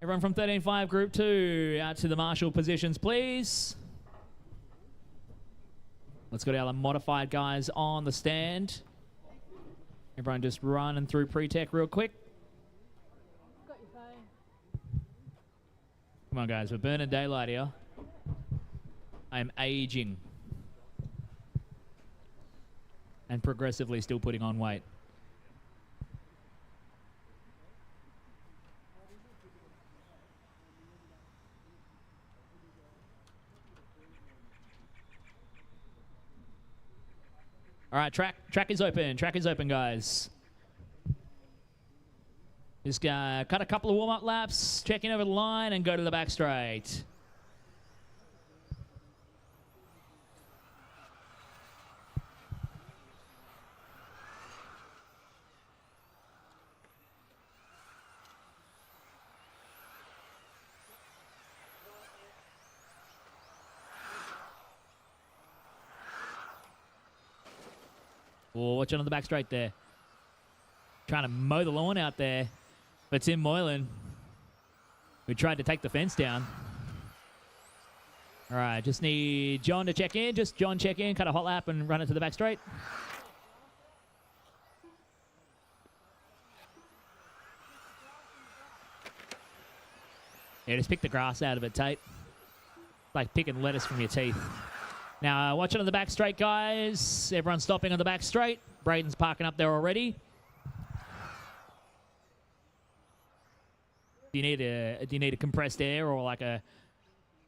Everyone from 13.5 Group 2 out to the marshal positions, please. Let's go to our modified guys on the stand. Everyone just running through pre-tech real quick. Come on, guys. We're burning daylight here. I am aging. And progressively still putting on weight. All right, track is open. Track is open, guys. Just cut a couple of warm-up laps, check in over the line, and go to the back straight. Oh, watch it on the back straight there. Trying to mow the lawn out there. But Tim Moylan, who tried to take the fence down. All right, just need John to check in. Just John check in, cut a hot lap, and run it to the back straight. Yeah, just pick the grass out of it, Tate. Like picking lettuce from your teeth. Now, watch it on the back straight, guys. Everyone's stopping on the back straight. Brayden's parking up there already. Do you need a compressed air or like a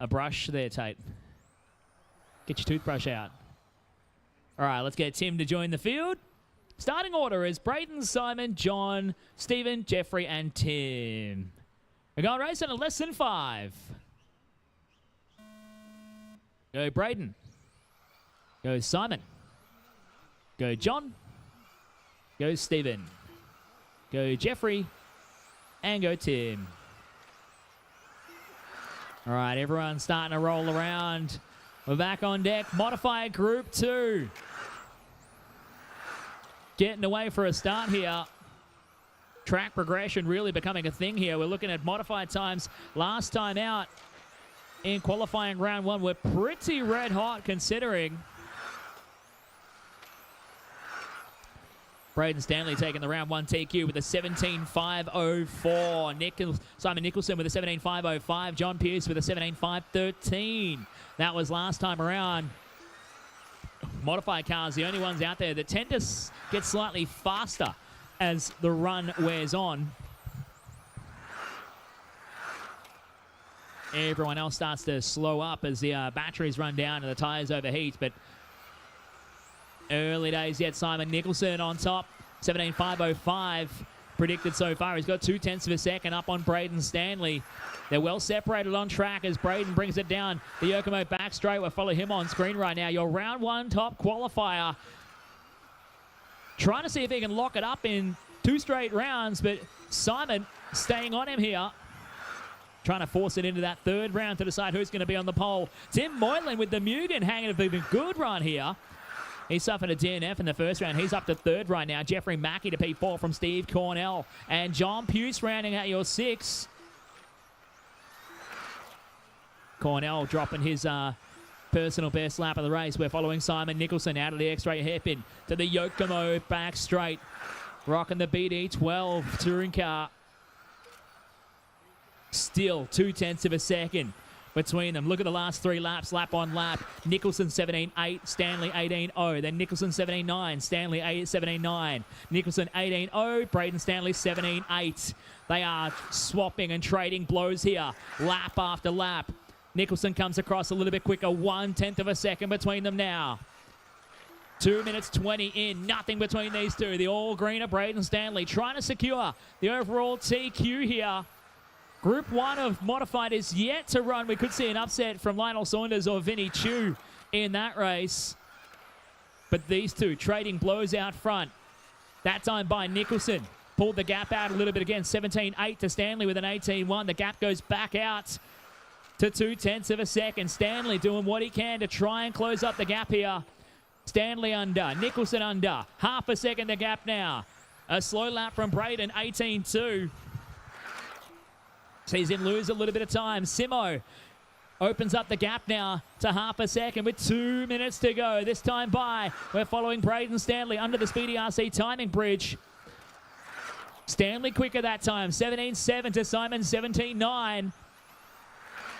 brush there, Tate? Get your toothbrush out. All right, let's get Tim to join the field. Starting order is Brayden, Simon, John, Stephen, Jeffrey, and Tim. We're going racing at less than 5. Go Brayden. Go Simon. Go John. Go Stephen. Go Jeffrey. And go Tim. All right, everyone starting to roll around. We're back on deck. Modified Group 2. Getting away for a start here. Track progression really becoming a thing here. We're looking at modified times. Last time out in qualifying round 1. We're pretty red hot considering. Brayden Stanley taking the round 1 TQ with a 17.504. Simon Nicholson with a 17.505. John Puse with a 17.513. That was last time around. Modified cars, the only ones out there that tend to get slightly faster as the run wears on. Everyone else starts to slow up as the batteries run down and the tires overheat, but early days yet. Simon Nicholson on top. 17.505 predicted so far. He's got 0.2 of a second up on Brayden Stanley. They're well separated on track as Brayden brings it down the Yokomo back straight. We'll follow him on screen right now. Your round 1 top qualifier. Trying to see if he can lock it up in 2 straight rounds, but Simon staying on him here. Trying to force it into that 3rd round to decide who's going to be on the pole. Tim Moylan with the Mugen hanging a good run here. He suffered a DNF in the 1st round. He's up to 3rd right now. Jeffrey McKee to P4 from Steve Cornell. And John Puse rounding out your 6. Cornell dropping his personal best lap of the race. We're following Simon Nicholson out of the X-ray hairpin to the Yokomo back straight. Rocking the BD12 touring car. Still 0.2 of a second between them. Look at the last 3 laps, lap on lap. Nicholson 17.8, Stanley 18.0. Then Nicholson 17.9, Stanley 17.9. Nicholson 18.0, Brayden Stanley 17.8. They are swapping and trading blows here, lap after lap. Nicholson comes across a little bit quicker, 1/10 of a second between them now. 2 minutes 20 in, nothing between these two. The all-greener Brayden Stanley trying to secure the overall TQ here. Group 1 of Modified is yet to run. We could see an upset from Lionel Saunders or Vincent Chu in that race. But these two trading blows out front. That time by Nicholson. Pulled the gap out a little bit again. 17.8 to Stanley with an 18.1. The gap goes back out to 0.2 of a second. Stanley doing what he can to try and close up the gap here. Stanley under. Nicholson under. Half a second the gap now. A slow lap from Brayden. 18.2. Sees him lose a little bit of time. Simo opens up the gap now to half a second with 2 minutes to go. This time by, we're following Brayden Stanley under the Speedy RC timing bridge. Stanley quicker that time, 17.7 to Simon, 17.9.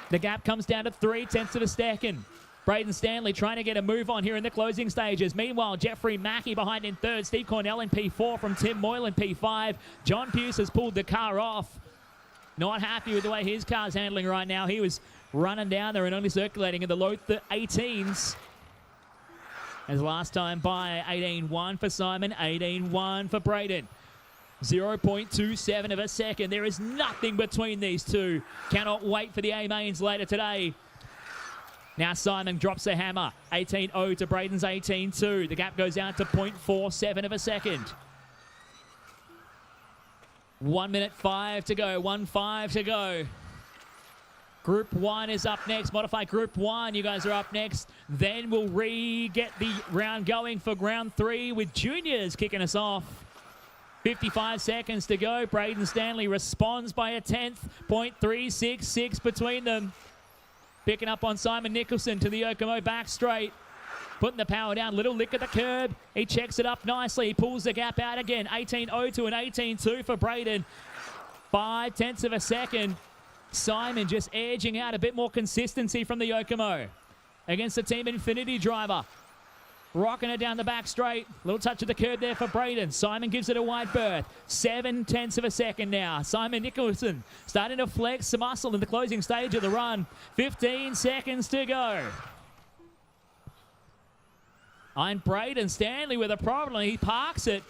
The gap comes down to 0.3 of a second. Brayden Stanley trying to get a move on here in the closing stages. Meanwhile, Jeffrey Mackey behind in third. Steve Cornell in P4 from Tim Moyle in P5. John Puse has pulled the car off. Not happy with the way his car's handling right now. He was running down there and only circulating in the low 18s. As last time by, 18.1 for Simon, 18.1 for Brayden. 0.27 of a second. There is nothing between these two. Cannot wait for the A-mains later today. Now Simon drops the hammer. 18.0 to Brayden's 18.2. The gap goes out to 0.47 of a second. 1 minute 5 to go. 1:05 to go. Group 1 is up next. Modify Group 1. You guys are up next. Then we'll get the round going for round 3 with juniors kicking us off. 55 seconds to go. Brayden Stanley responds by a 10th. 0.366 between them. Picking up on Simon Nicholson to the Yokomo back straight. Putting the power down. Little lick at the curb. He checks it up nicely. He pulls the gap out again. 18.0 to an 18.2 for Brayden. 0.5 of a second. Simon just edging out a bit more consistency from the Yokomo against the Team Infinity driver. Rocking it down the back straight. Little touch of the curb there for Brayden. Simon gives it a wide berth. 0.7 of a second now. Simon Nicholson starting to flex some muscle in the closing stage of the run. 15 seconds to go. And Brayden Stanley with a problem. He parks it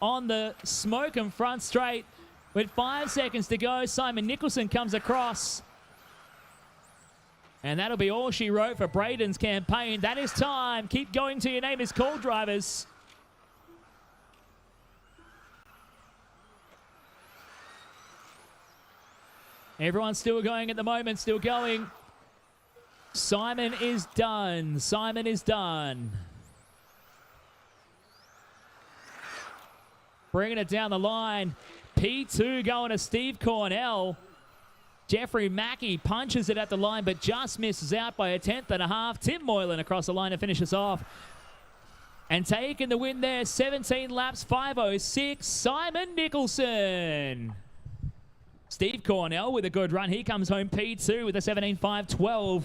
on the smoke and front straight. With 5 seconds to go, Simon Nicholson comes across. And that'll be all she wrote for Brayden's campaign. That is time. Keep going till your name is called, drivers. Everyone's still going at the moment, still going. Simon is done. Simon is done. Bringing it down the line. P2 going to Steve Cornell. Jeffrey Mackey punches it at the line, but just misses out by a 1/10.5. Tim Moylan across the line to finish us off. And taking the win there, 17 laps, 5:06, Simon Nicholson. Steve Cornell with a good run. He comes home P2 with a 17.5.12.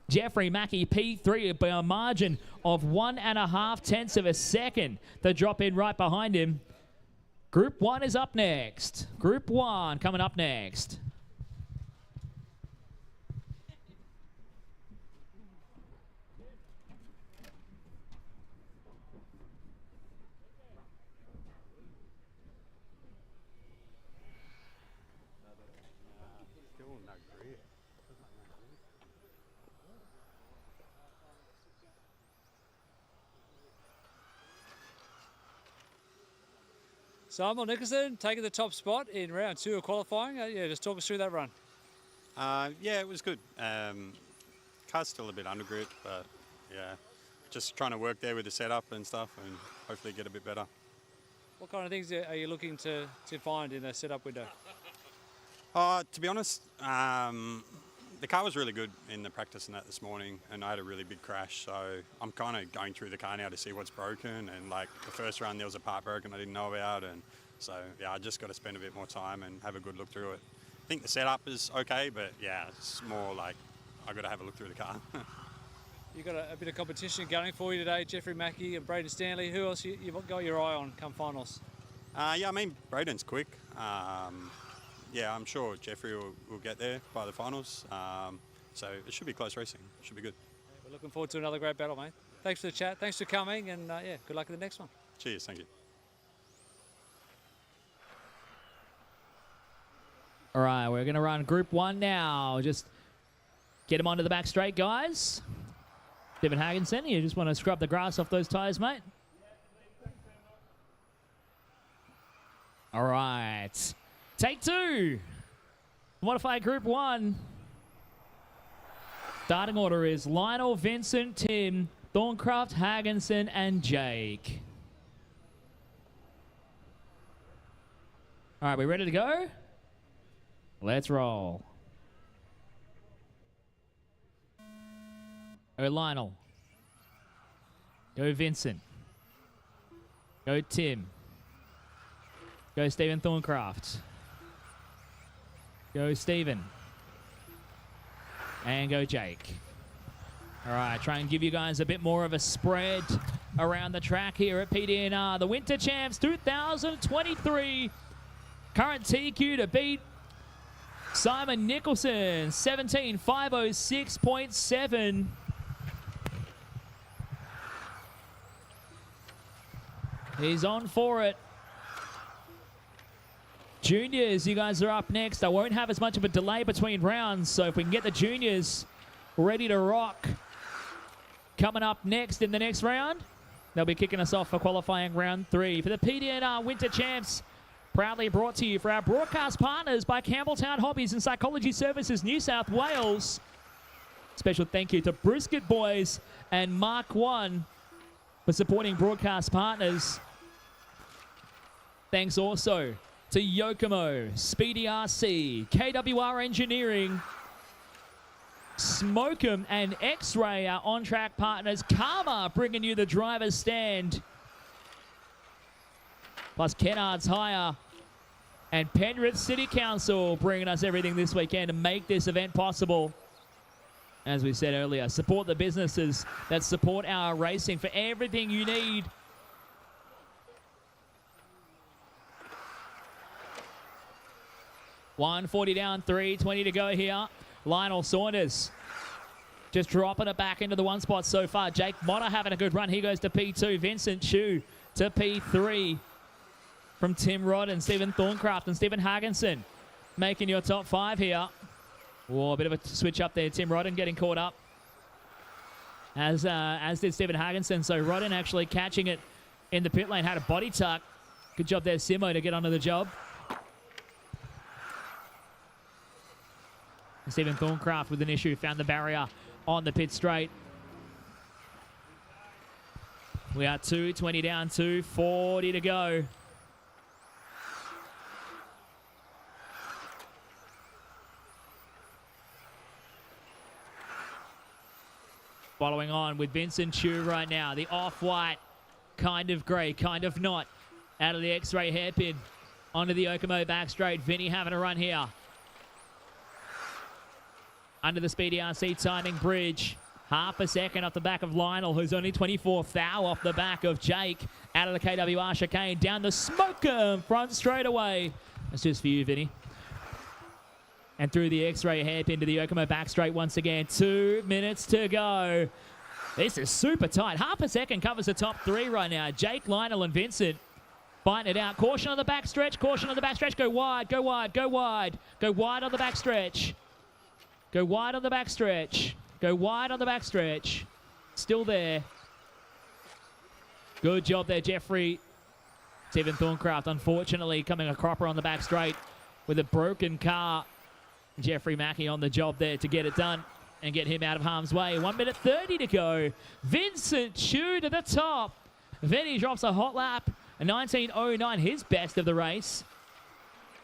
Jeffrey Mackey P3 by a margin of 1.5 of a second. The drop in right behind him. Group 1 is up next. Group 1 coming up next. Simon Nicholson taking the top spot in round 2 of qualifying. Yeah, just talk us through that run. Yeah, it was good. Car's still a bit under grip, but yeah, just trying to work there with the setup and stuff and hopefully get a bit better. What kind of things are you looking to find in a setup window? To be honest, the car was really good in the practice and that this morning, and I had a really big crash, so I'm kind of going through the car now to see what's broken, and like the first run there was a part broken I didn't know about, and so yeah, I just got to spend a bit more time and have a good look through it. I think the setup is okay, but yeah, it's more like I got to have a look through the car. You've got a bit of competition going for you today, Jeffrey Mackey and Brayden Stanley. Who else you've got your eye on come finals? Yeah, I mean, Brayden's quick. Yeah, I'm sure Jeffrey will get there by the finals. So it should be close racing. It should be good. We're looking forward to another great battle, mate. Thanks for the chat. Thanks for coming, and yeah, good luck in the next one. Cheers, thank you. All right, we're going to run Group 1 now. Just get him onto the back straight, guys. David Hagensen, you just want to scrub the grass off those tyres, mate? All right. Take 2. Modify Group 1. Starting order is Lionel, Vincent, Tim, Thorncraft, Hagensen, and Jake. All right, we ready to go? Let's roll. Go Lionel. Go Vincent. Go Tim. Go Stephen Thorncraft. Go Stephen. And go Jake. All right, try and give you guys a bit more of a spread around the track here at PDNR. The Winter Champs 2023. Current TQ to beat Simon Nicholson, 17,506.7. He's on for it. Juniors, you guys are up next. I won't have as much of a delay between rounds, so if we can get the juniors ready to rock. Coming up next in the next round, they'll be kicking us off for qualifying round 3 for the PDNR Winter Champs. Proudly brought to you for our broadcast partners by Campbelltown Hobbies and Psychology Services, New South Wales. Special thank you to Brisket Boys and Mark 1 for supporting broadcast partners. Thanks also to Yokomo, Speedy RC, KWR Engineering, Smokem and X-Ray, our on-track partners. Karma bringing you the driver's stand. Plus Kennard's Hire and Penrith City Council bringing us everything this weekend to make this event possible. As we said earlier, support the businesses that support our racing for everything you need. $140 down, 3:20 to go here. Lionel Saunders just dropping it back into the one spot so far. Jake Motter having a good run. He goes to P2. Vincent Chu to P3 from Tim Rod and Stephen Thorncraft and Stephen Hagenson making your top 5 here. Oh, a bit of a switch up there. Tim Rodden getting caught up, as did Stephen Hagenson. So Rodden actually catching it in the pit lane, had a body tuck. Good job there, Simo, to get onto the job. And Stephen Thorncraft with an issue, found the barrier on the pit straight. We are 2:20 down, 2:40 to go. Following on with Vincent Chu right now. The off-white, kind of grey, kind of not. Out of the X-ray hairpin. Onto the Yokomo back straight. Vinny having a run here. Under the Speedy RC timing bridge. Half a second off the back of Lionel, who's only 24th thou off the back of Jake. Out of the KWR chicane. Down the Smoker front straight away. That's just for you, Vinny. And through the X-ray hairpin to the Yokomo back straight once again. 2 minutes to go. This is super tight. Half a second covers the top 3 right now. Jake, Lionel, and Vincent fighting it out. Caution on the back stretch. Caution on the back stretch. Go wide, go wide, go wide. Go wide on the back stretch. Go wide on the back stretch. Go wide on the back stretch. Still there. Good job there, Jeffrey. Stephen Thorncraft, unfortunately, coming a cropper on the back straight with a broken car. Jeffrey Mackey on the job there to get it done and get him out of harm's way. 1 minute 30 to go. Vincent Chu to the top. Vinny drops a hot lap. A 19:09, his best of the race.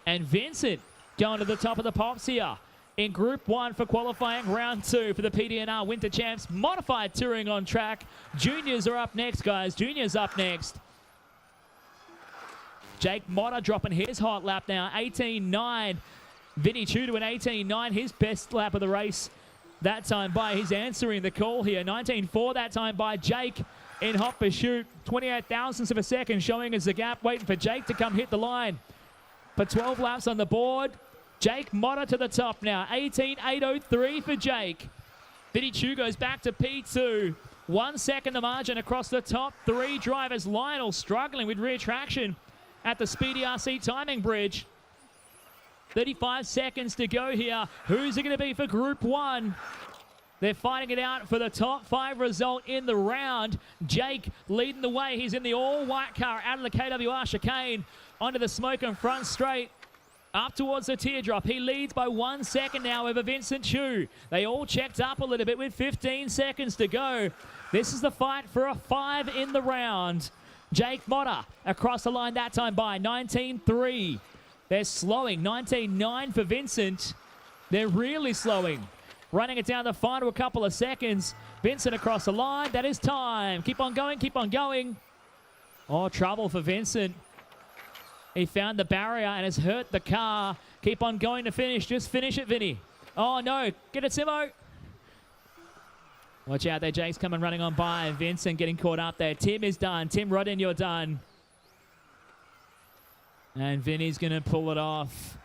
And Vincent going to the top of the pops here in Group 1 for qualifying round 2 for the PDNR Winter Champs. Modified touring on track. Juniors are up next, guys. Juniors up next. Jake Motter dropping his hot lap now. 18:09. Vinny Chu to an 18:09, his best lap of the race that time by. He's answering the call here. 19:4 that time by Jake in hot pursuit. 28 thousandths of a second showing us the gap, waiting for Jake to come hit the line. But 12 laps on the board. Jake Motter to the top now. 18:803 for Jake. Vinny Chu goes back to P2. 1 second the margin across the top 3 drivers. Lionel struggling with rear traction at the Speedy RC timing bridge. 35 seconds to go here. Who's it going to be for Group 1? They're fighting it out for the top 5 result in the round. Jake leading the way. He's in the all-white car out of the KWR chicane. Onto the smoke and front straight. Up towards the teardrop. He leads by 1 second now over Vincent Chu. They all checked up a little bit with 15 seconds to go. This is the fight for a 5 in the round. Jake Motter across the line that time by 19:3. They're slowing. 19.9 for Vincent. They're really slowing. Running it down the final a couple of seconds. Vincent across the line. That is time. Keep on going. Keep on going. Oh, trouble for Vincent. He found the barrier and has hurt the car. Keep on going to finish. Just finish it, Vinny. Oh, no. Get it, Simo. Watch out there. Jake's coming running on by. Vincent getting caught up there. Tim is done. Tim Rodden, you're done. And Vinny's going to pull it off.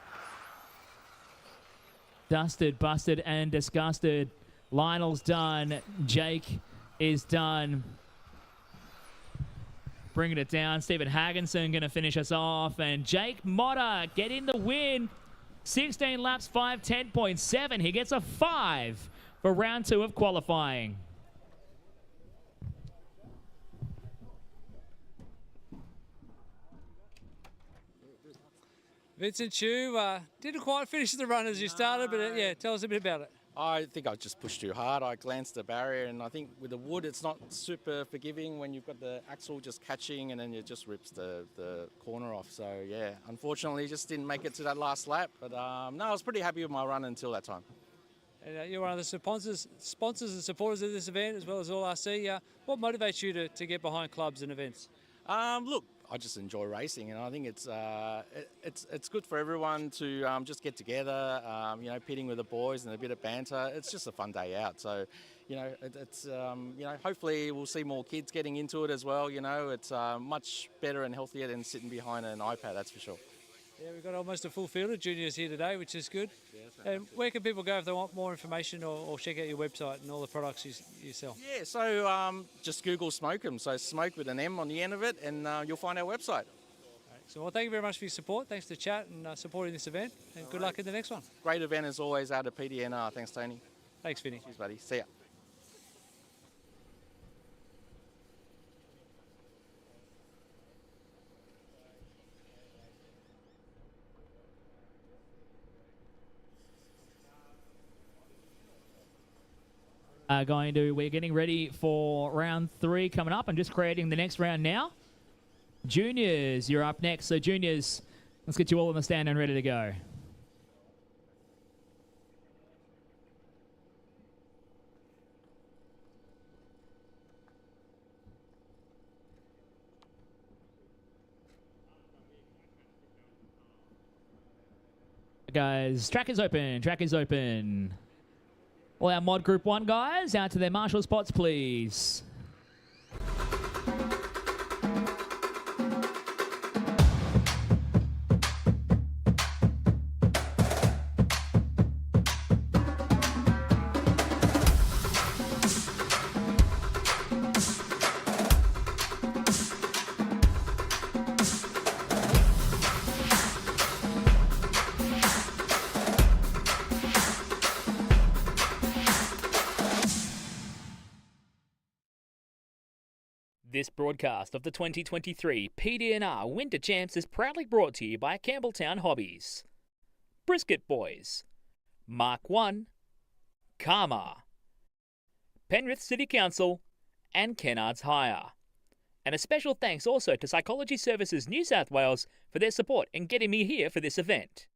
Dusted, busted, and disgusted. Lionel's done. Jake is done. Bringing it down. Stephen Hagginson going to finish us off. And Jake Motta getting the win. 16 laps, 5:10.7. He gets a 5 for round 2 of qualifying. Vincent Chu didn't quite finish the run as you started, but yeah, tell us a bit about it. I think I just pushed too hard. I glanced the barrier, and I think with the wood, it's not super forgiving when you've got the axle just catching and then it just rips the corner off. So, yeah, unfortunately, just didn't make it to that last lap. But, no, I was pretty happy with my run until that time. And you're one of the sponsors and supporters of this event, as well as All RC. What motivates you to get behind clubs and events? Look, I just enjoy racing, and I think it's good for everyone to just get together, you know, pitting with the boys and a bit of banter. It's just a fun day out. So, you know, you know, hopefully we'll see more kids getting into it as well. You know, it's much better and healthier than sitting behind an iPad, that's for sure. Yeah, we've got almost a full field of juniors here today, which is good. And where can people go if they want more information or check out your website and all the products you sell? Yeah, so just Google Smoke'em. So smoke with an M on the end of it, and you'll find our website. So, well, thank you very much for your support. Thanks to chat and supporting this event. And good luck in the next one. Great event as always out of PDNR. Thanks, Tony. Thanks, Vinny. Cheers, buddy. See ya. We're getting ready for round 3 coming up. I'm just creating the next round now. Juniors, you're up next. So juniors, let's get you all on the stand and ready to go. Guys, track is open. Track is open. All our mod group 1 guys out to their marshal spots, please. This broadcast of the 2023 PDNR Winter Champs is proudly brought to you by Campbelltown Hobbies, Brisket Boys, Mark 1, Karma, Penrith City Council, and Kennards Hire. And a special thanks also to Psychology Services New South Wales for their support in getting me here for this event.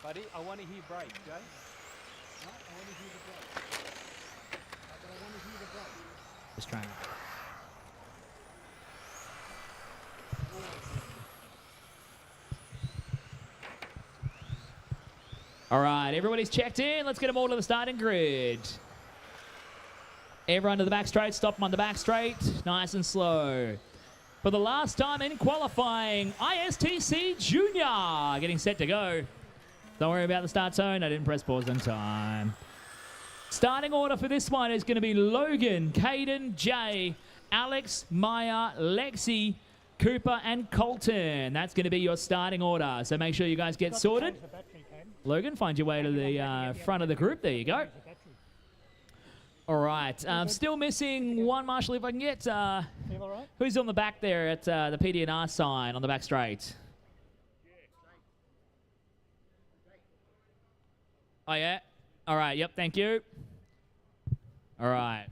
Buddy, I want to hear break, Jay. No, I want to hear the break. But I want to hear the break. Just trying. All right, everybody's checked in. Let's get them all to the starting grid. Everyone to the back straight. Stop them on the back straight. Nice and slow. For the last time in qualifying, ISTC Junior getting set to go. Don't worry about the start zone. I didn't press pause in time. Starting order for this one is going to be Logan, Caden, Jay, Alex, Mya, Lexi, Cooper, and Colton. That's going to be your starting order. So make sure you guys get sorted. Logan, find your way to the front of the group. There you go. All right. Still missing one, Marshall, if I can get... who's on the back there at the PDNR sign on the back straight? Oh, yeah? All right. Yep, thank you. All right.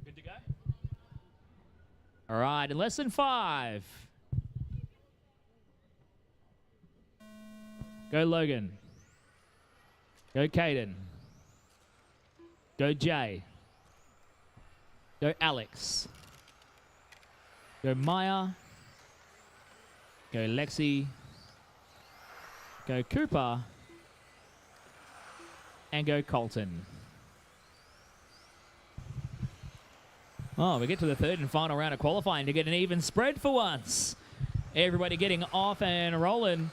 Good to go? All right. In less than 5. Go Logan. Go Caden. Go Jay. Go Alex. Go Mya. Go Lexi. Go Cooper. And go Colton. Oh, we get to the third and final round of qualifying to get an even spread for once. Everybody getting off and rolling.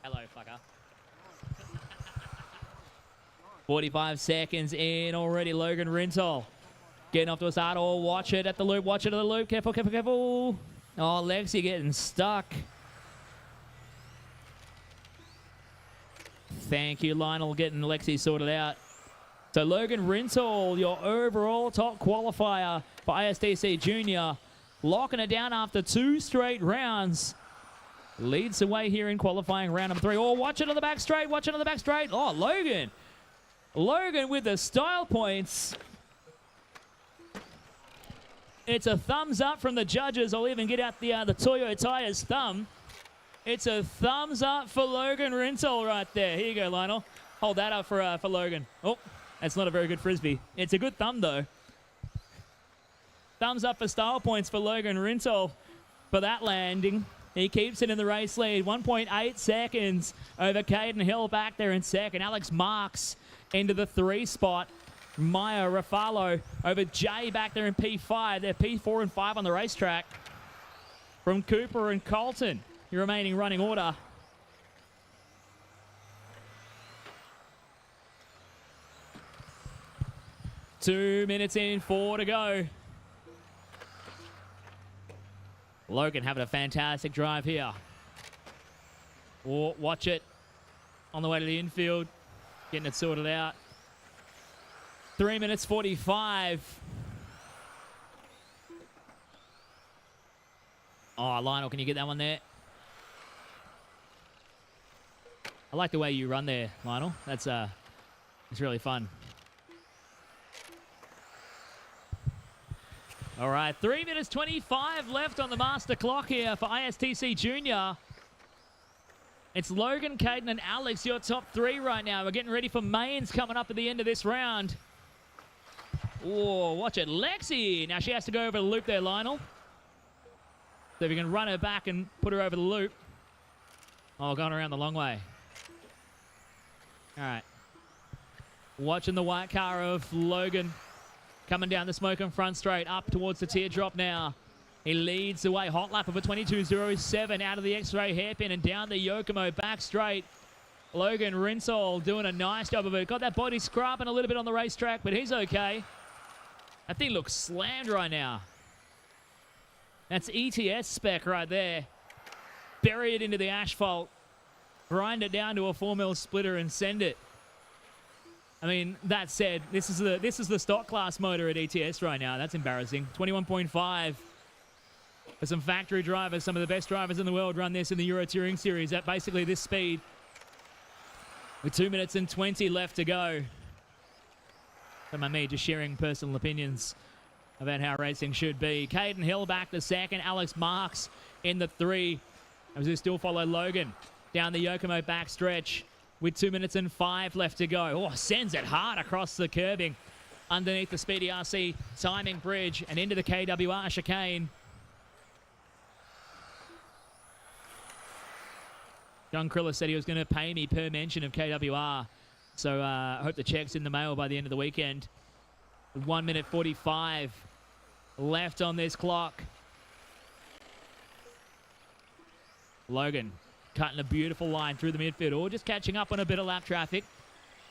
Hello, fucker. 45 seconds in already. Logan Rintoul getting off to a start. Oh, watch it at the loop. Watch it at the loop. Careful, careful, careful. Oh, Lexi getting stuck. Thank you, Lionel, getting Lexi sorted out. So Logan Rintoul, your overall top qualifier for ISTC Junior, locking it down after 2 straight rounds. Leads the way here in qualifying round number 3. Oh, watch it on the back straight. Watch it on the back straight. Oh, Logan. Logan with the style points. It's a thumbs up from the judges. I'll even get out the Toyo Tires thumb. It's a thumbs up for Logan Rintoul right there. Here you go, Lionel. Hold that up for Logan. Oh, that's not a very good frisbee. It's a good thumb, though. Thumbs up for style points for Logan Rintoul for that landing. He keeps it in the race lead. 1.8 seconds over Caden Hill back there in second. Alex Marks into the 3 spot. Mya Refalo over Jay back there in P5. They're P4 and 5 on the racetrack. From Cooper and Colton, your remaining running order. Two minutes in, 4 to go. Logan having a fantastic drive here. Oh, watch it. On the way to the infield. Getting it sorted out. 3 minutes 45. Oh, Lionel, can you get that one there? I like the way you run there, Lionel. That's it's really fun. All right, 3 minutes 25 left on the master clock here for ISTC Junior. It's Logan, Caden, and Alex, your top 3 right now. We're getting ready for mains coming up at the end of this round. Oh, watch it. Lexi. Now she has to go over the loop there, Lionel. So if you can run her back and put her over the loop. Oh, going around the long way. All right. Watching the white car of Logan. Coming down the smoke and front straight, up towards the teardrop now. He leads the way. Hot lap of a 22.07 out of the X-ray hairpin and down the Yokomo back straight. Logan Rintoul doing a nice job of it. Got that body scrubbing a little bit on the racetrack, but he's okay. That thing looks slammed right now. That's ETS spec right there. Bury it into the asphalt. Grind it down to a 4mm splitter and send it. I mean, that said, this is the stock class motor at ETS right now. That's embarrassing. 21.5 for some factory drivers. Some of the best drivers in the world run this in the Euro Touring Series at basically this speed. With 2 minutes and 20 left to go. Don't mind me just sharing personal opinions about how racing should be. Caden Hill back the second. Alex Marks in the 3. As we still follow Logan down the Yokomo back stretch. With 2 minutes and 5 left to go. Oh, sends it hard across the curbing. Underneath the Speedy RC timing bridge and into the KWR chicane. John Kriller said he was going to pay me per mention of KWR. So I hope the check's in the mail by the end of the weekend. 1 minute 45 left on this clock. Logan cutting a beautiful line through the midfield, or just catching up on a bit of lap traffic.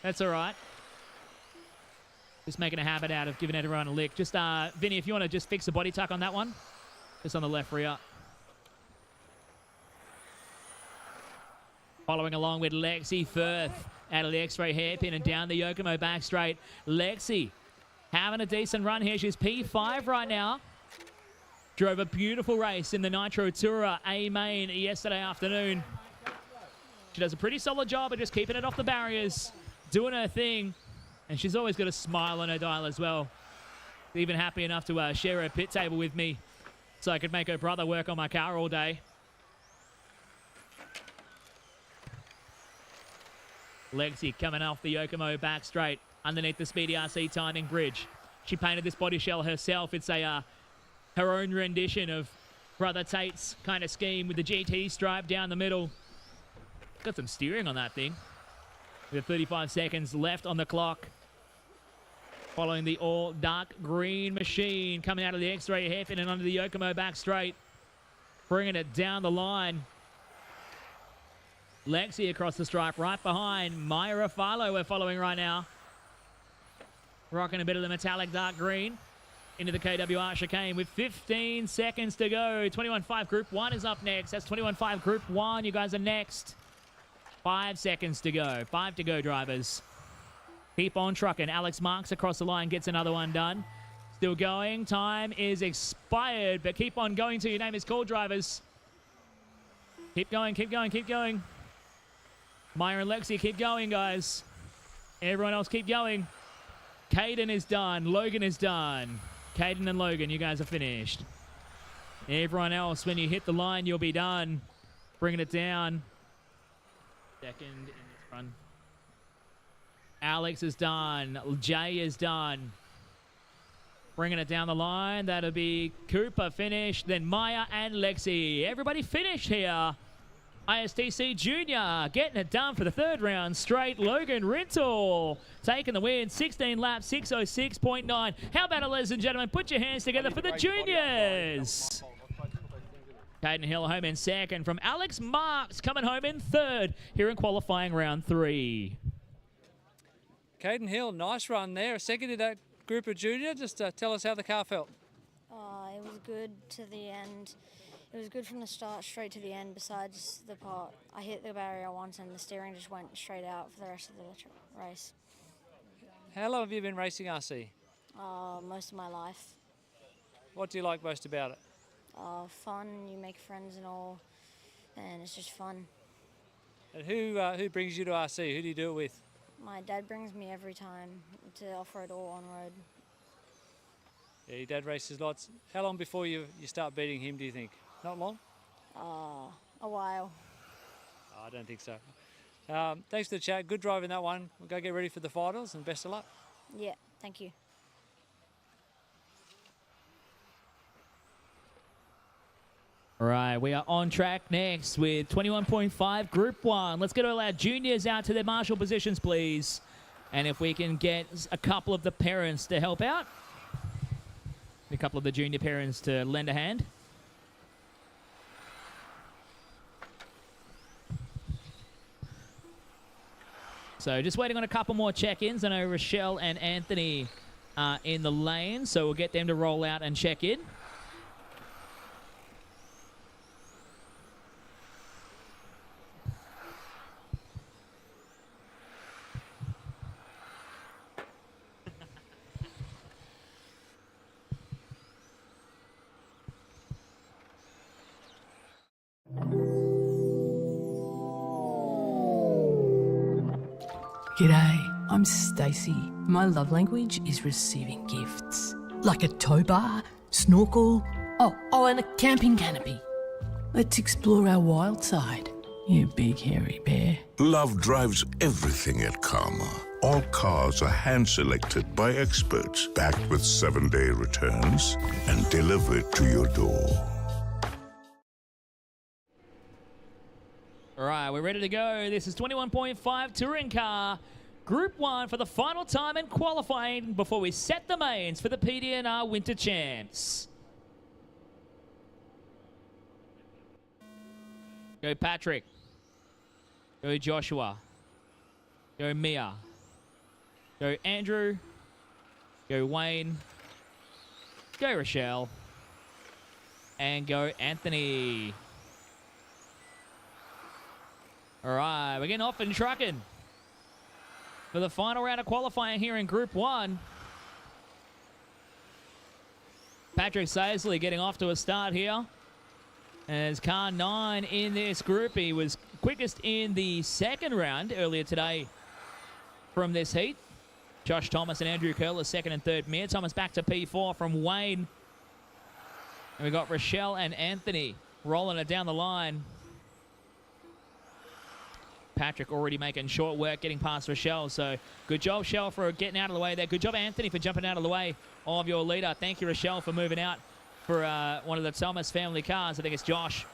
That's all right. Just making a habit out of giving everyone a lick. Just, Vinny, if you want to just fix the body tuck on that one. Just on the left rear. Following along with Lexi Firth out of the X-ray hairpin and down the Yokomo back straight. Lexi having a decent run here. She's P5 right now. Drove a beautiful race in the Nitro Tourer A main yesterday afternoon. She does a pretty solid job of just keeping it off the barriers, doing her thing, and she's always got a smile on her dial as well. Even happy enough to share her pit table with me so I could make her brother work on my car all day. Lexi coming off the Yokomo back straight underneath the Speedy RC timing bridge. She painted this body shell herself. It's a her own rendition of Brother Tate's kind of scheme with the GT stripe down the middle. Got some steering on that thing. We have 35 seconds left on the clock. Following the all dark green machine coming out of the X-ray hairpin and onto the Yokomo back straight. Bringing it down the line. Lexi across the stripe right behind. Mya Refalo we're following right now. Rocking a bit of the metallic dark green into the KWR chicane with 15 seconds to go. 21.5 Group 1 is up next. That's 21.5 Group 1. You guys are next. 5 seconds to go. 5 to go, drivers. Keep on trucking. Alex Marks across the line gets another one done. Still going. Time is expired, but keep on going till your name is called, drivers. Keep going, keep going, keep going. Mya and Lexi, keep going, guys. Everyone else, keep going. Caden is done. Logan is done. Caden and Logan, you guys are finished. Everyone else, when you hit the line, you'll be done. Bringing it down. Second in this run. Alex is done. Jay is done. Bringing it down the line. That'll be Cooper finished. Then Mya and Lexi. Everybody finished here. ISTC Junior getting it done for the third round straight. Logan Rintoul taking the win. 16 laps, 606.9. How about it, ladies and gentlemen? Put your hands together for the juniors. Caden Hill home in second from Alex Marks coming home in third here in qualifying round 3. Caden Hill, nice run there. Second in that group of junior. Just tell us how the car felt. It was good to the end. It was good from the start straight to the end, besides the part I hit the barrier once and the steering just went straight out for the rest of the race. How long have you been racing RC? Most of my life. What do you like most about it? Fun, you make friends and all, and it's just fun. And who brings you to RC? Who do you do it with? My dad brings me every time to off-road or on-road. Yeah, your dad races lots. How long before you start beating him, do you think? Not long? A while. Oh, I don't think so. Thanks for the chat. Good driving that one. We'll go get ready for the finals and best of luck. Yeah, thank you. All right, we are on track next with 21.5 Group 1. Let's get all our juniors out to their marshal positions, please. And if we can get a couple of the parents to help out. A couple of the junior parents to lend a hand. So just waiting on a couple more check-ins. I know Rochelle and Anthony are in the lane, so we'll get them to roll out and check in. G'day, I'm Stacey. My love language is receiving gifts. Like a tow bar, snorkel, and a camping canopy. Let's explore our wild side, you big hairy bear. Love drives everything at Karma. All cars are hand-selected by experts, backed with 7-day returns, and delivered to your door. All right, we're ready to go. This is 21.5 Touring Car, Group 1 for the final time in qualifying before we set the mains for the PDNR Winter Champs. Go Patrick. Go Joshua. Go Mya. Go Andrew. Go Wayne. Go Rochelle. And go Anthony. All right, we're getting off and trucking for the final round of qualifying here in Group 1. Patrick Saisley getting off to a start here as car 9 in this group. He was quickest in the second round earlier today from this heat. Josh Thomas and Andrew Curler second and third. Mya Thomas back to P4 from Wayne. And we got Rochelle and Anthony rolling it down the line. Patrick already making short work getting past Rochelle. So good job, Rochelle, for getting out of the way there. Good job, Anthony, for jumping out of the way of your leader. Thank you, Rochelle, for moving out for one of the Tomas family cars. I think it's Josh.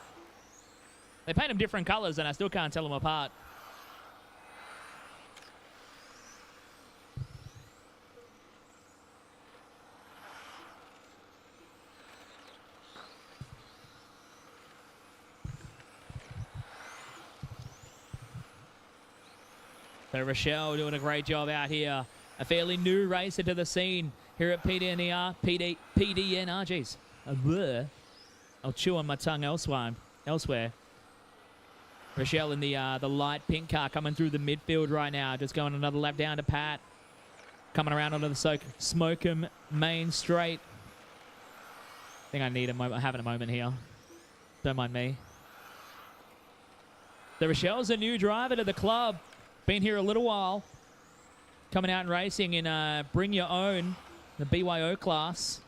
They paint them different colors, and I still can't tell them apart. So Rochelle doing a great job out here. A fairly new racer to the scene here at PDNR. PDNR, jeez. I'll chew on my tongue elsewhere. Rochelle in the light pink car coming through the midfield right now. Just going another lap down to Pat. Coming around onto the Smokem main straight. I think I need having a moment here. Don't mind me. So Rochelle's a new driver to the club. Been here a little while. Coming out and racing in Bring Your Own, the BYO class.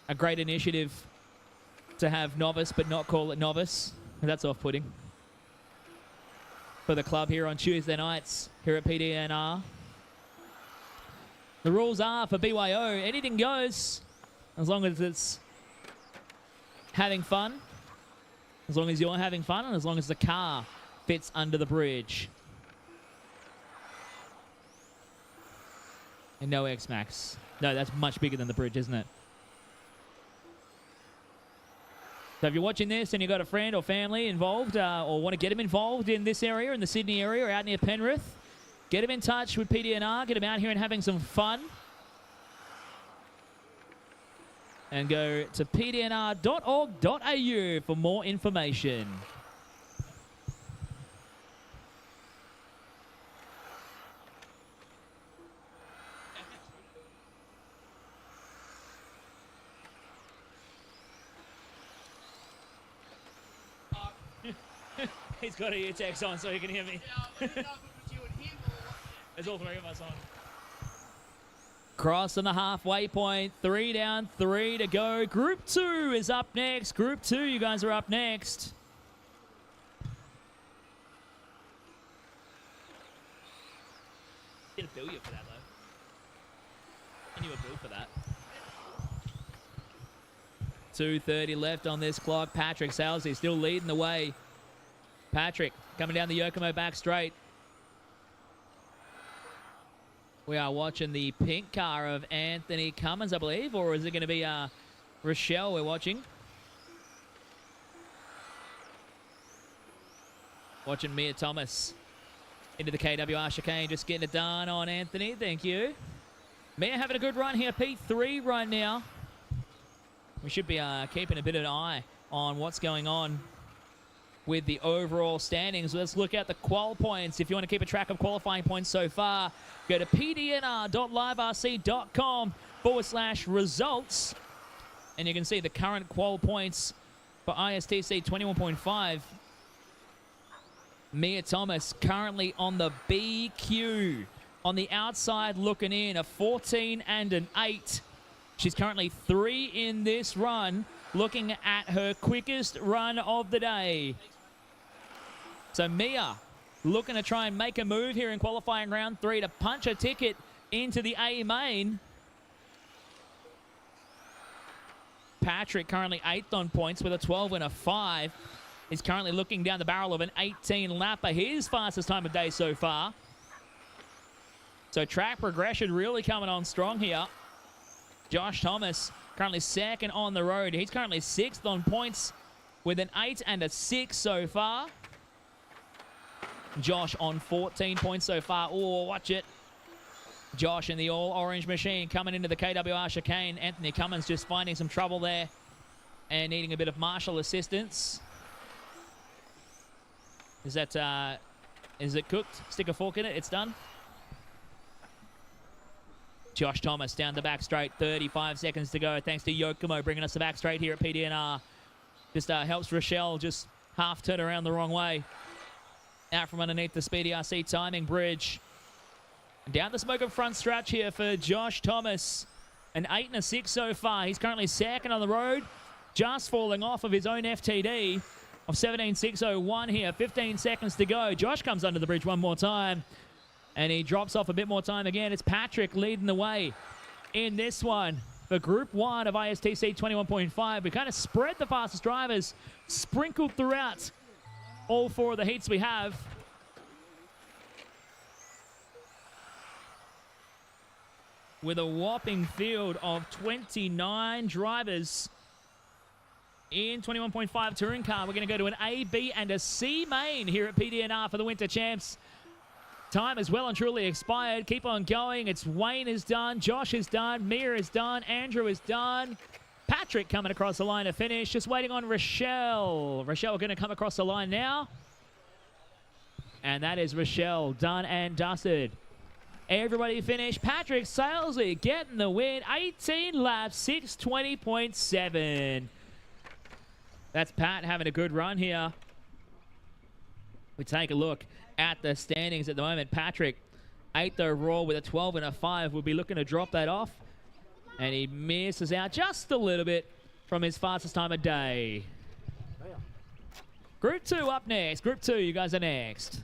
A great initiative to have novice but not call it novice. That's off-putting. For the club here on Tuesday nights here at PDNR. The rules are for BYO, anything goes as long as it's having fun. As long as you're having fun and as long as the car fits under the bridge. And no X-Max. No, that's much bigger than the bridge, isn't it? So if you're watching this and you've got a friend or family involved or want to get them involved in this area, in the Sydney area or out near Penrith, get them in touch with PDNR, get them out here and having some fun. And go to pdnr.org.au for more information. He's got a text on so he can hear me. There's all three of us on. Crossing the halfway point. 3 down, 3 to go. Group 2 is up next. Group 2, you guys are up next. Didn't bill you for that, though. And you were billed for that. 2:30 left on this clock. Patrick Saisley still leading the way. Patrick coming down the Yokomo back straight. We are watching the pink car of Anthony Cummins, I believe, or is it going to be Rochelle we're watching? Watching Mya Thomas into the KWR chicane, just getting it done on Anthony. Thank you. Mya having a good run here, P3 right now. We should be keeping a bit of an eye on what's going on with the overall standings. Let's look at the qual points. If you want to keep a track of qualifying points so far, go to pdnr.liverc.com/results. And you can see the current qual points for ISTC 21.5. Mya Thomas currently on the BQ. On the outside looking in, a 14 and an 8. She's currently 3 in this run, looking at her quickest run of the day. So Mya looking to try and make a move here in qualifying round 3 to punch a ticket into the A main. Patrick currently 8th on points with a 12 and a 5. He's currently looking down the barrel of an 18 lapper. His fastest time of day so far. So track progression really coming on strong here. Josh Thomas currently 2nd on the road. He's currently 6th on points with an 8 and a 6 so far. Josh on 14 points so far. Oh, watch it. Josh in the all-orange machine coming into the KWR chicane. Anthony Cummins just finding some trouble there and needing a bit of marshal assistance. Is it cooked? Stick a fork in it. It's done. Josh Tomas down the back straight. 35 seconds to go. Thanks to Yokomo bringing us the back straight here at PDNR. Just helps Rochelle just half turn around the wrong way. Out from underneath the Speedy RC timing bridge. Down the smoke of front stretch here for Josh Tomas. An 8 and a 6 so far. He's currently second on the road. Just falling off of his own FTD of 17.601 here. 15 seconds to go. Josh comes under the bridge one more time. And he drops off a bit more time again. It's Patrick leading the way in this one. For Group 1 of ISTC 21.5, we kind of spread the fastest drivers, sprinkled throughout all 4 of the heats we have. With a whopping field of 29 drivers in 21.5 touring car. We're going to go to an A, B, and a C main here at PDNR for the Winter Champs. Time has well and truly expired. Keep on going. It's Wayne is done. Josh is done. Mya is done. Andrew is done. Patrick coming across the line to finish. Just waiting on Rochelle. Rochelle going to come across the line now. And that is Rochelle done and dusted. Everybody finished. Patrick Salesley getting the win. 18 laps, 6:20.7. That's Pat having a good run here. We take a look at the standings at the moment. Patrick, 8th overall with a 12 and a 5. We'll be looking to drop that off. And he misses out just a little bit from his fastest time of day. Group 2 up next. Group 2, you guys are next.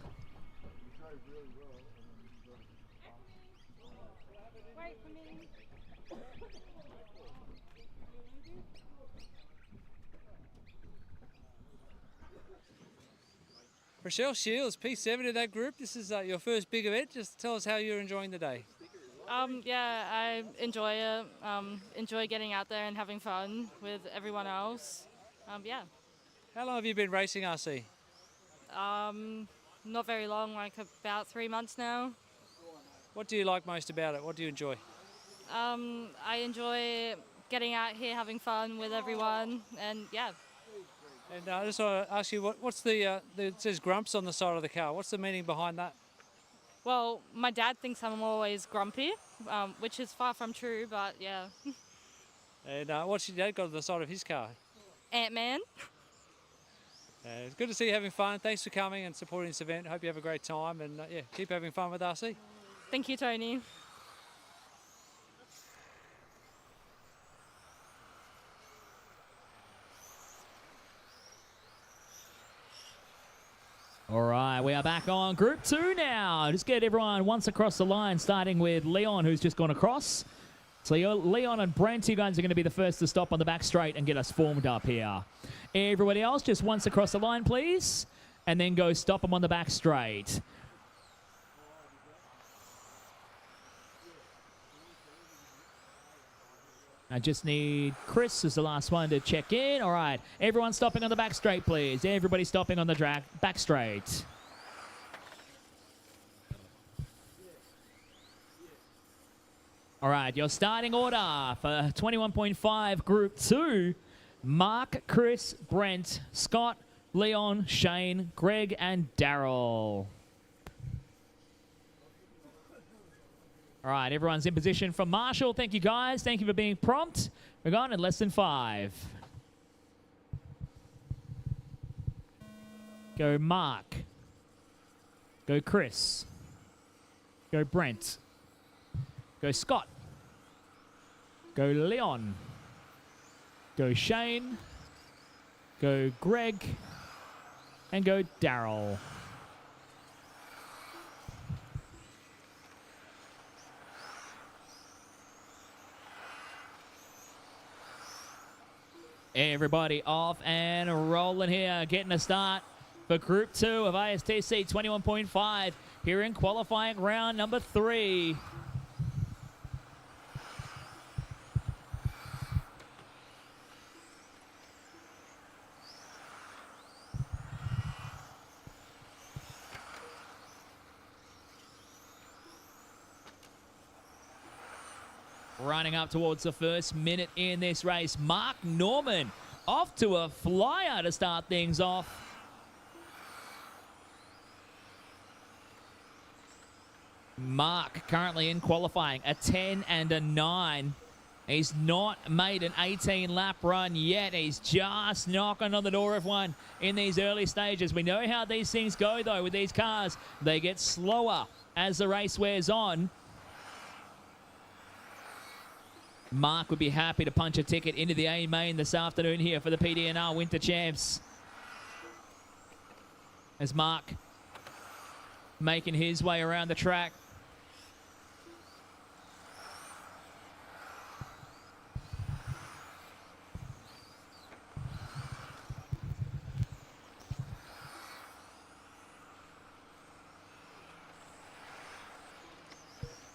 Rochelle Shields, P7 in that group. This is your first big event. Just tell us how you're enjoying the day. Yeah, I enjoy it. Enjoy getting out there and having fun with everyone else. Yeah. How long have you been racing RC? Not very long, like about 3 months now. What do you like most about it? What do you enjoy? I enjoy getting out here, having fun with everyone, and yeah. And I just want to ask you, what's it says Grumps on the side of the car. What's the meaning behind that? Well, my dad thinks I'm always grumpy, which is far from true, but yeah. And what's your dad got on the side of his car? Ant-Man. It's good to see you having fun. Thanks for coming and supporting this event. Hope you have a great time, and yeah, keep having fun with RC. Thank you, Tony. All right, we are back on Group 2 now. Just get everyone once across the line, starting with Leon, who's just gone across. So Leon and Brent, you guys are going to be the first to stop on the back straight and get us formed up here. Everybody else, just once across the line, please. And then go stop them on the back straight. I just need Chris as the last one to check in. All right, everyone stopping on the back straight, please. Everybody stopping on the back straight. All right, your starting order for 21.5 Group 2. Mark, Chris, Brent, Scott, Leon, Shane, Greg, and Daryl. All right, everyone's in position for Marshall. Thank you, guys. Thank you for being prompt. We're gone in less than 5. Go Mark. Go Chris. Go Brent. Go Scott. Go Leon. Go Shane. Go Greg. And go Daryl. Everybody off and rolling here, getting a start for Group 2 of ISTC 21.5 here in qualifying round number 3. Running up towards the first minute in this race. Mark Norman off to a flyer to start things off. Mark currently in qualifying, a 10 and a 9. He's not made an 18-lap run yet. He's just knocking on the door of one in these early stages. We know how these things go, though, with these cars. They get slower as the race wears on. Mark would be happy to punch a ticket into the A main this afternoon here for the PDNR Winter Champs. As Mark making his way around the track.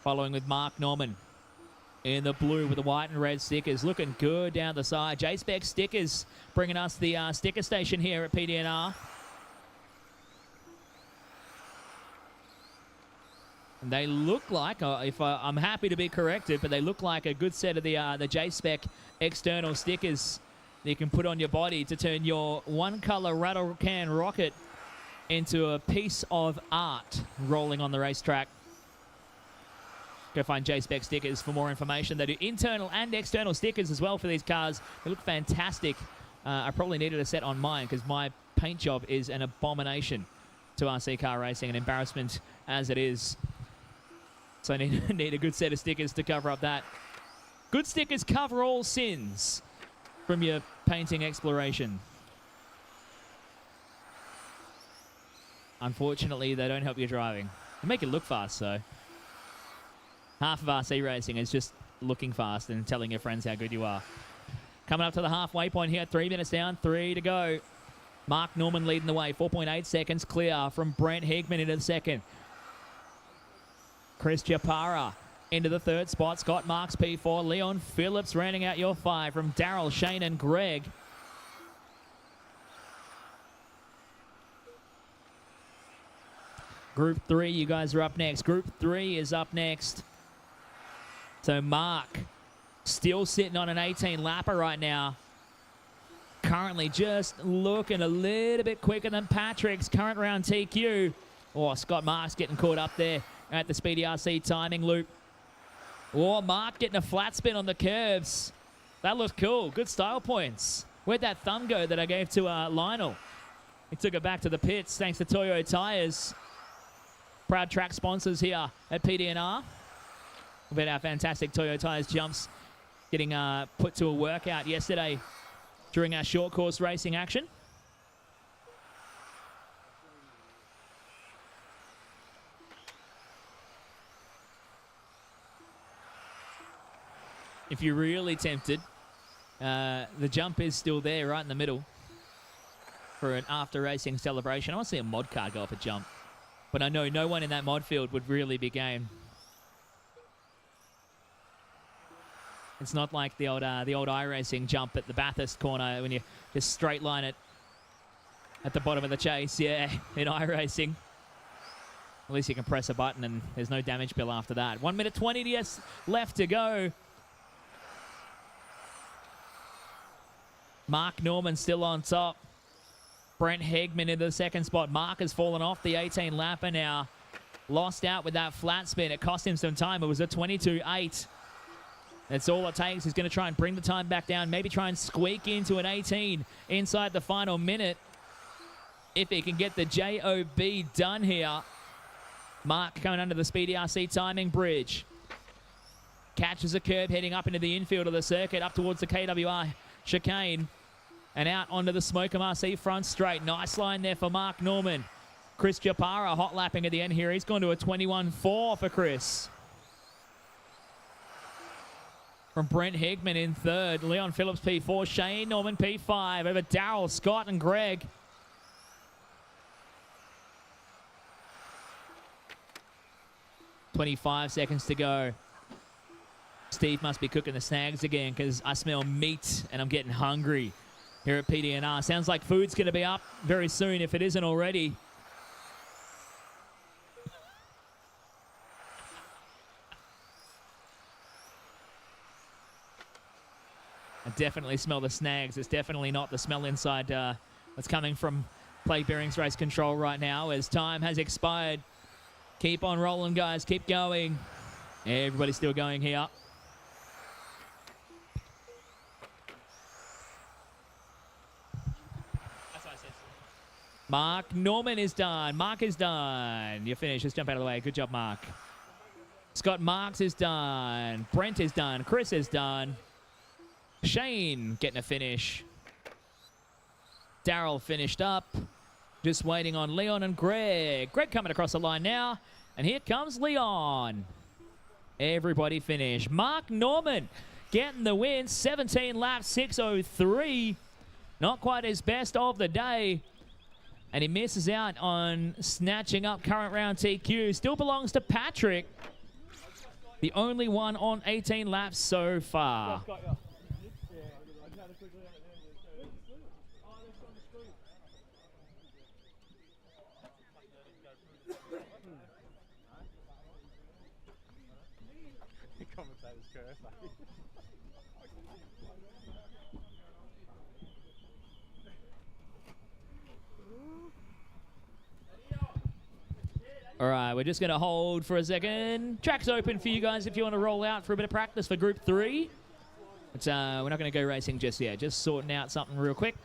Following with Mark Norman in the blue with the white and red stickers. Looking good down the side. J-Spec stickers bringing us the sticker station here at PDNR. And they look like, I'm happy to be corrected, but they look like a good set of the J-Spec external stickers that you can put on your body to turn your one-color rattle can rocket into a piece of art rolling on the racetrack. Go find J-Spec stickers for more information. They do internal and external stickers as well for these cars. They look fantastic. I probably needed a set on mine because my paint job is an abomination to RC car racing, an embarrassment as it is. So I need a good set of stickers to cover up that. Good stickers cover all sins from your painting exploration. Unfortunately, they don't help your driving. They make it look fast, though. Half of RC racing is just looking fast and telling your friends how good you are. Coming up to the halfway point here, 3 minutes down, 3 to go. Mark Norman leading the way, 4.8 seconds clear from Brent Higman into the second. Chris Japara into the third spot. Scott Marks P4. Leon Phillips rounding out your 5 from Daryl, Shane and Greg. Group 3, you guys are up next. Group 3 is up next. So Mark still sitting on an 18-lapper right now. Currently just looking a little bit quicker than Patrick's current round TQ. Oh, Scott Marks getting caught up there at the Speedy RC timing loop. Oh, Mark getting a flat spin on the curves. That looks cool. Good style points. Where'd that thumb go that I gave to Lionel? He took it back to the pits thanks to Toyo Tires. Proud track sponsors here at PDNR. We've had our fantastic Toyo Tires jumps getting put to a workout yesterday during our short course racing action. If you're really tempted, the jump is still there right in the middle for an after racing celebration. I want to see a mod car go up a jump. But I know no one in that mod field would really be game. It's not like the old iRacing jump at the Bathurst corner when you just straight line it at the bottom of the chase. Yeah, in iRacing. At least you can press a button and there's no damage bill after that. 1 minute 20 left to go. Mark Norman still on top. Brent Hegman in the second spot. Mark has fallen off the 18-lapper now. Lost out with that flat spin. It cost him some time. It was a 22.8. That's all it takes. He's going to try and bring the time back down. Maybe try and squeak into an 18 inside the final minute. If he can get the JOB done here. Mark coming under the Speedy RC timing bridge. Catches a curb heading up into the infield of the circuit. Up towards the KWR chicane. And out onto the Smokem RC front straight. Nice line there for Mark Norman. Chris Japara hot lapping at the end here. He's gone to a 21.4 for Chris. From Brent Higman in third. Leon Phillips P4. Shane Norman P5. Over Daryl, Scott and Greg. .25 seconds to go. Steve must be cooking the snags again because I smell meat and I'm getting hungry here at PDNR. Sounds like food's going to be up very soon if it isn't already. I definitely smell the snags. It's definitely not the smell inside that's coming from Plate Bearings Race Control right now as time has expired. Keep on rolling, guys. Keep going. Everybody's still going here. Mark Norman is done. Mark is done. You're finished. Just jump out of the way. Good job, Mark. Scott Marks is done. Brent is done. Chris is done. Shane getting a finish. Daryl finished up. Just waiting on Leon and Greg. Greg coming across the line now. And here comes Leon. Everybody finished. Mark Norman getting the win. 17 laps, 6:03. Not quite his best of the day. And he misses out on snatching up current round TQ. Still belongs to Patrick. The only one on 18 laps so far. All right, we're just going to hold for a second. Track's open for you guys if you want to roll out for a bit of practice for Group 3. But we're not going to go racing just yet. Just sorting out something real quick.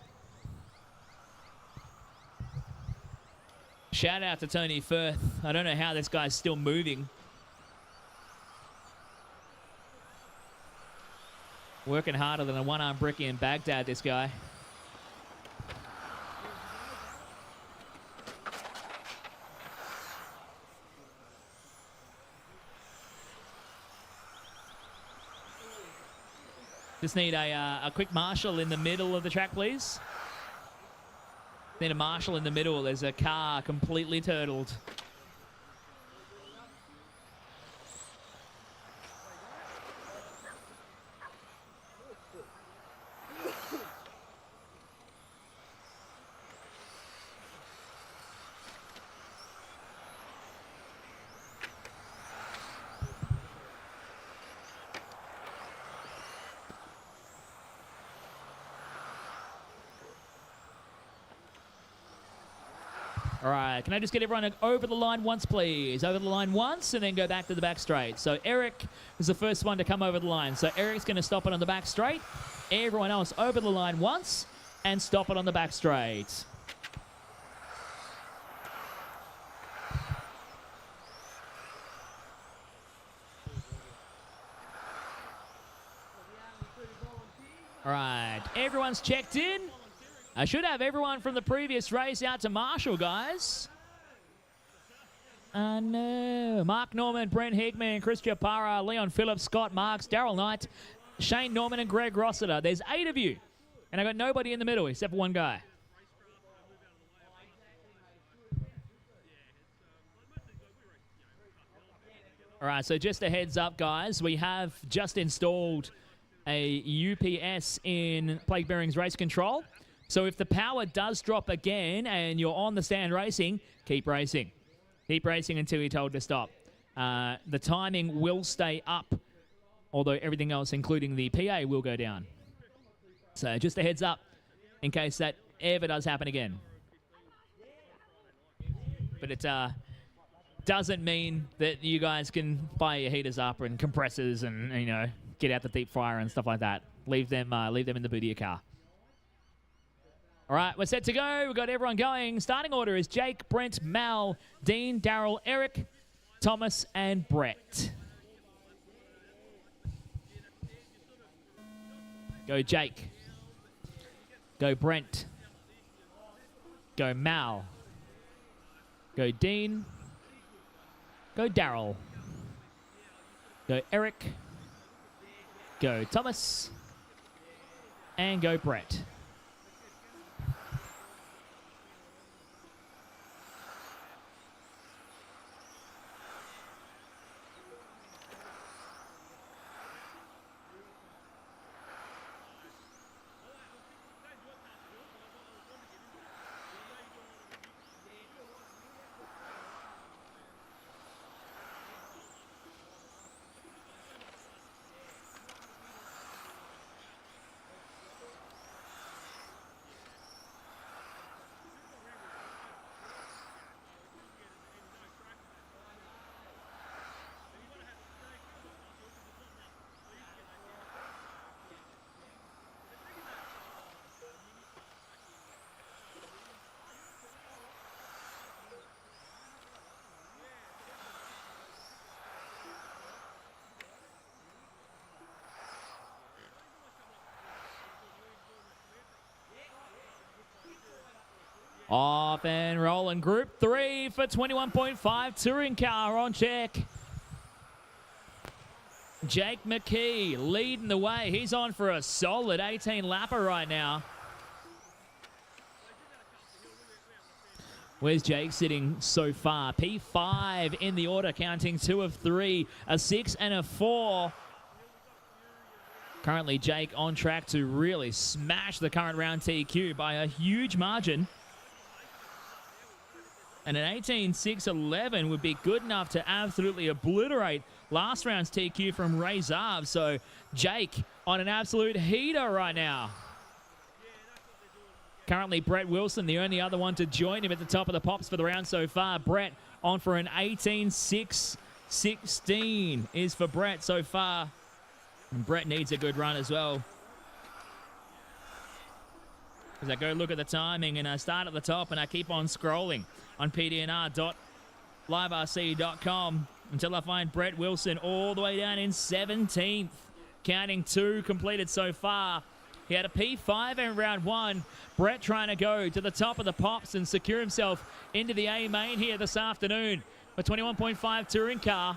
Shout out to Tony Firth. I don't know how this guy's still moving. Working harder than a one-arm brickie in Baghdad, this guy. Just need a quick marshal in the middle of the track, please. Need a marshal in the middle. There's a car completely turtled. All right, can I just get everyone over the line once, please? Over the line once and then go back to the back straight. So Eric is the first one to come over the line. So Eric's going to stop it on the back straight. Everyone else over the line once and stop it on the back straight. All right, everyone's checked in. I should have everyone from the previous race out to Marshall, guys. No. Mark Norman, Brent Hickman, Chris Japara, Leon Phillips, Scott Marks, Daryl Knight, Shane Norman, and Greg Rossiter. There's 8 of you. And I got nobody in the middle except for one guy. All right, so just a heads up, guys. We have just installed a UPS in Plate Bearings Race Control. So if the power does drop again and you're on the stand racing, keep racing. Keep racing until you're told to stop. The timing will stay up, although everything else, including the PA, will go down. So just a heads up in case that ever does happen again. But it doesn't mean that you guys can fire your heaters up and compressors and, you know, get out the deep fryer and stuff like that. Leave them in the boot of your car. All right, we're set to go. We've got everyone going. Starting order is Jake, Brent, Mal, Dean, Daryl, Eric, Thomas, and Brett. Go Jake. Go Brent. Go Mal. Go Dean. Go Daryl. Go Eric. Go Thomas. And go Brett. Off and rolling. Group 3 for 21.5. Touring car on check. Jake McKee leading the way. He's on for a solid 18 lapper right now. Where's Jake sitting so far? P5 in the order, counting 2 of 3, a 6 and a 4. Currently, Jake on track to really smash the current round TQ by a huge margin. And an 18.6.11 would be good enough to absolutely obliterate last round's TQ from Ray Zarb. So Jake on an absolute heater right now. Currently, Brett Wilson, the only other one to join him at the top of the pops for the round so far. Brett on for an 18.6.16 is for Brett so far. And Brett needs a good run as well. As I go look at the timing and I start at the top and I keep on scrolling on pdnr.liverc.com until I find Brett Wilson all the way down in 17th. Counting 2 completed so far. He had a P5 in round 1. Brett trying to go to the top of the pops and secure himself into the A main here this afternoon. A 21.5 touring car.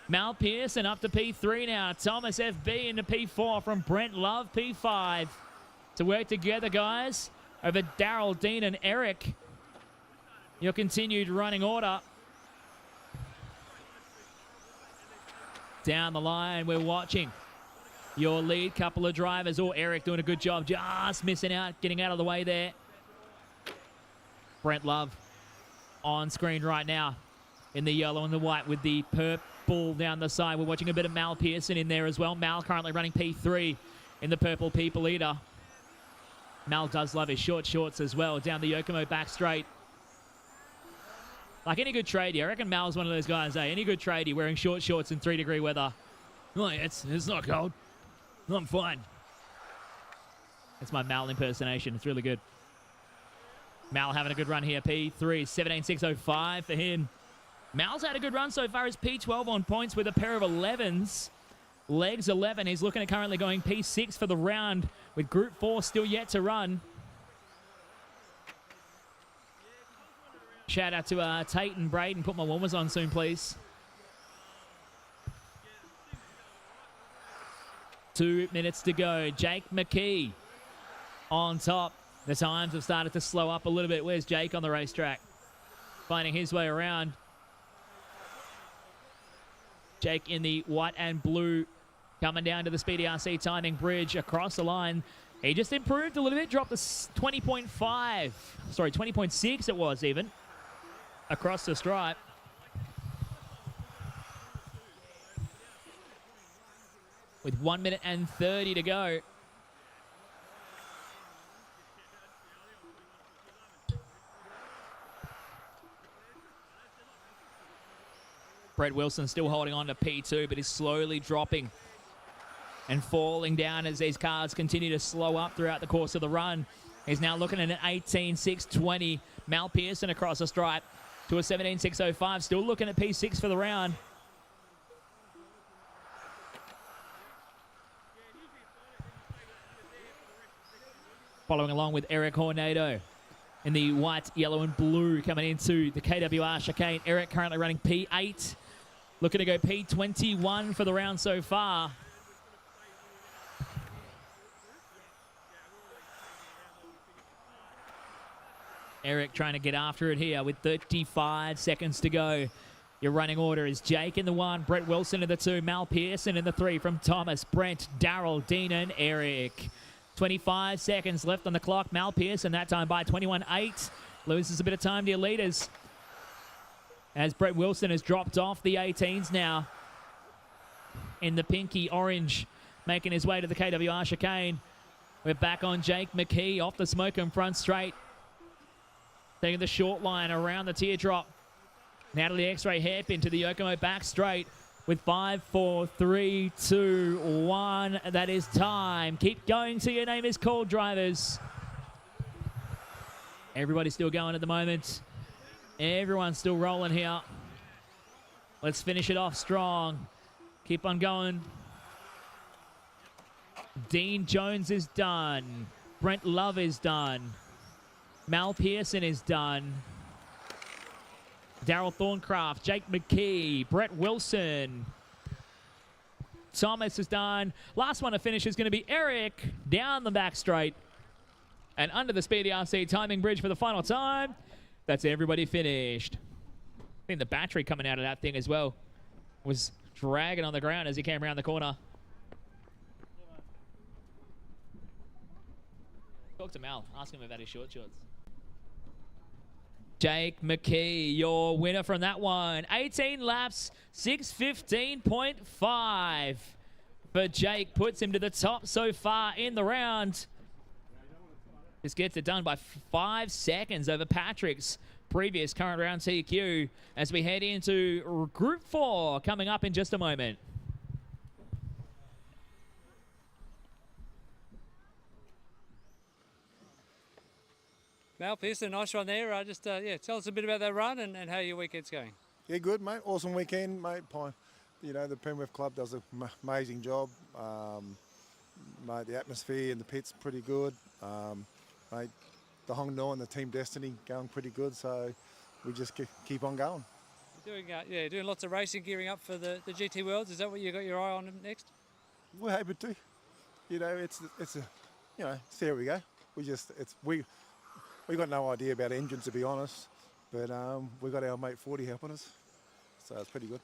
Mal Pearson up to P3 now. Tomas FB into P4 from Brent Love, P5. To work together, guys, over Daryl, Dean, and Eric. Your continued running order. Down the line, we're watching your lead couple of drivers. Oh, Eric doing a good job, just missing out, getting out of the way there. Brent Love on screen right now in the yellow and the white with the purple down the side. We're watching a bit of Mal Pearson in there as well. Mal currently running P3 in the purple People Eater. Mal does love his short shorts as well down the Yokomo back straight. Like any good tradie, I reckon Mal's one of those guys, eh? Any good tradie wearing short shorts in 3-degree weather. Oh, it's not cold. I'm fine. That's my Mal impersonation. It's really good. Mal having a good run here. P3, 17.605 for him. Mal's had a good run so far as P12 on points with a pair of 11s. Legs 11. He's looking at currently going P6 for the round with Group 4 still yet to run. Shout out to Tate and Brayden. Put my warmers on soon, please. 2 minutes to go. Jake McKee on top. The times have started to slow up a little bit. Where's Jake on the racetrack? Finding his way around. Jake in the white and blue coming down to the Speedy RC timing bridge across the line. He just improved a little bit, dropped to 20.5. Sorry, 20.6 it was even. Across the stripe. With 1 minute and 30 to go. Brett Wilson still holding on to P2, but is slowly dropping and falling down as these cars continue to slow up throughout the course of the run. He's now looking at an 18.620. Mal Pearson across the stripe to a 17.605. Still looking at P6 for the round. Following along with Eric Hornado in the white, yellow, and blue coming into the KWR chicane. Eric currently running P8. Looking to go P21 for the round so far. Eric trying to get after it here with 35 seconds to go. Your running order is Jake in the 1, Brett Wilson in the 2, Mal Pearson in the 3 from Tomas, Brent, Daryl, Dean, and Eric. 25 seconds left on the clock. Mal Pearson that time by 21.8. Loses a bit of time to your leaders. As Brett Wilson has dropped off the 18s now. In the pinky orange, making his way to the KWR chicane. We're back on Jake McKee off the smoke and front straight. Taking the short line around the teardrop. Now to the X-ray hairpin to the Yokomo back straight. With 5, 4, 3, 2, 1. That is time. Keep going till your name is called, drivers. Everybody's still going at the moment. Everyone's still rolling here. Let's finish it off strong. Keep on going. Dean Jones is done. Brent Love is done. Mal Pearson is done. Daryl Thorncraft, Jake McKee, Brett Wilson. Tomas is done. Last one to finish is going to be Eric down the back straight. And under the Speedy RC timing bridge for the final time. That's everybody finished. I think the battery coming out of that thing as well was dragging on the ground as he came around the corner. Talk to Mal. Ask him about his short shorts. Jake McKee, your winner from that one. 18 laps, 6:15.5 for Jake. Puts him to the top so far in the round. This gets it done by 5 seconds over Patrick's previous current round TQ as we head into Group 4 coming up in just a moment. Mal Pearson, nice run there. Tell us a bit about that run and how your weekend's going. Yeah, good, mate. Awesome weekend, mate. You know, the Penrith Club does an amazing job. Mate, the atmosphere in the pit's pretty good. Mate, the Hong No and the Team Destiny going pretty good, so we just keep on going. Doing lots of racing, gearing up for the GT Worlds. Is that what you got your eye on next? We're happy to. You know, see how we go. We got no idea about engines, to be honest, but we got our mate 40 helping us, so it's pretty good.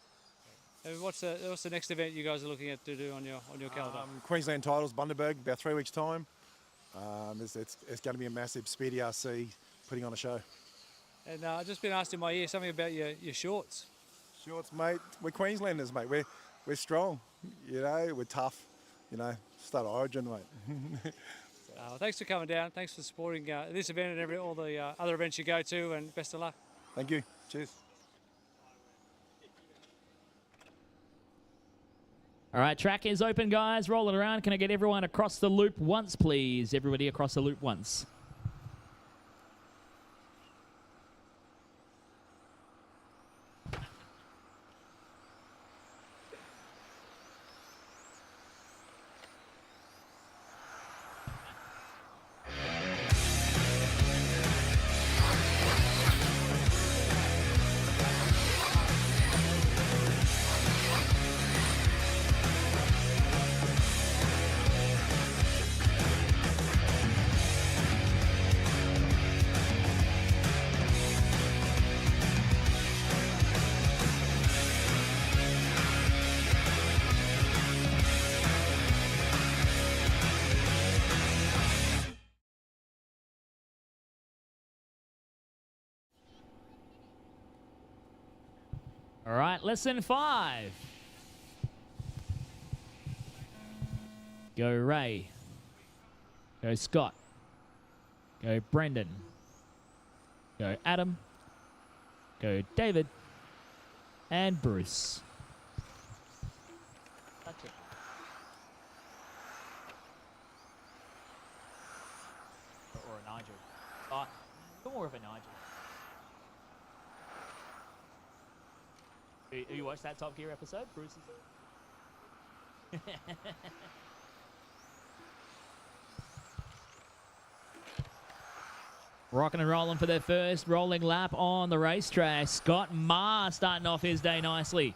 What's the next event you guys are looking at to do on your calendar? Queensland Titles, Bundaberg, about 3 weeks' time. It's going to be a massive Speedy RC putting on a show. And I've just been asked in my ear something about your shorts. Shorts, mate. We're Queenslanders, mate. We're strong. You know, we're tough. You know, start Origin, mate. Thanks for coming down. Thanks for supporting this event and all the other events you go to, and best of luck. Thank you. Cheers. All right, track is open, guys. Roll it around. Can I get everyone across the loop once, please? Everybody across the loop once. All right, lesson 5. Go Ray. Go Scott. Go Brendan. Go Adam. Go David. And Bruce. That's it. Or a Nigel. More of a Nigel. You watched that Top Gear episode? Bruce is... Rocking and rolling for their first rolling lap on the racetrack. Scott Maher starting off his day nicely.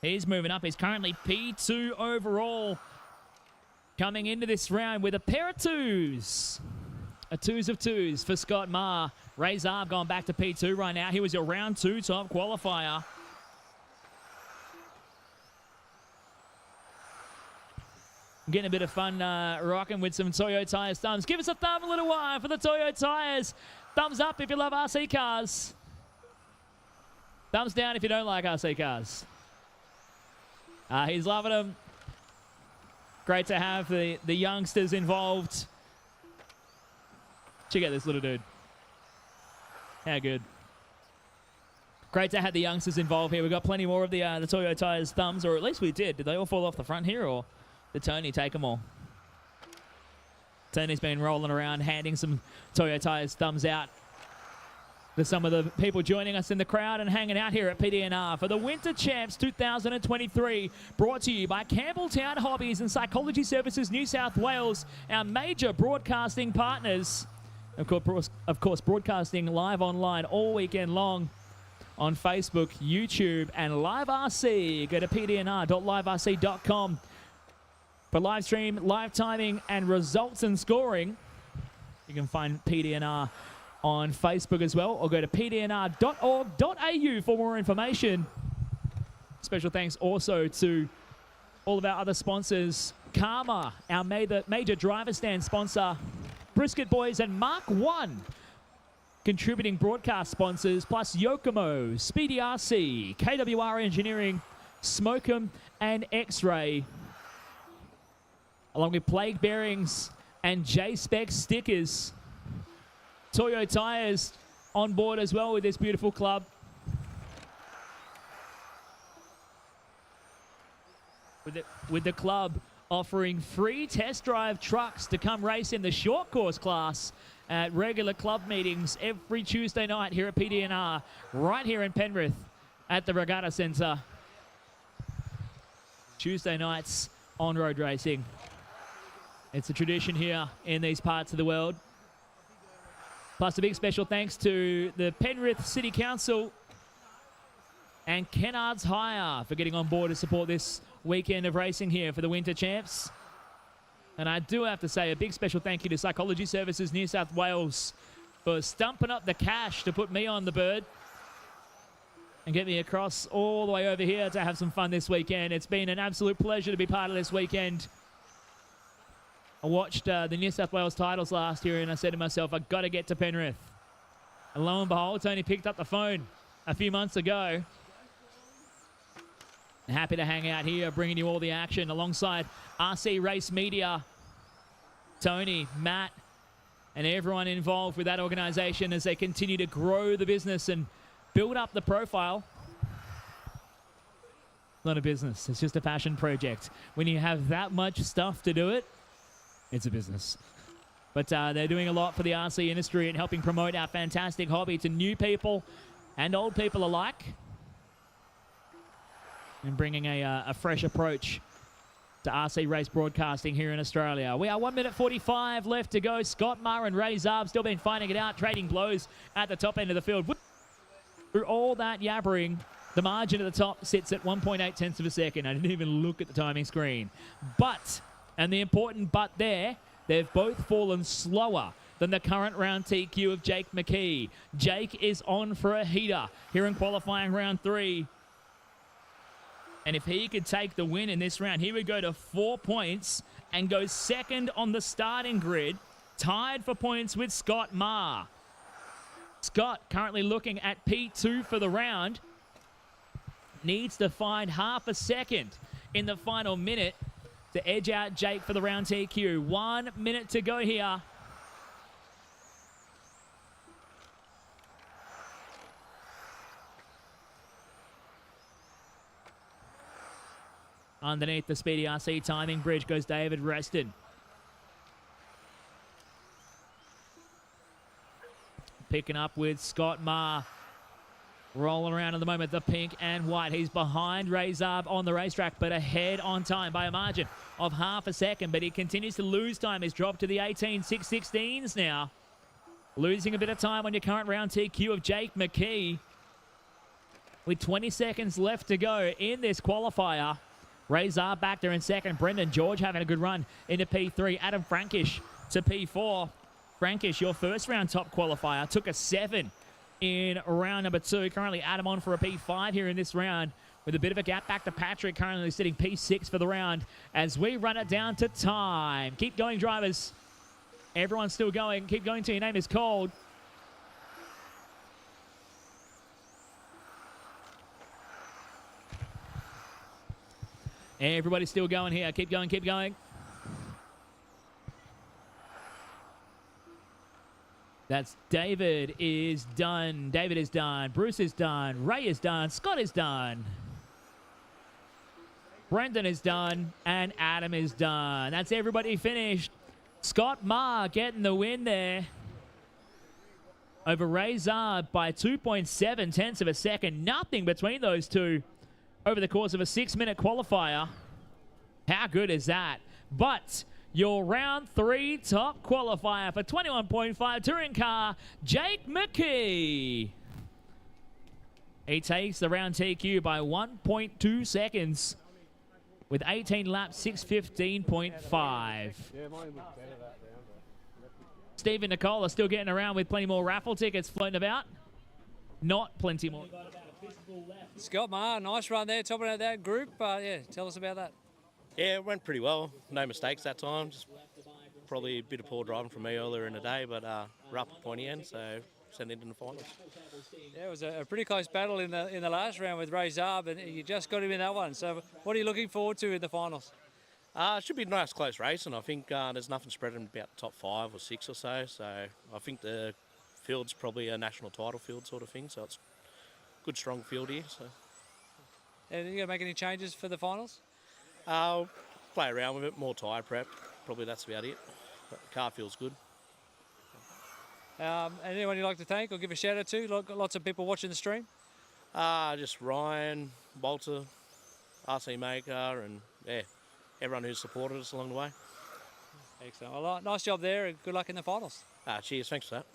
He's moving up. He's currently P2 overall. Coming into this round with a pair of 2s. A 2s of 2s for Scott Maher. Ray Zarb going back to P2 right now. He was your round 2 top qualifier. Getting a bit of fun rocking with some Toyo Tires thumbs. Give us a thumb a little while for the Toyo Tires. Thumbs up if you love RC cars. Thumbs down if you don't like RC cars. He's loving them. Great to have the youngsters involved. Check out this little dude. How good. Great to have the youngsters involved here. We've got plenty more of the Toyo Tires thumbs, or at least we did. Did they all fall off the front here, or did Tony take them all? Tony's been rolling around, handing some Toyo Tires thumbs out to some of the people joining us in the crowd and hanging out here at PDNR for the Winter Champs 2023, brought to you by Campbelltown Hobbies and Psychology Services New South Wales, our major broadcasting partners. Of course, broadcasting live online all weekend long on Facebook, YouTube, and Live RC. Go to pdnr.liverc.com for live stream, live timing, and results and scoring. You can find PDNR on Facebook as well, or go to pdnr.org.au for more information. Special thanks also to all of our other sponsors. Karma, our major driver stand sponsor. Brisket Boys and Mark 1, contributing broadcast sponsors, plus Yokomo, Speedy RC, KWR Engineering, Smokem, and X-Ray, along with Plague Bearings and J-Spec stickers. Toyo Tires on board as well with this beautiful club. With the club offering free test drive trucks to come race in the short course class at regular club meetings every Tuesday night here at PDNR, right here in Penrith at the Regatta Centre. Tuesday nights on-road racing. It's a tradition here in these parts of the world. Plus a big special thanks to the Penrith City Council and Kennards Hire for getting on board to support this weekend of racing here for the Winter Champs. And I do have to say a big special thank you to Psychology Services New South Wales for stumping up the cash to put me on the bird and get me across all the way over here to have some fun this weekend. It's been an absolute pleasure to be part of this weekend. I watched the New South Wales titles last year and I said to myself, I've got to get to Penrith. And lo and behold, Tony picked up the phone a few months ago. Happy to hang out here, bringing you all the action alongside RC Race Media, Tony, Matt, and everyone involved with that organization as they continue to grow the business and build up the profile. Not a business, it's just a passion project. When you have that much stuff to do it, it's a business. But they're doing a lot for the RC industry and helping promote our fantastic hobby to new people and old people alike, and bringing a fresh approach to RC race broadcasting here in Australia. We are 1 minute 45 left to go. Scott Maher and Ray Zarb still been fighting it out, trading blows at the top end of the field. Through all that yabbering, the margin at the top sits at 1.8 tenths of a second. I didn't even look at the timing screen. But, and the important but there, they've both fallen slower than the current round TQ of Jake McKee. Jake is on for a heater here in qualifying round 3. And if he could take the win in this round, he would go to 4 points and go second on the starting grid, tied for points with Scott Maher. Scott currently looking at P2 for the round. Needs to find half a second in the final minute to edge out Jake for the round TQ. 1 minute to go here. Underneath the Speedy RC timing bridge goes David Reston. Picking up with Scott Maher. Rolling around at the moment, the pink and white. He's behind Ray Zarb on the racetrack, but ahead on time by a margin of half a second. But he continues to lose time. He's dropped to the 18.616s now. Losing a bit of time on your current round TQ of Jake McKee. With 20 seconds left to go in this qualifier. Ray Zarb back there in second. Brendan George having a good run into P3. Adam Frankish to P4. Frankish, your first round top qualifier, took a 7 in round number 2. Currently Adam on for a P5 here in this round with a bit of a gap back to Patrick, currently sitting P6 for the round as we run it down to time. Keep going, drivers. Everyone's still going. Keep going till your name is called. Everybody's still going here. Keep going, keep going. That's David is done. David is done. Bruce is done. Ray is done. Scott is done. Brendan is done. And Adam is done. That's everybody finished. Scott Maher getting the win there over Ray Zarb by 2.7 tenths of a second. Nothing between those two over the course of a 6-minute qualifier. How good is that? But your round 3 top qualifier for 21.5 touring car, Jake McKee. He takes the round TQ by 1.2 seconds with 18 laps, 6:15.5. Steve and Nicole are still getting around with plenty more raffle tickets floating about. Not plenty more. Scott Maher, nice run there, topping out that group. Yeah, tell us about that. Yeah, it went pretty well. No mistakes that time. Just probably a bit of poor driving from me earlier in the day, but we're up at pointy end, so sent it in the finals. Yeah, it was a pretty close battle in the last round with Ray Zarb, and you just got him in that one. So what are you looking forward to in the finals? It should be a nice close race, and I think there's nothing spread in about the top 5 or 6 or so. So I think the field's probably a national title field sort of thing, so it's a good strong field here. So. And are you going to make any changes for the finals? I'll play around with it, more tyre prep. Probably that's about it. But the car feels good. And anyone you'd like to thank or give a shout out to? Lots of people watching the stream. Just Ryan, Walter, RC Maker, and yeah, everyone who's supported us along the way. Excellent. Well, nice job there, and good luck in the finals. Cheers, thanks for that.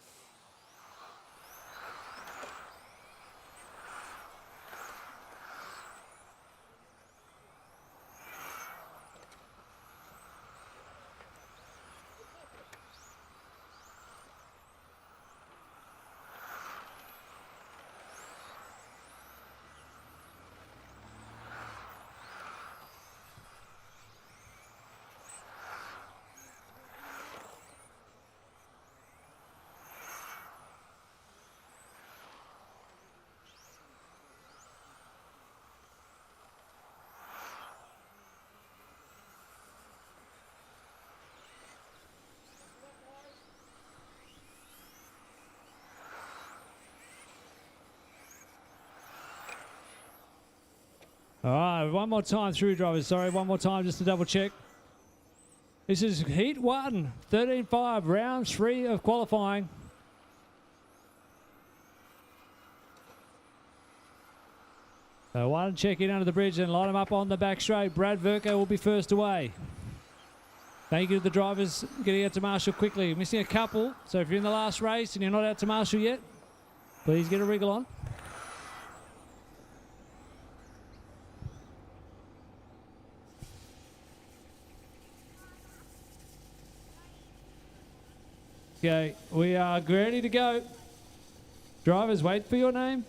All right, one more time through, drivers. Sorry, one more time just to double check. This is Heat 1, 13.5, round 3 of qualifying. So one check in under the bridge and line them up on the back straight. Brad Verco will be first away. Thank you to the drivers getting out to Marshall quickly. Missing a couple, so if you're in the last race and you're not out to Marshall yet, please get a wriggle on. Okay, we are ready to go. Drivers, wait for your name.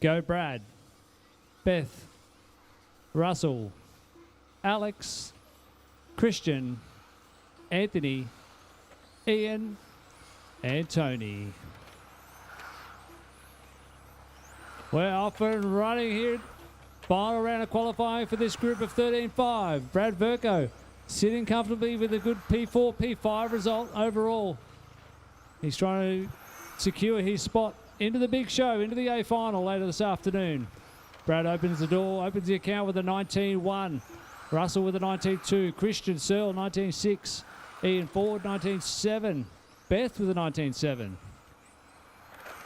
Go Brad, Beth, Russell, Alex, Cristian, Anthony, Ian, and Tony. We're off and running here. Final round of qualifying for this group of 13.5. Brad Verco sitting comfortably with a good P4, P5 result overall. He's trying to secure his spot into the big show, into the A final later this afternoon. Brad opens the door, opens the account with a 19.1. Russell with a 19.2. Cristian Searle, 19.6. Ian Ford, 19.7. Beth with a 19.7.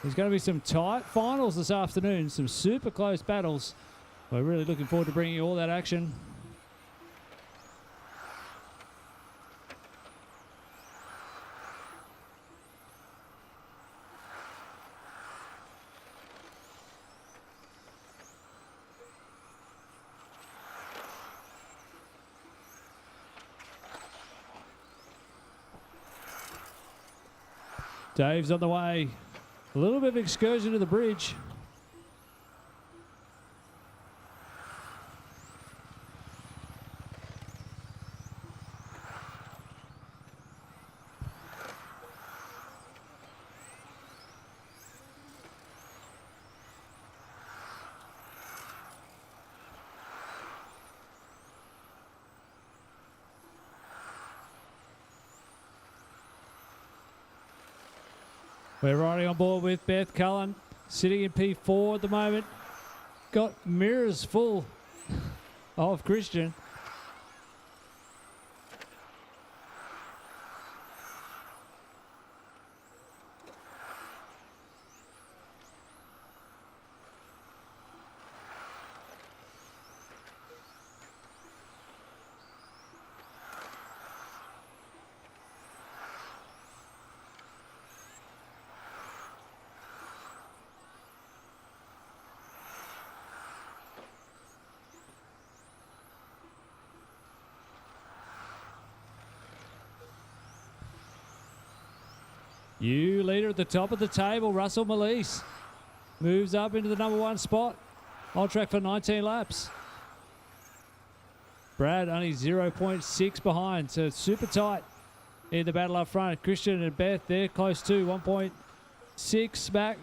There's going to be some tight finals this afternoon, some super close battles. We're really looking forward to bringing you all that action. Dave's on the way. A little bit of excursion to the bridge. We're riding on board with Beth Cullen, sitting in P4 at the moment. Got mirrors full of Cristian. You leader at the top of the table, Russell Malise. Moves up into the number 1 spot. On track for 19 laps. Brad only 0.6 behind, so it's super tight in the battle up front. Cristian and Beth, they're close to 1.6 back.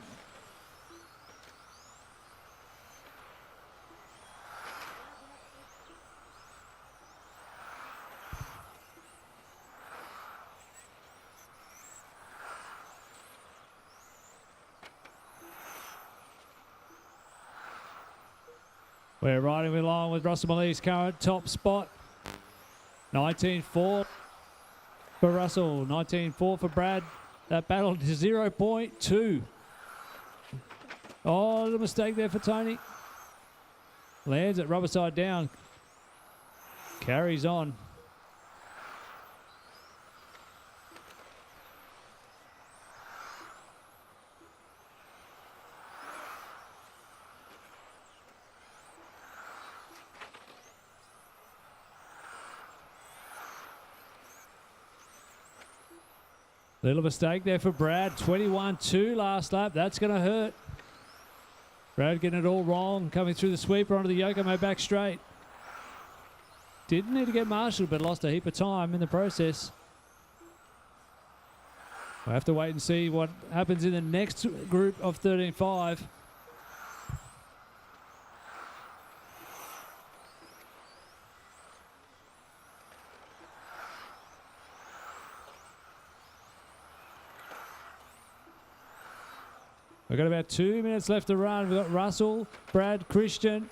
We're riding along with Russell Mali's current top spot. 19.4 for Russell, 19.4 for Brad. That battle to 0.2. Oh, a little mistake there for Tony. Lands it rubber side down. Carries on. Little mistake there for Brad. 21.2 last lap. That's going to hurt. Brad getting it all wrong. Coming through the sweeper onto the Yokomo back straight. Didn't need to get marshaled, but lost a heap of time in the process. We'll have to wait and see what happens in the next group of 13.5. We've got about 2 minutes left to run. We've got Russell, Brad, Cristian,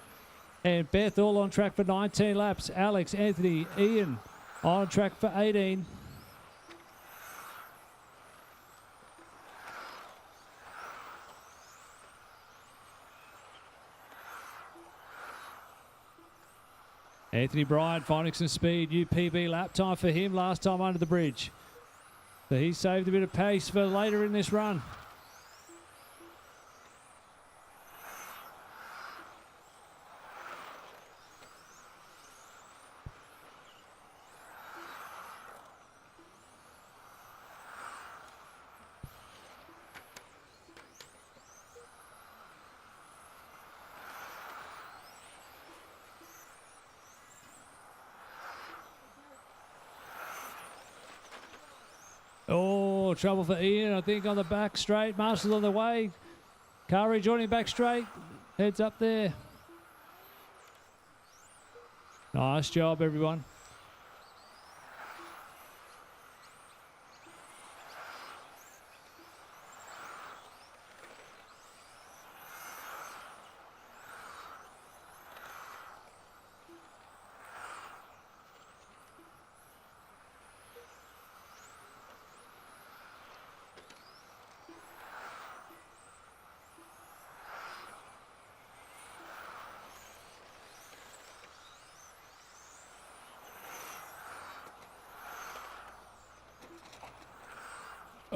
and Beth all on track for 19 laps. Alex, Anthony, Ian on track for 18. Anthony Bryant finding some speed. New PB lap time for him last time under the bridge. So he saved a bit of pace for later in this run. Oh, trouble for Ian, I think, on the back straight. Marshall's on the way. Car rejoining back straight. Heads up there. Nice job, everyone.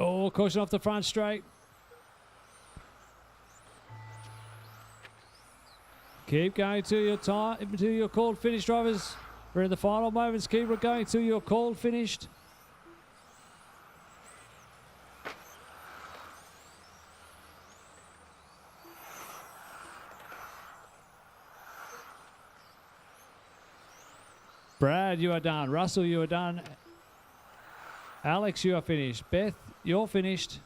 Oh, caution off the front straight. Keep going to your time, to your called finish, drivers. We're in the final moments. Keep going till you're called finished. Brad, you are done. Russell, you are done. Alex, you are finished. Beth, you're finished.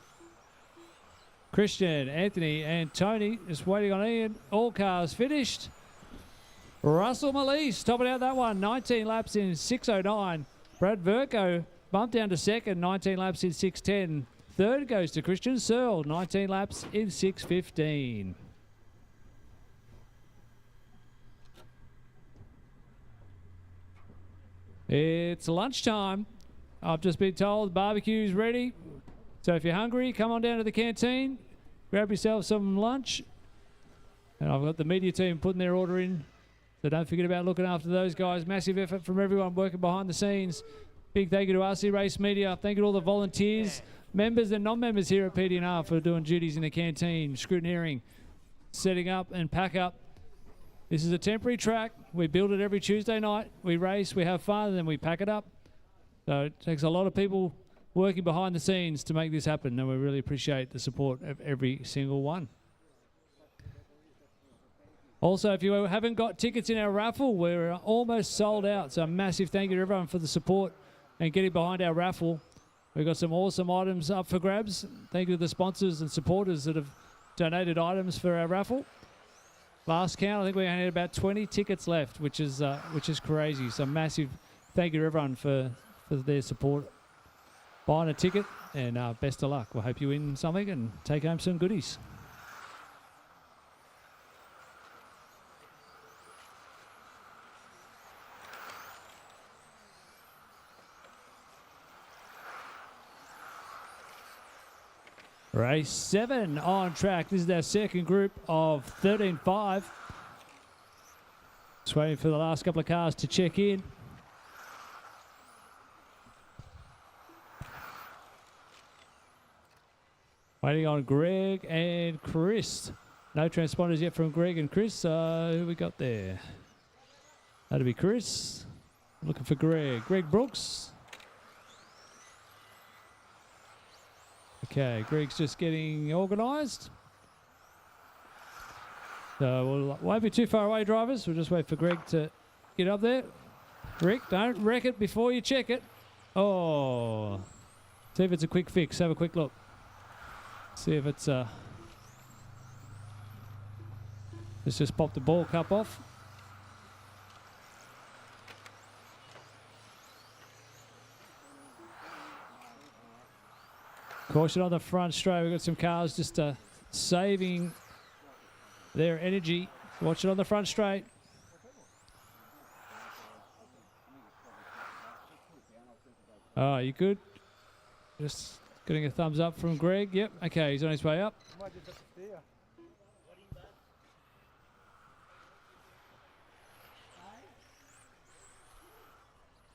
Cristian, Anthony, and Tony just waiting on Ian. All cars finished. Russell Malise topping out that one. 19 laps in 6:09. Brad Verco bumped down to second. 19 laps in 6:10. Third goes to Cristian Searle. 19 laps in 6:15. It's lunchtime. I've just been told the barbecue's ready. So if you're hungry, come on down to the canteen, grab yourself some lunch. And I've got the media team putting their order in. So don't forget about looking after those guys. Massive effort from everyone working behind the scenes. Big thank you to RC Race Media. Thank you to all the volunteers, members and non-members here at PDNR for doing duties in the canteen, scrutineering, setting up and pack up. This is a temporary track. We build it every Tuesday night. We race, we have fun, and then we pack it up. So it takes a lot of people working behind the scenes to make this happen, and we really appreciate the support of every single one. Also, if you haven't got tickets in our raffle, we're almost sold out. So a massive thank you to everyone for the support and getting behind our raffle. We've got some awesome items up for grabs. Thank you to the sponsors and supporters that have donated items for our raffle. Last count, I think we only had about 20 tickets left, which is crazy. So massive thank you to everyone for their support. Buying a ticket, and best of luck. We hope you win something and take home some goodies. Race 7 on track. This is our second group of 13.5. Just waiting for the last couple of cars to check in. Waiting on Greg and Chris. No transponders yet from Greg and Chris. Who we got there? That'll be Chris. Looking for Greg. Greg Brooks. Okay, Greg's just getting organised. So won't be too far away, drivers. We'll just wait for Greg to get up there. Rick, don't wreck it before you check it. Oh. See if it's a quick fix. Have a quick look. See if it's... Let's just pop the ball cup off. Caution on the front straight. We've got some cars just saving their energy. Watch it on the front straight. Oh, you good? Just getting a thumbs up from Greg. Yep. Okay, he's on his way up.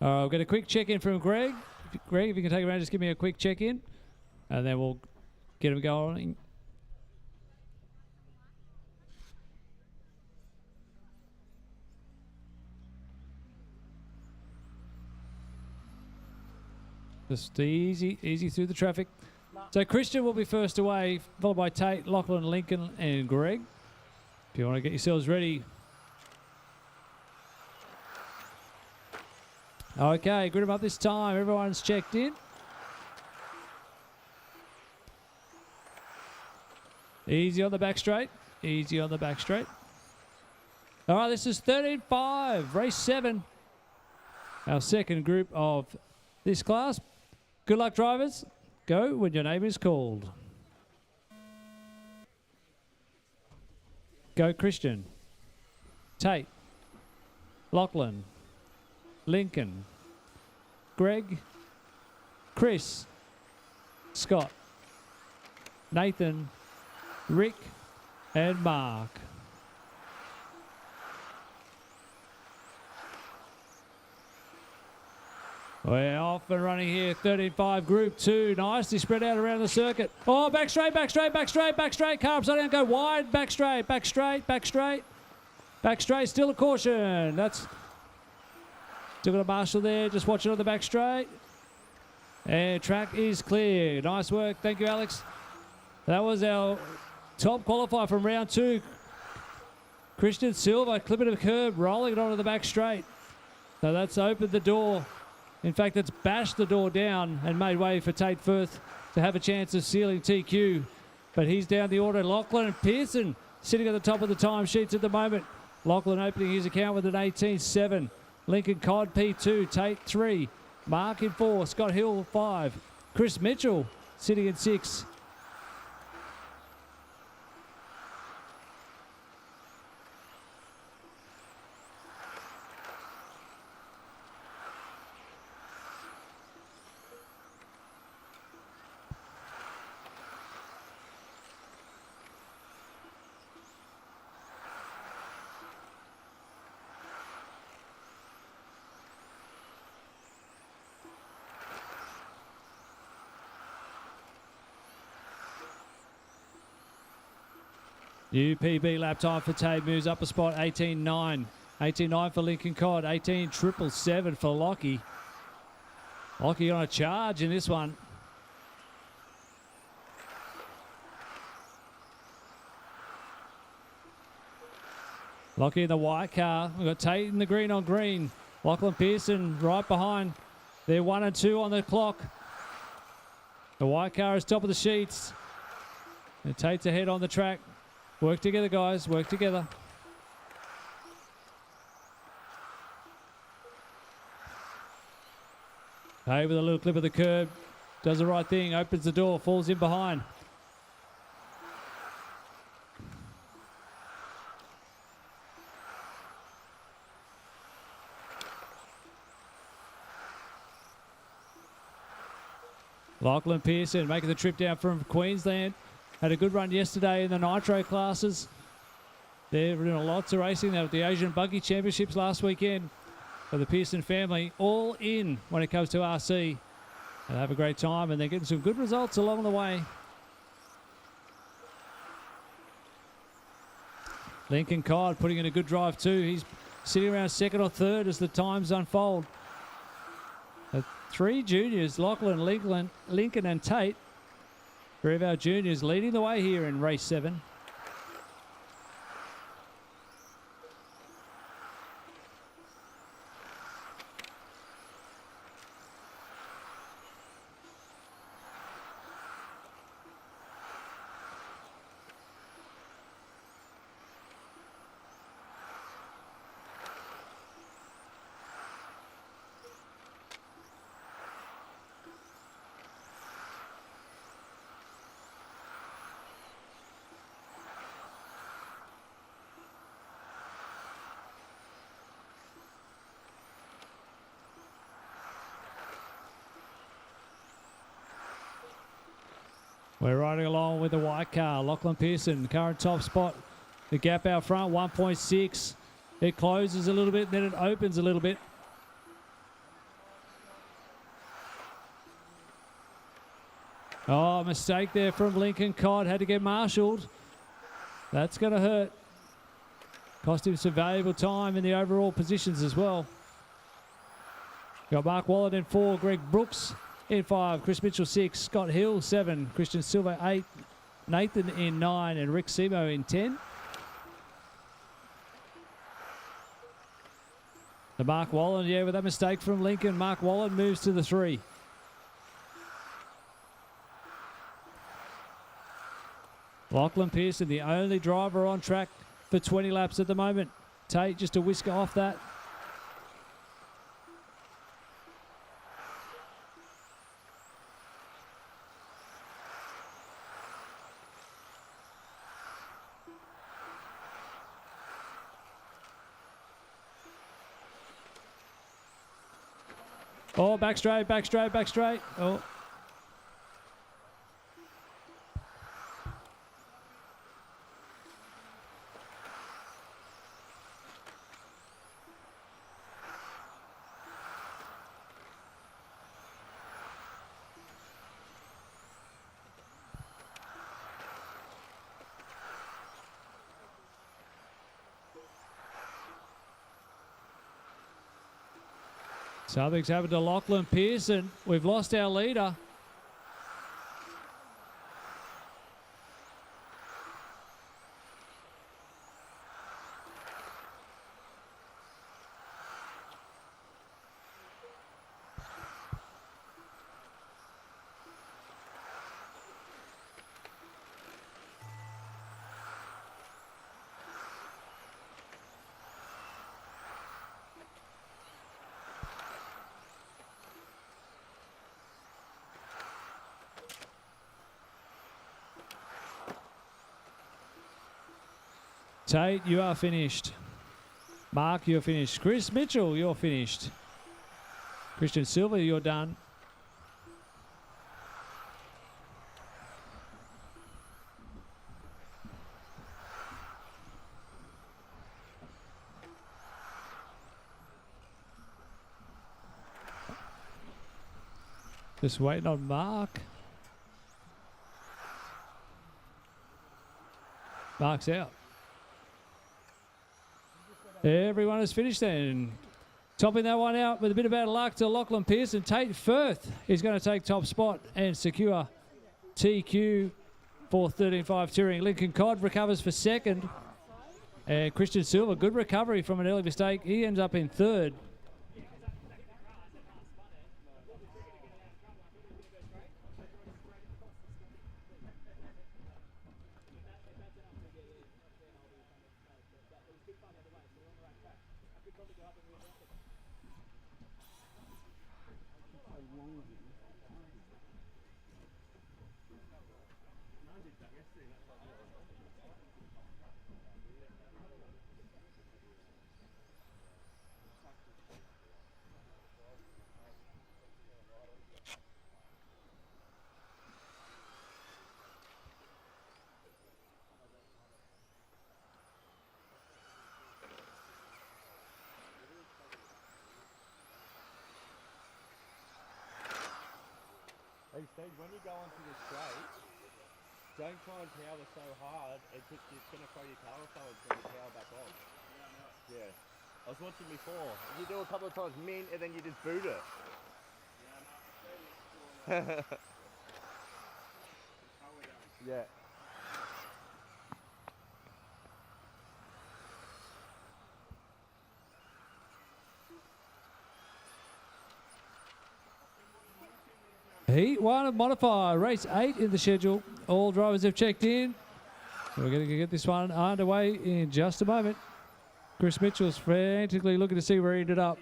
I'll get a quick check-in from Greg. Greg, if you can take around, just give me a quick check-in. And then we'll get him going. Just easy through the traffic. So Cristian will be first away, followed by Tate, Lachlan, Lincoln, and Greg. If you want to get yourselves ready. Okay, grid them up this time. Everyone's checked in. Easy on the back straight. Easy on the back straight. All right, this is 13.5, race 7. Our second group of this class. Good luck, drivers. Go when your name is called. Go, Cristian. Tate. Lachlan. Lincoln. Greg. Chris. Scott. Nathan. Rick and Mark. We're off and running here. 13.5 Group 2. Nicely spread out around the circuit. Oh, back straight, back straight, back straight, back straight. Car upside down, go wide. Back straight, back straight, back straight. Back straight, still a caution. That's still got a marshal there. Just watch it on the back straight. And track is clear. Nice work. Thank you, Alex. That was our top qualifier from round 2. Cristian Silva clipping a curb, rolling it onto the back straight. So that's opened the door. In fact, it's bashed the door down and made way for Tate Firth to have a chance of sealing TQ. But he's down the order. Lachlan and Pearson sitting at the top of the timesheets at the moment. Lachlan opening his account with an 18.7. Lincoln Codd P2, Tate 3. Mark in 4, Scott Hill 5. Chris Mitchell sitting in 6. New PB lap time for Tate, moves up a spot, 18.9. 18.9 for Lincoln Codd, 18.777 for Lockie. Lockie on a charge in this one. Lockie in the white car. We've got Tate in the green on green. Lachlan Pearson right behind. They're 1 and 2 on the clock. The white car is top of the sheets. And Tate's ahead on the track. Work together, guys. Work together. Hey, with a little clip of the curb. Does the right thing. Opens the door. Falls in behind. Lachlan Pearson making the trip down from Queensland. Had a good run yesterday in the Nitro classes. They're doing lots of racing. They were at the Asian Buggy Championships last weekend for the Pearson family. All in when it comes to RC. They'll have a great time and they're getting some good results along the way. Lincoln Codd putting in a good drive too. He's sitting around second or third as the times unfold. Three juniors, Lachlan, Lincoln and Tate. Three of our juniors leading the way here in race 7. We're riding along with the white car. Lachlan Pearson, current top spot. The gap out front, 1.6. It closes a little bit, then it opens a little bit. Oh, mistake there from Lincoln Codd. Had to get marshalled. That's going to hurt. Cost him some valuable time in the overall positions as well. Got Mark Wallen in 4, Greg Brooks in 5, Chris Mitchell 6, Scott Hill 7, Christian Silva 8, Nathan in 9, and Rick Simo in 10. The Mark Wallen, yeah, with that mistake from Lincoln, Mark Wallen moves to the 3. Lachlan Pearson, the only driver on track for 20 laps at the moment. Tate just a whisker off that. Oh, back straight, back straight, back straight. Oh. Something's happened to Lachlan Pearson. We've lost our leader. Tate, you are finished. Mark, you're finished. Chris Mitchell, you're finished. Christian Silva, you're done. Just waiting on Mark. Mark's out. Everyone has finished then. Topping that one out with a bit of bad luck to Lachlan Pearson. Tate Firth is going to take top spot and secure TQ for 13.5 touring. Lincoln Codd recovers for second. And Cristian Silva, good recovery from an early mistake. He ends up in third. Hey Steve, when you go onto the straight, don't try and power so hard, it's going to throw your tail forward when you power back off. Yeah. I was watching before. You do a couple of times mint and then you just boot it. Yeah. Heat 1 of Modify, race 8 in the schedule. All drivers have checked in. We're going to get this one underway in just a moment. Chris Mitchell's frantically looking to see where he ended up.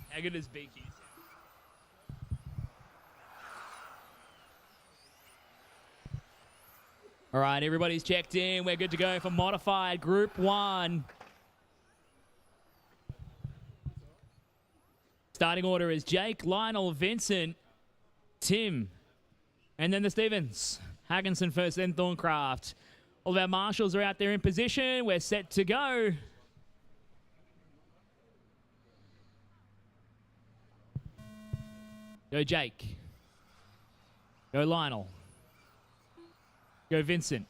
How good is BQ? All right, everybody's checked in. We're good to go for Modified Group 1. Starting order is Jake, Lionel, Vincent, Tim, and then the Stevens. Hagginson first, then Thorncraft. All of our marshals are out there in position. We're set to go. Go Jake. Go Lionel. Go Vincent.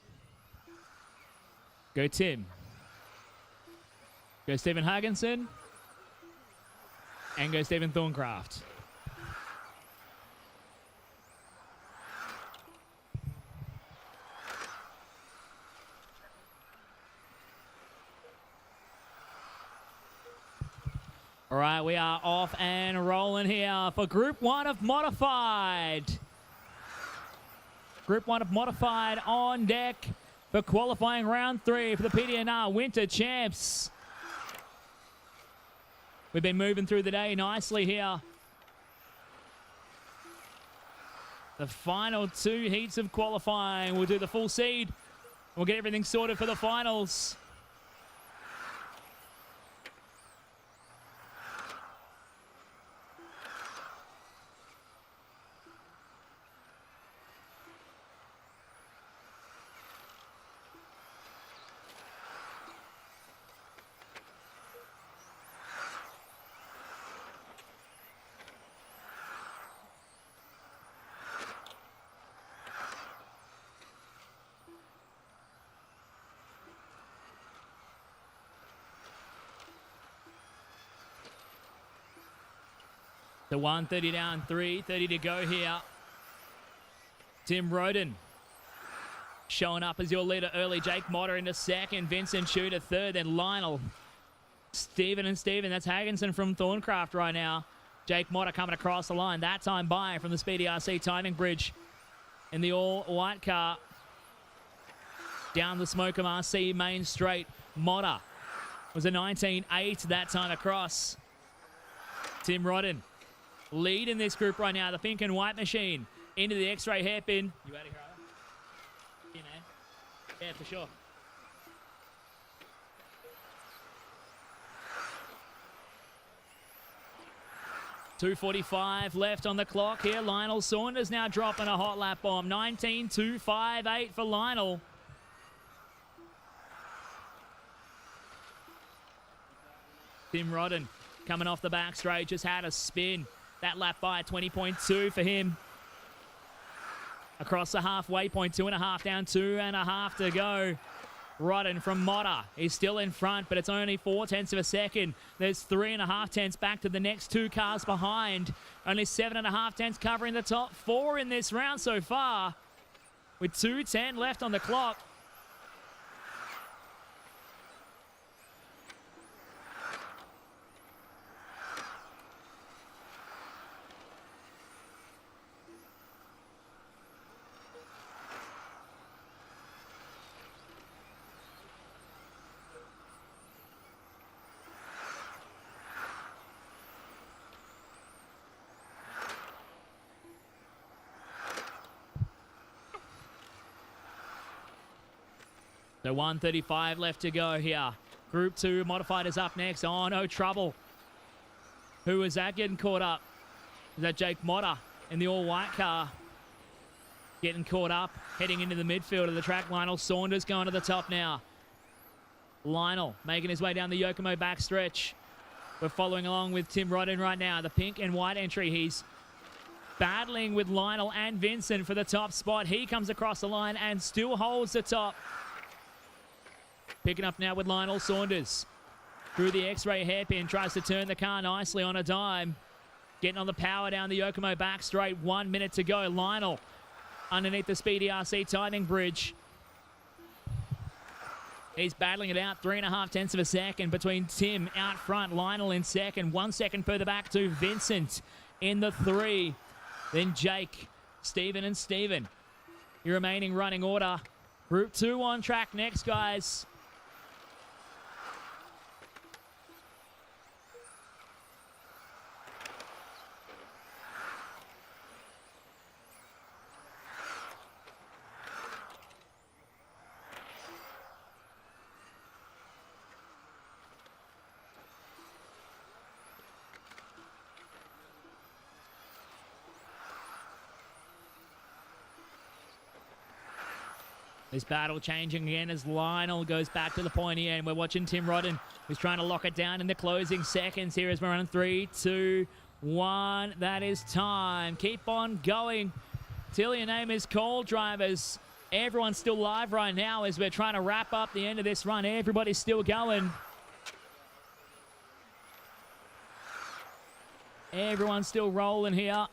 Go Tim. Go Stephen Hagginson. And go Stephen Thorncraft. All right, we are off and rolling here for Group 1 of Modified. Group 1 of Modified on deck for qualifying round 3 for the PDNR Winter Champs. We've been moving through the day nicely here. The final 2 heats of qualifying. We'll do the full seed. We'll get everything sorted for the finals. The 130 down, 3:30 to go here. Tim Roden showing up as your leader early. Jake Motter into second. Vincent Chu to third. Then Lionel. Stephen. That's Hagginson from Thorncraft right now. Jake Motter coming across the line. That time by from the Speedy RC timing bridge in the all-white car. Down the Smokem RC main straight. Motter was a 19.8 that time across. Tim Rodden. Lead in this group right now, the pink and white machine into the X-ray hairpin. You out of here, Arthur? Yeah, man. Yeah, for sure. .245 left on the clock here. Lionel Saunders now dropping a hot lap bomb. 19.258 for Lionel. Tim Rodden coming off the back straight, just had a spin. That lap by 20.2 for him. Across the halfway point, 2.5 down, 2.5 to go. Rodden from Motter is still in front, but it's only 0.4 of a second. There's 3.5 tenths back to the next 2 cars behind. Only 7.5 tenths covering the top 4 in this round so far, with 2:10 left on the clock. So 1:35 left to go here. Group 2 modified is up next. Oh, no trouble. Who was that getting caught up? Is that Jake Motter in the all-white car? Getting caught up, heading into the midfield of the track. Lionel Saunders going to the top now. Lionel making his way down the Yokomo backstretch. We're following along with Tim Rodden right now. The pink and white entry. He's battling with Lionel and Vincent for the top spot. He comes across the line and still holds the top. Picking up now with Lionel Saunders. Through the X-ray hairpin, tries to turn the car nicely on a dime. Getting on the power down the Yokomo back straight. 1 minute to go. Lionel underneath the Speedy RC timing bridge. He's battling it out. 3.5 tenths of a second between Tim out front. Lionel in second. 1 second further back to Vincent in the 3. Then Jake, Stephen and Stephen. Your remaining running order. Group 2 on track next, guys. This battle changing again as Lionel goes back to the pointy end. We're watching Tim Rodden, who's trying to lock it down in the closing seconds here as we're running 3, 2, 1. That is time. Keep on going till your name is called, drivers. Everyone's still live right now as we're trying to wrap up the end of this run. Everybody's still going. Everyone's still rolling here.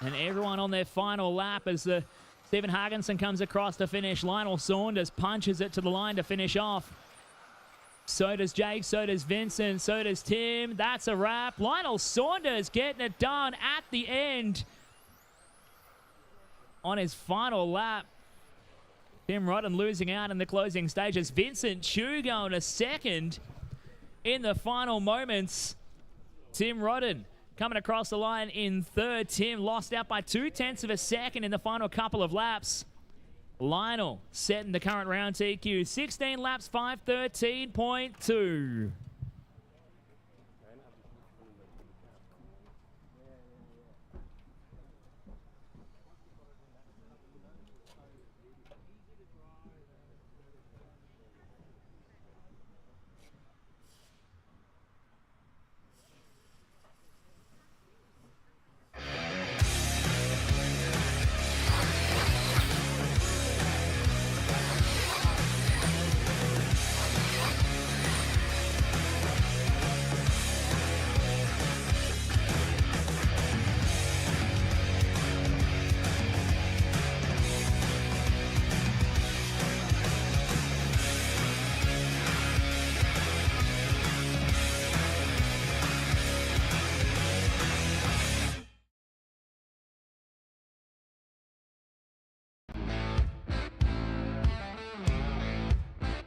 And everyone on their final lap as the Stephen Hagenson comes across to finish. Lionel Saunders punches it to the line to finish off. So does Jake, so does Vincent, so does Tim. That's a wrap. Lionel Saunders getting it done at the end on his final lap. Tim Rodden losing out in the closing stages. Vincent Chu going to second in the final moments. Tim Rodden coming across the line in third. Tim lost out by 2 tenths of a second in the final couple of laps. Lionel setting the current round TQ. 16 laps, 5:13.2.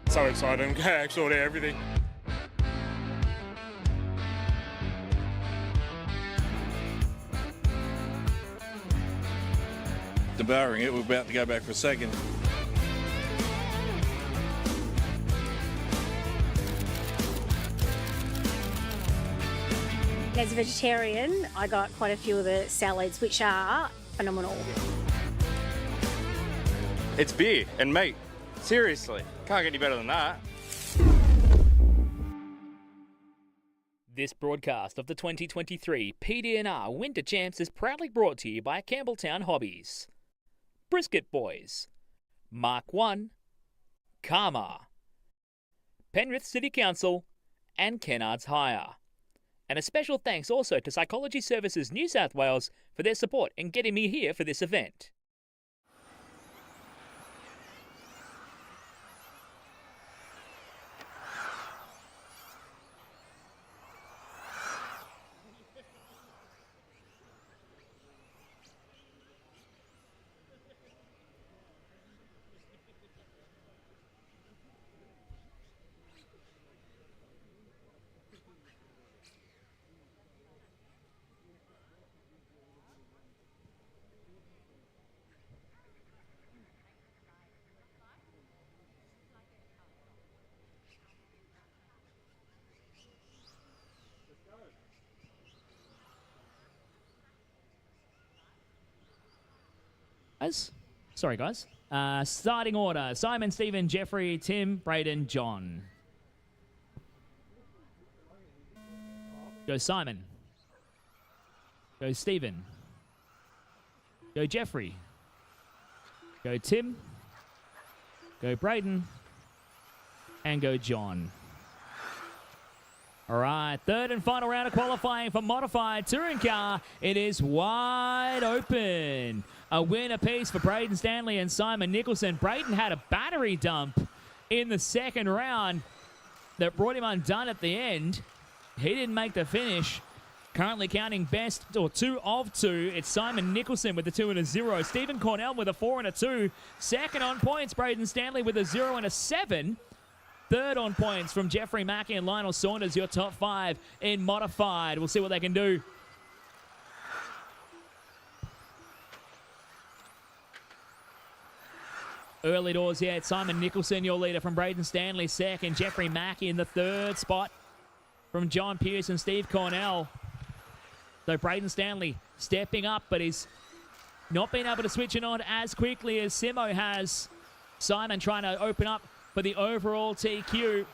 So excited, I'm going to actually order everything. Devouring it, we're about to go back for a second. As a vegetarian, I got quite a few of the salads, which are phenomenal. It's beer and meat. Seriously, can't get any better than that. This broadcast of the 2023 PDNR Winter Champs is proudly brought to you by Campbelltown Hobbies, Brisket Boys, Mark 1, Karma, Penrith City Council, and Kennards Hire. And a special thanks also to Psychology Services New South Wales for their support in getting me here for this event. Sorry, guys. Starting order. Simon, Stephen, Jeffrey, Tim, Brayden, John. Go Simon. Go Stephen. Go Jeffrey. Go Tim. Go Brayden. And go John. All right, third and final round of qualifying for modified touring car. It is wide open. A win apiece for Brayden Stanley and Simon Nicholson. Brayden had a battery dump in the second round that brought him undone at the end. He didn't make the finish. Currently counting best, or 2 of 2. It's Simon Nicholson with a 2 and a 0. Stephen Cornell with a 4 and a 2. Second on points, Brayden Stanley with a 0 and a 7. Third on points from Jeffrey Mackey and Lionel Saunders, your top 5 in modified. We'll see what they can do. Early doors yet. Simon Nicholson, your leader, from Brayden Stanley, second. Jeffrey Mackey in the third spot from John Puse and Steve Cornell. So Brayden Stanley stepping up, but he's not been able to switch it on as quickly as Simo has. Simon trying to open up for the overall TQ.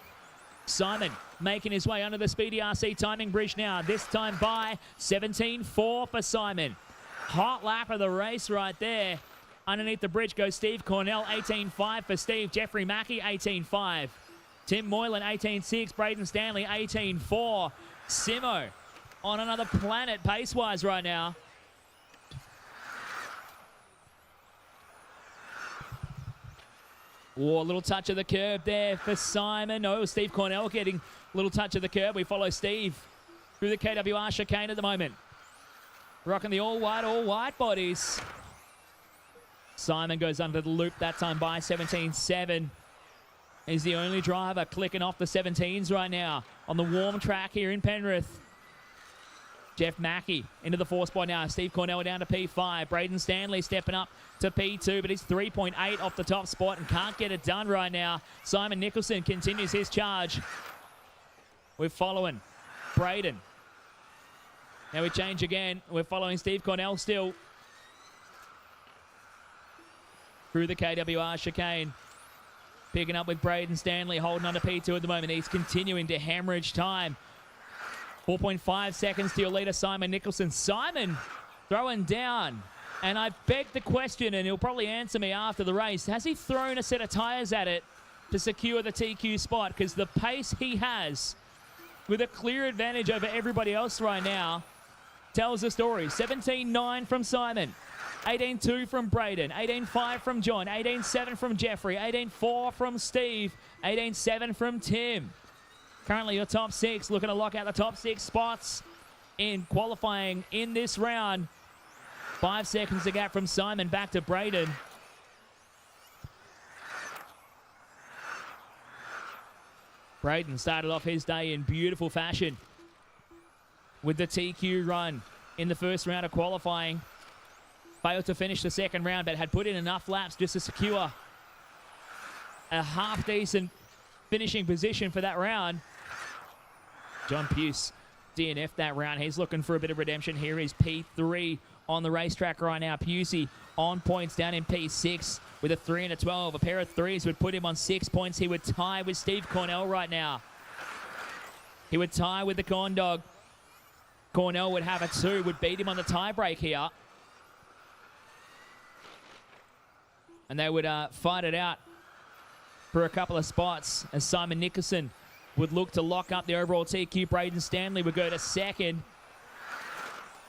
Simon making his way under the Speedy RC timing bridge now. This time by 17.4 for Simon. Hot lap of the race right there. Underneath the bridge goes Steve Cornell, 18.5 for Steve. Jeffrey Mackey, 18.5. Tim Moylan, 18.6. Brayden Stanley, 18.4. Simo on another planet pace-wise right now. Oh, a little touch of the curb there for Simon. No, Steve Cornell getting a little touch of the curb. We follow Steve through the KWR chicane at the moment. Rocking the all-white bodies. Simon goes under the loop that time by 17.7. He's the only driver clicking off the 17s right now on the warm track here in Penrith. Jeff Mackey into the 4 spot now. Steve Cornell down to P5. Brayden Stanley stepping up to P2, but he's 3.8 off the top spot and can't get it done right now. Simon Nicholson continues his charge. We're following Brayden. Now we change again. We're following Steve Cornell still. Through the KWR chicane. Picking up with Brayden Stanley, holding on to P2 at the moment. He's continuing to hemorrhage time. 4.5 seconds to your leader, Simon Nicholson. Simon throwing down. And I beg the question, and he'll probably answer me after the race. Has he thrown a set of tyres at it to secure the TQ spot? Because the pace he has, with a clear advantage over everybody else right now, tells the story. 17.9 from Simon. 18.2 from Brayden, 18.5 from John, 18.7 from Jeffrey, 18.4 from Steve, 18.7 from Tim. Currently your top 6, looking to lock out the top 6 spots in qualifying in this round. 5 seconds to gap from Simon back to Brayden. Brayden started off his day in beautiful fashion with the TQ run in the first round of qualifying. Failed to finish the second round, but had put in enough laps just to secure a half-decent finishing position for that round. John Puse DNF that round. He's looking for a bit of redemption here. He's P3 on the racetrack right now. Puse on points down in P6 with a 3 and a 12. A pair of 3s would put him on 6 points. He would tie with Steve Cornell right now. He would tie with the Corn Dog. Cornell would have a 2, would beat him on the tie break here. And they would fight it out for a couple of spots as Simon Nicholson would look to lock up the overall TQ. Brayden Stanley would go to second.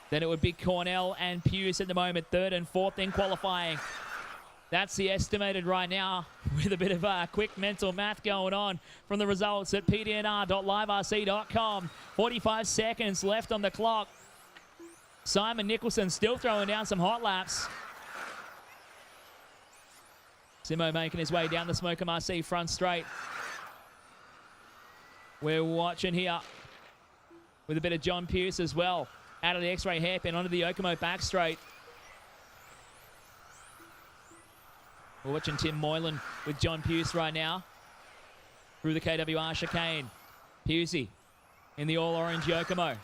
Then it would be Cornell and Puse at the moment, third and fourth in qualifying. That's the estimated right now with a bit of quick mental math going on from the results at pdnr.liverc.com. 45 seconds left on the clock. Simon Nicholson still throwing down some hot laps. Simo making his way down the Smoker Marcy front straight. We're watching here with a bit of John Puse as well. Out of the X-ray hairpin onto the Yokomo back straight. We're watching Tim Moylan with John Puse right now. Through the KWR chicane. Puse in the all-orange Yokomo.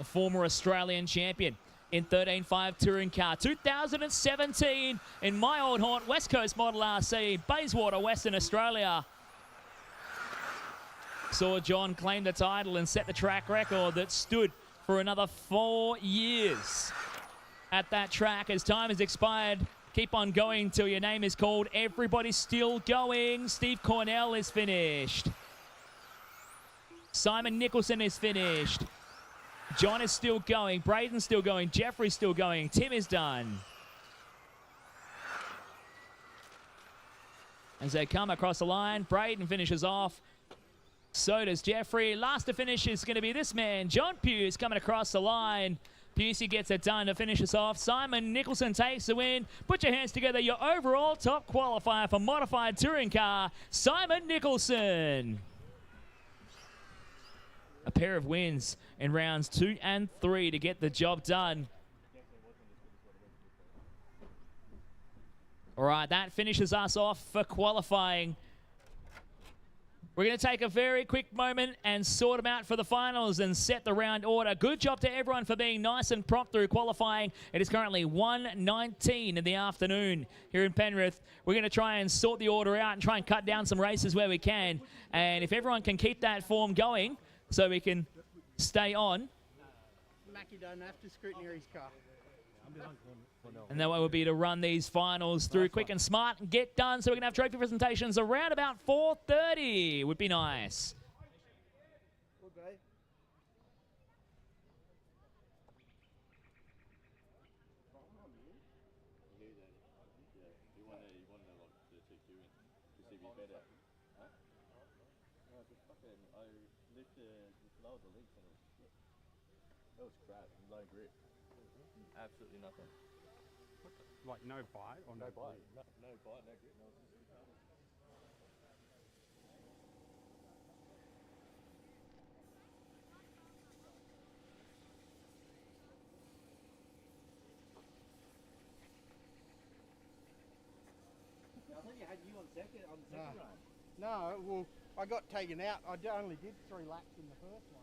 A former Australian champion in 13.5 touring car. 2017 in my old haunt, West Coast Model RC, Bayswater, Western Australia. Saw John claim the title and set the track record that stood for another 4 years at that track. As time has expired, keep on going till your name is called. Everybody's still going. Steve Cornell is finished. Simon Nicholson is finished. John is still going. Brayden's still going. Jeffrey's still going. Tim is done. As they come across the line, Brayden finishes off. So does Jeffrey. Last to finish is going to be this man, John Puse, coming across the line. Puse gets it done to finish us off. Simon Nicholson takes the win. Put your hands together. Your overall top qualifier for modified touring car, Simon Nicholson. A pair of wins in rounds 2 and 3 to get the job done. All right, that finishes us off for qualifying. We're going to take a very quick moment and sort them out for the finals and set the round order. Good job to everyone for being nice and prompt through qualifying. It is currently 1:19 in the afternoon here in Penrith. We're going to try and sort the order out and try and cut down some races where we can. And if everyone can keep that form going so we can stay on. Mackie don't have to scrutineer his car. And that way would be to run these finals through quick and smart and get done. So we're going to have trophy presentations around about 4:30. Would be nice. That was crap, low grip. Absolutely nothing. Like no bite or no bite? No bite, no grip. No. I thought you had you on the second run. No, well, I got taken out. I only did 3 laps in the first one.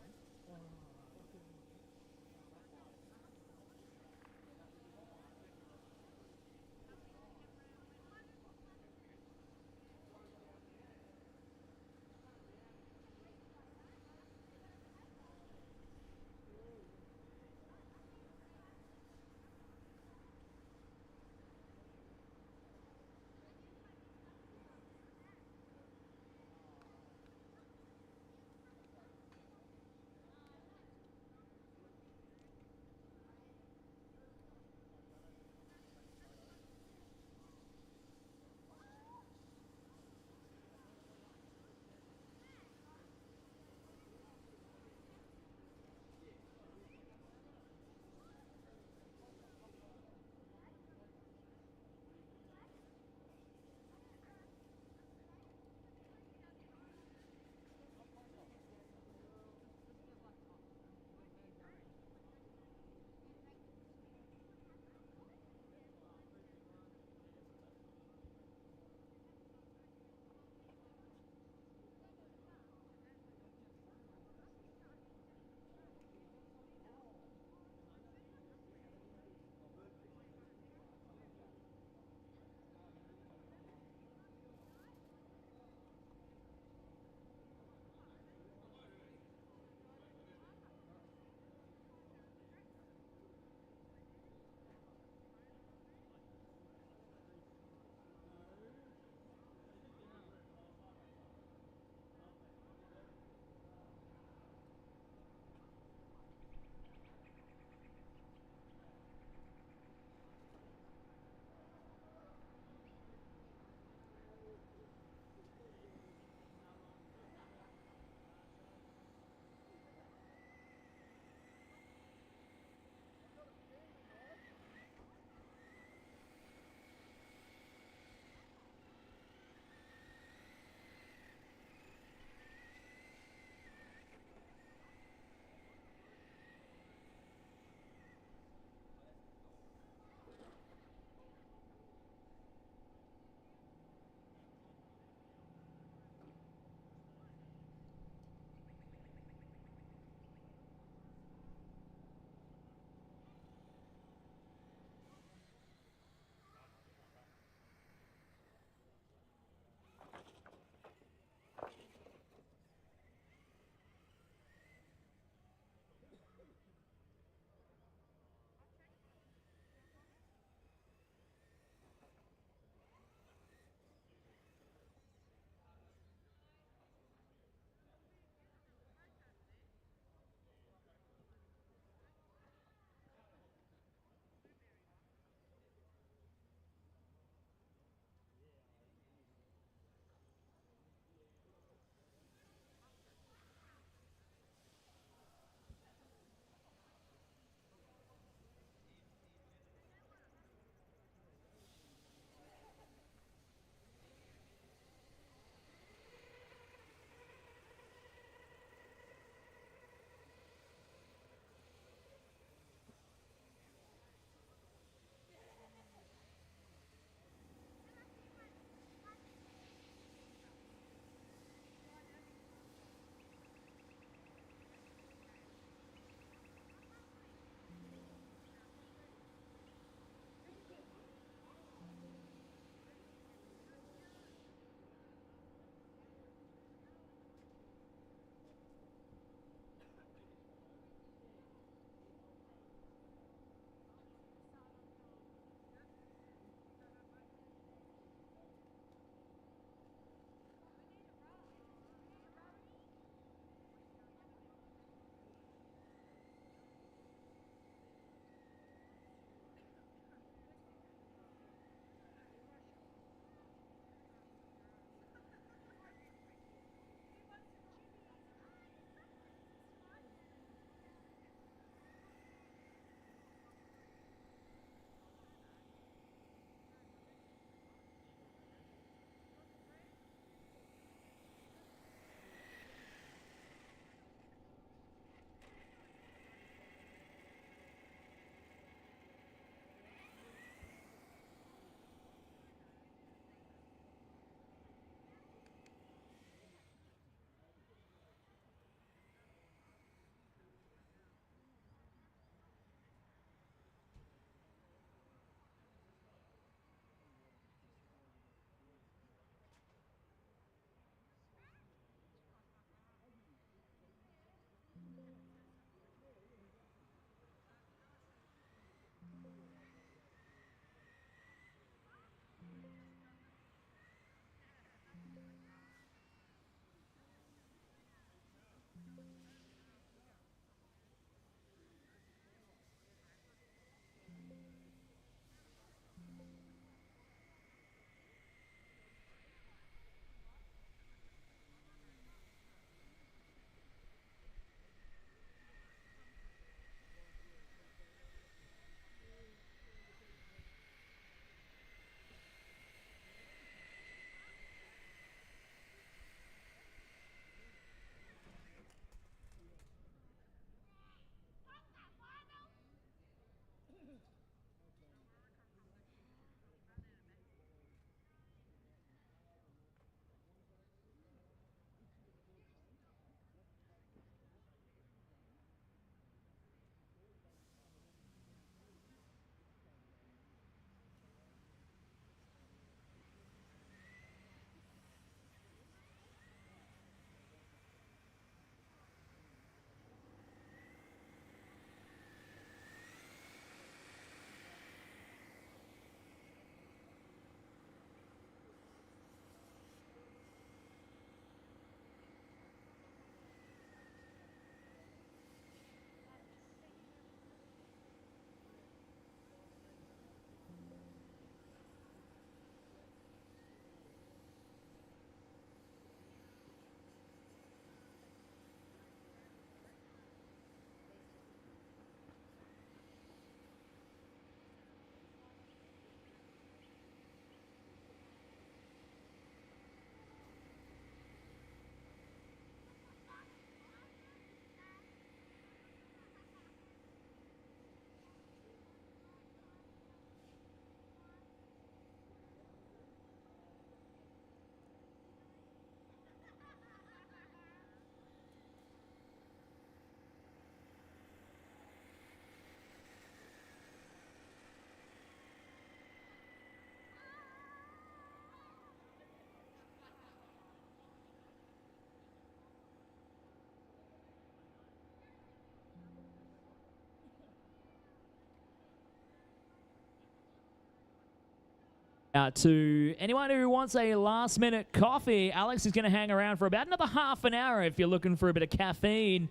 To anyone who wants a last-minute coffee, Alex is going to hang around for about another half an hour if you're looking for a bit of caffeine.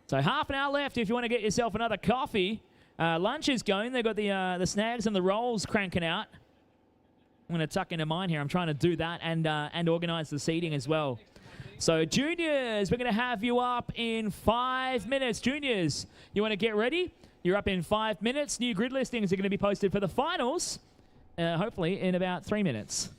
So half an hour left if you want to get yourself another coffee. Lunch is going. They've got the snags and the rolls cranking out. I'm going to tuck into mine here. I'm trying to do that and organise the seating as well. So juniors, we're going to have you up in 5 minutes. Juniors, you want to get ready? You're up in 5 minutes. New grid listings are going to be posted for the finals. Hopefully in about 3 minutes.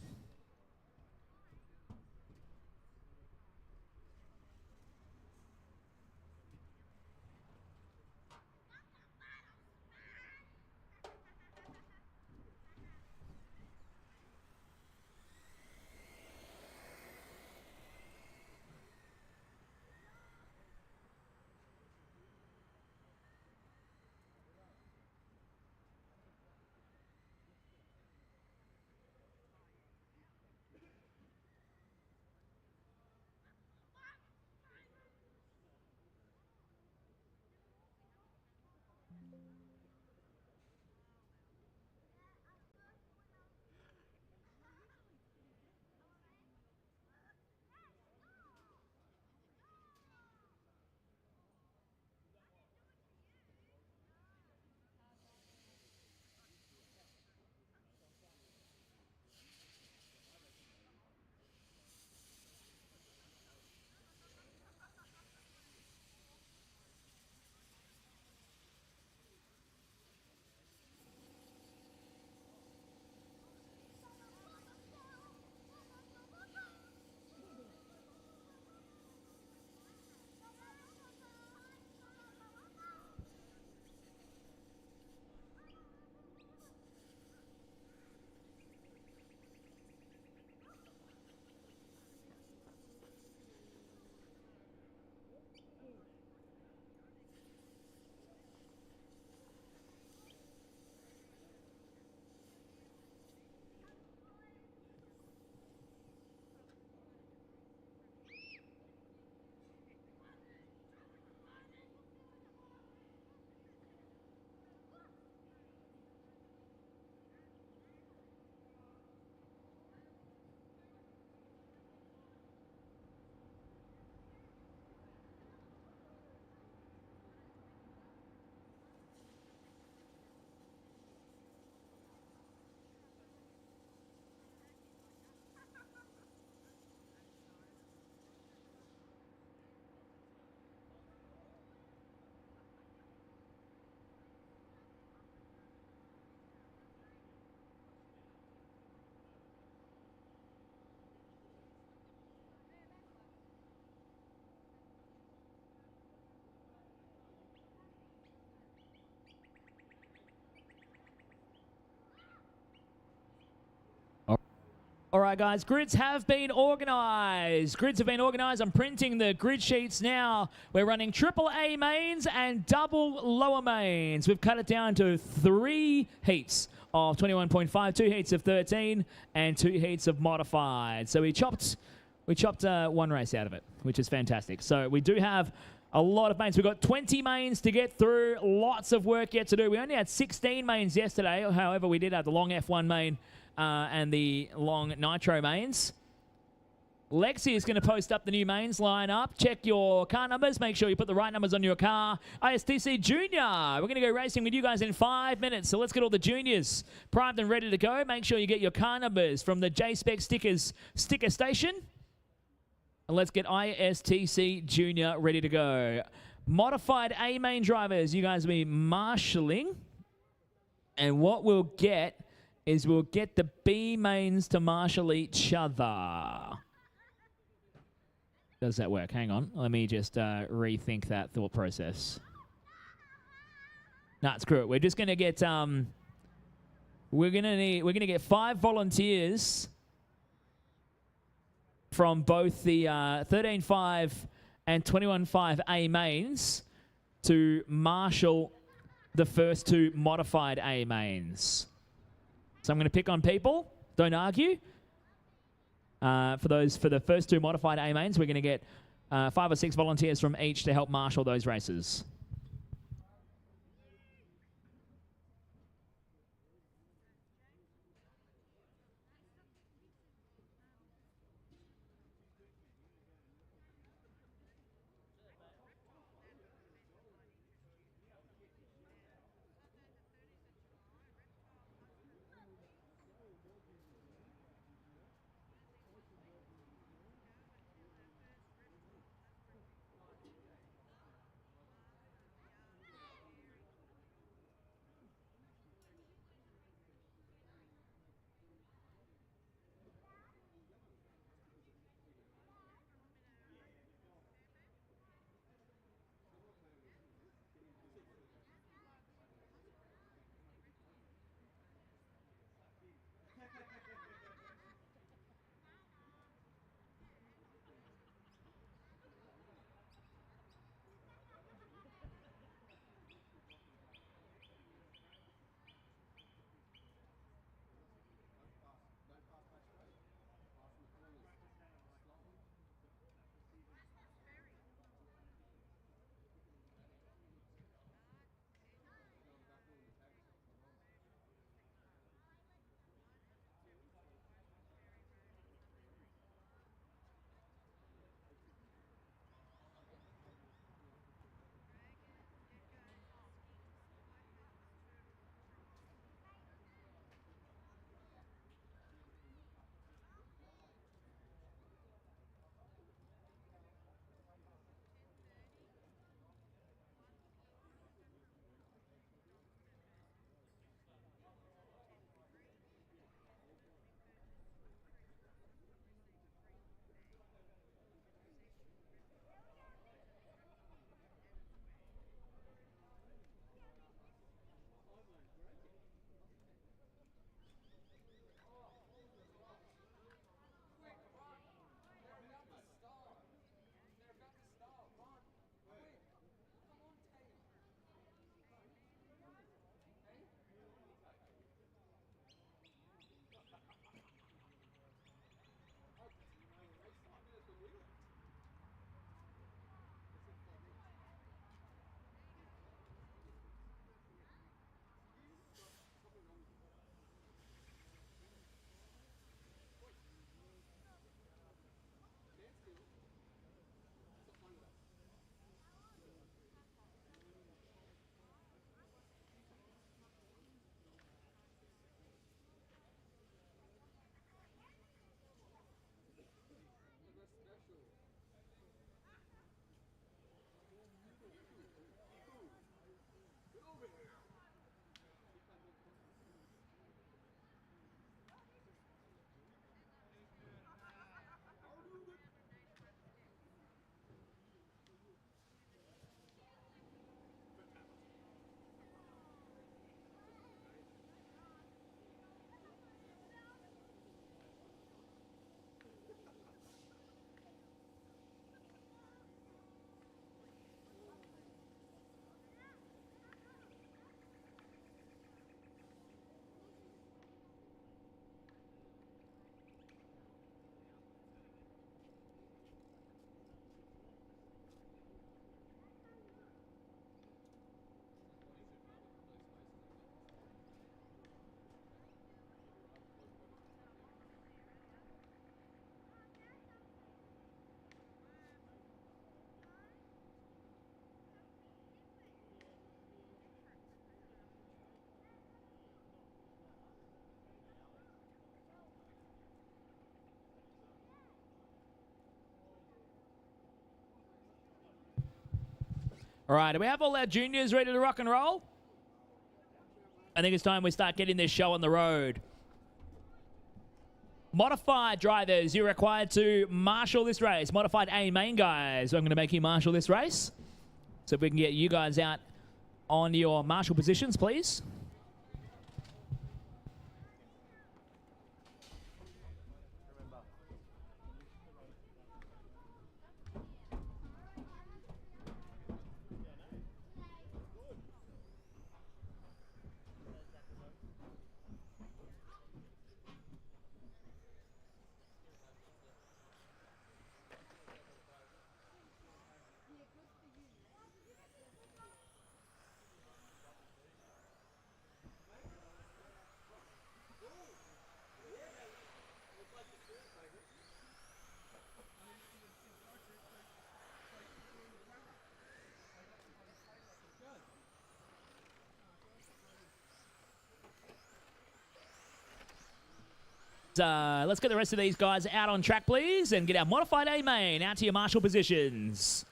All right, guys, grids have been organised. Grids have been organised. I'm printing the grid sheets now. We're running triple A mains and double lower mains. We've cut it down to 3 heats of 21.5, 2 heats of 13, and 2 heats of modified. So we chopped 1 race out of it, which is fantastic. So we do have a lot of mains. We've got 20 mains to get through. Lots of work yet to do. We only had 16 mains yesterday. However, we did have the long F1 main and the long nitro mains. Lexi is going to post up the new mains lineup. Check your car numbers. Make sure you put the right numbers on your car. ISTC Junior. We're going to go racing with you guys in 5 minutes. So let's get all the juniors primed and ready to go. Make sure you get your car numbers from the JSpec Stickers sticker station. And let's get ISTC Junior ready to go. Modified A main drivers, you guys will be marshalling. And what we'll get is we'll get the B mains to marshal each other. Does that work? Hang on. Let me just rethink that thought process. Nah, screw it. We're just gonna get we're gonna get 5 volunteers from both the 13.5 and 21.5 A mains to marshal the first 2 modified A mains. So I'm going to pick on people. Don't argue. For the first 2 modified A mains, we're going to get 5 or 6 volunteers from each to help marshal those races. All right, do we have all our juniors ready to rock and roll? I think it's time we start getting this show on the road. Modified drivers, you're required to marshal this race. Modified A main guys, I'm going to make you marshal this race. So if we can get you guys out on your marshal positions, please. Let's get the rest of these guys out on track, please, and get our modified A main out to your marshal positions.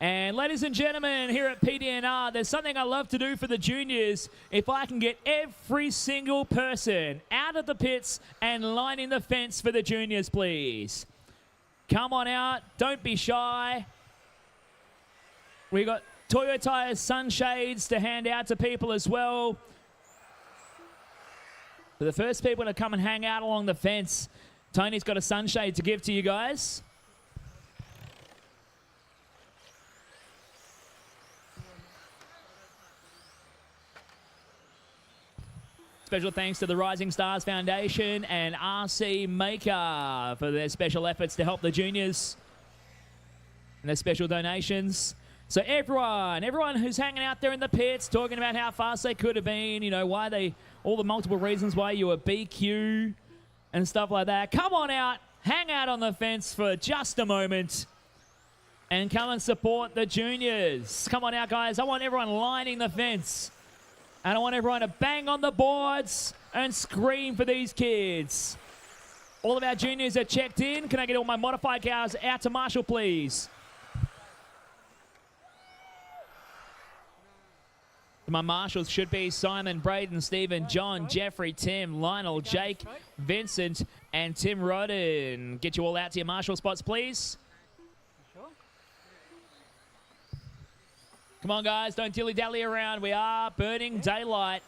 And ladies and gentlemen, here at PDNR, there's something I love to do for the juniors. If I can get every single person out of the pits and lining the fence for the juniors, please. Come on out. Don't be shy. We got Toyo Tires sunshades to hand out to people as well. For the first people to come and hang out along the fence, Tony's got a sunshade to give to you guys. Special thanks to the Rising Stars Foundation and RC Maker for their special efforts to help the juniors and their special donations. So everyone who's hanging out there in the pits, talking about how fast they could have been, you know, why they, all the multiple reasons why you were BQ and stuff like that. Come on out, hang out on the fence for just a moment and come and support the juniors. Come on out, guys. I want everyone lining the fence. And I want everyone to bang on the boards and scream for these kids. All of our juniors are checked in. Can I get all my modified cars out to Marshall, please? My marshals should be Simon, Brayden, Stephen, John, Jeffrey, Tim, Lionel, Jake, Vincent, and Tim Rodden. Get you all out to your marshal spots, please. Come on, guys. Don't dilly-dally around. We are burning daylight.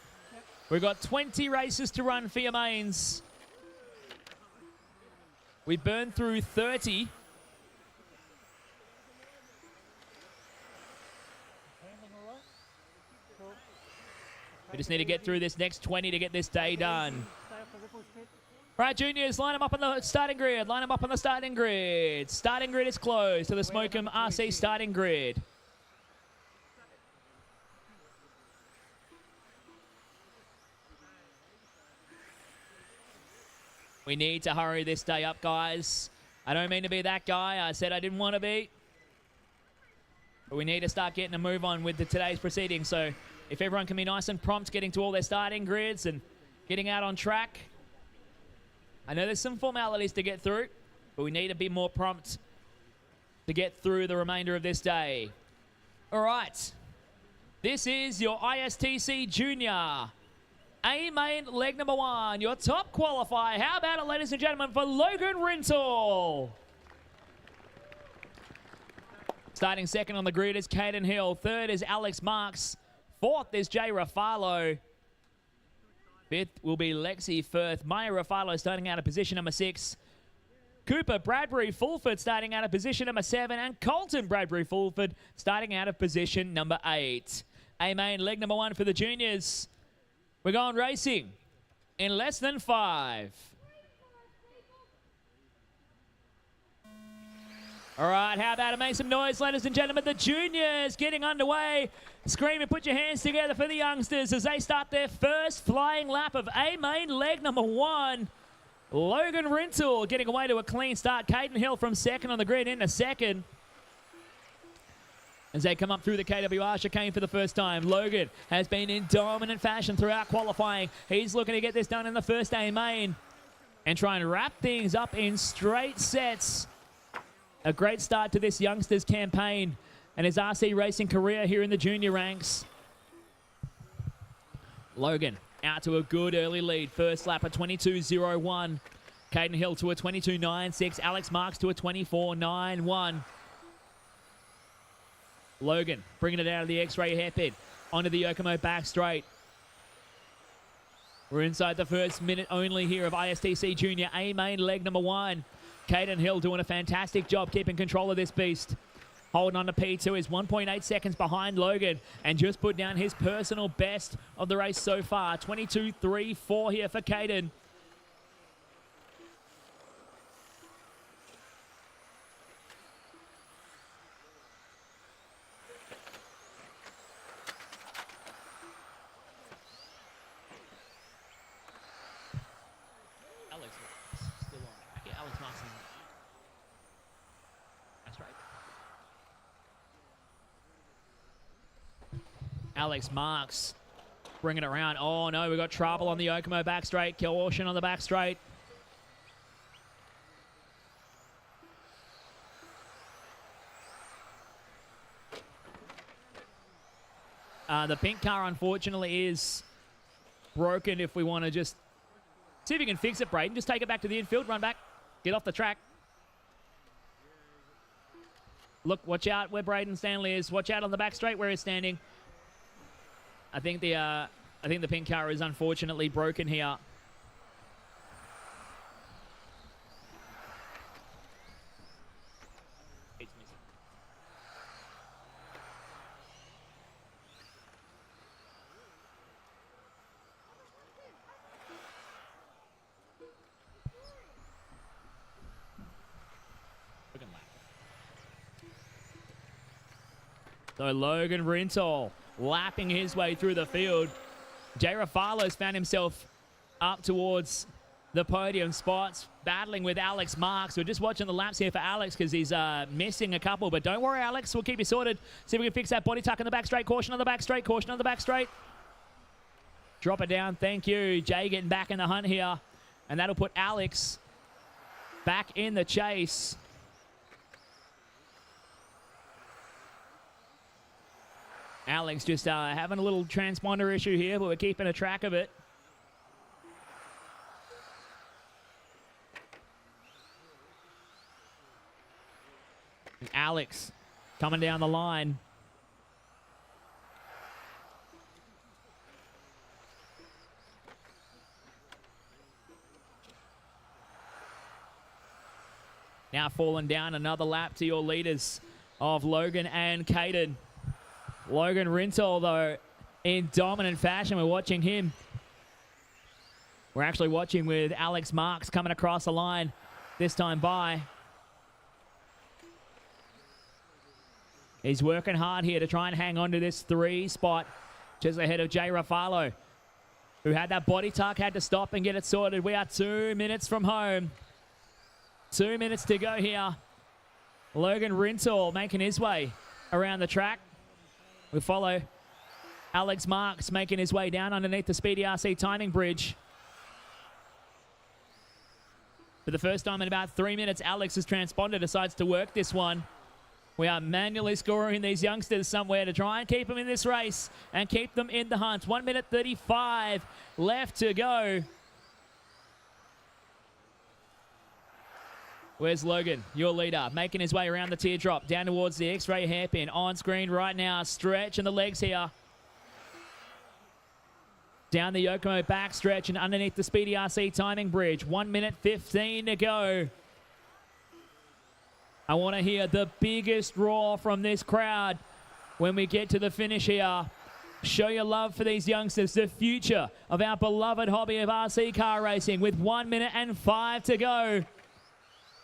We've got 20 races to run for your mains. We burned through 30. We just need to get through this next 20 to get this day done. Right, juniors, line them up on the starting grid. Line them up on the starting grid. Starting grid is closed to the Smokem RC starting grid. We need to hurry this day up, guys. I don't mean to be that guy. I said I didn't want to be. But we need to start getting a move on with today's proceedings. So if everyone can be nice and prompt getting to all their starting grids and getting out on track. I know there's some formalities to get through, but we need to be more prompt to get through the remainder of this day. All right. This is your ISTC Junior A main leg number 1, your top qualifier. How about it, ladies and gentlemen, for Logan Rintoul? Starting second on the grid is Caden Hill. Third is Alex Marks. Fourth is Mya Refalo. Fifth will be Lexi Firth. Mya Refalo starting out of position number 6. Cooper Bradbury Fulford starting out of position number 7. And Colton Bradbury Fulford starting out of position number 8. A main leg number 1 for the juniors. We're going racing in less than 5. All right, how about it? Make some noise, ladies and gentlemen. The juniors getting underway. Scream and put your hands together for the youngsters as they start their first flying lap of A main leg number 1. Logan Rintoul getting away to a clean start. Caden Hill from second on the grid into second. As they come up through the KWR chicane for the first time. Logan has been in dominant fashion throughout qualifying. He's looking to get this done in the first A main and try and wrap things up in straight sets. A great start to this youngsters campaign and his RC racing career here in the junior ranks. Logan out to a good early lead. First lap at 22.01. Caden Hill to a 22.96. Alex Marks to a 24.91. Logan bringing it out of the X-ray hairpin onto the Yokomo back straight. We're inside the first minute only here of ISTC Junior A main leg number 1. Caden Hill doing a fantastic job keeping control of this beast. Holding on to P2 is 1.8 seconds behind Logan and just put down his personal best of the race so far. 22.34 here for Caden. Alex Marks bringing it around. Oh no, we got trouble on the Yokomo back straight. Caution on the back straight. The pink car, unfortunately, is broken. If we want to just see if you can fix it, Brayden. Just take it back to the infield, run back, get off the track. Look, watch out where Brayden Stanley is. Watch out on the back straight where he's standing. I think the pink car is unfortunately broken here. So Logan Rintoul lapping his way through the field. Mya Refalo's found himself up towards the podium spots, battling with Alex Marks. We're just watching the laps here for Alex because he's missing a couple. But don't worry, Alex. We'll keep you sorted. See if we can fix that body tuck in the back straight. Caution on the back straight. Caution on the back straight. Drop it down. Thank you. Jay getting back in the hunt here. And that'll put Alex back in the chase. Alex just having a little transponder issue here, but we're keeping a track of it. And Alex coming down the line. Now falling down another lap to your leaders of Logan and Caden. Logan Rintoul, though, in dominant fashion. We're watching him. We're actually watching with Alex Marks coming across the line this time by. He's working hard here to try and hang on to this 3 spot just ahead of Mya Refalo, who had that body tuck, had to stop and get it sorted. We are 2 minutes from home. 2 minutes to go here. Logan Rintoul making his way around the track. We follow Alex Marks making his way down underneath the Speedy RC timing bridge. For the first time in about 3 minutes, Alex's transponder decides to work this one. We are manually scoring these youngsters somewhere to try and keep them in this race and keep them in the hunt. 1 minute 35 left to go. Where's Logan, your leader, making his way around the teardrop, down towards the X-ray hairpin. On screen right now, stretch in the legs here. Down the Yokomo back stretch and underneath the Speedy RC timing bridge. 1 minute 15 to go. I want to hear the biggest roar from this crowd when we get to the finish here. Show your love for these youngsters, the future of our beloved hobby of RC car racing with 1 minute and 5 to go.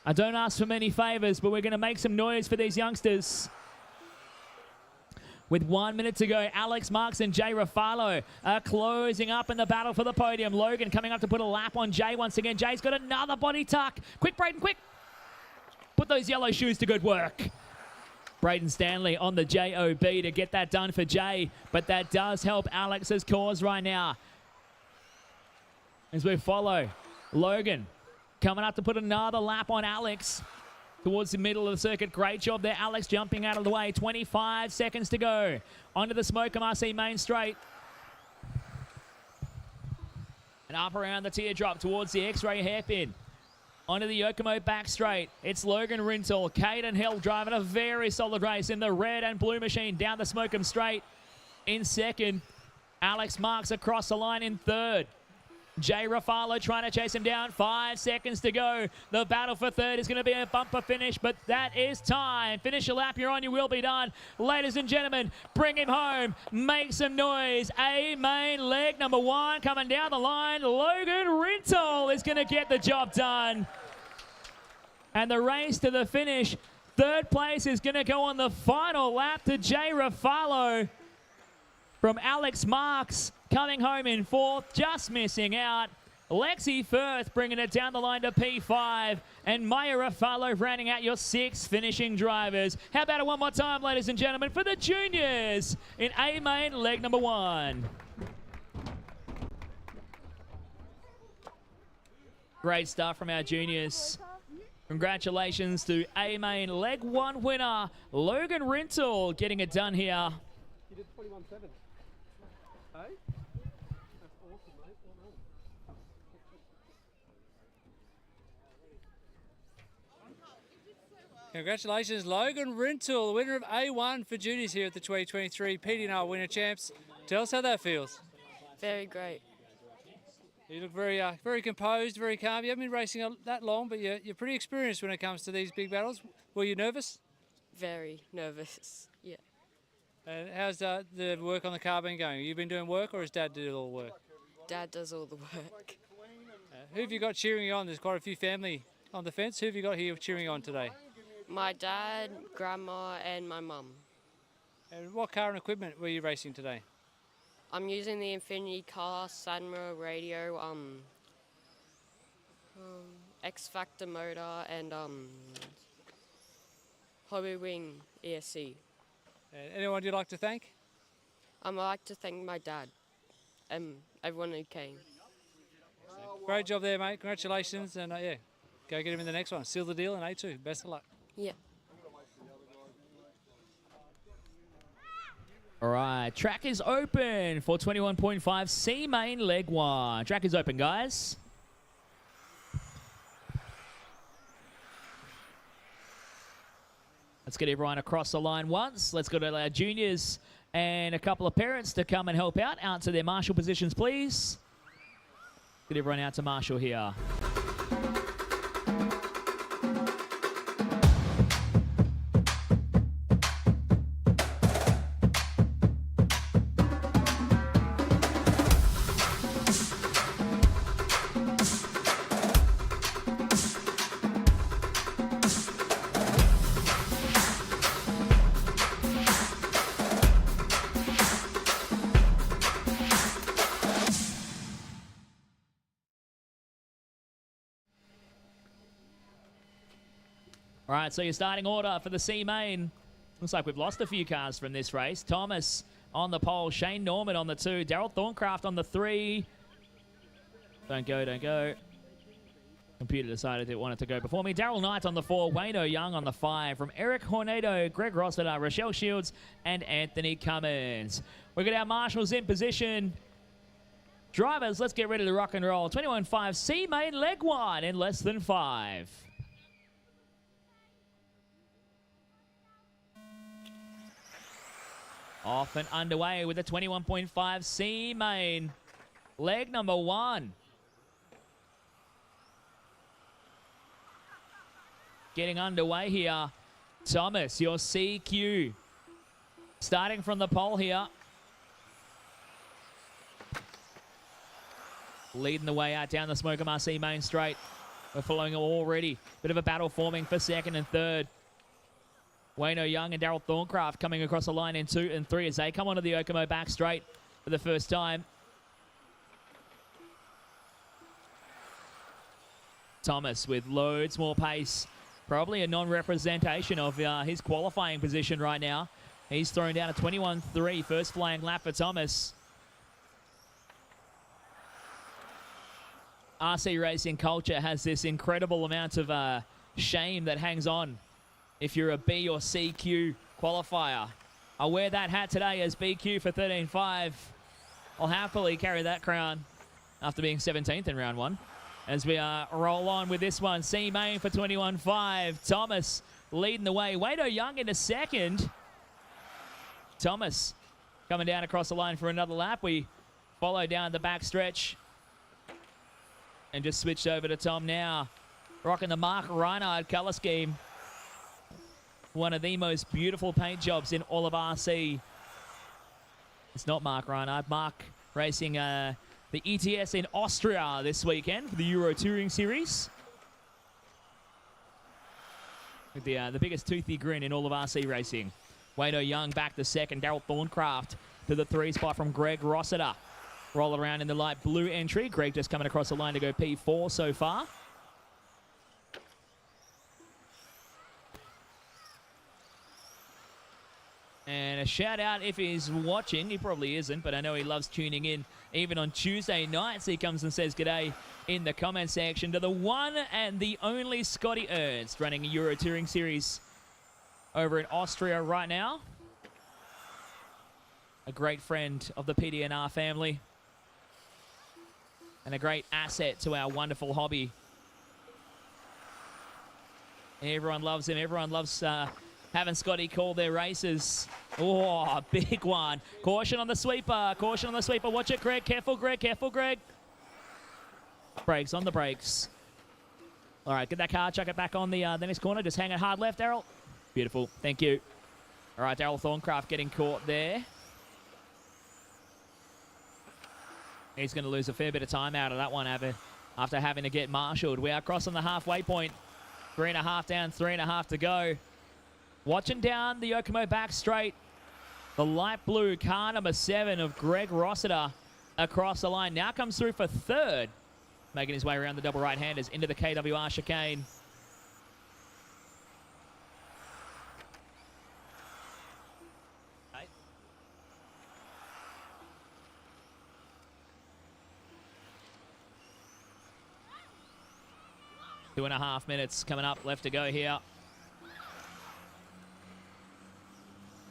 I don't ask for many favors, but we're going to make some noise for these youngsters. With 1 minute to go, Alex Marks and Mya Refalo are closing up in the battle for the podium. Logan coming up to put a lap on Jay once again. Jay's got another body tuck. Quick, Brayden, quick. Put those yellow shoes to good work. Brayden Stanley on the JOB to get that done for Jay, but that does help Alex's cause right now. As we follow Logan coming up to put another lap on Alex. towards the middle of the circuit. Great job there. Alex jumping out of the way. 25 seconds to go. Onto the Smoke MRC main straight. And up around the teardrop towards the X-ray hairpin. Onto the Yokomo back straight. It's Logan Rintoul. Caden Hill driving a very solid race in the red and blue machine down the Smoke'em straight. In second, Alex Marks across the line in third. Mya Refalo trying to chase him down. 5 seconds to go. The battle for third is going to be a bumper finish, but that is time. Finish your lap. You're on. You will be done. Ladies and gentlemen, bring him home. Make some noise. A main leg number 1 coming down the line. Logan Rintoul is going to get the job done. And the race to the finish. Third place is going to go on the final lap to Mya Refalo from Alex Marks. Coming home in fourth, just missing out. Lexi Firth bringing it down the line to P5. And Mya Refalo rounding out your 6 finishing drivers. How about it one more time, ladies and gentlemen, for the juniors in A main leg number 1. Great stuff from our juniors. Congratulations to A main leg 1 winner, Logan Rintoul, getting it done here. You did 21.7. Hey? That's awesome, mate. Well done. Congratulations, Logan Rintoul, the winner of A1 for juniors here at the 2023 PDNR Winter Champs. Tell us how that feels. Very great. You look very composed, very calm. You haven't been racing that long, but you're pretty experienced when it comes to these big battles. Were you nervous? Very nervous, yeah. And how's the work on the car been going? Have you been doing work, or has Dad do all the work? Dad does all the work. Who have you got cheering you on? There's quite a few family on the fence. Who have you got here cheering you on today? My dad, grandma, and my mum. And what car and equipment were you racing today? I'm using the Infinity car, Sanma radio, X Factor motor, and Hobby Wing ESC. Anyone you'd like to thank? I'd like to thank my dad and everyone who came. Great job there, mate. Congratulations, and yeah, go get him in the next one. Seal the deal in A2. Best of luck. Yeah. All right, track is open for 21.5 C main leg 1. Track is open, guys. Let's get everyone across the line once. Let's go to our juniors and a couple of parents to come and help out to their marshal positions, please. Get everyone out to marshal here. All right, so your starting order for the C main. Looks like we've lost a few cars from this race. Tomas on the pole, Shane Norman on the 2, Daryl Thorncraft on the 3. Don't go. Computer decided it wanted to go before me. Daryl Knight on the 4, Wayne Young on the 5. From Eric Hornado, Greg Rossiter, Rochelle Shields, and Anthony Cummins. We've got our marshals in position. Drivers, let's get ready to rock and roll. 21.5 C main leg 1 in less than 5. Off and underway with the 21.5 C main leg number 1. Getting underway here. Tomas, your CQ. Starting from the pole here. Leading the way out down the Smoke MRC main straight. We're following already. Bit of a battle forming for second and third. Wayne Young and Daryl Thorncraft coming across the line in 2 and 3 as they come onto the Yokomo back straight for the first time. Tomas with loads more pace. Probably a non-representation of his qualifying position right now. He's thrown down a 21.3 first flying lap for Tomas. RC racing culture has this incredible amount of shame that hangs on if you're a B or CQ qualifier. I'll wear that hat today as BQ for 13.5. I'll happily carry that crown after being 17th in round 1. As we roll on with this one, C main for 21.5. Tomas leading the way. Wado Young into second. Tomas coming down across the line for another lap. We follow down the back stretch and just switched over to Tom now. Rocking the Mark Reinhard colour scheme. One of the most beautiful paint jobs in all of RC. It's not Mark Reinhard. Mark racing the ETS in Austria this weekend for the Euro Touring Series. With the biggest toothy grin in all of RC racing. Wado Young back to second. Daryl Thorncraft to the 3 spot from Greg Rossiter. Roll around in the light blue entry. Greg just coming across the line to go P4 so far. And a shout out if he's watching. He probably isn't, but I know he loves tuning in. Even on Tuesday nights, he comes and says g'day in the comment section to the one and the only Scotty Ernst, running a Euro Touring Series over in Austria right now. A great friend of the PDNR family. And a great asset to our wonderful hobby. Everyone loves him. Everyone loves having Scotty call their races. Oh, a big one. Caution on the sweeper. Caution on the sweeper. Watch it, Greg. Careful, Greg. Careful, Greg. Brakes on the brakes. All right, get that car. Chuck it back on the next corner. Just hang it hard left, Daryl. Beautiful. Thank you. All right, Daryl Thorncraft getting caught there. He's going to lose a fair bit of time out of that one after having to get marshalled. We are crossing the halfway point. 3.5 down, 3.5 to go. Watching down the Yokomo back straight. The light blue car number 7 of Greg Rossiter across the line. Now comes through for third. Making his way around the double right-handers into the KWR chicane. Two and a half minutes coming up left to go here.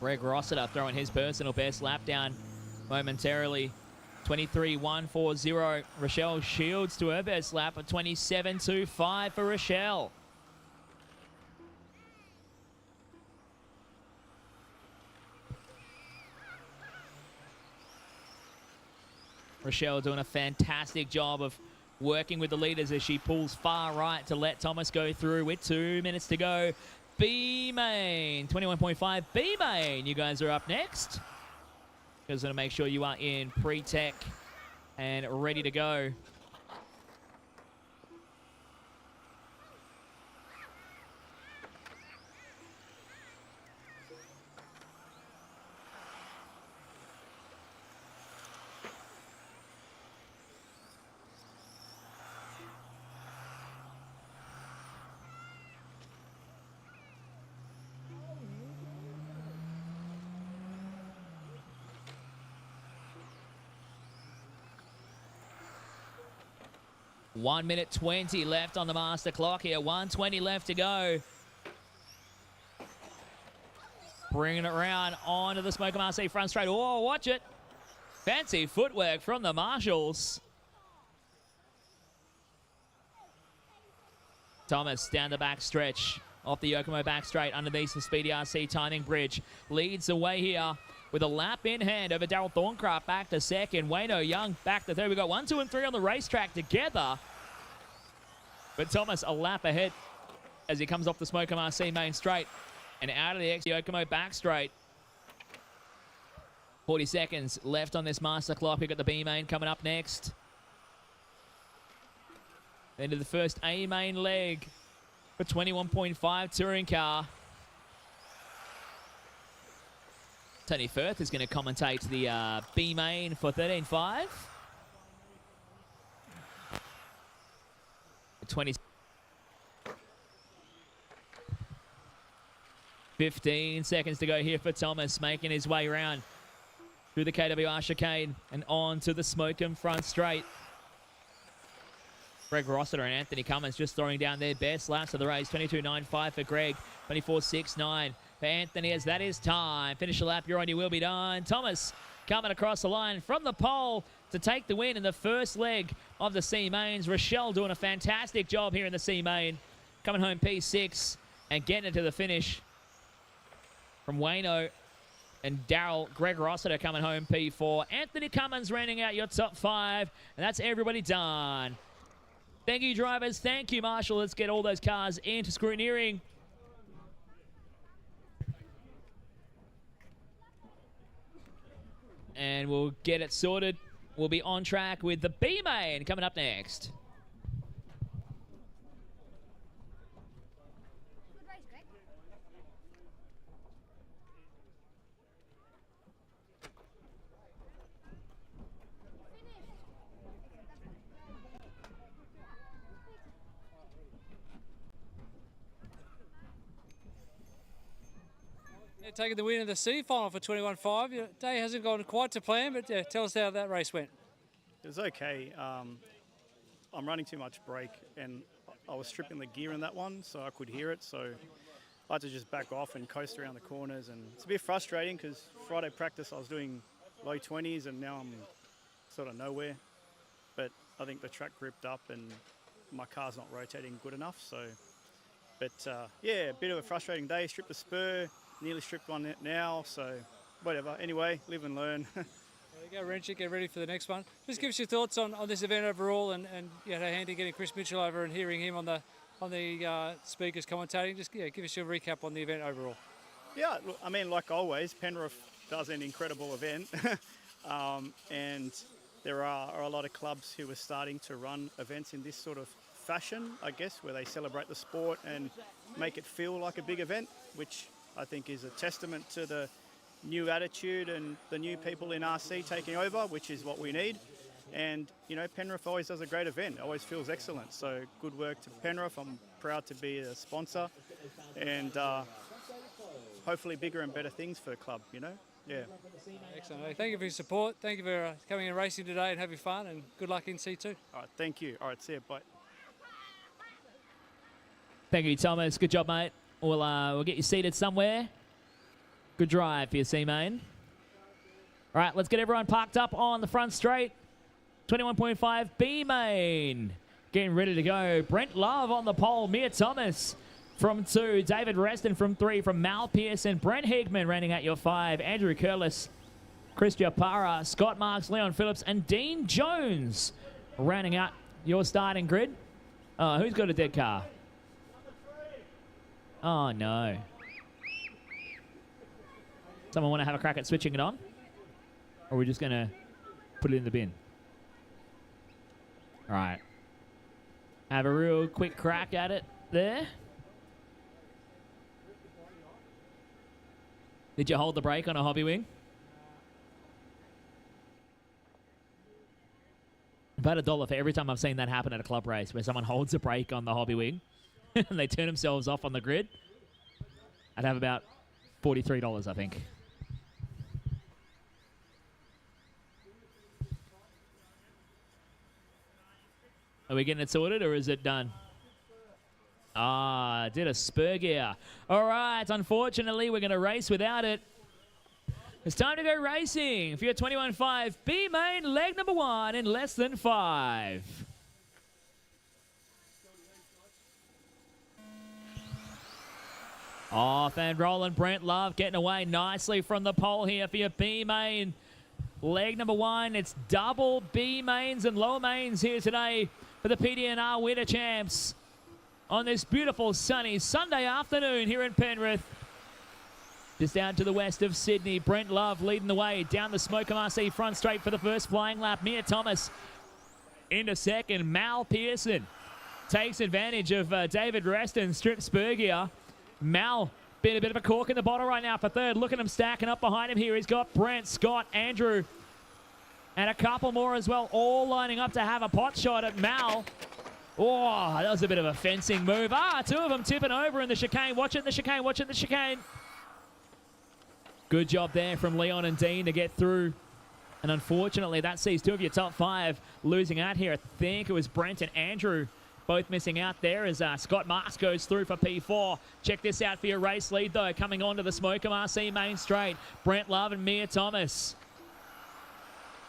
Greg Rossiter throwing his personal best lap down momentarily. 23.140. Rochelle Shields to her best lap of 27.25 for Rochelle. Rochelle doing a fantastic job of working with the leaders as she pulls far right to let Tomas go through with 2 minutes to go. B main, 21.5 B main. You guys are up next. Just going to make sure you are in pre-tech and ready to go. One minute 20 left on the master clock here. 1:20 left to go. Bringing it around onto the Smoker Marseille front straight. Oh, watch it. Fancy footwork from the Marshals. Tomas down the back stretch. Off the Yokomo back straight underneath the Speedy RC timing bridge. Leads the way here with a lap in hand over Daryl Thorncraft back to second. Wado Young back to third. We've got 1, 2, and 3 on the racetrack together. But Tomas a lap ahead as he comes off the Smoker Marseille main straight and out of the Yokomo back straight. 40 seconds left on this master clock. We've got the B main coming up next. Into the first A main leg for 21.5 touring car. Tony Firth is going to commentate the B main for 13.5. 15 seconds to go here for Tomas, making his way around through the KWR chicane and on to the Smokem front straight. Greg Rossiter and Anthony Cummins just throwing down their best laps of the race. 22.95 for Greg, 24.69 for Anthony, as that is time. Finish a lap, you're on, you will be done. Tomas coming across the line from the pole to take the win in the first leg of the C Mains. Rochelle doing a fantastic job here in the C Main, coming home P6 and getting it to the finish. From Wayno and Daryl, Greg Rossiter coming home P4. Anthony Cummins rounding out your top 5, and that's everybody done. Thank you, drivers. Thank you, Marshall. Let's get all those cars into scrutineering. And we'll get it sorted. We'll be on track with the B main coming up next. Taking the win in the C final for 21.5. Your day hasn't gone quite to plan, but yeah, tell us how that race went. It was okay. I'm running too much brake, and I was stripping the gear in that one, so I could hear it. So I had to just back off and coast around the corners, and it's a bit frustrating because Friday practice I was doing low 20s, and now I'm sort of nowhere. But I think the track gripped up, and my car's not rotating good enough. So, but yeah, a bit of a frustrating day. Stripped the spur. Nearly stripped one now, so whatever. Anyway, live and learn. There you go, Renchik, get ready for the next one. Just give us your thoughts on this event overall, and you had a handy getting Chris Mitchell over and hearing him on the speakers commentating. Just give us your recap on the event overall. Yeah, look, I mean, like always, Penrith does an incredible event, and there are a lot of clubs who are starting to run events in this sort of fashion, I guess, where they celebrate the sport and make it feel like a big event, which I think is a testament to the new attitude and the new people in RC taking over, which is what we need. And, you know, Penrith always does a great event, always feels excellent. So good work to Penrith. I'm proud to be a sponsor, and hopefully bigger and better things for the club, you know? Yeah. Excellent. Thank you for your support. Thank you for coming and racing today and having fun, and good luck in C2. All right, thank you. All right, see you. Bye. Thank you, Thomas. Good job, mate. We'll get you seated somewhere. Good drive for your C main. All right, let's get everyone parked up on the front straight. 21.5 B main. Getting ready to go. Brent Love on the pole. Mya Thomas from 2. David Reston from 3. From Mal Pearson. Brent Higman rounding out your 5. Andrew Curlis. Cristian Para. Scott Marks. Leon Phillips. And Dean Jones rounding out your starting grid. Who's got a dead car? Oh, no. Someone want to have a crack at switching it on? Or are we just going to put it in the bin? All right. Have a real quick crack at it there. Did you hold the brake on a hobby wing? About $1 for every time I've seen that happen at a club race, where someone holds a brake on the hobby wing and they turn themselves off on the grid. I'd have about $43, I think. Are we getting it sorted, or is it done? Did a spur gear. All right, unfortunately, we're going to race without it. It's time to go racing for your 21.5 B main leg number 1 in less than 5. Off and rolling, Brent Love getting away nicely from the pole here for your B main. Leg number 1, it's double B mains and lower mains here today for the PDNR Winter Champs on this beautiful sunny Sunday afternoon here in Penrith. Just down to the west of Sydney, Brent Love leading the way down the Smoke RC front straight for the first flying lap. Mya Thomas into second. Mal Pearson takes advantage of David Reston's strip spur gear. Mal, a bit of a cork in the bottle right now for third. Look at him stacking up behind him here. He's got Brent, Scott, Andrew, and a couple more as well, all lining up to have a pot shot at Mal. Oh, that was a bit of a fencing move. Two of them tipping over in the chicane. Watch it in the chicane, watch it in the chicane. Good job there from Leon and Dean to get through And unfortunately, that sees two of your top 5 losing out here. I think it was Brent and Andrew both missing out there as Scott Marks goes through for P4. Check this out for your race lead, though. Coming on to the Smoker RC main straight. Brent Love and Mya Thomas.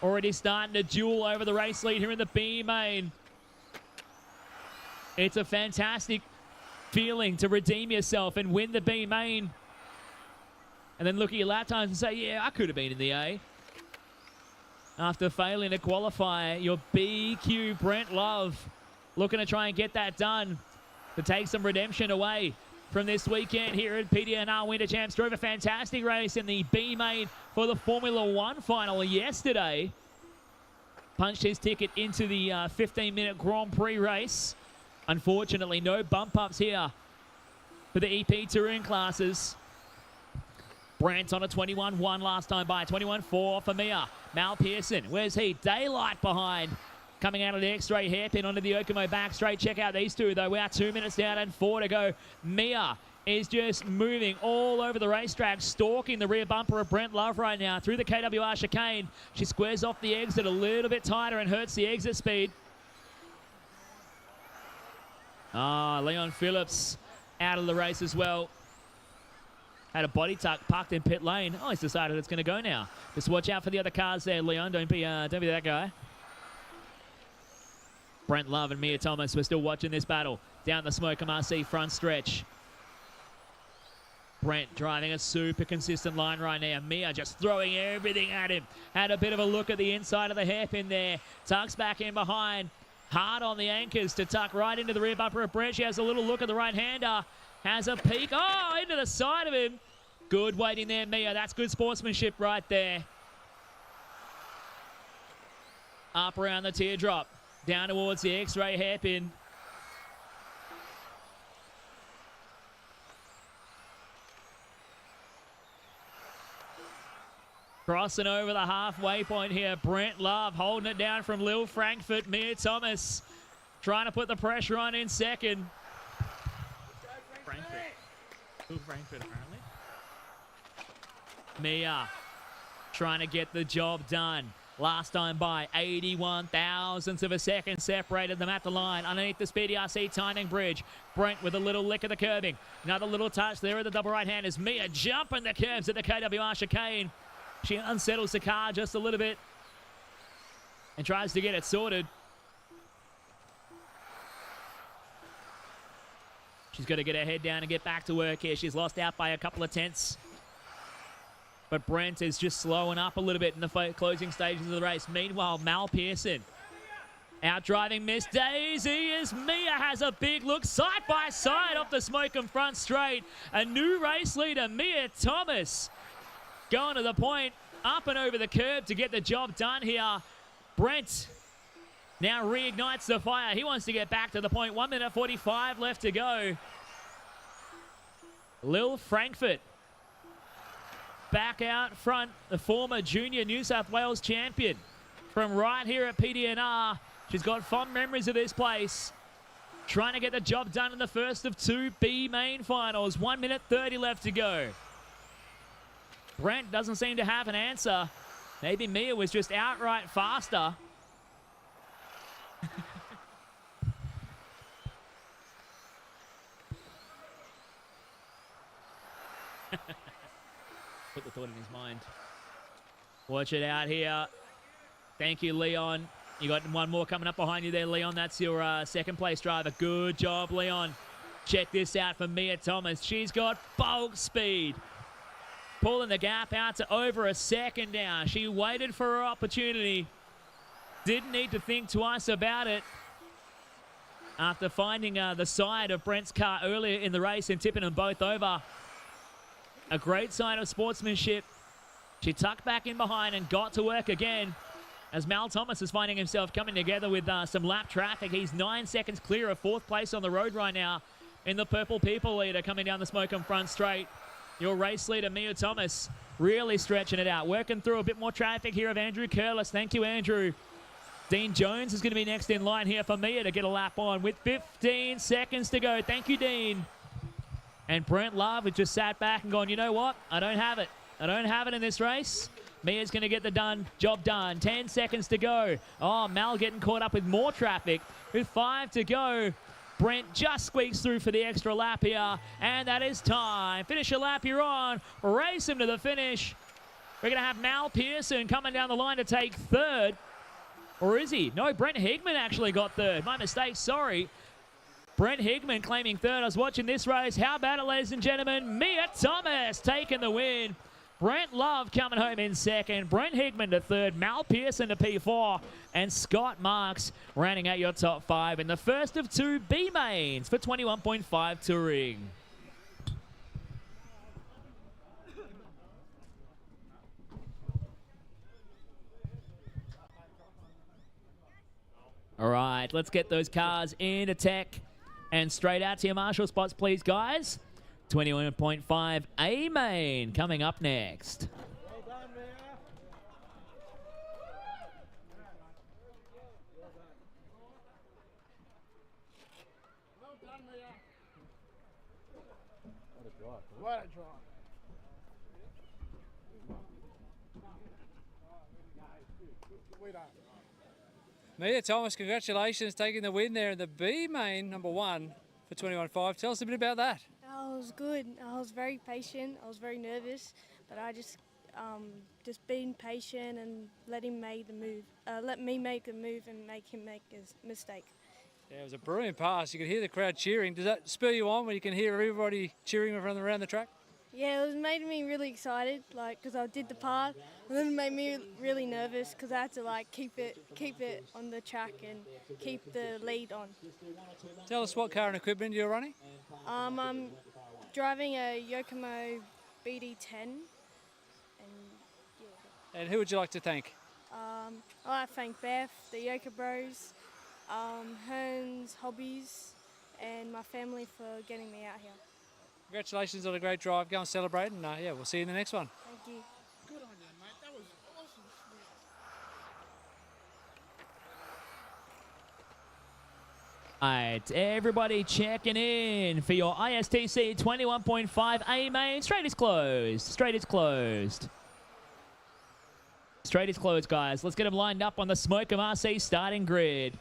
Already starting to duel over the race lead here in the B main. It's a fantastic feeling to redeem yourself and win the B main. And then look at your lap times and say, yeah, I could have been in the A. After failing to qualify, your BQ Brent Love looking to try and get that done to take some redemption away from this weekend here at PDNR Winter Champs. Drove a fantastic race in the B main for the Formula 1 final yesterday. Punched his ticket into the 15-minute Grand Prix race. Unfortunately, no bump ups here for the EP Touring classes. Brent on a 21-1 last time by. 21-4 for Mya. Mal Pearson, where's he? Daylight behind. Coming out of the X-ray hairpin onto the Okamo back straight. Check out these two, though. We are 2 minutes down and 4 to go. Mya is just moving all over the racetrack, stalking the rear bumper of Brent Love right now through the KWR chicane. She squares off the exit a little bit tighter and hurts the exit speed. Leon Phillips out of the race as well. Had a body tuck parked in pit lane. Oh, he's decided it's going to go now. Just watch out for the other cars there, Leon. Don't be that guy. Brent Love and Mya Thomas, we're still watching this battle down the Smoker RC front stretch. Brent driving a super consistent line right now. Mya just throwing everything at him. Had a bit of a look at the inside of the hairpin there. Tucks back in behind. Hard on the anchors to tuck right into the rear bumper of Brent. She has a little look at the right-hander. Has a peek. Oh, into the side of him. Good waiting there, Mya. That's good sportsmanship right there. Up around the teardrop. Down towards the X-ray hairpin. Crossing over the halfway point here. Brent Love holding it down from Lil Frankfurt. Mya Thomas trying to put the pressure on in second. Frankfurt apparently. Mya trying to get the job done. Last time by 81 thousandths of a second separated them at the line underneath the Speedy RC timing bridge. Brent with a little lick of the curbing. Another little touch there at the double right hand as Mya jumping the curbs at the KWR chicane. She unsettles the car just a little bit and tries to get it sorted. She's got to get her head down and get back to work here. She's lost out by a couple of tenths. But Brent is just slowing up a little bit in the closing stages of the race. Meanwhile, Mal Pearson out driving Miss Daisy as Mya has a big look side by side off the Smoking front straight. A new race leader, Mya Thomas, going to the point, up and over the curb to get the job done here. Brent now reignites the fire. He wants to get back to the point. 1 minute 45 left to go. Lil Frankfurt back out front, the former junior New South Wales champion from right here at PDNR. She's got fond memories of this place. Trying to get the job done in the first of 2 B main finals. 1 minute 30 left to go. Brent doesn't seem to have an answer. Maybe Mya was just outright faster. Put the thought in his mind. Watch it out here. Thank you, Leon. You got one more coming up behind you there, Leon. That's your second place driver. Good job, Leon. Check this out for Mya Thomas. She's got bulk speed. Pulling the gap out to over a second now. She waited for her opportunity. Didn't need to think twice about it. After finding the side of Brent's car earlier in the race and tipping them both over. A great sign of sportsmanship. She tucked back in behind and got to work again. As Mal Thomas is finding himself coming together with some lap traffic. He's 9 seconds clear of 4th place on the road right now in the Purple People leader coming down the Smoking front straight. Your race leader, Mya Thomas, really stretching it out. Working through a bit more traffic here of Andrew Curlis. Thank you, Andrew. Dean Jones is going to be next in line here for Mya to get a lap on with 15 seconds to go. Thank you, Dean. And Brent Love has just sat back and gone, you know what? I don't have it. I don't have it in this race. Mya's going to get the job done. 10 seconds to go. Oh, Mal getting caught up with more traffic. With 5 to go. Brent just squeaks through for the extra lap here. And that is time. Finish your lap you're on. Race him to the finish. We're going to have Mal Pearson coming down the line to take third. Or is he? No, Brent Higman actually got third. My mistake, sorry. Brent Higman claiming third. I was watching this race. How about it, ladies and gentlemen? Mya Thomas taking the win. Brent Love coming home in second. Brent Higman to third. Mal Pearson to P4. And Scott Marks rounding out your top 5 in the first of 2 B mains for 21.5 touring. All right, let's get those cars into tech and straight out to your marshal spots, please, guys. 21.5 A main coming up next. Well done, Mya. Well done, Mya. What a drive. What a drive. We don't. Mya Thomas, congratulations, taking the win there in the B main, number 1 for 21.5. Tell us a bit about that. I was good. I was very patient. I was very nervous, but I just being patient and let him make the move. Let me make a move and make him make his mistake. Yeah, it was a brilliant pass. You could hear the crowd cheering. Does that spur you on when you can hear everybody cheering around the track? Yeah, it was made me really excited, because I did the pass, and then it made me really nervous because I had to keep it on the track and keep the lead on. Tell us what car and equipment you're running. I'm driving a Yokomo BD10, And who would you like to thank? I'd like to thank Beth, the Yoka Bros, Hearns Hobbies, and my family for getting me out here. Congratulations on a great drive. Go and celebrate, and yeah, we'll see you in the next one. Thank you. Good on you, mate. That was awesome. All right, everybody checking in for your ISTC 21.5 A main. Straight is closed. Straight is closed. Straight is closed, guys. Let's get them lined up on the Smoke 'em RC starting grid.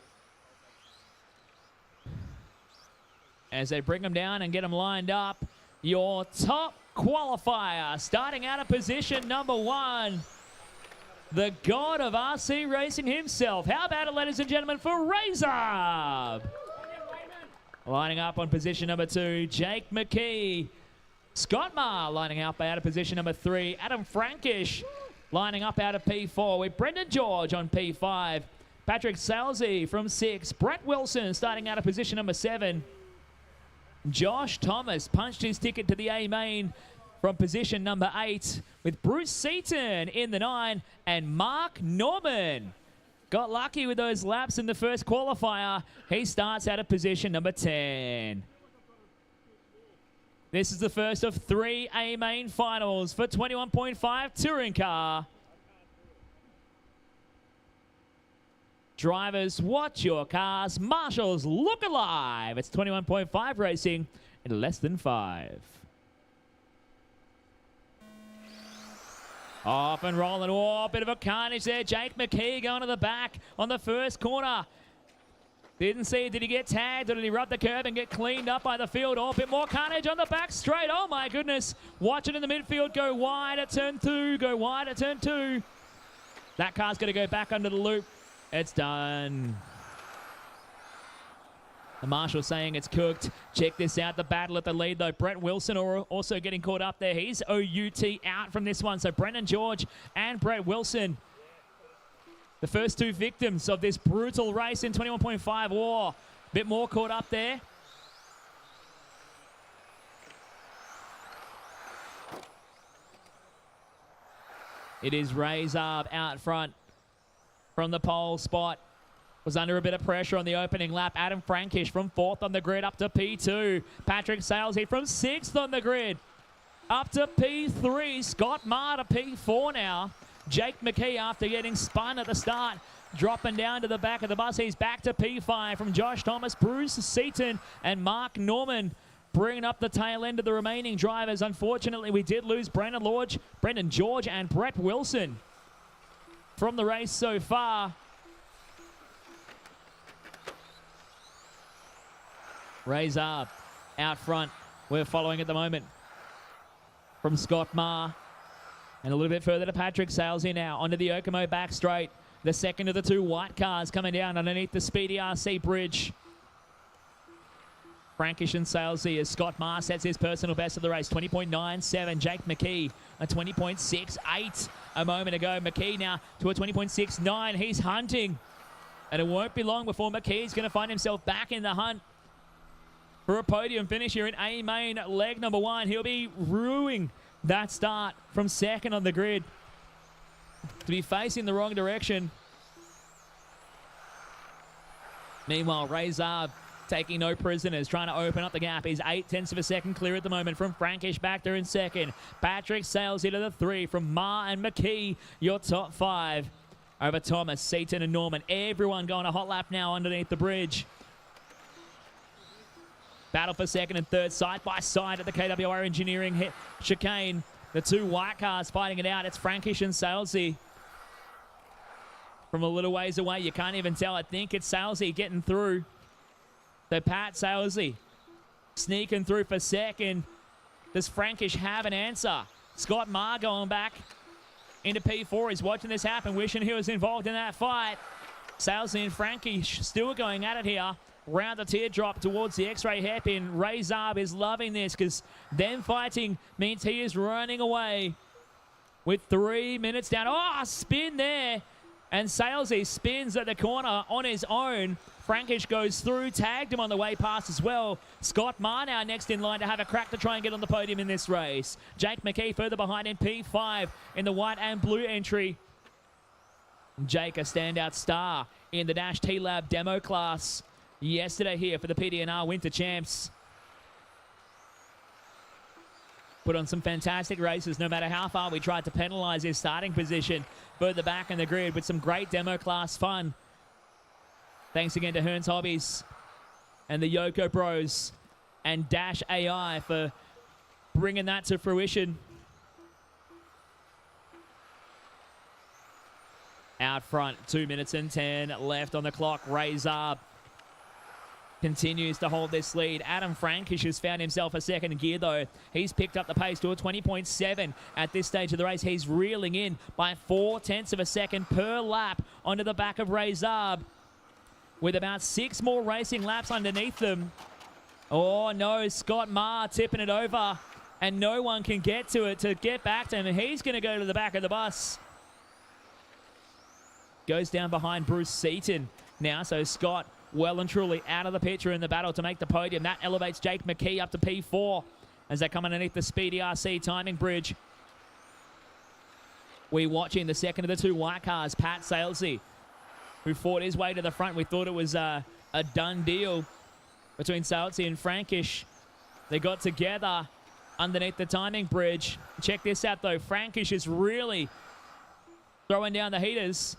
As they bring them down and get them lined up, your top qualifier starting out of position number 1. The god of RC racing himself. How about it, ladies and gentlemen, for Zarb? Lining up on position number 2, Jake McKee. Scott Maher lining up out of position number 3. Adam Frankish lining up out of P4 with Brendan George on P5. Patrick Salzy from 6. Brett Wilson starting out of position number 7. Josh Tomas punched his ticket to the A main from position number 8 with Bruce Seaton in the 9, and Mark Norman got lucky with those laps in the first qualifier. He starts out of position number 10. This is the first of 3 A main finals for 21.5 touring car. Drivers, watch your cars. Marshals, look alive. It's 21.5 racing in less than 5. Off and rolling. Oh, bit of a carnage there. Jake McKee going to the back on the first corner. Didn't see it. Did he get tagged or did he rub the curb and get cleaned up by the field? Oh, a bit more carnage on the back straight. Oh, my goodness. Watch it in the midfield. Go wide at turn 2. Go wide at turn 2. That car's going to go back under the loop. It's done. The marshal saying it's cooked. Check this out. The battle at the lead, though. Brett Wilson also getting caught up there. He's OUT out from this one. So Brendan George and Brett Wilson, the first 2 victims of this brutal race in 21.5 war. Bit more caught up there. It is Zarb out front from the pole spot. Was under a bit of pressure on the opening lap. Adam Frankish from 4th on the grid up to P2. Patrick Salesy from 6th on the grid up to P3. Scott Maher to P4 now. Jake McKee, after getting spun at the start, dropping down to the back of the bus. He's back to P5 from Josh Thomas, Bruce Seaton, and Mark Norman, bringing up the tail end of the remaining drivers. Unfortunately, we did lose Brendan George and Brett Wilson. from the race so far. Zarb out front. We're following at the moment from Scott Maher. And a little bit further to Patrick Salesy now. Onto the Okomo back straight. The second of the two white cars coming down underneath the speedy RC bridge. Frankish and Salesy as Scott Maher sets his personal best of the race. 20.97. Jake McKee, a 20.68 a moment ago. McKee now to a 20.69. He's hunting. And it won't be long before McKee's going to find himself back in the hunt for a podium finish here in A main leg number 1. He'll be ruining that start from second on the grid to be facing the wrong direction. Meanwhile, Zarb taking no prisoners, trying to open up the gap. He's 0.8 of a second clear at the moment from Frankish back there in second. Patrick Sales into the 3 from Maher and McKee, your top 5. Over Tomas, Seaton and Norman. Everyone going a hot lap now underneath the bridge. Battle for second and third side by side at the KWR Engineering chicane. The two white cars fighting it out. It's Frankish and Salesy. From a little ways away, you can't even tell. I think it's Salesy getting through. So Pat Salesy sneaking through for second. Does Frankish have an answer? Scott Maher going back into P4. He's watching this happen, wishing he was involved in that fight. Salesy and Frankish still going at it here. Round the teardrop towards the X-ray hairpin. Zarb is loving this because them fighting means he is running away with 3 minutes down. Oh, spin there. And Salesy spins at the corner on his own. Frankish goes through, tagged him on the way past as well. Scott Maher now next in line to have a crack to try and get on the podium in this race. Jake McKee further behind in P5 in the white and blue entry. Jake, a standout star in the Dash T-Lab demo class yesterday here for the PDNR Winter Champs. Put on some fantastic races no matter how far we tried to penalise his starting position further back in the grid with some great demo class fun. Thanks again to Hearns Hobbies and the Yoko Bros and Dash AI for bringing that to fruition. Out front, 2 minutes and 10 left on the clock. Zarb continues to hold this lead. Adam Frankish has found himself a second gear, though. He's picked up the pace to a 20.7 at this stage of the race. He's reeling in by 0.4 of a second per lap onto the back of Zarb, with about 6 more racing laps underneath them. Oh, no, Scott Maher tipping it over, and no one can get to it to get back to him, and he's going to go to the back of the bus. Goes down behind Bruce Seaton now, so Scott well and truly out of the picture in the battle to make the podium. That elevates Jake McKee up to P4 as they come underneath the speedy RC timing bridge. We're watching the second of the two white cars, Pat Salesy, who fought his way to the front. We thought it was a done deal between Salesy and Frankish. They got together underneath the timing bridge. Check this out, though. Frankish is really throwing down the heaters.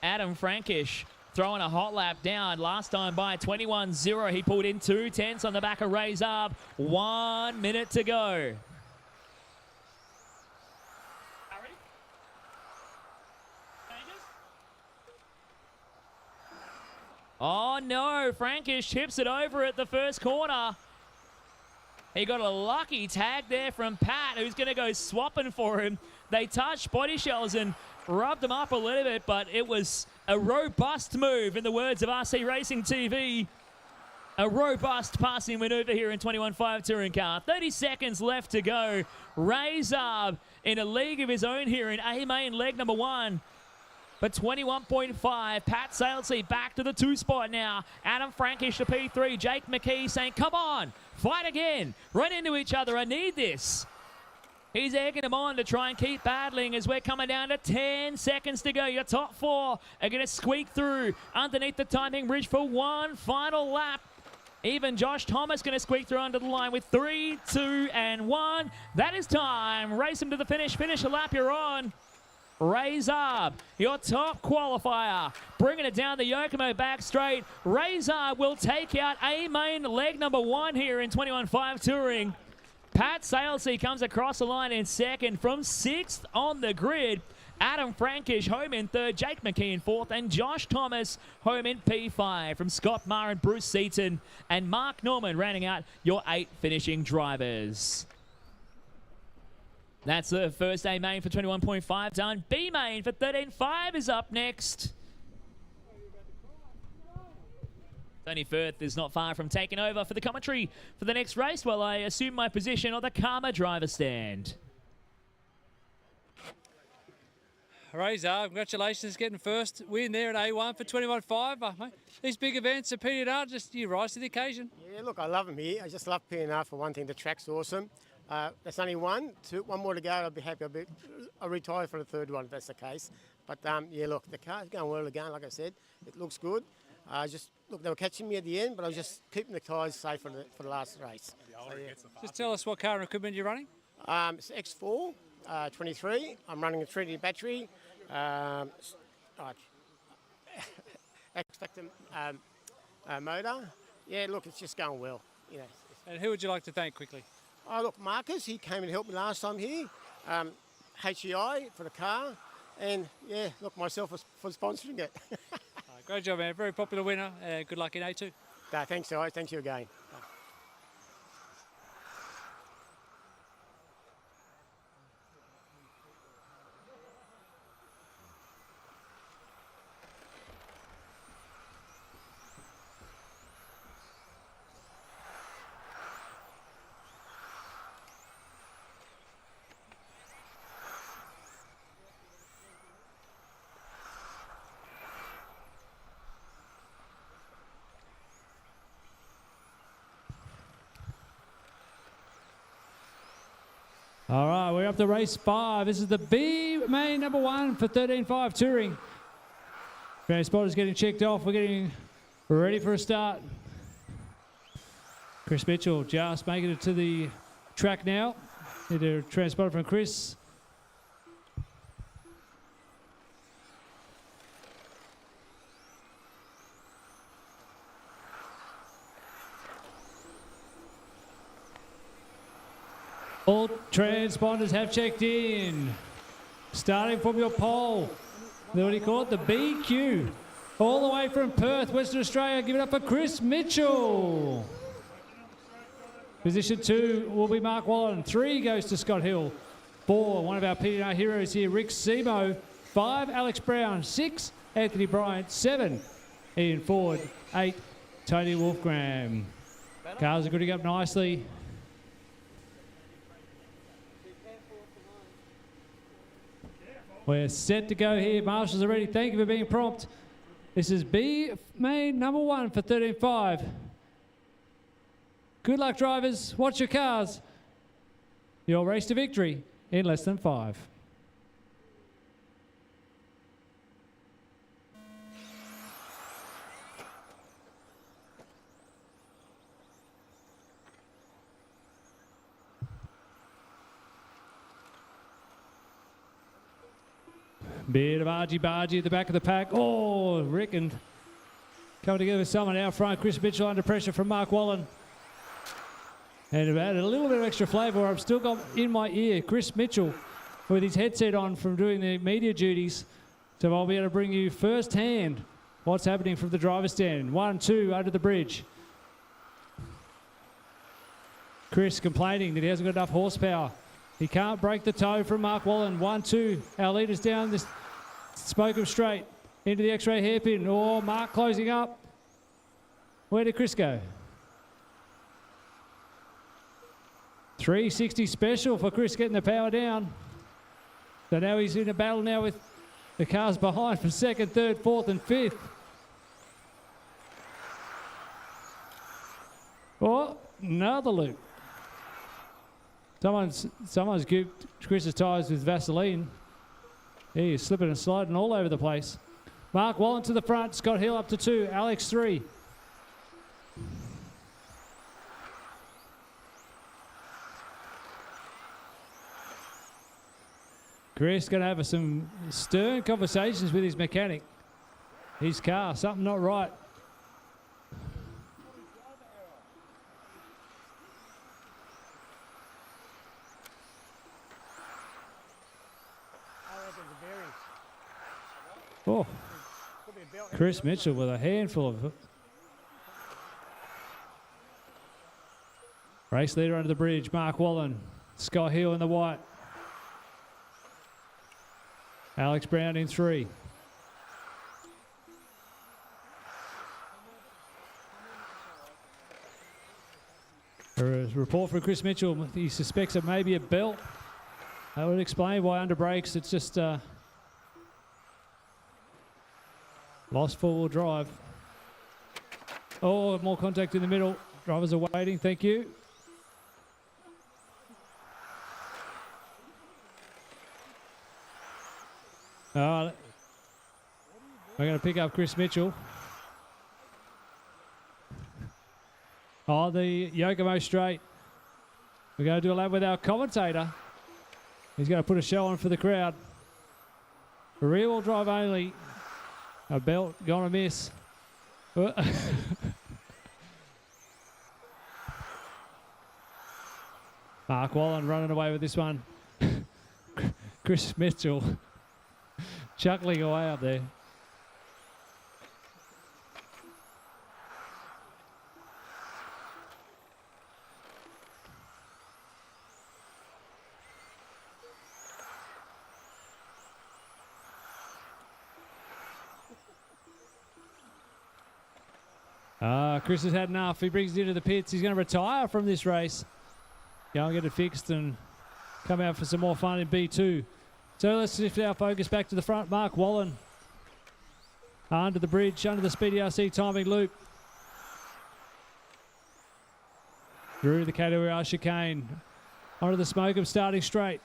Adam Frankish throwing a hot lap down. Last time by 21.0. He pulled in 2/10 on the back of Zarb. 1 minute to go. Oh no, Frankish tips it over at the first corner. He got a lucky tag there from Pat, who's going to go swapping for him. They touched body shells and rubbed them up a little bit, but it was a robust move, in the words of RC Racing TV. A robust passing maneuver here in 21.5 touring car. 30 seconds left to go. Zarb in a league of his own here in A main leg number 1. But 21.5. Pat Salesy back to the 2 spot now. Adam Frankish to P3. Jake McKee saying, come on, fight again. Run into each other. I need this. He's egging him on to try and keep battling as we're coming down to 10 seconds to go. Your top 4 are going to squeak through underneath the timing bridge for one final lap. Even Josh Thomas going to squeak through under the line with 3, 2, and 1. That is time. Race him to the finish. Finish a lap you're on. Zarb, your top qualifier, bringing it down the Yokomo back straight. Zarb will take out A main leg number 1 here in 21.5 touring. Pat Salesy comes across the line in second. From 6th on the grid, Adam Frankish home in 3rd, Jake McKee in 4th, and Josh Tomas home in P5 from Scott Maher and Bruce Seaton and Mark Norman rounding out your 8 finishing drivers. That's the first A main for 21.5 done. B main for 13.5 is up next. Tony Firth is not far from taking over for the commentary for the next race while I assume my position on the Karma driver stand. Hooray, Zarb. Congratulations getting first win there at A1 for 21.5. Mate, these big events at PDNR, just you rise to the occasion. Yeah, look, I love them here. I just love PDNR for one thing. The track's awesome. That's only one more to go. I'll be happy. I'll retire for the third one if that's the case. But yeah, look, the car's going well again. Like I said, it looks good. Look, they were catching me at the end, but I was just keeping the tyres safe for the last race. So, yeah. Just tell us what car and equipment you're running. It's X4 23. I'm running a Trinity battery. X-Factor motor. Yeah, look, it's just going well. You know. And who would you like to thank quickly? Oh, look, Marcus, he came and helped me last time here. HEI for the car. And, yeah, look, myself for sponsoring it. Great job, man. Very popular winner. Good luck in A2. Thanks, guys. Thank you again. All right, we're up to race 5. This is the B main number 1 for 13.5 touring. Transporter's getting checked off. We're getting ready for a start. Chris Mitchell just making it to the track now. Need a transporter from Chris. All transponders have checked in. Starting from your pole, what do you call it? The BQ. All the way from Perth, Western Australia. Give it up for Chris Mitchell. Position 2 will be Mark Wallen. 3 goes to Scott Hill. 4, one of our PDNR heroes here, Rick Simo. 5, Alex Brown. 6, Anthony Bryant. 7, Ian Ford. 8, Tony Wolfgram. Cars are gooding up nicely. We're set to go here. Marshals are ready. Thank you for being prompt. This is B main number 1 for 13.5. Good luck, drivers. Watch your cars. Your race to victory in less than 5. Bit of argy-bargy at the back of the pack. Oh, Rick and coming together with someone out front. Chris Mitchell under pressure from Mark Wallen. And I've added a little bit of extra flavour. I've still got in my ear Chris Mitchell with his headset on from doing the media duties. So I'll be able to bring you firsthand what's happening from the driver's stand. 1, 2, under the bridge. Chris complaining that he hasn't got enough horsepower. He can't break the toe from Mark Wallen. 1, 2. Our leaders down this Spokem straight into the X-ray hairpin. Oh, Mark closing up. Where did Chris go? 360 special for Chris getting the power down. So now he's in a battle now with the cars behind for 2nd, 3rd, 4th and 5th. Oh, another loop. Someone's gooped Chris's tyres with Vaseline. He is slipping and sliding all over the place. Mark Wallen to the front. Scott Hill up to 2. Alex 3. Chris going to have some stern conversations with his mechanic. His car, something not right. Oh, Chris Mitchell with a handful of it. Race leader under the bridge, Mark Wallen. Scott Hill in the white. Alex Brown in 3. A report from Chris Mitchell. He suspects it may be a belt. That would explain why under brakes it's just lost four-wheel drive. Oh, more contact in the middle. Drivers are waiting. Thank you. We're going to pick up Chris Mitchell. Oh, the Yokomo straight. We're going to do a lap with our commentator. He's going to put a show on for the crowd. Rear-wheel drive only. A belt gonna miss. Mark Wallen running away with this one. Chris Mitchell chuckling away up there. Chris has had enough. He brings it into the pits. He's going to retire from this race. Go and get it fixed and come out for some more fun in B2. So let's shift our focus back to the front. Mark Wallen under the bridge, under the Speedy RC timing loop. Through the KWR chicane. Onto the smoke of starting straight.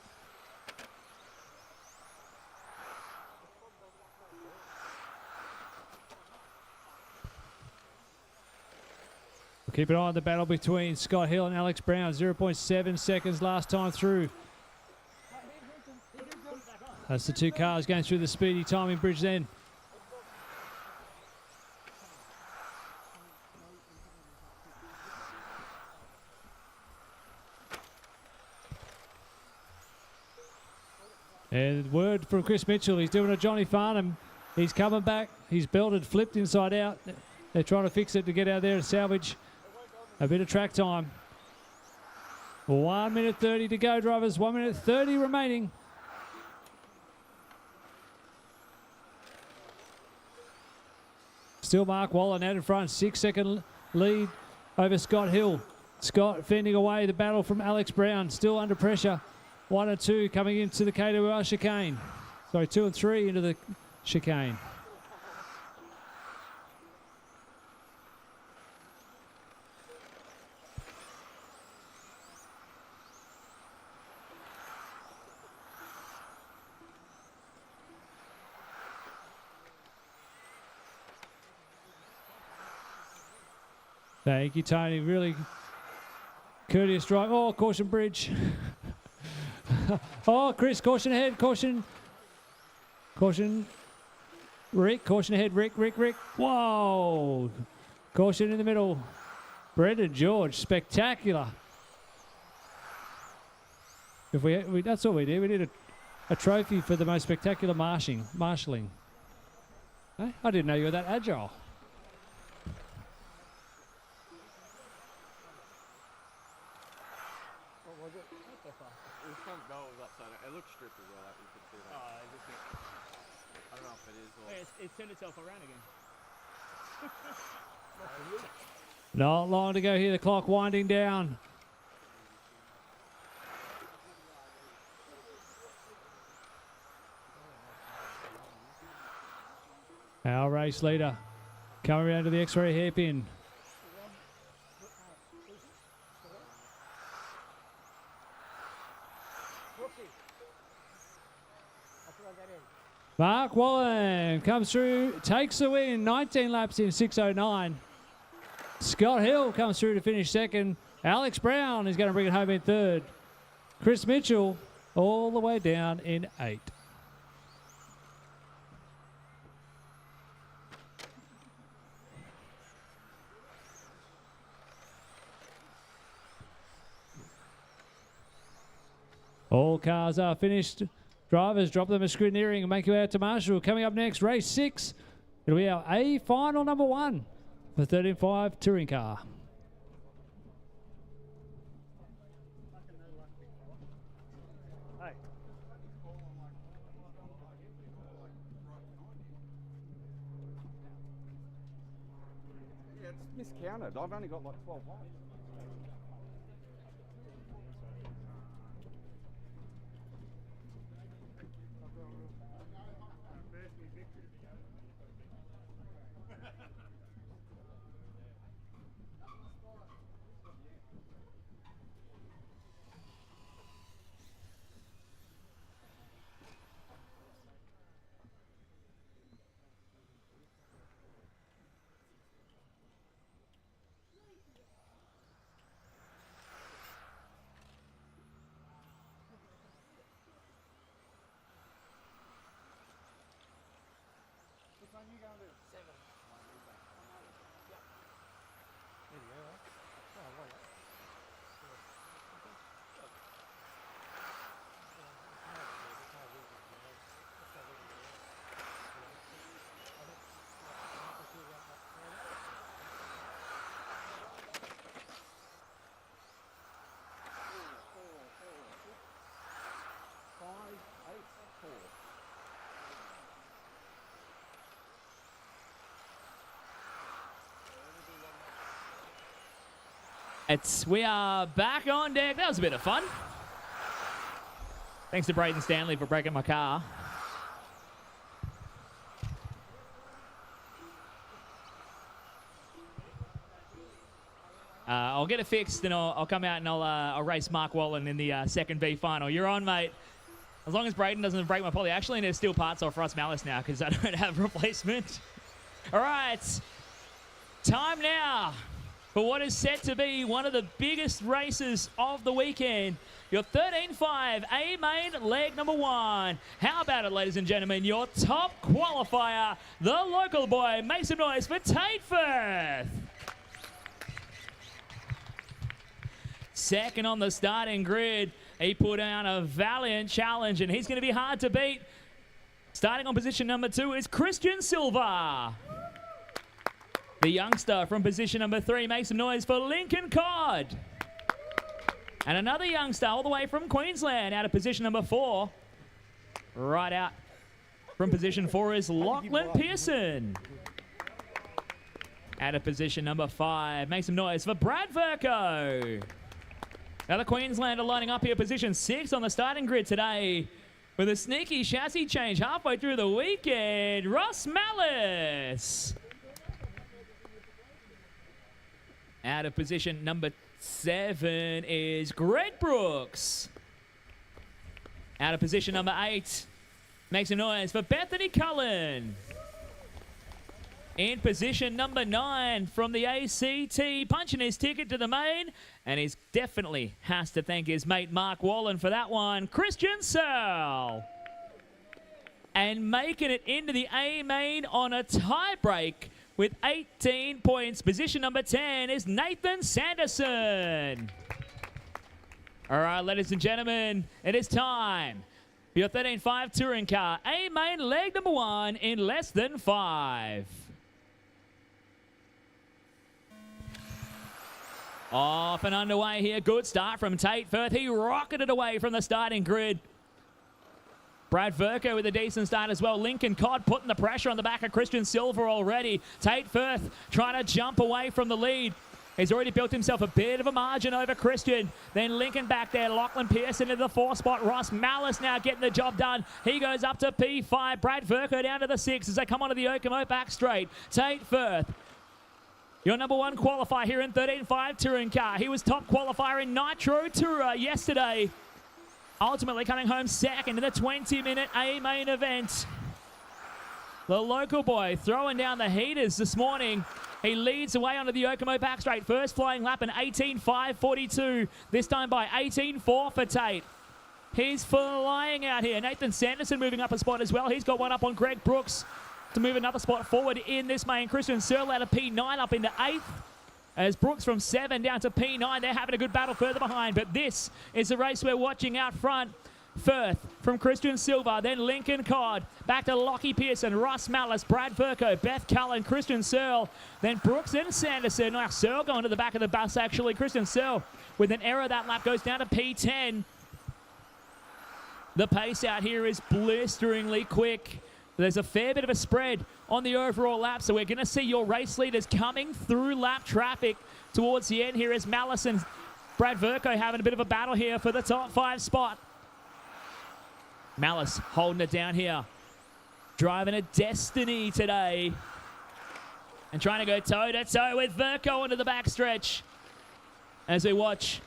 Keep an eye on the battle between Scott Hill and Alex Brown. 0.7 seconds last time through. That's the two cars going through the speedy timing bridge then. And word from Chris Mitchell, he's doing a Johnny Farnham. He's coming back. He's belted, flipped inside out. They're trying to fix it to get out there and salvage a bit of track time. 1 minute 30 to go, drivers. 1 minute 30 remaining. Still Mark Wallen out in front. 6-second lead over Scott Hill. Scott fending away the battle from Alex Brown. Still under pressure. 1 and 2 coming into the KWR chicane. Sorry, 2 and 3 into the chicane. Thank you, Tony. Really courteous drive. Oh, caution bridge. Oh, Chris, caution ahead. Caution. Caution. Rick, caution ahead. Rick. Whoa. Caution in the middle. Brendan George, spectacular. If we that's all we did. We did a trophy for the most spectacular marshalling. Hey, I didn't know you were that agile. It looks stripped as well, you could see that. I don't know if it is or... It's turned itself around again. Not long to go here, the clock winding down. Our race leader coming around to the X-ray hairpin. Mark Wallen comes through, takes the win, 19 laps in 6:09. Scott Hill comes through to finish second. Alex Brown is going to bring it home in third. Chris Mitchell all the way down in 8. All cars are finished. Drivers, drop them a scrutineering and make your way out to Marshall. Coming up next, race 6. It'll be our A final number 1 for 13.5 touring car. Yeah, it's miscounted. I've only got like 12 lights. We are back on deck. That was a bit of fun. Thanks to Brayden Stanley for breaking my car. I'll get it fixed and I'll come out and I'll race Mark Wallen in the second B final. You're on, mate. As long as Brayden doesn't break my poly. Actually, need to steal parts off Ross Malice now because I don't have replacement. All right. Time now for what is set to be one of the biggest races of the weekend. Your 13.5 A main leg number 1. How about it, ladies and gentlemen? Your top qualifier, the local boy. Make some noise for Tate Firth. Second on the starting grid. He put down a valiant challenge, and he's going to be hard to beat. Starting on position number 2 is Cristian Silva. The youngster from position number 3 makes some noise for Lincoln Codd. And another youngster all the way from Queensland out of position number 4. Right out from position 4 is Lachlan Pearson. Out of position number 5, make some noise for Brad Verco. Now the Queenslander lining up here, position 6 on the starting grid today. With a sneaky chassis change halfway through the weekend, Ross Malice. Out of position number 7 is Greg Brooks. Out of position number 8, makes a noise for Bethany Cullen. In position number 9 from the ACT, punching his ticket to the main, and he definitely has to thank his mate Mark Wallen for that one, Cristian Searle. And making it into the A main on a tie break with 18 points. Position number 10 is Nathan Sanderson. All right, ladies and gentlemen, it is time for your 13.5 touring car. A main leg number 1 in less than 5. Off and underway here. Good start from Tate Firth. He rocketed away from the starting grid. Brad Verco with a decent start as well. Lincoln Codd putting the pressure on the back of Cristian Silva already. Tate Firth trying to jump away from the lead. He's already built himself a bit of a margin over Cristian. Then Lincoln back there. Lachlan Pearson into the 4 spot. Ross Malice now getting the job done. He goes up to P5. Brad Verco down to the 6 as they come onto the Okomo back straight. Tate Firth, your number 1 qualifier here in 13.5 touring car. He was top qualifier in Nitro Tourer yesterday. Ultimately coming home second in the 20-minute A main event. The local boy throwing down the heaters this morning. He leads away onto the Okomo back straight. First flying lap in 18.5.42. This time by 18.4 for Tate. He's flying out here. Nathan Sanderson moving up a spot as well. He's got one up on Greg Brooks to move another spot forward in this main. Cristian Searle out of P9 up into 8th. As Brooks from 7 down to P9. They're having a good battle further behind. But this is the race we're watching out front. Firth from Cristian Silva, then Lincoln Codd, back to Lockie Pearson, Ross Mallis, Brad Verco, Beth Cullen, Christian Searle, then Brooks and Sanderson. Now Searle going to the back of the bus actually. Christian Searle with an error that lap goes down to P10. The pace out here is blisteringly quick. There's a fair bit of a spread on the overall lap, so we're going to see your race leaders coming through lap traffic towards the end here as Mallis and Brad Verco having a bit of a battle here for the top 5 spot. Mallis holding it down here. Driving a destiny today. And trying to go toe-to-toe with Verco into the backstretch. As we watch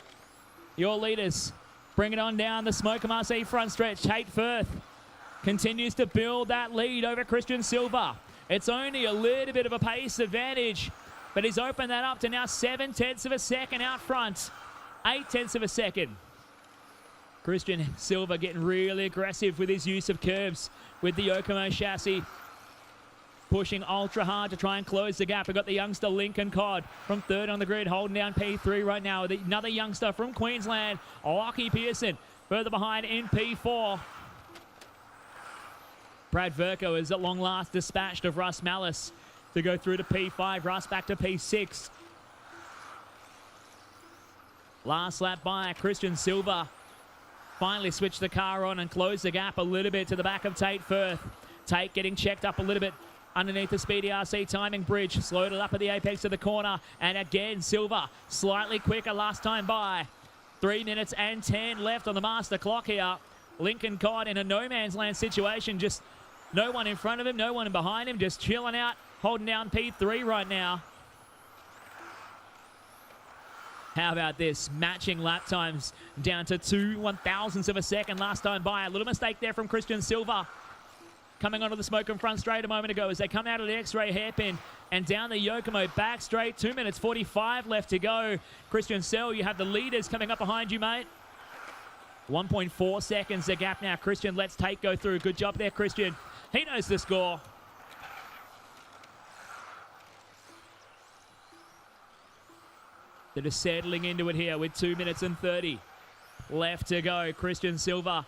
your leaders bring it on down the Smoke MRC front stretch. Tate Firth continues to build that lead over Cristian Silva. It's only a little bit of a pace advantage, but he's opened that up to now 7/10 of a second out front. 8/10 of a second. Cristian Silva getting really aggressive with his use of curbs with the Yokomo chassis. Pushing ultra hard to try and close the gap. We've got the youngster Lincoln Codd from 3rd on the grid, holding down P3 right now. Another youngster from Queensland, Lockie Pearson, further behind in P4. Brad Verco is at long last dispatched of Russ Mallis to go through to P5. Russ back to P6. Last lap by Cristian Silva. Finally switched the car on and closed the gap a little bit to the back of Tate Firth. Tate getting checked up a little bit underneath the Speedy RC timing bridge. Slowed it up at the apex of the corner. And again, Silva slightly quicker last time by. 3 minutes and 10 left on the master clock here. Lincoln Codd in a no man's land situation. Just no one in front of him, no one behind him. Just chilling out, holding down P3 right now. How about this? Matching lap times down to 2/1000ths of a second last time by. A little mistake there from Cristian Silva. Coming onto the Smoke and front straight a moment ago as they come out of the X-ray hairpin and down the Yokomo back straight. 2 minutes 45 left to go. Cristian Silva, you have the leaders coming up behind you, mate. 1.4 seconds the gap now. Cristian lets Tate go through. Good job there, Cristian. He knows the score. They're just settling into it here with 2 minutes and 30 left to go. Cristian Silva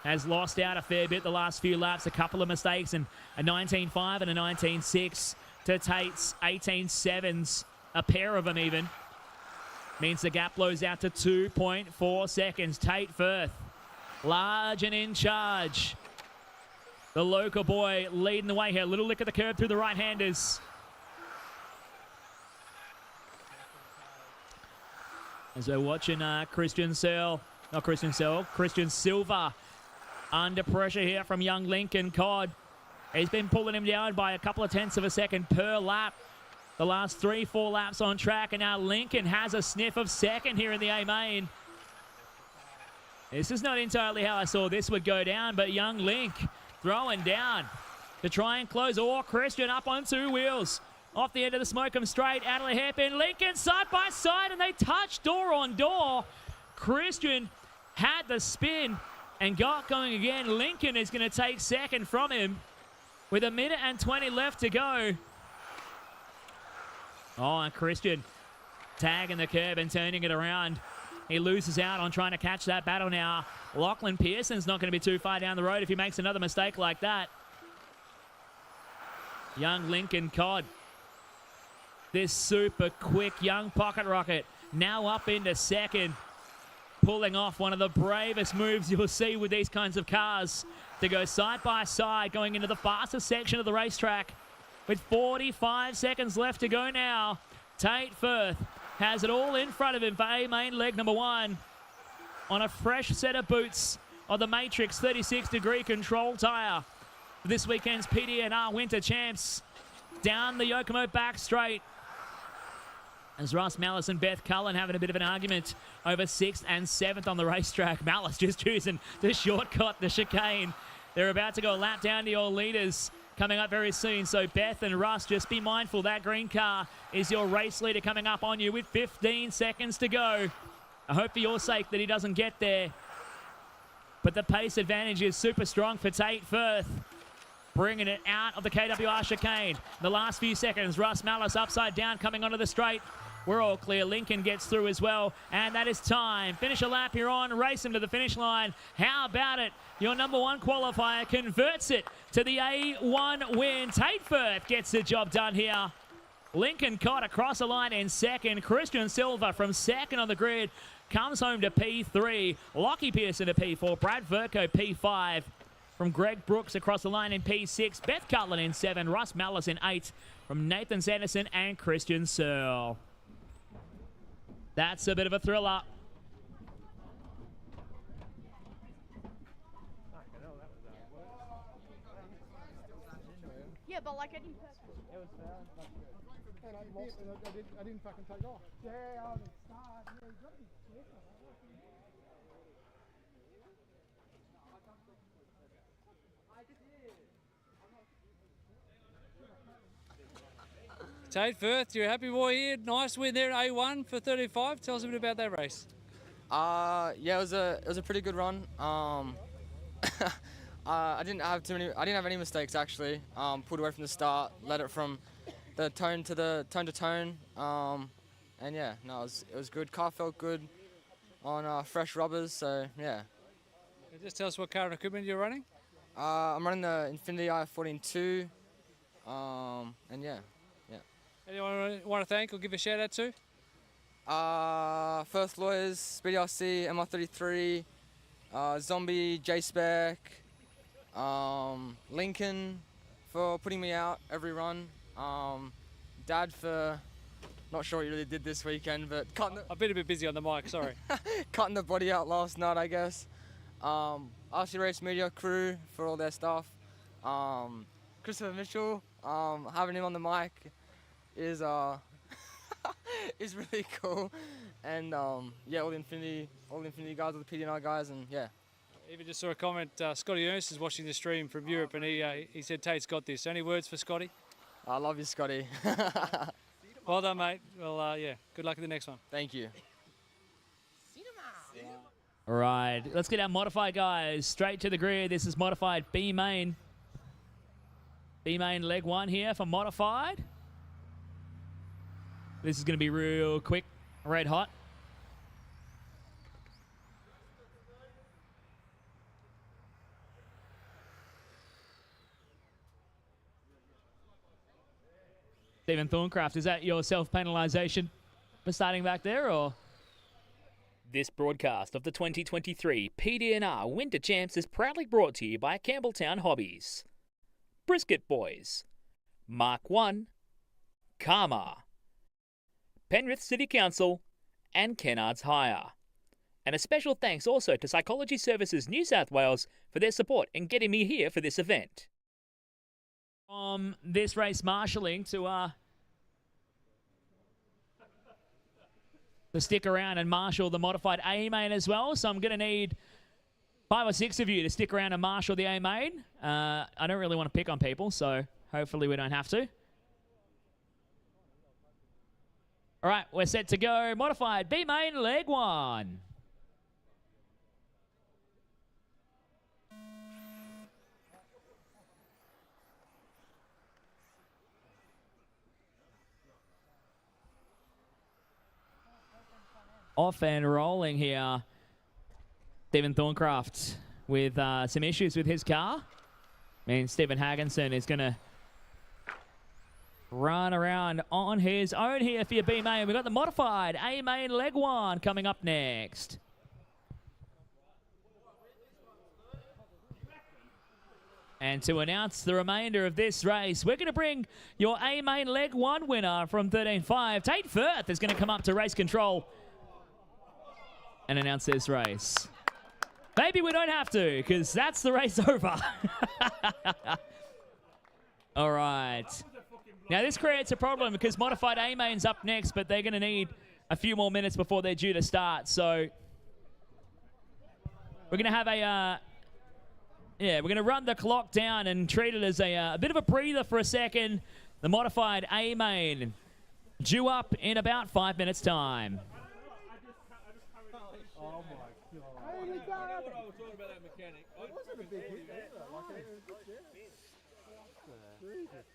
has lost out a fair bit the last few laps. A couple of mistakes and a 19.5 and a 19.6 to Tate's 18.7s. A pair of them even. Means the gap blows out to 2.4 seconds. Tate Firth, large and in charge. The local boy leading the way here. Little lick of the curb through the right-handers. As we're watching Cristian Silva under pressure here from young Lincoln Codd. He's been pulling him down by a couple of tenths of a second per lap. The last 3-4 laps on track, and now Lincoln has a sniff of second here in the A main. This is not entirely how I saw this would go down, but young Link throwing down to try and close. Cristian up on 2 wheels. Off the end of the Smoke'em straight, out of the hairpin. Lincoln side by side, and they touch door on door. Cristian had the spin and got going again. Lincoln is going to take second from him with 1 minute and 20 left to go. And Cristian tagging the curb and turning it around. He loses out on trying to catch that battle now. Lachlan Pearson's not going to be too far down the road if he makes another mistake like that. Young Lincoln Codd. This super quick young pocket rocket now up into second. Pulling off one of the bravest moves you'll see with these kinds of cars. To go side by side going into the fastest section of the racetrack. With 45 seconds left to go now. Tate Firth has it all in front of him for A main leg number 1. On a fresh set of boots of the Matrix 36-degree control tyre. This weekend's PDNR Winter Champs. Down the Yokomo back straight. As Ross Mallis and Beth Cullen having a bit of an argument over 6th and 7th on the racetrack. Mallis just choosing to shortcut the chicane. They're about to go a lap down to your leaders coming up very soon. So Beth and Russ, just be mindful that green car is your race leader coming up on you with 15 seconds to go. I hope for your sake that he doesn't get there. But the pace advantage is super strong for Tate Firth. Bringing it out of the KWR chicane. The last few seconds, Russ Mallis upside down coming onto the straight. We're all clear. Lincoln gets through as well, and that is time. Finish a lap here on. Race him to the finish line. How about it? Your number one qualifier converts it to the A1 win. Tate Firth gets the job done here. Lincoln caught across the line in second. Cristian Silva from second on the grid comes home to P3. Lockie Pearson to P4. Brad Verco P5. From Greg Brooks across the line in P6. Beth Cutler in 7. Russ Mallis in 8. From Nathan Sanderson and Christian Searle. That's a bit of a thriller. Yeah, but like I didn't. It was fair. And I didn't fucking take off. Yeah, I didn't start. Yeah, you got to be careful. Tate Firth, you're a happy boy here. Nice win there at A1 for 35. Tell us a bit about that race. Yeah, it was a pretty good run. I didn't have any mistakes actually. Pulled away from the start, led it from the tone to tone. And yeah, no, it was good. Car felt good on fresh rubbers, so yeah. Just tell us what car and equipment you're running. I'm running the Infinity i14-2, and yeah. Anyone want to thank or give a shout out to? Firth Lawyers, Speedy RC, MR33, Zombie, J-Spec, Lincoln for putting me out every run, Dad for not sure what you really did this weekend, but I've been a bit busy on the mic, sorry. Cutting the body out last night, I guess. RC Race Media crew for all their stuff. Christopher Mitchell, having him on the mic is is really cool, and yeah, all the Infinity guys, all the PDNR guys, and yeah. Even just saw a comment. Scotty Ernst is watching the stream from Europe, and he said Tate's got this. Any words for Scotty? I love you, Scotty. Well done, mate. Well, yeah. Good luck at the next one. Thank you. All right, let's get our modified guys straight to the grid. This is modified B main. B main leg 1 here for modified. This is going to be real quick, red hot. Stephen Thorncraft, is that your self-penalisation for starting back there, or? This broadcast of the 2023 PDNR Winter Champs is proudly brought to you by Campbelltown Hobbies, Brisket Boys, Mark 1, Karma, Penrith City Council, and Kennards Hire. And a special thanks also to Psychology Services New South Wales for their support in getting me here for this event. This race marshalling to stick around and marshal the modified A main as well. So I'm going to need 5 or 6 of you to stick around and marshal the A main. I don't really want to pick on people, so hopefully we don't have to. All right, we're set to go. Modified B main leg 1. Off and rolling here. Stephen Thorncraft with some issues with his car. I mean, Stephen Hagginson is going to run around on his own here for your B main. We've got the modified A main leg 1 coming up next. And to announce the remainder of this race, we're going to bring your A main leg 1 winner from 13.5. Tate Firth is going to come up to race control and announce this race. Maybe we don't have to, because that's the race over. All right. Now, this creates a problem because modified A main's up next, but they're going to need a few more minutes before they're due to start. So we're going to have we're going to run the clock down and treat it as a bit of a breather for a second. The modified A main due up in about 5 minutes' time. Oh my God. I was talking about that mechanic. It wasn't a big hit either. Like it was good shit. Jesus.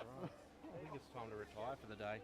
I think it's time time to retire for the day.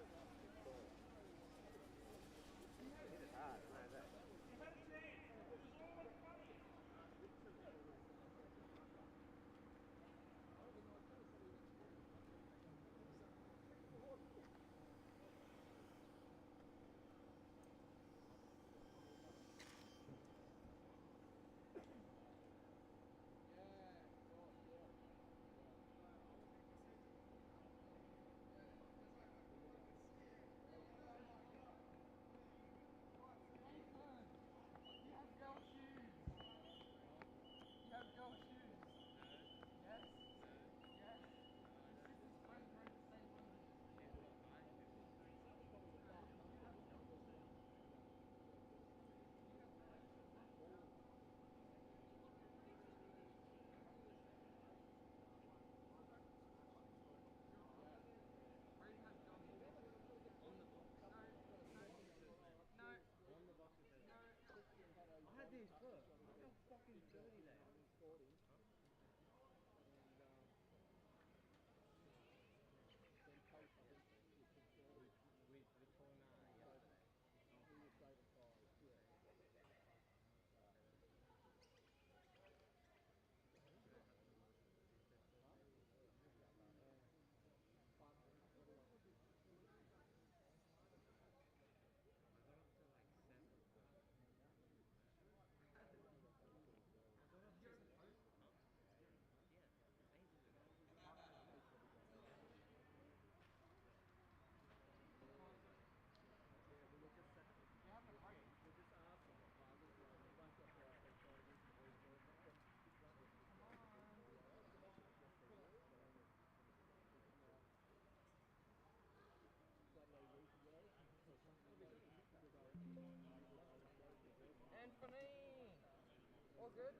All good?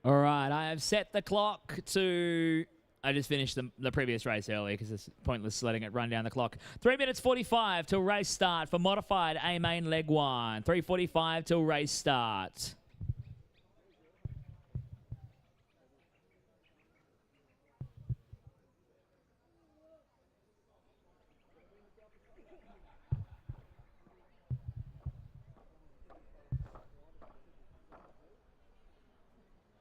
All right, I have set the clock to... I just finished the previous race earlier because it's pointless letting it run down the clock. 3 minutes 45 till race start for modified A main leg 1. 3:45 till race start.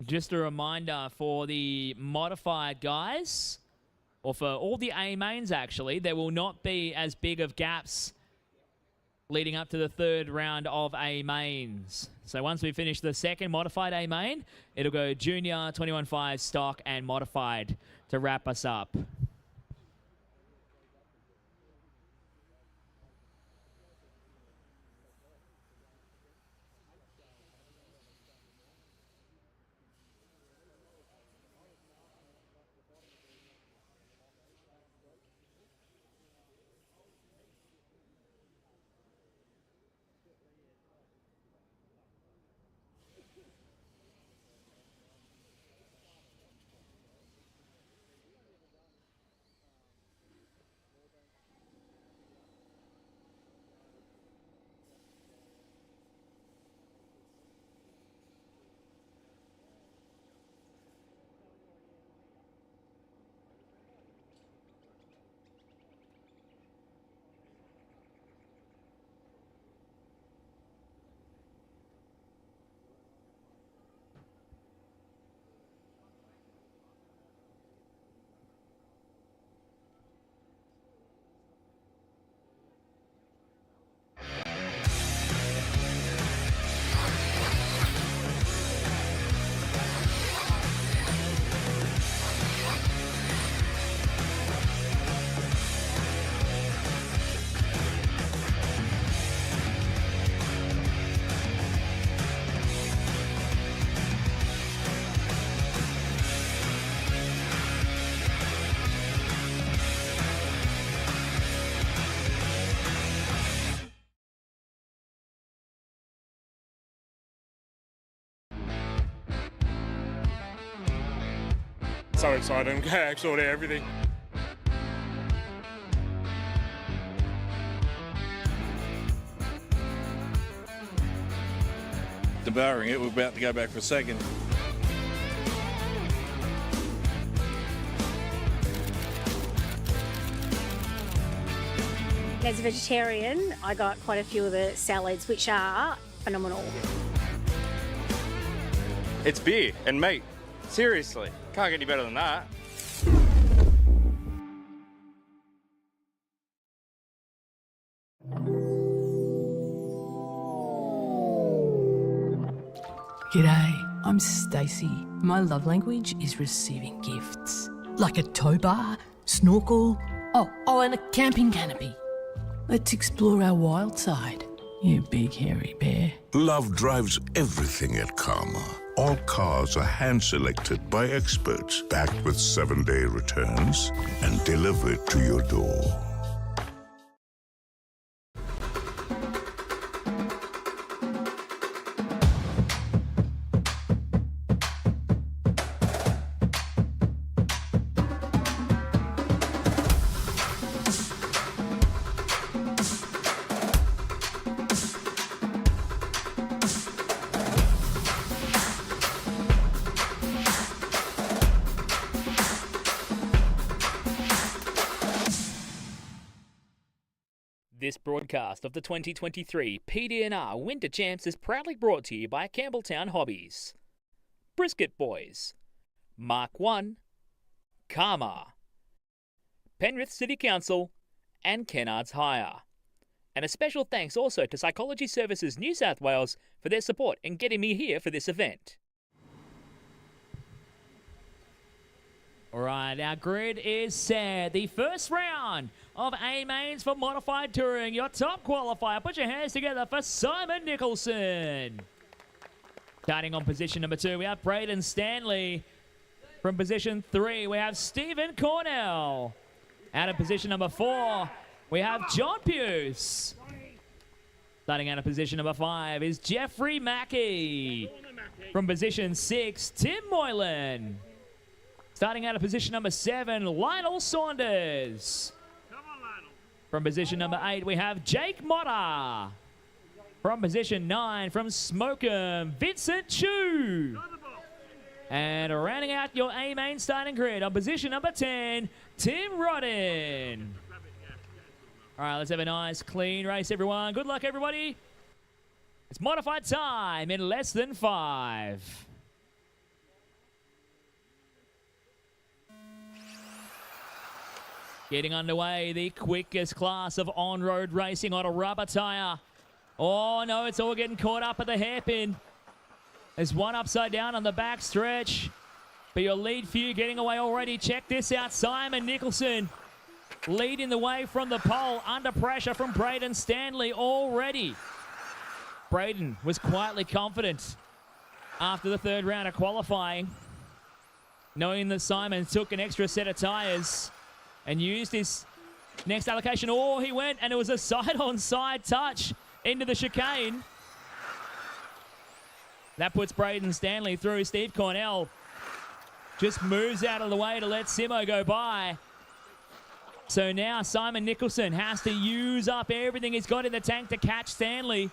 Just a reminder for the modified guys, or for all the A mains actually, there will not be as big of gaps leading up to the third round of A mains. So once we finish the second modified A main, it'll go junior, 21.5, stock, and modified to wrap us up. So excited, I'm going to actually order everything. debarring it. We're about to go back for second. As a vegetarian, I got quite a few of the salads, which are phenomenal. It's beer and meat. Seriously, can't get any better than that. G'day, I'm Stacey. My love language is receiving gifts. Like a tow bar, snorkel, and a camping canopy. Let's explore our wild side, you big hairy bear. Love drives everything at Karma. All cars are hand-selected by experts, backed with 7-day returns, and delivered to your door. This broadcast of the 2023 PDNR Winter Champs is proudly brought to you by Campbelltown Hobbies, Brisket Boys, Mark 1, Karma, Penrith City Council, and Kennards Hire. And a special thanks also to Psychology Services New South Wales for their support in getting me here for this event. All right, our grid is set. The first round of A-Mains for Modified Touring. Your top qualifier. Put your hands together for Simon Nicholson. Starting on position number 2, we have Brayden Stanley. From position 3, we have Stephen Cornell. Out of position number 4, we have John Puse. Starting out of position number 5 is Jeffrey McKee. From position 6, Tim Moylan. Starting out of position number 7, Lionel Saunders. From position number 8, we have Jake Motta. From position 9, from Smokem, Vincent Chu. And rounding out your A-Main starting grid on position number 10, Tim Rodden. All right, let's have a nice, clean race, everyone. Good luck, everybody. It's modified time in less than 5. Getting underway, the quickest class of on-road racing on a rubber tyre. Oh, no, it's all getting caught up at the hairpin. There's one upside down on the back stretch. But your lead few getting away already. Check this out, Simon Nicholson leading the way from the pole under pressure from Brayden Stanley already. Brayden was quietly confident after the third round of qualifying, knowing that Simon took an extra set of tyres and used his next allocation. Oh, he went, and it was a side-on-side touch into the chicane. That puts Brayden Stanley through. Steve Cornell just moves out of the way to let Simo go by. So now Simon Nicholson has to use up everything he's got in the tank to catch Stanley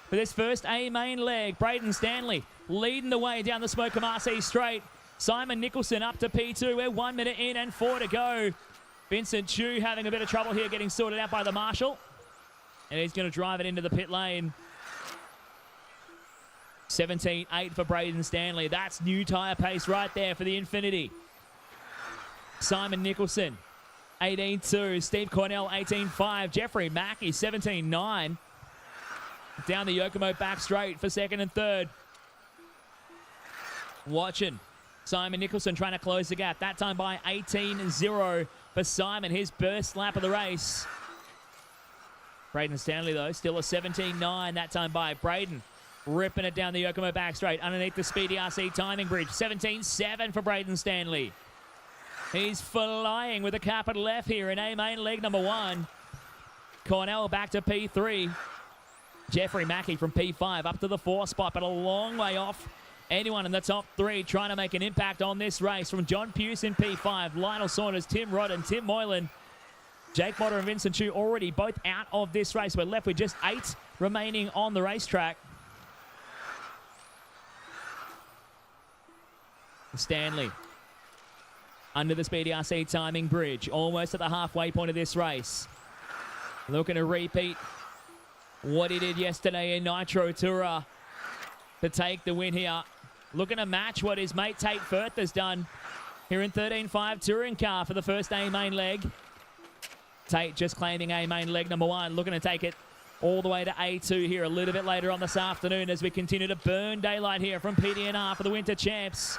for this first A-Main leg. Brayden Stanley leading the way down the Smokem RC straight. Simon Nicholson up to P2. We're 1 minute in and 4 to go. Vincent Chu having a bit of trouble here, getting sorted out by the marshal. And he's going to drive it into the pit lane. 17.8 for Brayden Stanley. That's new tyre pace right there for the Infinity. Simon Nicholson, 18.2. Steve Cornell, 18.5. Jeffrey Mackie, 17.9. Down the Yokomo back straight for second and third. Watching Simon Nicholson trying to close the gap. That time by 18.0 for Simon. His first lap of the race. Brayden Stanley, though, still a 17.9. That time by Brayden. Ripping it down the Yokomo back straight underneath the Speedy RC timing bridge. 17.7 for Brayden Stanley. He's flying with a capital F here in A-Main leg number 1. Cornell back to P3. Jeffrey Mackie from P5 up to the 4 spot, but a long way off anyone in the top 3 trying to make an impact on this race. From John Puse in P5, Lionel Saunders, Tim Rodden, Tim Moylan, Jake Motta and Vincent Chu already both out of this race. We're left with just 8 remaining on the racetrack. Stanley under the Speedy RC timing bridge, almost at the halfway point of this race. Looking to repeat what he did yesterday in Nitro Tour to take the win here. Looking to match what his mate Tate Firth has done here in 13.5 touring car for the first A main leg. Tate just claiming A main leg number 1, looking to take it all the way to A2 here a little bit later on this afternoon as we continue to burn daylight here from PDNR for the Winter Champs.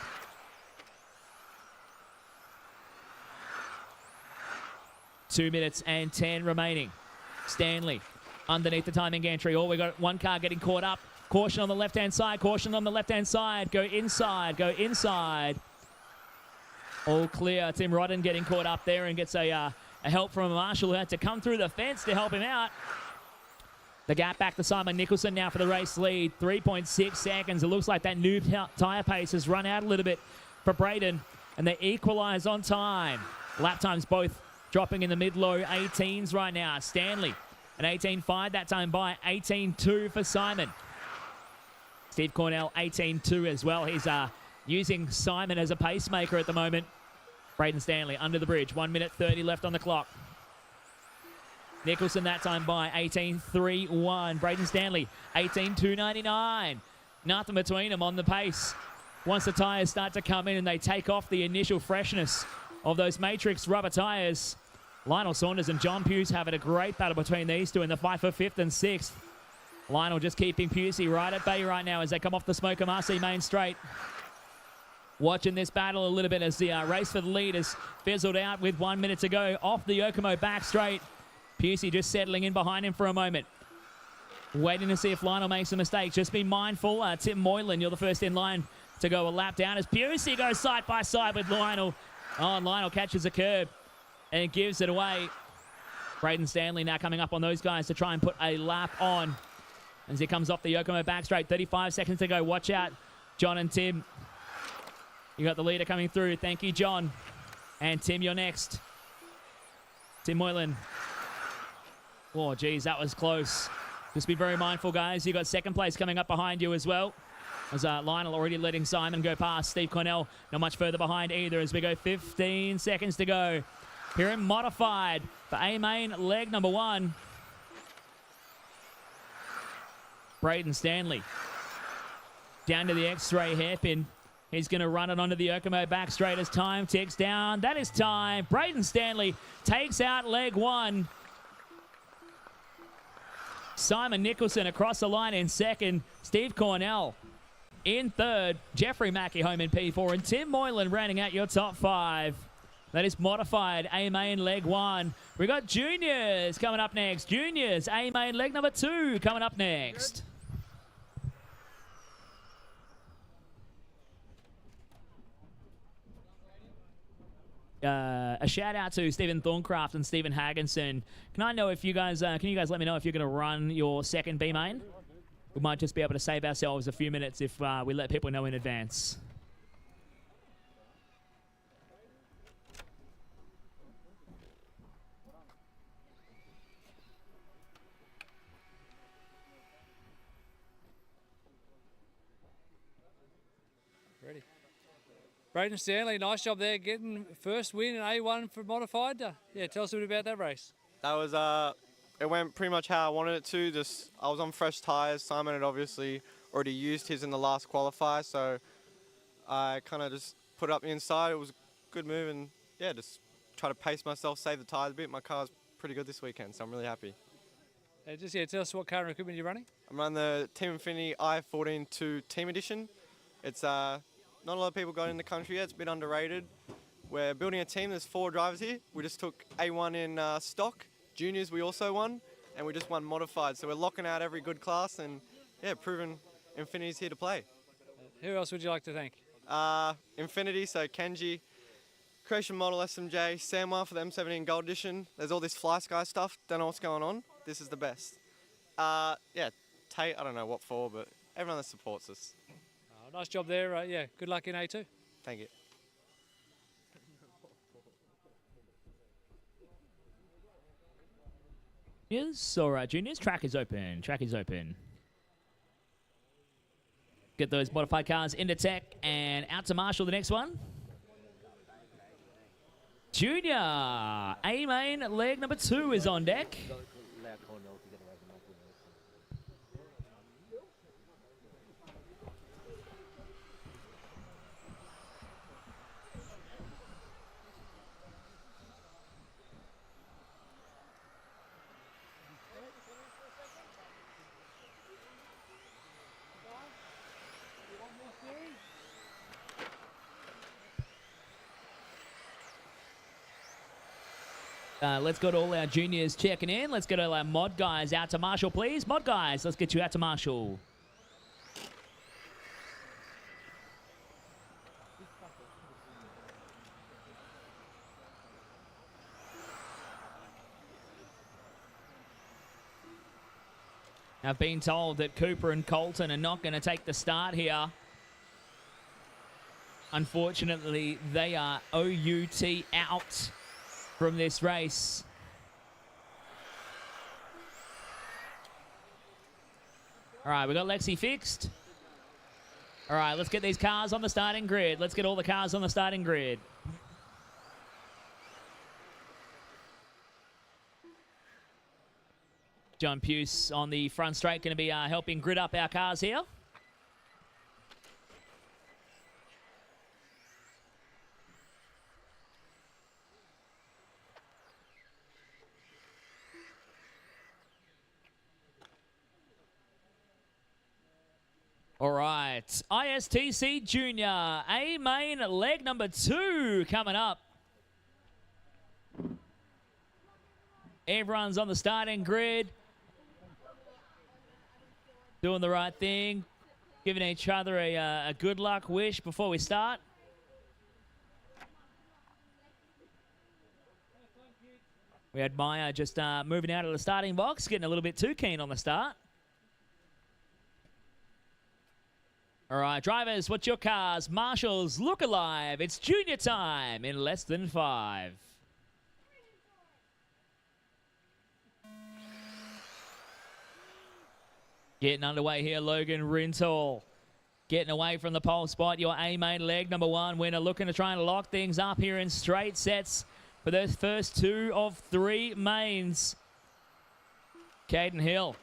Two minutes and 10 remaining. Stanley underneath the timing gantry. Oh, we got one car getting caught up. Caution on the left-hand side. Caution on the left-hand side. Go inside. Go inside. All clear. Tim Rodden getting caught up there and gets a help from a marshal who had to come through the fence to help him out. The gap back to Simon Nicholson now for the race lead. 3.6 seconds. It looks like that new tyre pace has run out a little bit for Brayden, and they equalise on time. Lap times both dropping in the mid-low 18s right now. Stanley, an 18.5 that time by 18.2 for Simon. Steve Cornell, 18.2 as well. He's using Simon as a pacemaker at the moment. Brayden Stanley under the bridge. 1 minute 30 left on the clock. Nicholson that time by 18.31. Brayden Stanley, 18.299. Nothing between them on the pace. Once the tyres start to come in and they take off the initial freshness of those Matrix rubber tyres, Lionel Saunders and John Puse having a great battle between these two in the fight for 5th and 6th. Lionel just keeping Puse right at bay right now as they come off the Smoker Marcy main straight. Watching this battle a little bit as the race for the lead has fizzled out with 1 minute to go off the Yokomo back straight. Puse just settling in behind him for a moment. Waiting to see if Lionel makes a mistake. Just be mindful. Tim Moylan, you're the first in line to go a lap down as Puse goes side by side with Lionel. Oh, and Lionel catches a curb and gives it away. Brayden Stanley now coming up on those guys to try and put a lap on as he comes off the Yokomo back straight. 35 seconds to go. Watch out, John and Tim. You got the leader coming through. Thank you, John. And Tim, you're next. Tim Moylan. Oh, geez, that was close. Just be very mindful, guys. You got second place coming up behind you as well. As Lionel already letting Simon go past. Steve Cornell not much further behind either as we go 15 seconds to go. Here in modified for A-main leg number 1. Brayden Stanley down to the X-ray hairpin. He's going to run it onto the Yokomo back straight as time ticks down. That is time. Brayden Stanley takes out leg 1. Simon Nicholson across the line in second. Steve Cornell in third. Jeffrey Mackey home in P4. And Tim Moylan rounding out your top 5. That is modified A-main leg 1. We got juniors coming up next. Juniors A-main leg number 2 coming up next. A shout out to Stephen Thorncraft and Stephen Hagginson. Can I know if you guys, can you guys let me know if you're going to run your second B main? We might just be able to save ourselves a few minutes if we let people know in advance. Ready. Brayden Stanley, nice job there, getting first win in A1 for modified. Yeah, tell us a bit about that race. That was, it went pretty much how I wanted it to. Just I was on fresh tyres. Simon had obviously already used his in the last qualifier, so I kind of just put it up the inside. It was a good move, and yeah, just try to pace myself, save the tyres a bit. My car's pretty good this weekend, so I'm really happy. Tell us what car and equipment you're running. I'm running the Team Infinity i14-2 Team Edition. It's not a lot of people got in the country yet. It's a bit underrated. We're building a team. There's 4 drivers here. We just took A1 in stock. Juniors, we also won. And we just won modified. So we're locking out every good class and, yeah, proving Infinity's here to play. Who else would you like to thank? Infinity, so Kenji, Creation Model SMJ, Samwa for the M17 Gold Edition. There's all this Fly Sky stuff. Don't know what's going on. This is the best. Yeah, Tate, I don't know what for, but everyone that supports us. Nice job there. Yeah, good luck in A2. Thank you. Yes, all right, juniors. Track is open. Track is open. Get those modified cars into tech and out to Marshall the next one. Junior A-main leg number 2 is on deck. Let's go to all our juniors checking in. Let's get all our mod guys out to Marshall, please. Mod guys, let's get you out to Marshall. I've been told that Cooper and Colton are not going to take the start here. Unfortunately, they are OUT out from this race. All right, we got Lexi fixed. All right, let's get these cars on the starting grid. Let's get all the cars on the starting grid. John Puse on the front straight, going to be helping grid up our cars here. All right, ISTC Junior A-main leg number 2 coming up. Everyone's on the starting grid, doing the right thing, giving each other a good luck wish before we start. We had Mya just moving out of the starting box, getting a little bit too keen on the start. All right, drivers, what's your cars? Marshalls, look alive. It's junior time in less than 5. Getting underway here, Logan Rintoul. Getting away from the pole spot, your A-main leg number 1 winner, looking to try and lock things up here in straight sets for those first 2 of 3 mains. Caden Hill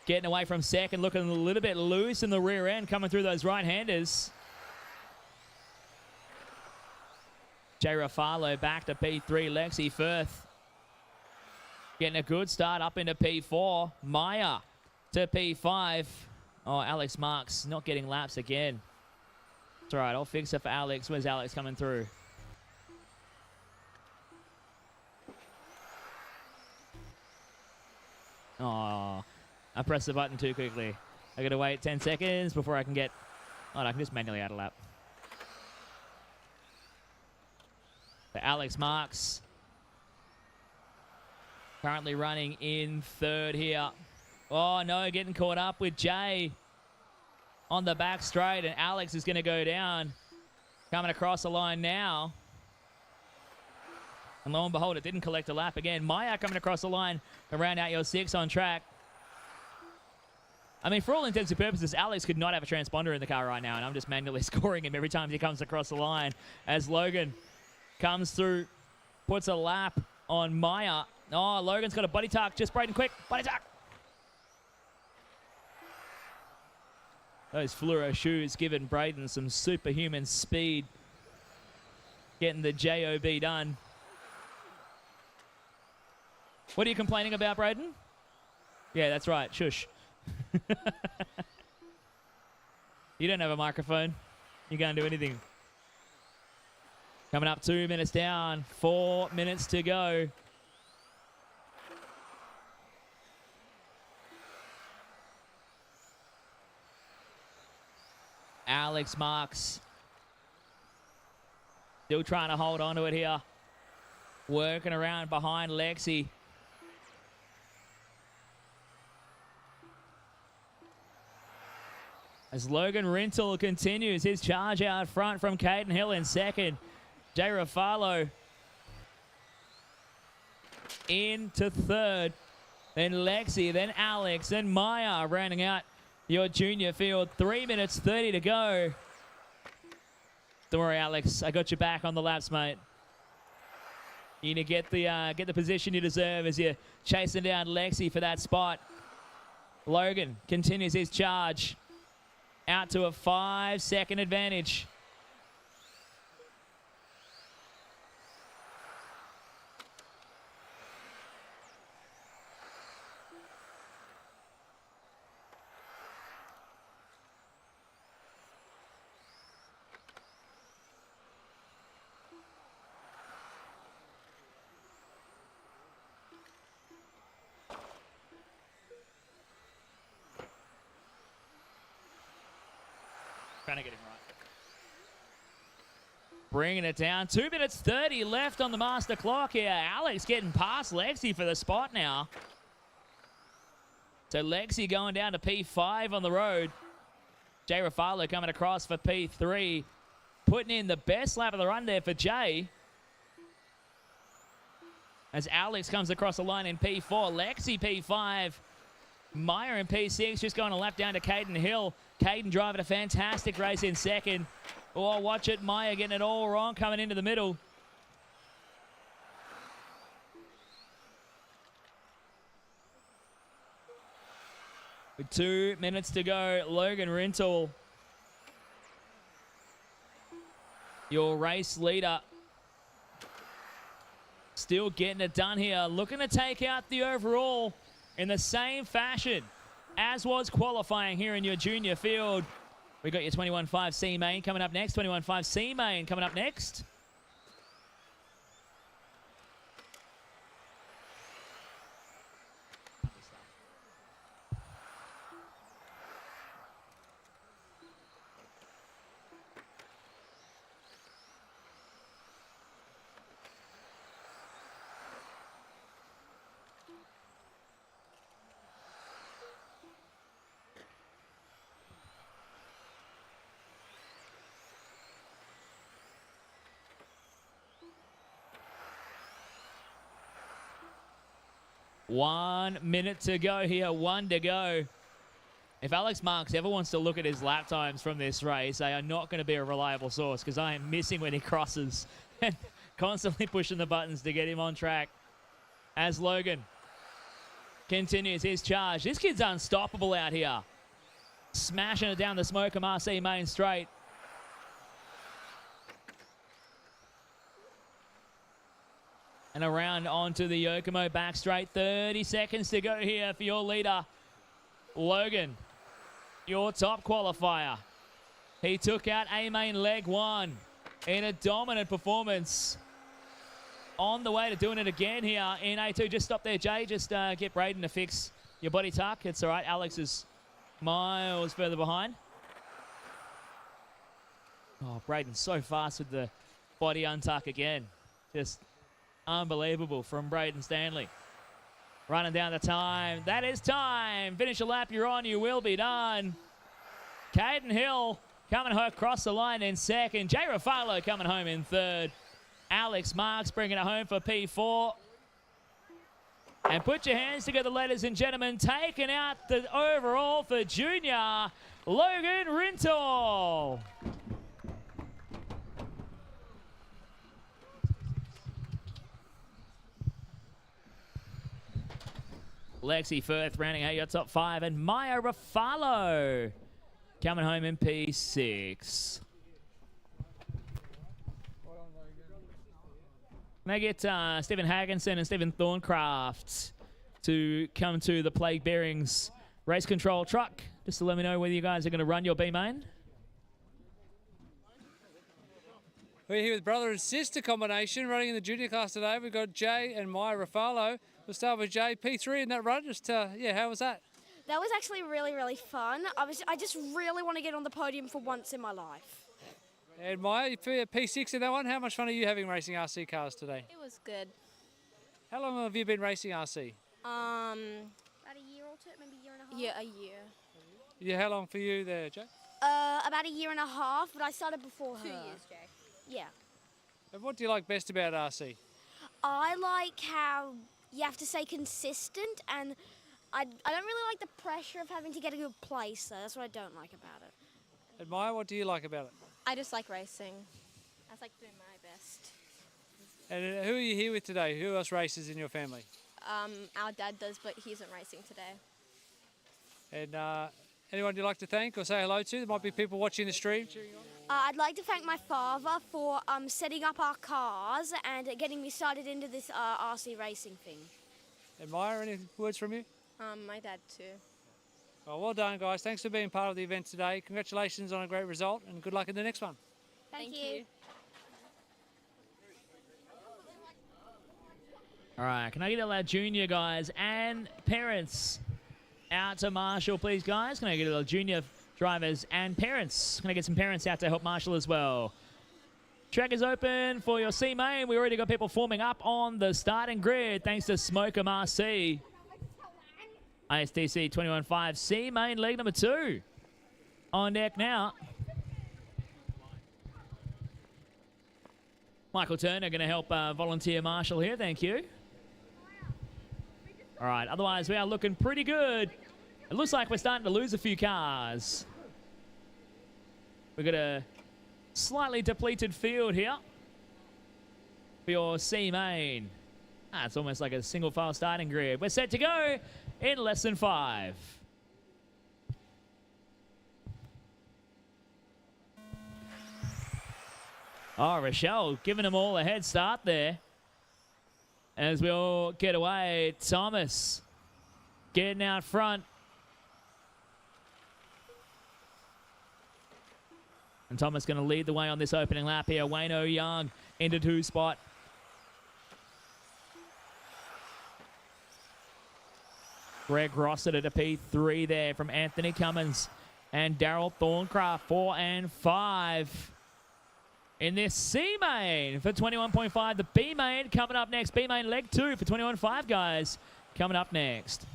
getting away from second, looking a little bit loose in the rear end, coming through those right-handers. Mya Refalo back to P3, Lexi Firth getting a good start up into P4. Mya to P5. Oh, Alex Marks not getting laps again. It's all right, I'll fix it for Alex. Where's Alex coming through? Oh, I pressed the button too quickly. I gotta wait 10 seconds before I can get... Oh, no, I can just manually add a lap. The Alex Marks currently running in 3rd here. Oh, no, getting caught up with Jay on the back straight, and Alex is going to go down. Coming across the line now. And lo and behold, it didn't collect a lap again. Mya coming across the line to round out your 6 on track. I mean, for all intents and purposes, Alex could not have a transponder in the car right now, and I'm just manually scoring him every time he comes across the line as Logan comes through, puts a lap on Mya. Oh, Logan's got a body tuck. Just Brayden, quick. Body tuck. Those fluoro shoes giving Brayden some superhuman speed. Getting the JOB done. What are you complaining about, Brayden? Yeah, that's right. Shush. You don't have a microphone. You can't do anything. Coming up 2 minutes down. 4 minutes to go. Alex Marks still trying to hold on to it here. Working around behind Lexi. As Logan Rintoul continues his charge out front from Caden Hill in 2nd. Mya Refalo into 3rd. Then Lexi, then Alex, then Mya rounding out your junior field. 3 minutes 30 to go. Don't worry, Alex. I got you back on the laps, mate. You need to get the position you deserve as you're chasing down Lexi for that spot. Logan continues his charge. Out to a 5-second advantage. Trying to get him right. Bringing it down. 2 minutes 30 left on the master clock here. Alex getting past Lexi for the spot now. So Lexi going down to P5 on the road. Mya Refalo coming across for P3. Putting in the best lap of the run there for Jay. As Alex comes across the line in P4. Lexi P5. Maher in P6 just going a lap down to Caden Hill. Caden driving a fantastic race in second. Oh, watch it. Maher getting it all wrong coming into the middle. With 2 minutes to go, Logan Rintoul, your race leader, still getting it done here. Looking to take out the overall in the same fashion as was qualifying here in your junior field. We got your 21.5 C main coming up next. 21.5 C main coming up next. One minute to go here, one to go. If Alex Marks ever wants to look at his lap times from this race, they are not going to be a reliable source because I am missing when he crosses and constantly pushing the buttons to get him on track. As Logan continues his charge. This kid's unstoppable out here. Smashing it down the Smoker Marcy main straight. And around onto the Yokomo back straight. 30 seconds to go here for your leader, Logan, your top qualifier. He took out A-main leg one in a dominant performance. On the way to doing it again here in A2. Just stop there, Jay. Just get Brayden to fix your body tuck. It's all right. Alex is miles further behind. Oh, Brayden so fast with the body untuck again. Just unbelievable from Brayden Stanley. Running down the time. That is time. Finish a lap. You're on. You will be done. Caden Hill coming across the line in second. Mya Refalo coming home in third. Alex Marks bringing it home for P4. And put your hands together, ladies and gentlemen. Taking out the overall for junior, Logan Rintoul. Lexi Firth rounding out your top five, and Mya Refalo coming home in P6. May get Stephen Hagginson and Stephen Thorncraft to come to the Plague Bearings race control truck, just to let me know whether you guys are going to run your B main. We're here with brother and sister combination running in the junior class today. We've got Jay and Mya Refalo. We'll start with Jay, P3 in that run. Just, yeah, how was that? That was actually really, really fun. I just really want to get on the podium for once in my life. And Mya, you P6 in that one. How much fun are you having racing RC cars today? It was good. How long have you been racing RC? About a year or two, maybe a year and a half. Yeah, a year. Yeah, how long for you there, Jay? About a year and a half, but I started before her. 2 years, Jay. Yeah. And what do you like best about RC? I like how you have to stay consistent and I don't really like the pressure of having to get a good place, so that's what I don't like about it. And Mya, what do you like about it? I just like racing. I just like doing my best. And who are you here with today? Who else races in your family? Our dad does, but he isn't racing today. And anyone you'd like to thank or say hello to? There might be people watching the stream cheering on. I'd like to thank my father for setting up our cars and getting me started into this RC racing thing. And Mya, any words from you? My dad too. Well done, guys. Thanks for being part of the event today. Congratulations on a great result and good luck in the next one. Thank you. All right, can I get our junior guys and parents out to Marshall, please, guys? Can I get our junior drivers and parents? Can I get some parents out to help Marshall as well? Track is open for your C main. We already got people forming up on the starting grid thanks to Smoker RC. ISTC 21.5 C main leg number 2 on deck now. Michael Turner going to help volunteer Marshall here. Thank you. All right, otherwise we are looking pretty good. It looks like we're starting to lose a few cars. We've got a slightly depleted field here for your C main. It's almost like a single file starting grid. We're set to go in less than 5. Oh, Rochelle giving them all a head start there. As we all get away, Tomas getting out front. And Tomas going to lead the way on this opening lap here. Wayno Young into 2 spot. Greg Rossiter to P3 there from Anthony Cummins and Daryl Thorncraft, 4 and 5. In this C main for 21.5, the B main coming up next. B main leg 2 for 21.5, guys, coming up next.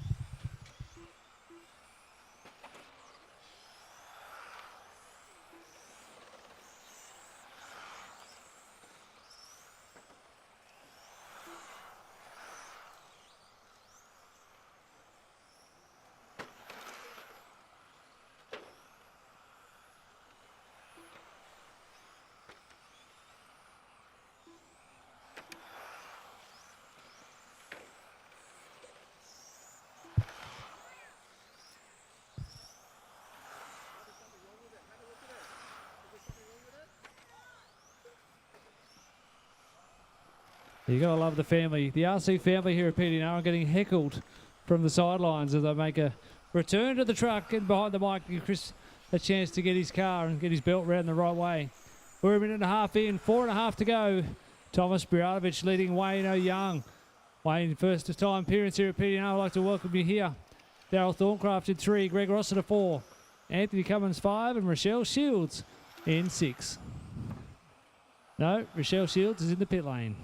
You gotta love the family. The RC family here at PDNR are getting heckled from the sidelines as they make a return to the truck and behind the mic give Chris a chance to get his car and get his belt round the right way. We're a minute and a half in, 4.5 to go. Thomas Buratovic leading Wayno Young. Wayne, first time appearance here at PDNR. I'd like to welcome you here. Daryl Thorncraft in 3, Greg Rossiter 4, Anthony Cummins 5, and Rochelle Shields in 6. No, Rochelle Shields is in the pit lane.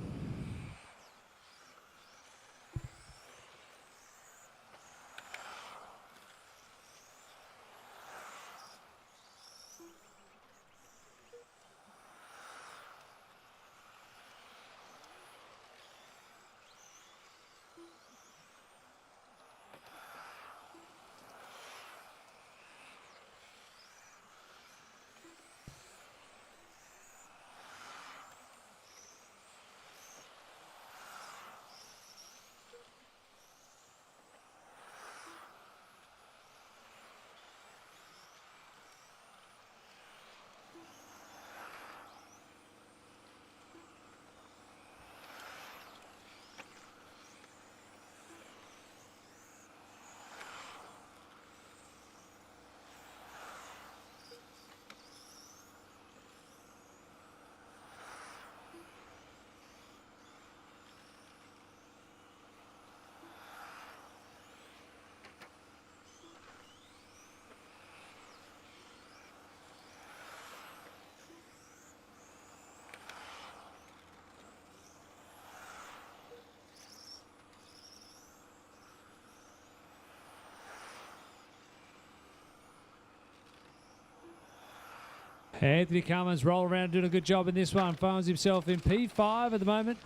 Anthony Cummins roll around doing a good job in this one. Finds himself in P5 at the moment.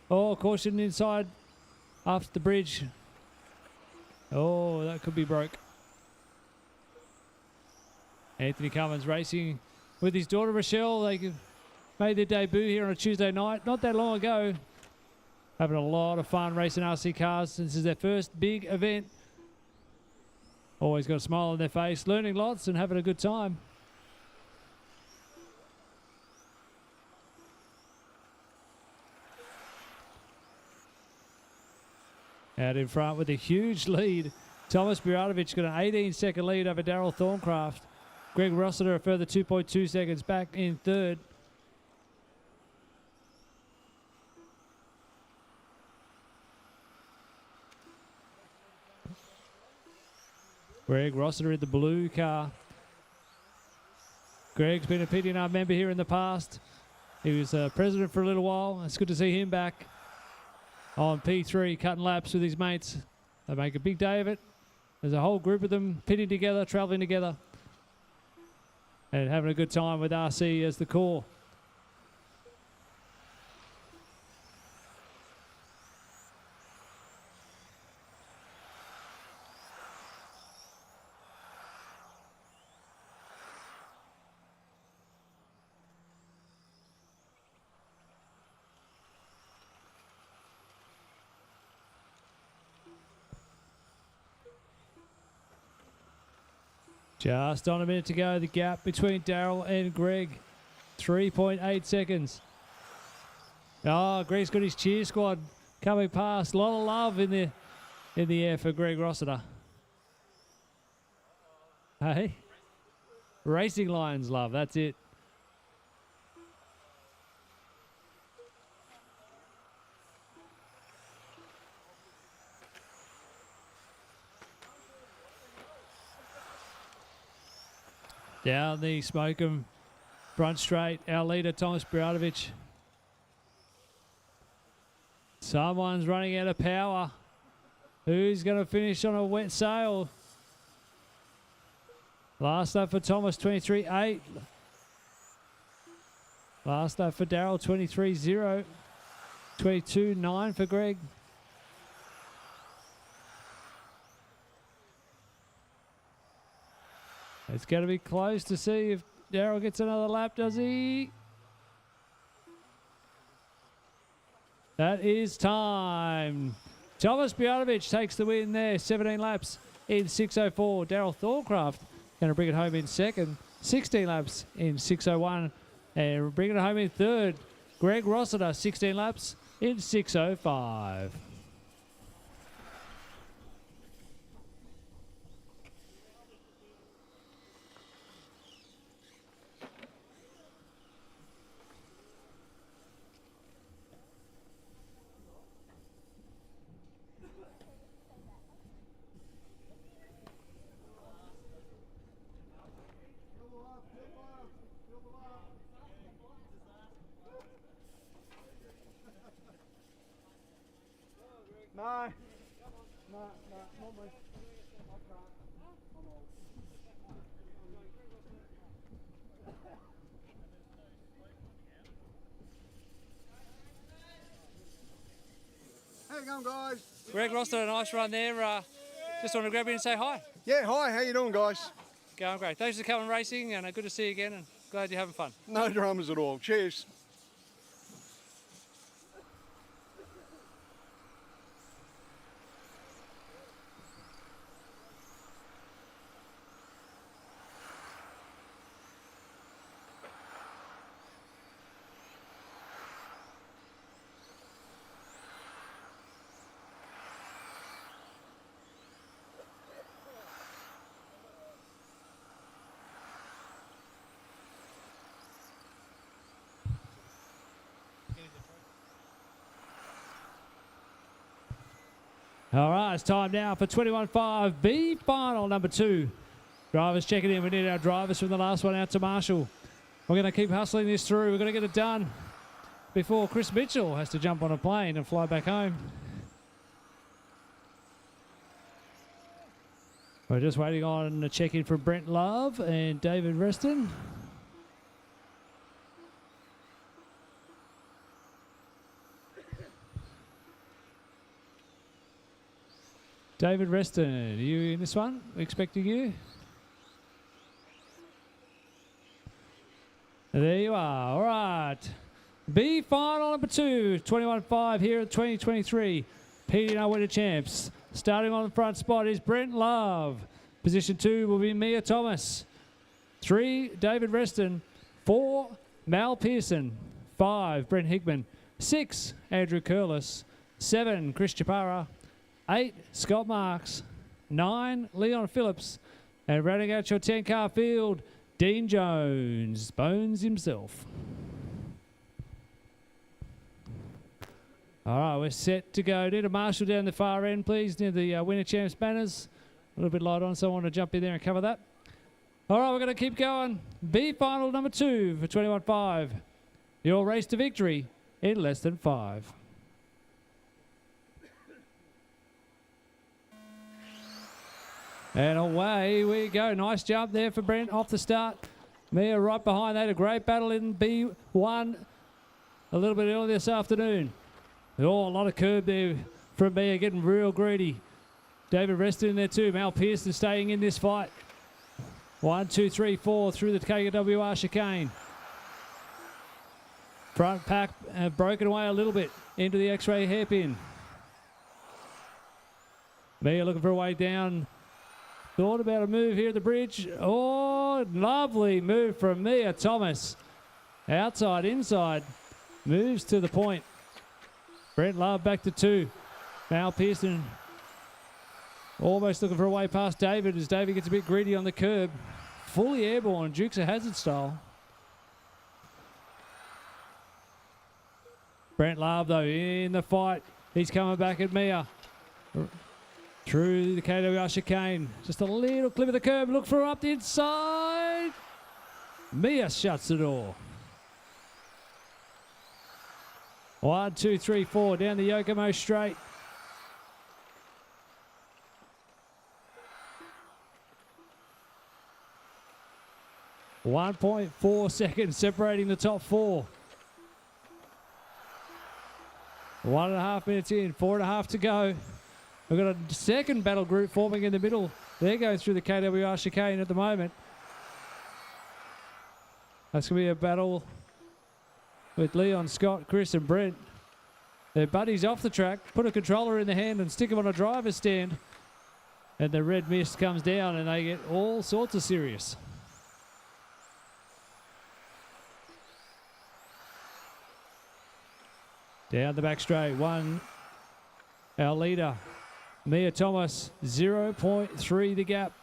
Oh, caution inside after the bridge. Oh, that could be broke. Anthony Cummins racing with his daughter Rochelle. They made their debut here on a Tuesday night, not that long ago. Having a lot of fun racing RC cars. This is their first big event. Always got a smile on their face, learning lots and having a good time. Out in front with a huge lead. Tomas Buratovic got an 18-second lead over Daryl Thorncraft. Greg Rossiter a further 2.2 seconds back in third. Greg Rossiter in the blue car. Greg's been a PDNR member here in the past. He was president for a little while. It's good to see him back on P3, cutting laps with his mates. They make a big day of it. There's a whole group of them pitting together, traveling together, and having a good time with RC as the core. Just on a minute to go, the gap between Daryl and Greg, 3.8 seconds. Oh, Greg's got his cheer squad coming past. A lot of love in the air for Greg Rossiter. Hey, Racing Lions love, that's it. Down the Smokem front straight, our leader Tomas Buratovic. Someone's running out of power. Who's going to finish on a wet sail? Last up for Tomas, 23.8. Last up for Daryl, 23.0. 22.9 for Greg. It's going to be close to see if Daryl gets another lap, does he? That is time. Tomas Buratovic takes the win there, 17 laps in 6.04. Daryl Thorncraft going to bring it home in second, 16 laps in 6.01. And bringing it home in third, Greg Rossiter, 16 laps in 6.05. No, not me. How you going, guys? Greg Rossiter, a nice run there. Just want to grab in and say hi. Yeah, hi. How you doing, guys? Going great. Thanks for coming racing, and good to see you again, and glad you're having fun. No dramas at all. Cheers. All right, it's time now for 21.5 B final number 2. Drivers checking in. We need our drivers from the last one out to Marshall. We're going to keep hustling this through. We're going to get it done before Chris Mitchell has to jump on a plane and fly back home. We're just waiting on a check-in from Brent Love and David Reston. David Reston, are you in this one? Expecting you? There you are. All right. B final number 2, 21-5 here at 2023 PDNR Winter Champs. Starting on the front spot is Brent Love. Position 2 will be Mia Tomas. 3, David Reston. 4, Mal Pearson. 5, Brent Hickman. 6, Andrew Curlis. 7, Chris Chapara. 8, Scott Marks. 9, Leon Phillips. And rounding out your 10-car field, Dean Jones, Bones himself. All right, we're set to go. Need a marshal down the far end, please, near the Winter Champs banners. A little bit light on, so I want to jump in there and cover that. All right, we're going to keep going. B final number 2 for 21-5. Your race to victory in less than 5. And away we go. Nice jump there for Brent off the start. Mia right behind that. A great battle in B1 a little bit earlier this afternoon. Oh, a lot of curb there from Mia, getting real greedy. David Reston in there too. Mal Pearson staying in this fight. 1, 2, 3, 4 through the KWR chicane. Front pack broken away a little bit into the X-ray hairpin. Mia looking for a way down. Thought about a move here at the bridge. Oh, lovely move from Mia Thomas. Outside, inside. Moves to the point. Brent Love back to 2. Mal Pearson almost looking for a way past David as David gets a bit greedy on the curb. Fully airborne, Dukes of Hazzard style. Brent Love, though, in the fight. He's coming back at Mia. Through the KWR chicane. Just a little clip of the curb. Look for her up the inside. Mia shuts the door. 1, 2, 3, 4 down the Yokomo straight. .4 seconds separating the top 4. 1.5 minutes in, 4.5 to go. We've got a second battle group forming in the middle. They're going through the KWR chicane at the moment. That's going to be a battle with Leon, Scott, Chris and Brent. Their buddies off the track, put a controller in the hand and stick them on a driver's stand. And the red mist comes down and they get all sorts of serious. Down the back straight, 1, our leader, Mia Thomas, 0.3 the gap.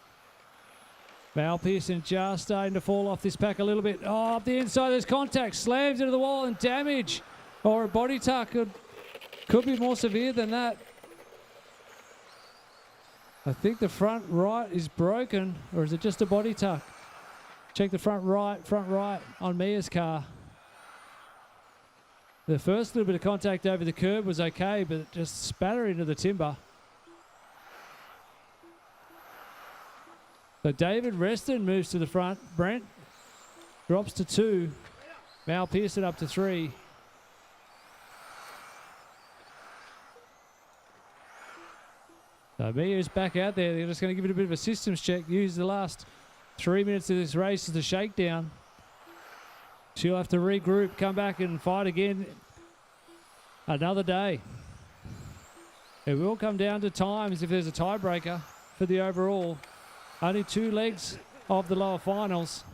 Mal Pearson just starting to fall off this pack a little bit. Oh, up the inside, there's contact, slams into the wall and damage. Or a body tuck could be more severe than that. I think the front right is broken, or is it just a body tuck? Check the front right on Mia's car. The first little bit of contact over the curb was okay, but it just spat into the timber. So David Reston moves to the front. Brent drops to 2. Mal Pearson up to 3. So Mia's back out there. They're just going to give it a bit of a systems check. Use the last 3 minutes of this race as a shakedown. She'll have to regroup, come back and fight again another day. It will come down to times if there's a tiebreaker for the overall. Only 2 legs of the lower finals.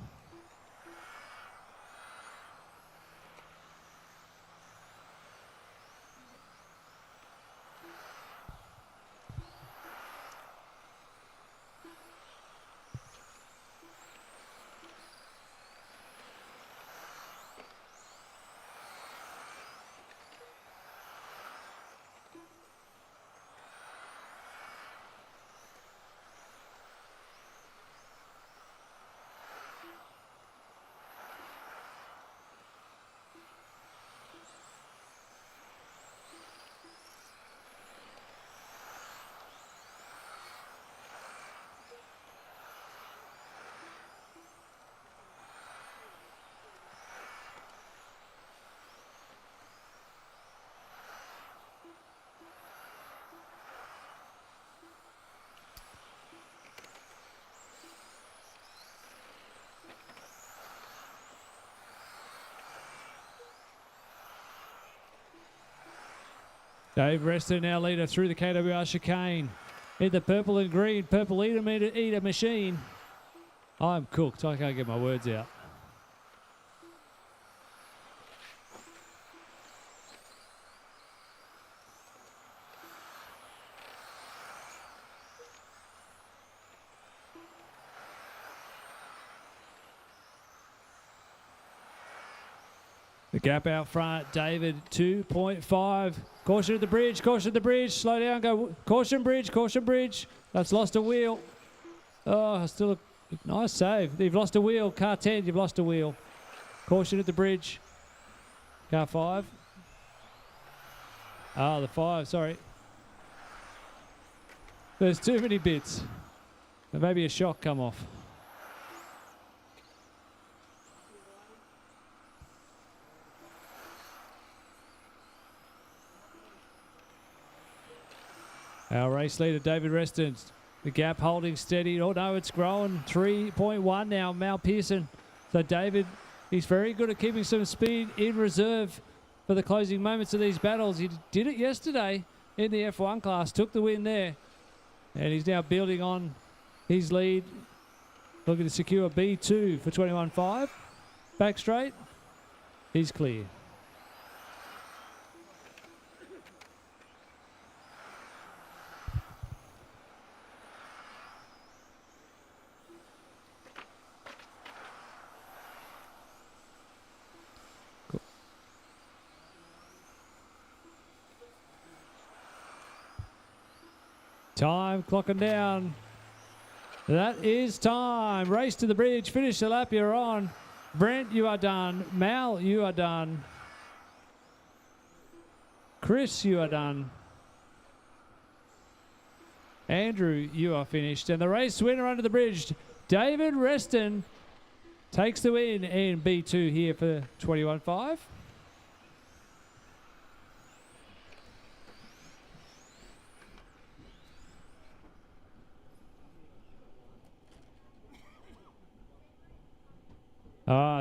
Dave Reston now leader through the KWR chicane. In the purple and green, purple eater machine. I'm cooked. I can't get my words out. The gap out front, David, 2.5. Caution at the bridge, caution at the bridge. Slow down, go. Caution bridge. That's lost a wheel. Oh, still a nice save. You've lost a wheel. Car 10, you've lost a wheel. Caution at the bridge. Car 5. Oh, the 5, sorry. There's too many bits. Maybe a shock come off. Our race leader, David Reston. The gap holding steady. Oh, no, it's growing. 3.1 now, Mal Pearson. So David, he's very good at keeping some speed in reserve for the closing moments of these battles. He did it yesterday in the F1 class, took the win there. And he's now building on his lead. Looking to secure B2 for 21.5. Back straight. He's clear. Time clocking down. That is time. Race to the bridge. Finish the lap you're on. Brent, you are done. Mal, you are done. Chris, you are done. Andrew, you are finished. And the race winner under the bridge, David Reston, takes the win in B2 here for 21.5.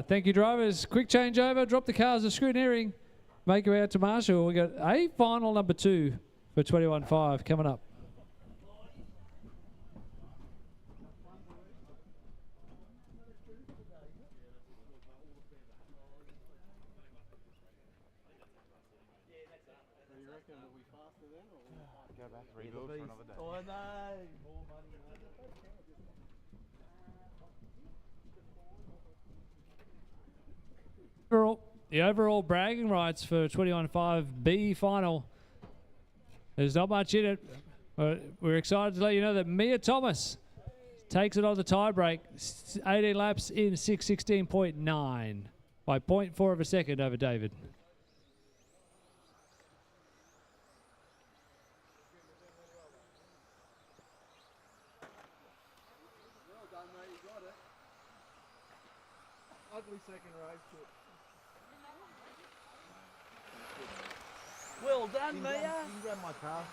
Thank you, drivers. Quick changeover. Drop the cars of scrutineering. Make your way out to Marshall. We got a final number 2 for 21.5 coming up. The overall bragging rights for 21.5 B final. There's not much in it. But we're excited to let you know that Mya Tomas takes it on the tie break. 18 laps in 6:16.9 by 0.4 of a second over David. Well done, mate. You got it. Ugly second race, but... Well done, Mya. You can grab my car.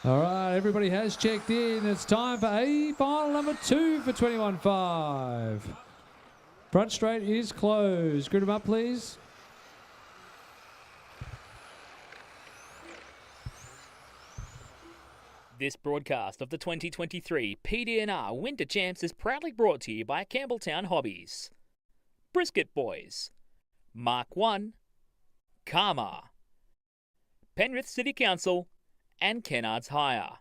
All right, everybody has checked in. It's time for a final number 2 for 21.5. Front straight is closed. Grid them up, please. This broadcast of the 2023 PDNR Winter Champs is proudly brought to you by Campbelltown Hobbies, Brisket Boys, Mark 1, Karma, Penrith City Council, and Kennards Hire.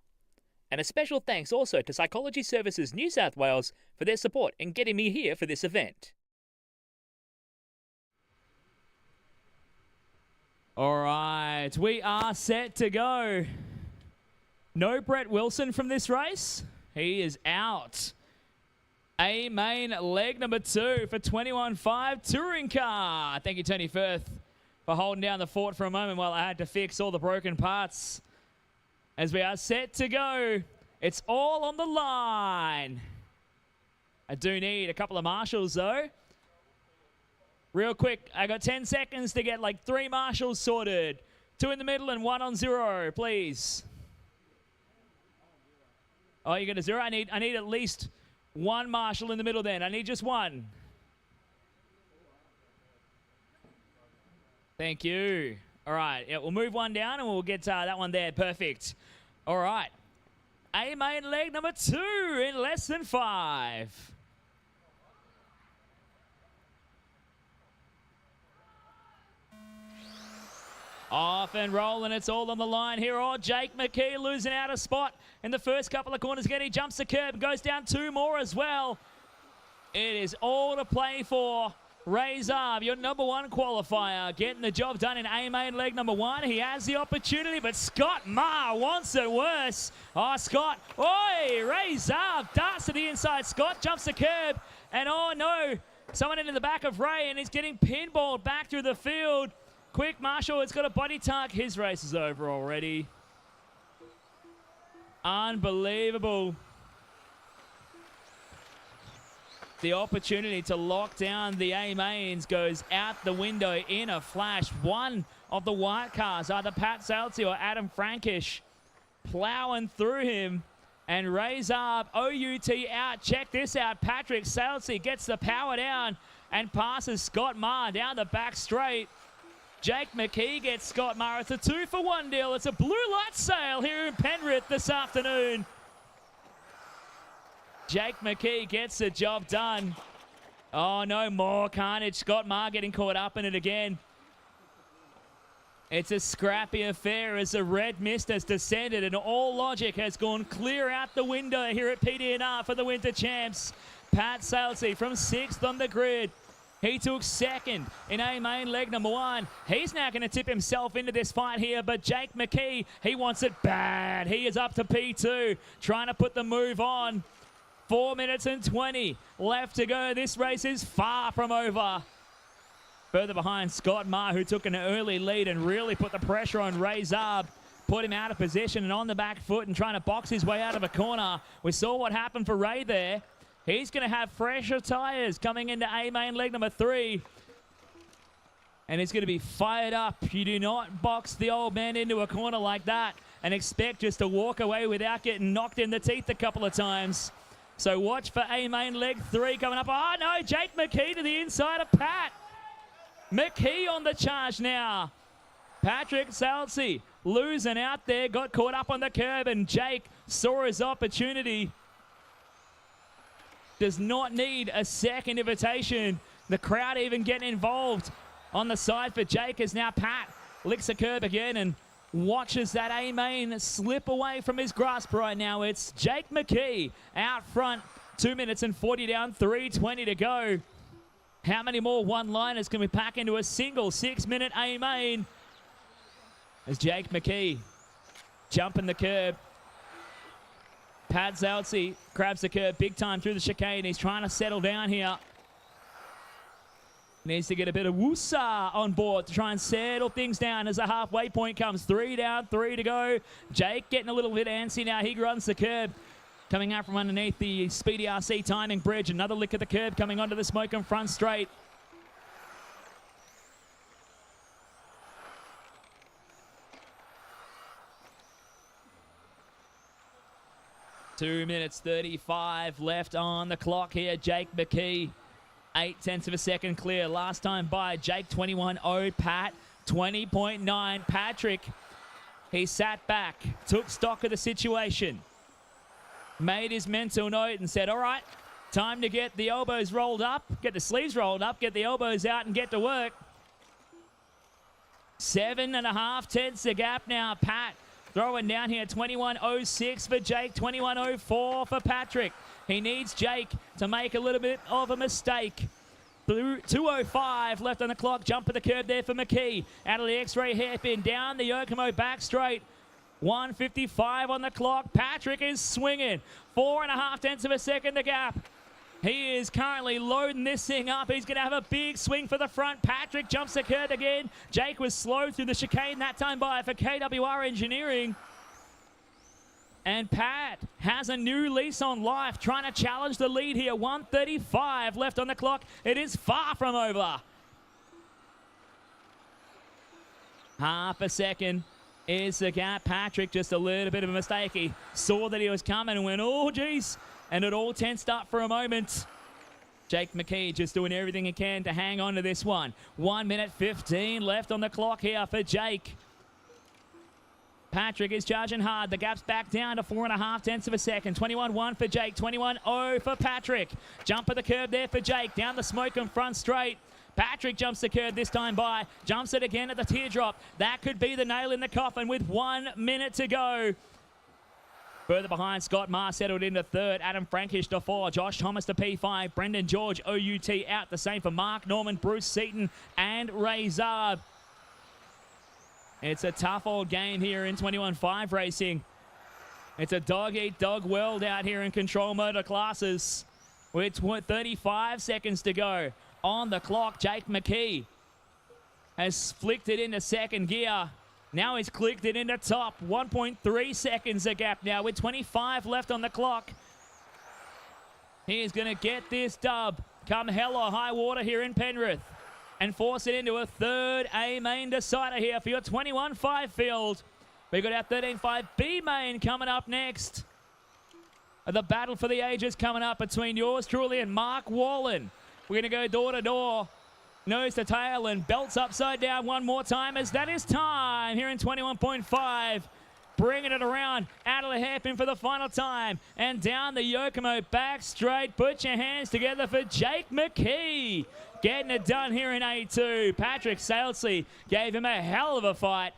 And a special thanks also to Psychology Services New South Wales for their support in getting me here for this event. All right, we are set to go. No Brett Wilson from this race. He is out. A main leg number 2 for 21.5 touring car. Thank you, Tony Firth, for holding down the fort for a moment while I had to fix all the broken parts as we are set to go. It's all on the line. I do need a couple of marshals, though. Real quick, I got 10 seconds to get like 3 marshals sorted. 2 in the middle and 1 on 0, please. Oh, you got a 0? I need at least 1 marshal in the middle then. I need just 1. Thank you. All right, yeah, we'll move 1 down and we'll get that one there. Perfect. All right. A main leg number 2 in less than 5. Off and rolling, it's all on the line here. Oh, Jake McKee losing out a spot in the first couple of corners again. He jumps the curb, goes down 2 more as well. It is all to play for. Ray Zarb, your number 1 qualifier, getting the job done in A main leg number 1. He has the opportunity, but Scott Maher wants it worse. Oh, Scott. Oi, Ray Zarb darts to the inside. Scott jumps the curb, and oh no, someone into the back of Ray, and he's getting pinballed back through the field. Quick, Marshall, it's got a body tuck. His race is over already. Unbelievable. The opportunity to lock down the A-mains goes out the window in a flash. One of the white cars, either Pat Salty or Adam Frankish, plowing through him. And Ray Zarb, OUT out. Check this out. Patrick Salty gets the power down and passes Scott Maher down the back straight. Jake McKee gets Scott Maher. It's a 2-for-1 deal. It's a blue light sale here in Penrith this afternoon. Jake McKee gets the job done. Oh, no more carnage. Scott Maher getting caught up in it again. It's a scrappy affair as the red mist has descended and all logic has gone clear out the window here at PDNR for the Winter Champs. Pat Salty from 6th on the grid. He took 2nd in A main leg number 1. He's now going to tip himself into this fight here, but Jake McKee, he wants it bad. He is up to P2, trying to put the move on. 4 minutes and 20 left to go. This race is far from over. Further behind, Scott Maher, who took an early lead and really put the pressure on Ray Zarb, put him out of position and on the back foot and trying to box his way out of a corner. We saw what happened for Ray there. He's going to have fresher tyres coming into A main leg number 3. And he's going to be fired up. You do not box the old man into a corner like that and expect just to walk away without getting knocked in the teeth a couple of times. So watch for A main leg 3 coming up. Oh no, Jake McKee to the inside of Pat. McKee on the charge now. Patrick Salty losing out there, got caught up on the curb, and Jake saw his opportunity. Does not need a second invitation. The crowd even getting involved on the side for Jake as now Pat licks the curb again and watches that A-main slip away from his grasp right now. It's Jake McKee out front. 2 minutes and 40 down, 3:20 to go. How many more one-liners can we pack into a single 6-minute A-main? As Jake McKee jumping the curb. Pat Salty grabs the curb big time through the chicane. He's trying to settle down here. Needs to get a bit of woosah on board to try and settle things down as the halfway point comes. 3 down, 3 to go. Jake getting a little bit antsy now. He runs the curb. Coming out from underneath the Speedy RC timing bridge. Another lick at the curb coming onto the smoking front straight. Two minutes 35 left on the clock here. Jake McKee, 0.8 of a second clear. Last time by Jake, 21.0. Pat, 20.9. Patrick, he sat back, took stock of the situation, made his mental note and said, all right, time to get the elbows rolled up, get the sleeves rolled up, get the elbows out and get to work. 7.5 the gap now. Pat throwing down here, 21.06 for Jake, 21.04 for Patrick. He needs Jake to make a little bit of a mistake. 2.05 left on the clock. Jump at the curb there for McKee. Out of the X-ray hairpin, down the Yokomo back straight. 1:55 on the clock. Patrick is swinging. 4.5 of a second the gap. He is currently loading this thing up. He's going to have a big swing for the front. Patrick jumps the curb again. Jake was slow through the chicane that time by for KWR Engineering. And Pat has a new lease on life, trying to challenge the lead here. 1:35 left on the clock. It is far from over. Half a second is the gap. Patrick, just a little bit of a mistake. He saw that he was coming and went, oh, geez. And it all tensed up for a moment. Jake McKee just doing everything he can to hang on to this one. 1 minute 15 left on the clock here for Jake. Patrick is charging hard. The gap's back down to 4.5 tenths of a second. 21-1 for Jake. 21-0 for Patrick. Jump at the curb there for Jake. Down the smoke and front straight. Patrick jumps the curb this time by. Jumps it again at the teardrop. That could be the nail in the coffin with 1 minute to go. Further behind, Scott Maher settled into third. Adam Frankish to 4. Josh Thomas to P5. Brendan George, OUT out. The same for Mark Norman, Bruce Seaton, and Ray Zarb. It's a tough old game here in 21.5 racing. It's a dog-eat-dog world out here in control motor classes. With 35 seconds to go on the clock, Jake McKee has flicked it into second gear. Now he's clicked it into top. 1.3 seconds a gap now with 25 left on the clock. He is going to get this dub come hell or high water here in Penrith and force it into a third A main decider here for your 21.5 field. We've got our 13.5 B main coming up next. The battle for the ages coming up between yours truly and Mark Wallen. We're going to go door to door, nose to tail, and belts upside down one more time as that is time here in 21.5. Bringing it around, out of the hairpin for the final time. And down the Yokomo, back straight. Put your hands together for Jake McKee. Getting it done here in A2. Patrick Salesley gave him a hell of a fight.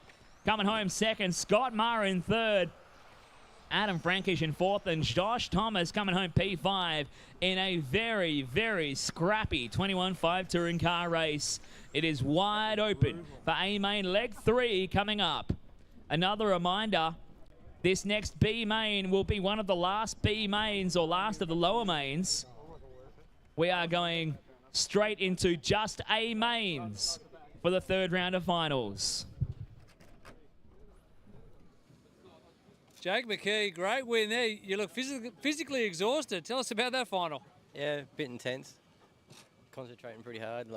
Coming home second, Scott Maher in third. Adam Frankish in fourth, and Josh Thomas coming home P5 in a very, very scrappy 21.5 touring car race. It is wide open for A main leg 3 coming up. Another reminder, this next B main will be one of the last B mains or last of the lower mains. We are going straight into just A mains for the third round of finals. Jake McKee, great win there. You look physically exhausted. Tell us about that final. Yeah, a bit intense. Concentrating pretty hard.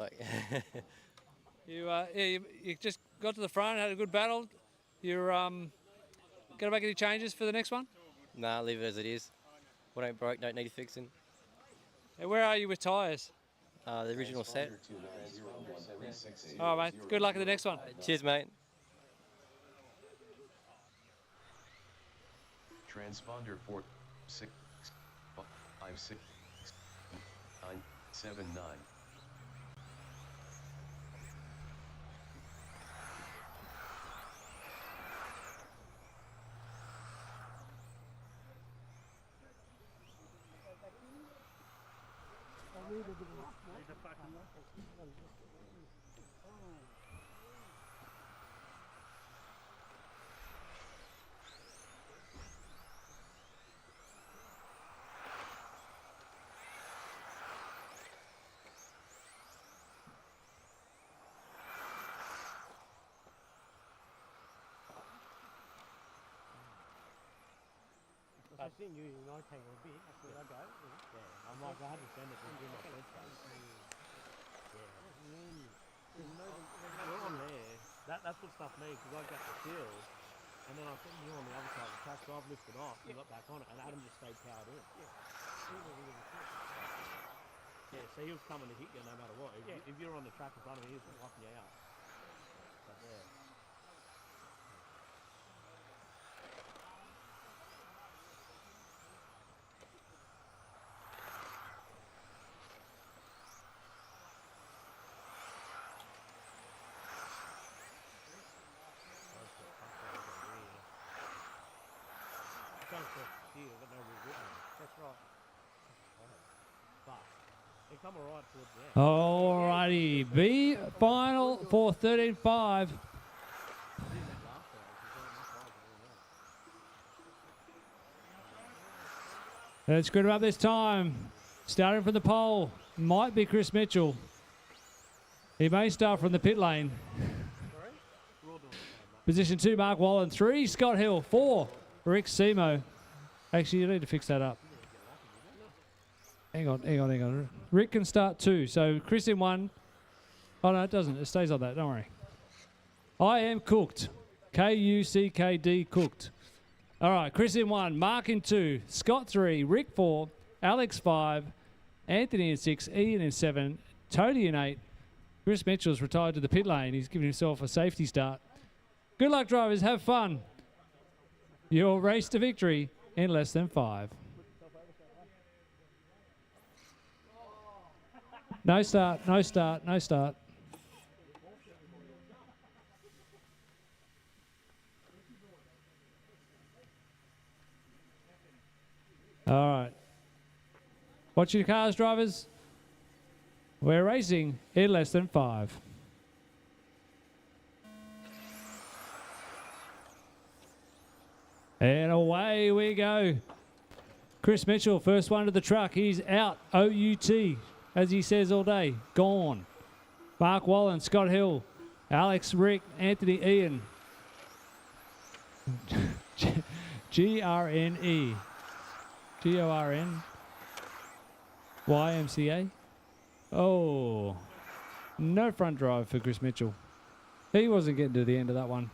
You just got to the front, had a good battle. You're going to make any changes for the next one? Nah, leave it as it is. What ain't broke, don't need fixing. Hey, where are you with tyres? The original set. All right, mate. Good luck at the next one. Cheers, mate. Transponder 4 6 5 6 9 7 9. I think you might take a bit. That's where I go. Yeah, I'm like, I had to send it to do my first time. You're on there. That's what stuff me, because I got the field, and then I think you on the other side of the track, so I've lifted off and got back on it, and Adam just stayed powered in. Yeah, so he was coming to hit you no matter what. If you're on the track in front of me, he was wiping you out. But yeah. That's right. But they come alright towards the end. Alrighty, B final for 13.5. Let's screw it up this time. Starting from the pole might be Chris Mitchell. He may start from the pit lane. Position 2, Mark Wallen. 3, Scott Hill. 4, Rick Simo. Actually, you need to fix that up. Hang on. Rick can start 2. So Cristian 1. Oh, no, it doesn't. It stays on that. Don't worry. I am cooked. Kuckd cooked. All right, Cristian 1, Mark in 2, Scott 3, Rick 4, Alex 5, Anthony in 6, Ian in 7, Tony in 8. Chris Mitchell's retired to the pit lane. He's giving himself a safety start. Good luck, drivers. Have fun. Your race to victory in less than 5. No start. All right. Watch your cars, drivers. We're racing in less than 5. And away we go. Chris Mitchell, first one to the truck. He's out. OUT, as he says all day. Gone. Mark Wallen, Scott Hill, Alex, Rick, Anthony, Ian. GRNE. GORN. YMCA. Oh. No front drive for Chris Mitchell. He wasn't getting to the end of that one.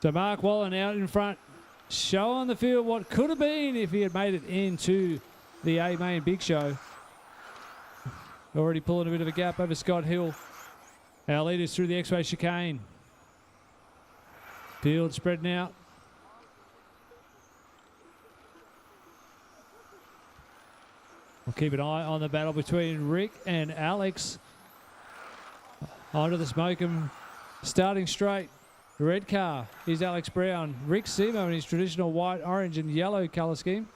So Mark Wallen out in front, showing the field what could have been if he had made it into the A main big show. Already pulling a bit of a gap over Scott Hill. Our leaders through the X-ray chicane. Field spreading out. We'll keep an eye on the battle between Rick and Alex. Onto the smoke and starting straight. Red car is Alex Brown. Rick Simo in his traditional white, orange and yellow colour scheme.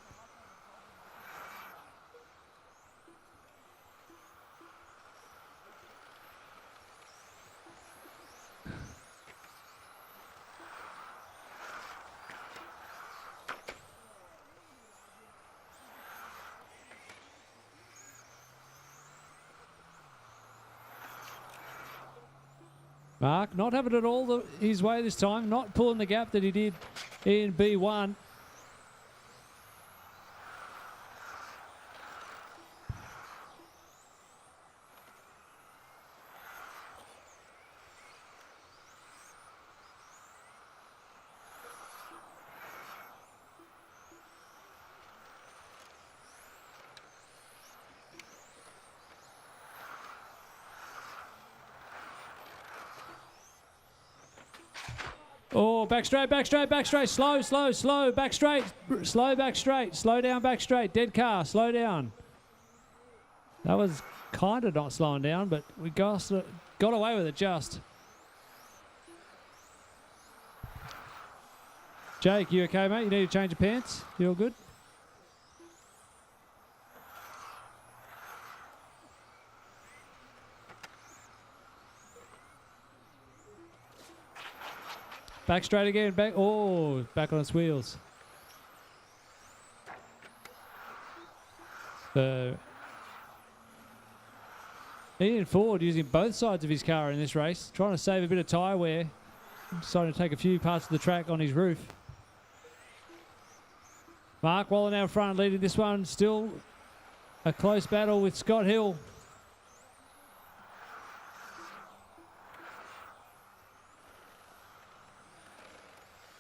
Mark not having it all his way this time, not pulling the gap that he did in B1. Oh, back straight, slow, back straight, slow down, back straight, dead car, slow down. That was kind of not slowing down, but we got away with it just. Jake, you okay, mate? You need to change your pants? You all good? Back straight again, back on its wheels. So Ian Ford using both sides of his car in this race, trying to save a bit of tyre wear. Deciding to take a few parts of the track on his roof. Mark Wallen out front leading this one. Still a close battle with Scott Hill.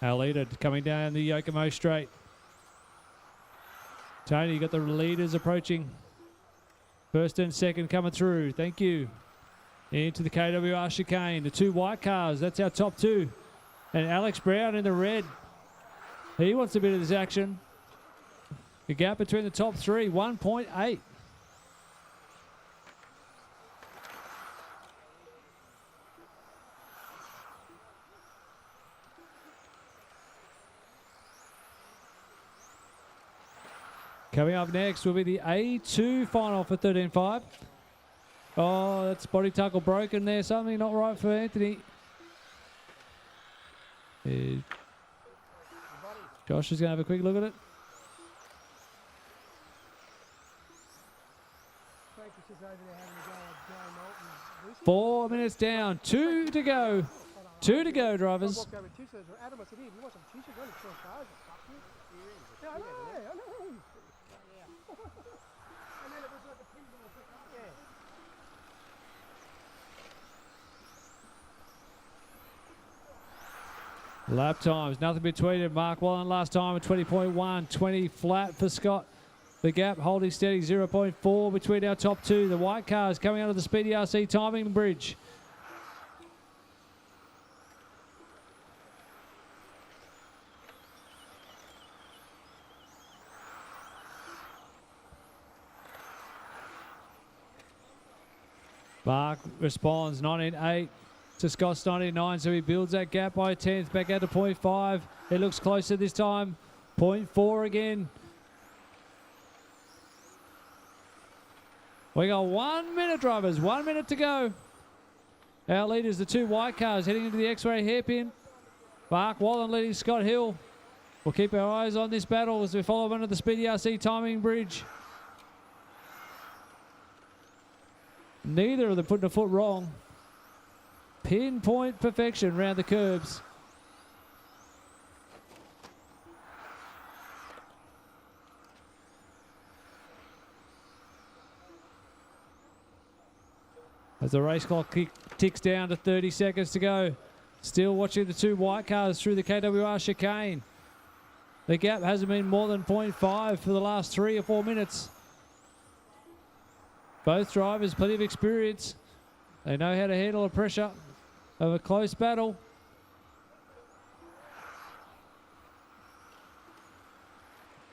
Our leader coming down the Yokomo straight. Tony, you got the leaders approaching. First and second coming through. Thank you. Into the KWR chicane. The two white cars. That's our top two. And Alex Brown in the red. He wants a bit of this action. The gap between the top three, 1.8. Coming up next will be the A2 final for 13.5. Oh, that's body tackle broken there. Something not right for Anthony. Josh is going to have a quick look at it. 4 minutes down, 2 to go. 2 to go, drivers. I walked over to Puse, Adam, I said, here, you want some tissue? There's only 12 cars. Yeah, I know. And then it was like a pin ball. Yeah. Lap times, nothing between it. Mark Wallen last time at 20.1, 20 flat for Scott. The gap holding steady, 0.4 between our top two. The white cars coming out of the Speedy RC timing bridge. Mark responds 19.8 to Scott's 19.9, so he builds that gap by a tenth, back out to 0.5. It looks closer this time, 0.4 again. We got 1 minute, drivers, 1 minute to go. Our leaders, the two white cars, heading into the X-ray hairpin. Mark Wallen leading Scott Hill. We'll keep our eyes on this battle as we follow under the Speedy RC timing bridge. Neither of them putting a foot wrong. Pinpoint perfection around the curbs. As the race clock ticks down to 30 seconds to go. Still watching the two white cars through the KWR chicane. The gap hasn't been more than 0.5 for the last 3 or 4 minutes. Both drivers, plenty of experience. They know how to handle the pressure of a close battle.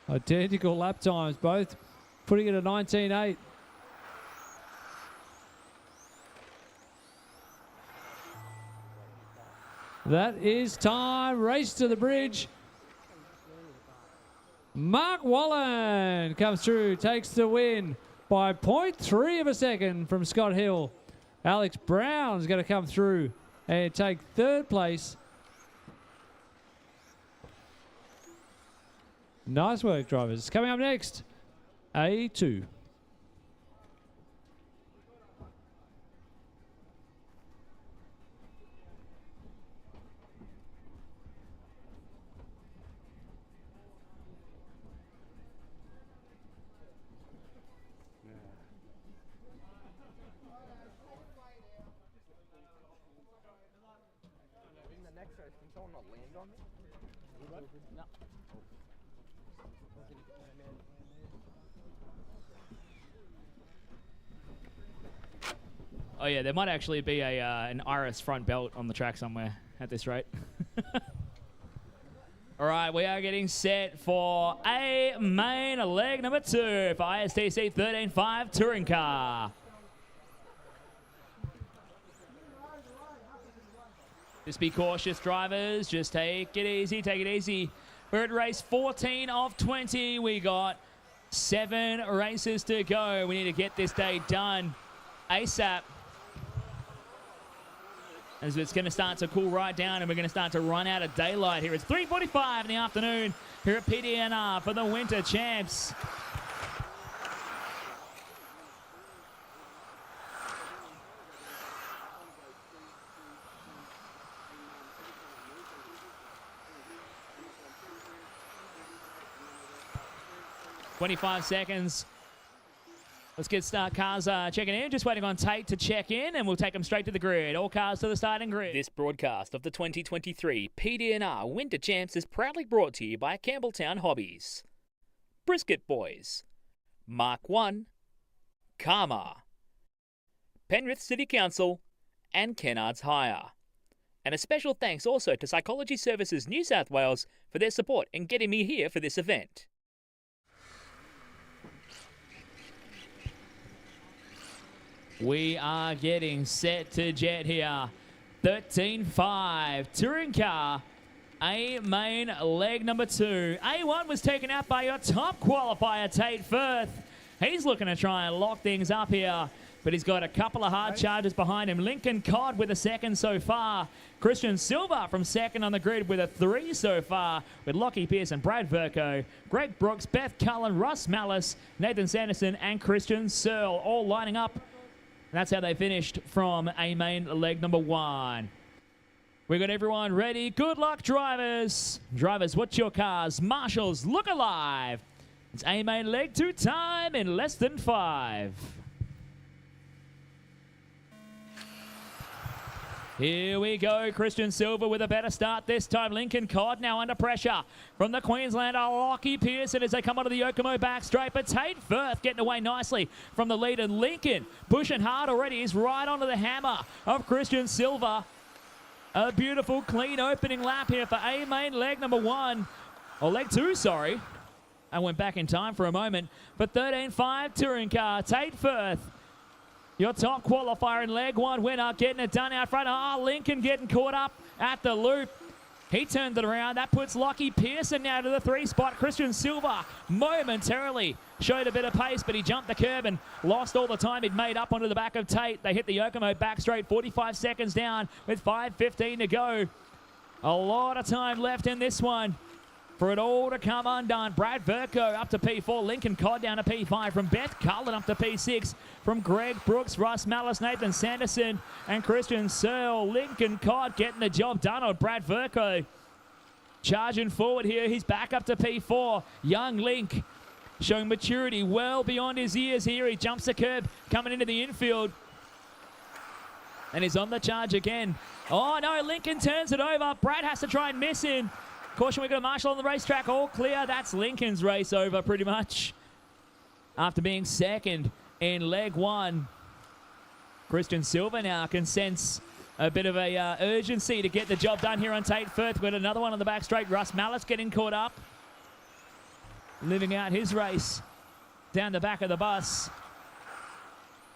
Identical lap times, both putting it at 19.8. That is time. Race to the bridge. Mark Wallen comes through, takes the win by 0.3 of a second from Scott Hill. Alex Brown's going to come through and take third place. Nice work, drivers. Coming up next, A2. Oh yeah, there might actually be an Iris front belt on the track somewhere at this rate. All right, we are getting set for a main leg number 2 for ISTC 13.5 touring car. Just be cautious, drivers. Just take it easy, take it easy. We're at race 14 of 20. We got 7 races to go. We need to get this day done ASAP, as it's going to start to cool right down and we're going to start to run out of daylight here. It's 3:45 in the afternoon here at PDNR for the Winter Champs. "25 seconds. Let's get start. Cars checking in. Just waiting on Tate to check in, and we'll take them straight to the grid. All cars to the starting grid. This broadcast of the 2023 PDNR Winter Champs is proudly brought to you by Campbelltown Hobbies, Brisket Boys, Mark 1, Karma, Penrith City Council, and Kennards Hire. And a special thanks also to Psychology Services New South Wales for their support in getting me here for this event. We are getting set to jet here. 13.5 touring car, A main leg number 2. A1 was taken out by your top qualifier, Tate Firth. He's looking to try and lock things up here, but he's got a couple of hard charges behind him. Lincoln Codd with a second so far. Cristian Silva from second on the grid with a 3 so far, with Lockie Pearson, Brad Verco, Greg Brooks, Beth Cullen, Russ Mallis, Nathan Sanderson, and Christian Searle all lining up. That's how they finished from A main leg number 1. We got everyone ready. Good luck, drivers. Drivers, watch your cars. Marshals, look alive. It's A main leg to time in less than 5. Here we go. Cristian Silva with a better start this time. Lincoln Codd now under pressure from the Queenslander Lockie Pearson as they come onto the Yokomo back straight. But Tate Firth getting away nicely from the lead. And Lincoln pushing hard already. He's right onto the hammer of Cristian Silva. A beautiful, clean opening lap here for A main leg number 1. Or leg 2, sorry. I went back in time for a moment. But 13.5 touring car. Tate Firth, your top qualifier in leg 1 winner, getting it done out front. Lincoln getting caught up at the loop. He turned it around. That puts Lockie Pearson now to the 3 spot. Cristian Silva momentarily showed a bit of pace, but he jumped the curb and lost all the time he'd made up onto the back of Tate. They hit the Yokomo back straight, 45 seconds down with 5:15 to go. A lot of time left in this one for it all to come undone. Brad Verco up to P4. Lincoln Codd down to P5. From Beth Cullen up to P6. From Greg Brooks, Russ Mallis, Nathan Sanderson, and Christian Searle. Lincoln Codd getting the job done on Brad Verco. Charging forward here. He's back up to P4. Young Link showing maturity well beyond his years here. He jumps the curb coming into the infield. And he's on the charge again. Oh no, Lincoln turns it over. Brad has to try and miss him. Caution, we got a marshal on the racetrack. All clear. That's Lincoln's race over pretty much. After being second in leg 1. Cristian Silva now can sense a bit of a urgency to get the job done here on Tate Firth. With another one on the back straight. Russ Mallis getting caught up. Living out his race down the back of the bus.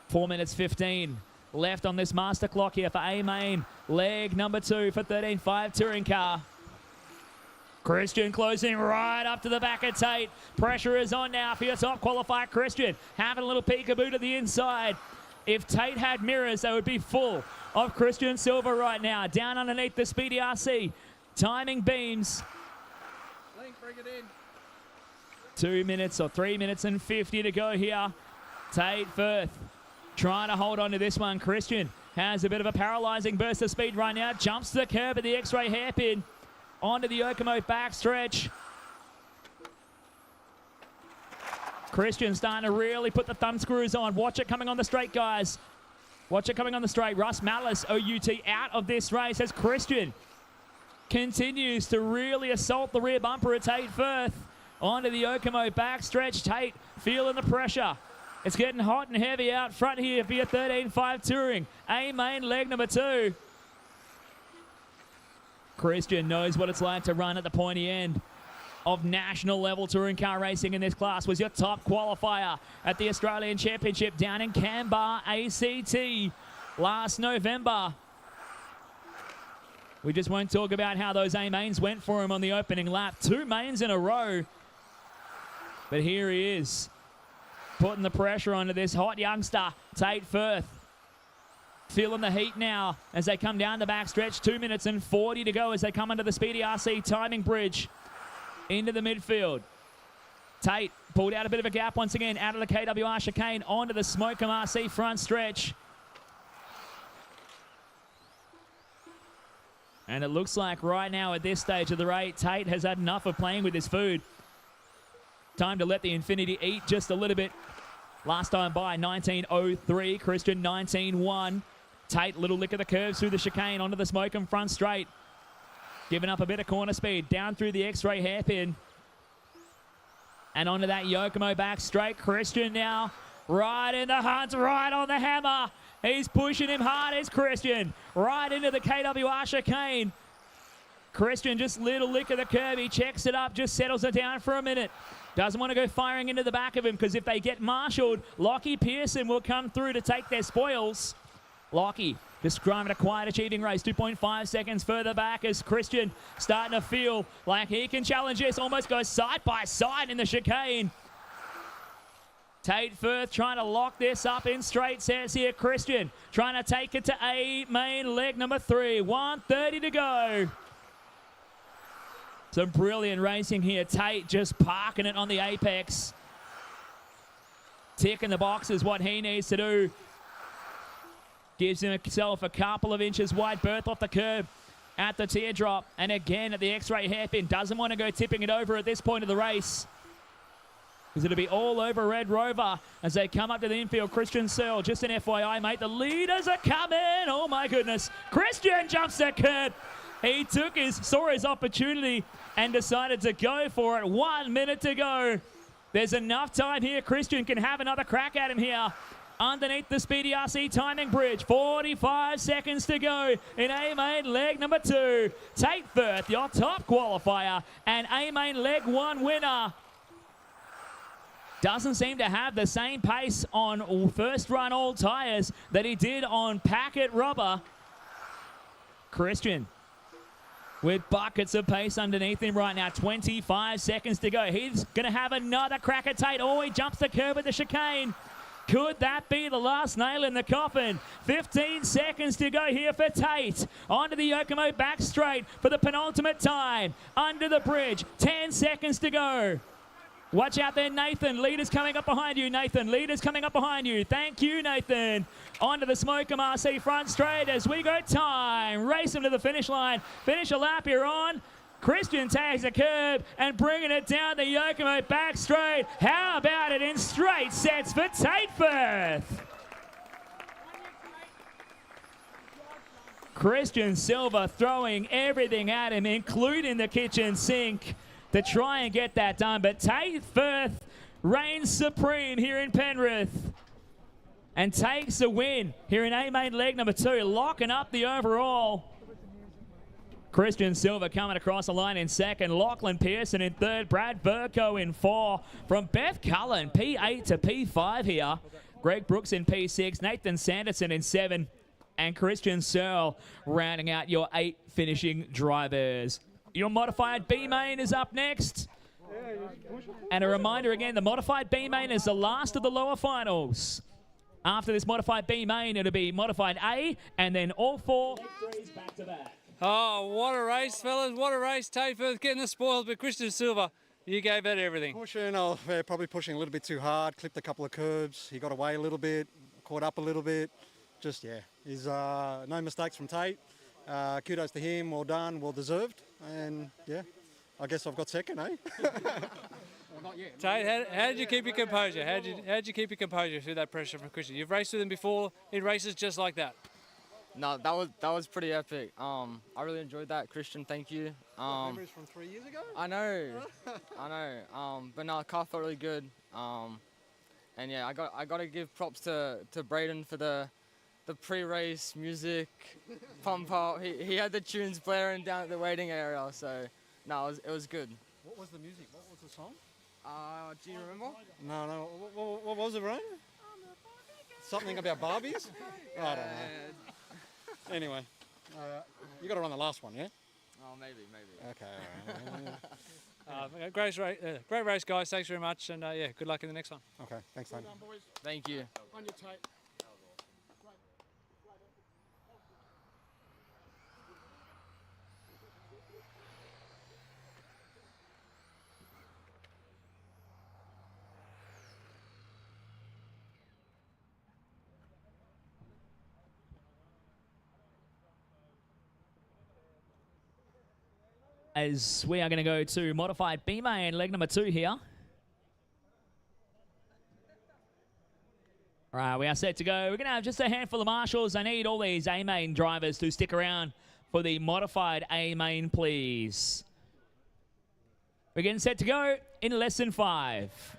4 minutes 15 left on this master clock here for A main leg number 2 for 13.5 touring car. Cristian closing right up to the back of Tate. Pressure is on now for your top qualifier, Cristian. Having a little peekaboo to the inside. If Tate had mirrors, they would be full of Cristian Silva right now. Down underneath the Speedy RC. Timing beams. Link, bring it in. 2 minutes or 3 minutes and 50 to go here. Tate Firth trying to hold on to this one. Cristian has a bit of a paralyzing burst of speed right now. Jumps to the curb at the X-ray hairpin. Onto the Yokomo backstretch. Cristian starting to really put the thumb screws on. Watch it coming on the straight, guys. Watch it coming on the straight. Russ Mallis, OUT, out of this race as Cristian continues to really assault the rear bumper at Tate Firth. Onto the Yokomo backstretch. Tate feeling the pressure. It's getting hot and heavy out front here for your 13.5 touring. A main leg number 2. Cristian knows what it's like to run at the pointy end of national level touring car racing in this class. Was your top qualifier at the Australian Championship down in Canberra, ACT, last November. We just won't talk about how those A mains went for him on the opening lap. 2 mains in a row. But here he is, putting the pressure onto this hot youngster, Tate Firth. Feeling the heat now as they come down the backstretch. 2 minutes and 40 to go as they come under the Speedy RC timing bridge into the midfield. Tate pulled out a bit of a gap once again out of the KWR chicane onto the Smokem RC front stretch. And it looks like right now at this stage of the race, Tate has had enough of playing with his food. Time to let the Infinity eat just a little bit. Last time by 19.03, Cristian 19.1. Tate, little lick of the curves through the chicane onto the Smokem front straight. Giving up a bit of corner speed down through the X-ray hairpin. And onto that Yokomo back straight. Cristian now right in the hunt, right on the hammer. He's pushing him hard as Cristian. Right into the KWR chicane. Cristian just little lick of the curve. He checks it up, just settles it down for a minute. Doesn't want to go firing into the back of him because if they get marshalled, Lockie Pearson will come through to take their spoils. Lockie just driving a quiet achieving race. 2.5 seconds further back as Cristian starting to feel like he can challenge this. Almost goes side by side in the chicane. Tate Firth trying to lock this up in straight sets here. Cristian trying to take it to A main leg number 3. 1:30 to go. Some brilliant racing here. Tate just parking it on the apex. Ticking the boxes, what he needs to do. Gives himself a couple of inches wide berth off the curb at the teardrop. And again at the X-ray hairpin. Doesn't want to go tipping it over at this point of the race, because it'll be all over Red Rover as they come up to the infield. Cristian Searle, just an FYI, mate. The leaders are coming. Oh, my goodness. Cristian jumps the curb. He saw his opportunity and decided to go for it. 1 minute to go. There's enough time here. Cristian can have another crack at him here. Underneath the Speedy RC timing bridge. 45 seconds to go in A-main leg number 2. Tate Firth, your top qualifier, and A-main leg 1 winner. Doesn't seem to have the same pace on first run all tyres that he did on packet rubber. Cristian with buckets of pace underneath him right now. 25 seconds to go. He's going to have another crack at Tate. Oh, he jumps the curb with the chicane. Could that be the last nail in the coffin? 15 seconds to go here for Tate. Onto the Yokomo back straight for the penultimate time. Under the bridge. 10 seconds to go. Watch out there, Nathan. Leaders coming up behind you, Nathan. Leaders coming up behind you. Thank you, Nathan. Onto the Smokem RC front straight as we go time. Racing to the finish line. Finish a lap here on. Cristian tags a curb and bringing it down the Yokomo back straight. How about it in straight sets for Tate Firth? Cristian Silva throwing everything at him, including the kitchen sink, to try and get that done. But Tate Firth reigns supreme here in Penrith and takes the win here in A-main leg number 2, locking up the overall. Cristian Silva coming across the line in second. Lachlan Pearson in third. Brad Verco in 4. From Beth Cullen, P8 to P5 here. Greg Brooks in P6. Nathan Sanderson in 7. And Cristian Searle rounding out your 8 finishing drivers. Your modified B main is up next. And a reminder again, the modified B main is the last of the lower finals. After this modified B main, it'll be modified A, and then all 4 back to back. Oh, what a race, fellas. What a race. Tate Firth getting the spoils, but Cristian Silva, you gave out everything. Pushing, probably pushing a little bit too hard, clipped a couple of curbs. He got away a little bit, caught up a little bit. Just, yeah, he's no mistakes from Tate. Kudos to him, well done, well deserved. And, yeah, I guess I've got second, eh? Well, not yet. Tate, how did you keep your composure? How did you keep your composure through that pressure from Cristian? You've raced with him before in races just like that. No, that was pretty epic. I really enjoyed that, Cristian. Thank you. Memories from 3 years ago? I know. But no, the car felt really good. And yeah, I got to give props to Brayden for the pre-race music pump up. He had the tunes blaring down at the waiting area. So no, it was good. What was the music? What was the song? Do you remember? No. What was it, Ryan? Something about Barbies? I don't know. Anyway, you got to run the last one, yeah? Oh, maybe. Okay. Great race, guys. Thanks very much, and yeah, good luck in the next one. Okay, thanks, Tate. Thank you. On your Tate. As we are going to go to modified B main leg number 2 here. All right, we are set to go. We're going to have just a handful of marshals. I need all these A main drivers to stick around for the modified A main, please. We're getting set to go in less than 5.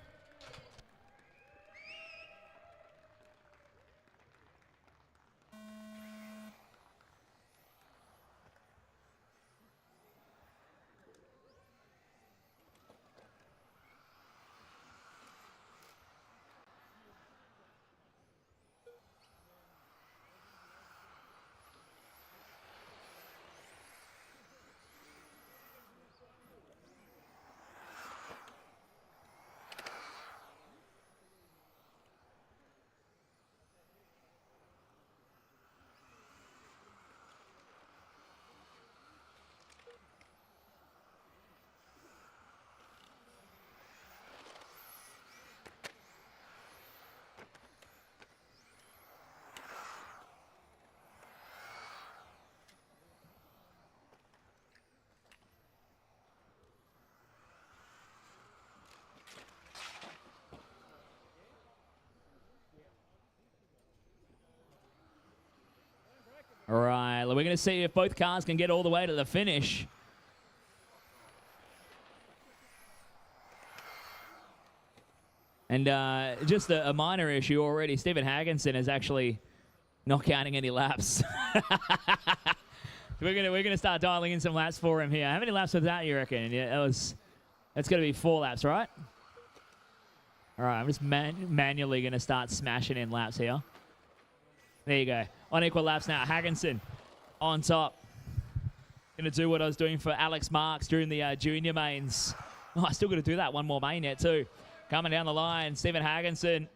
All right, we're going to see if both cars can get all the way to the finish. And just a minor issue already. Stephen Hagginson is actually not counting any laps. We're gonna start dialing in some laps for him here. How many laps was that, you reckon? Yeah, that's gonna be 4 laps, right? All right, I'm just manually gonna start smashing in laps here. There you go. On equal laps now. Hagginson on top. Gonna do what I was doing for Alex Marks during the junior mains. Oh, I still got to do that one more main yet too. Coming down the line, Stephen Hagginson.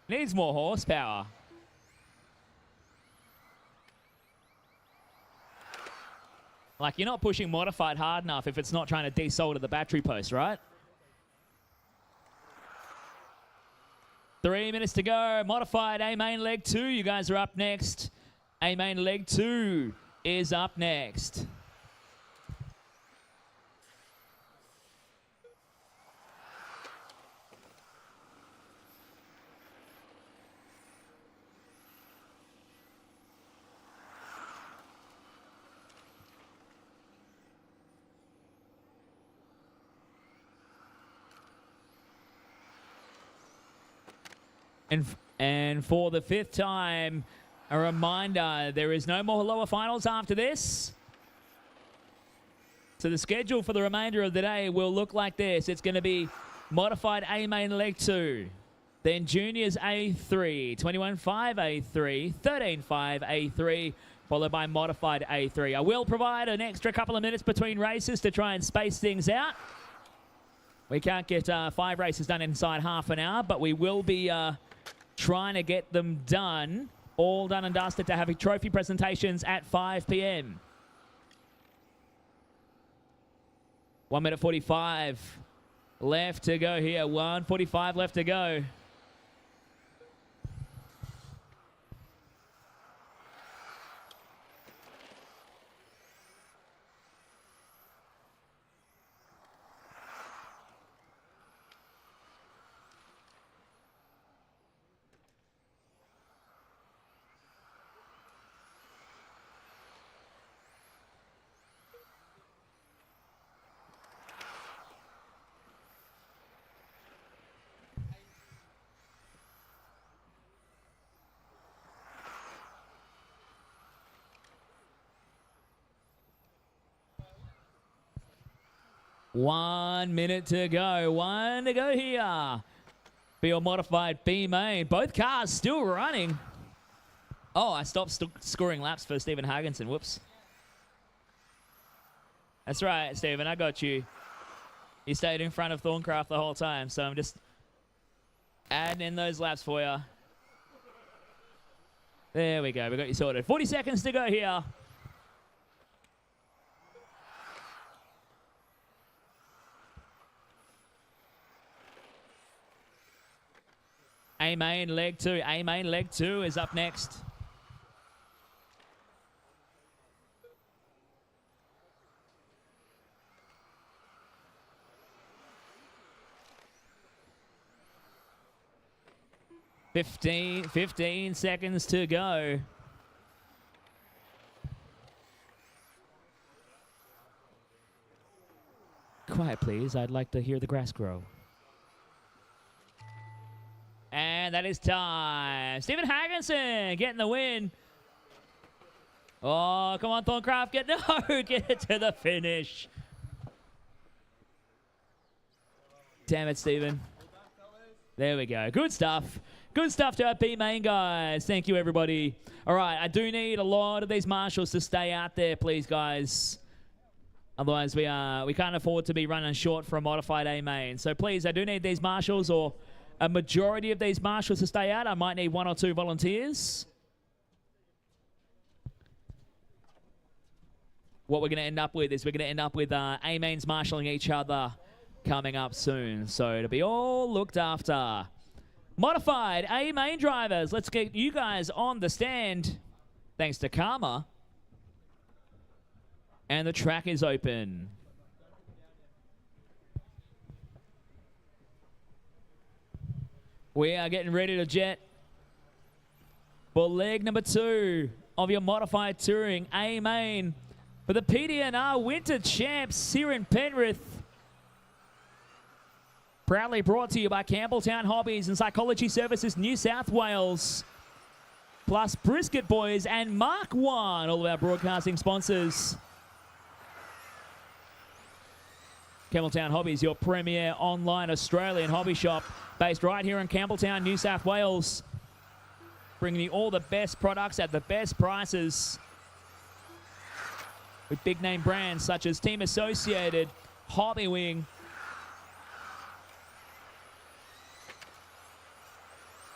Needs more horsepower. Like, you're not pushing modified hard enough if it's not trying to desolder the battery post, right? 3 minutes to go. Modified A main leg 2. You guys are up next. A main leg 2 is up next. And for the 5th time, a reminder, there is no more lower finals after this. So the schedule for the remainder of the day will look like this. It's going to be modified A main leg 2, then juniors A3, 21.5 A3, 13.5 A3, followed by modified A3. I will provide an extra couple of minutes between races to try and space things out. We can't get 5 races done inside half an hour, but we will be trying to get them done, all done and dusted, to have trophy presentations at 5 p.m. 1 minute 45 left to go here. 1:45 left to go. One minute to go. One to go here. For your modified B main. Both cars still running. Oh, I stopped scoring laps for Stephen Hagginson. Whoops. That's right, Stephen. I got you. You stayed in front of Thorncraft the whole time, so I'm just adding in those laps for you. There we go. We got you sorted. 40 seconds to go here. A main leg 2. A main leg 2 is up next. Fifteen seconds to go. Quiet, please. I'd like to hear the grass grow. And that is time. Stephen Hagginson getting the win. Oh, come on, Thorncraft. Get it to the finish. Damn it, Stephen. There we go. Good stuff. Good stuff to our B main guys. Thank you, everybody. All right, I do need a lot of these marshals to stay out there, please, guys. Otherwise, we can't afford to be running short for a modified A main. So please, I do need these marshals, or a majority of these marshals, to stay out. I might need 1 or 2 volunteers. What we're going to end up with is we're going to end up with A mains marshalling each other coming up soon. So it'll be all looked after. Modified A main drivers, let's get you guys on the stand. Thanks to Karma. And the track is open. We are getting ready to jet for leg number 2 of your modified touring A main for the PDNR Winter Champs here in Penrith. Proudly brought to you by Campbelltown Hobbies and Psychology Services New South Wales. Plus Brisket Boys and Mark 1, all of our broadcasting sponsors. Campbelltown Hobbies, your premier online Australian hobby shop, based right here in Campbelltown, New South Wales. Bringing you all the best products at the best prices. With big name brands such as Team Associated, Hobby Wing,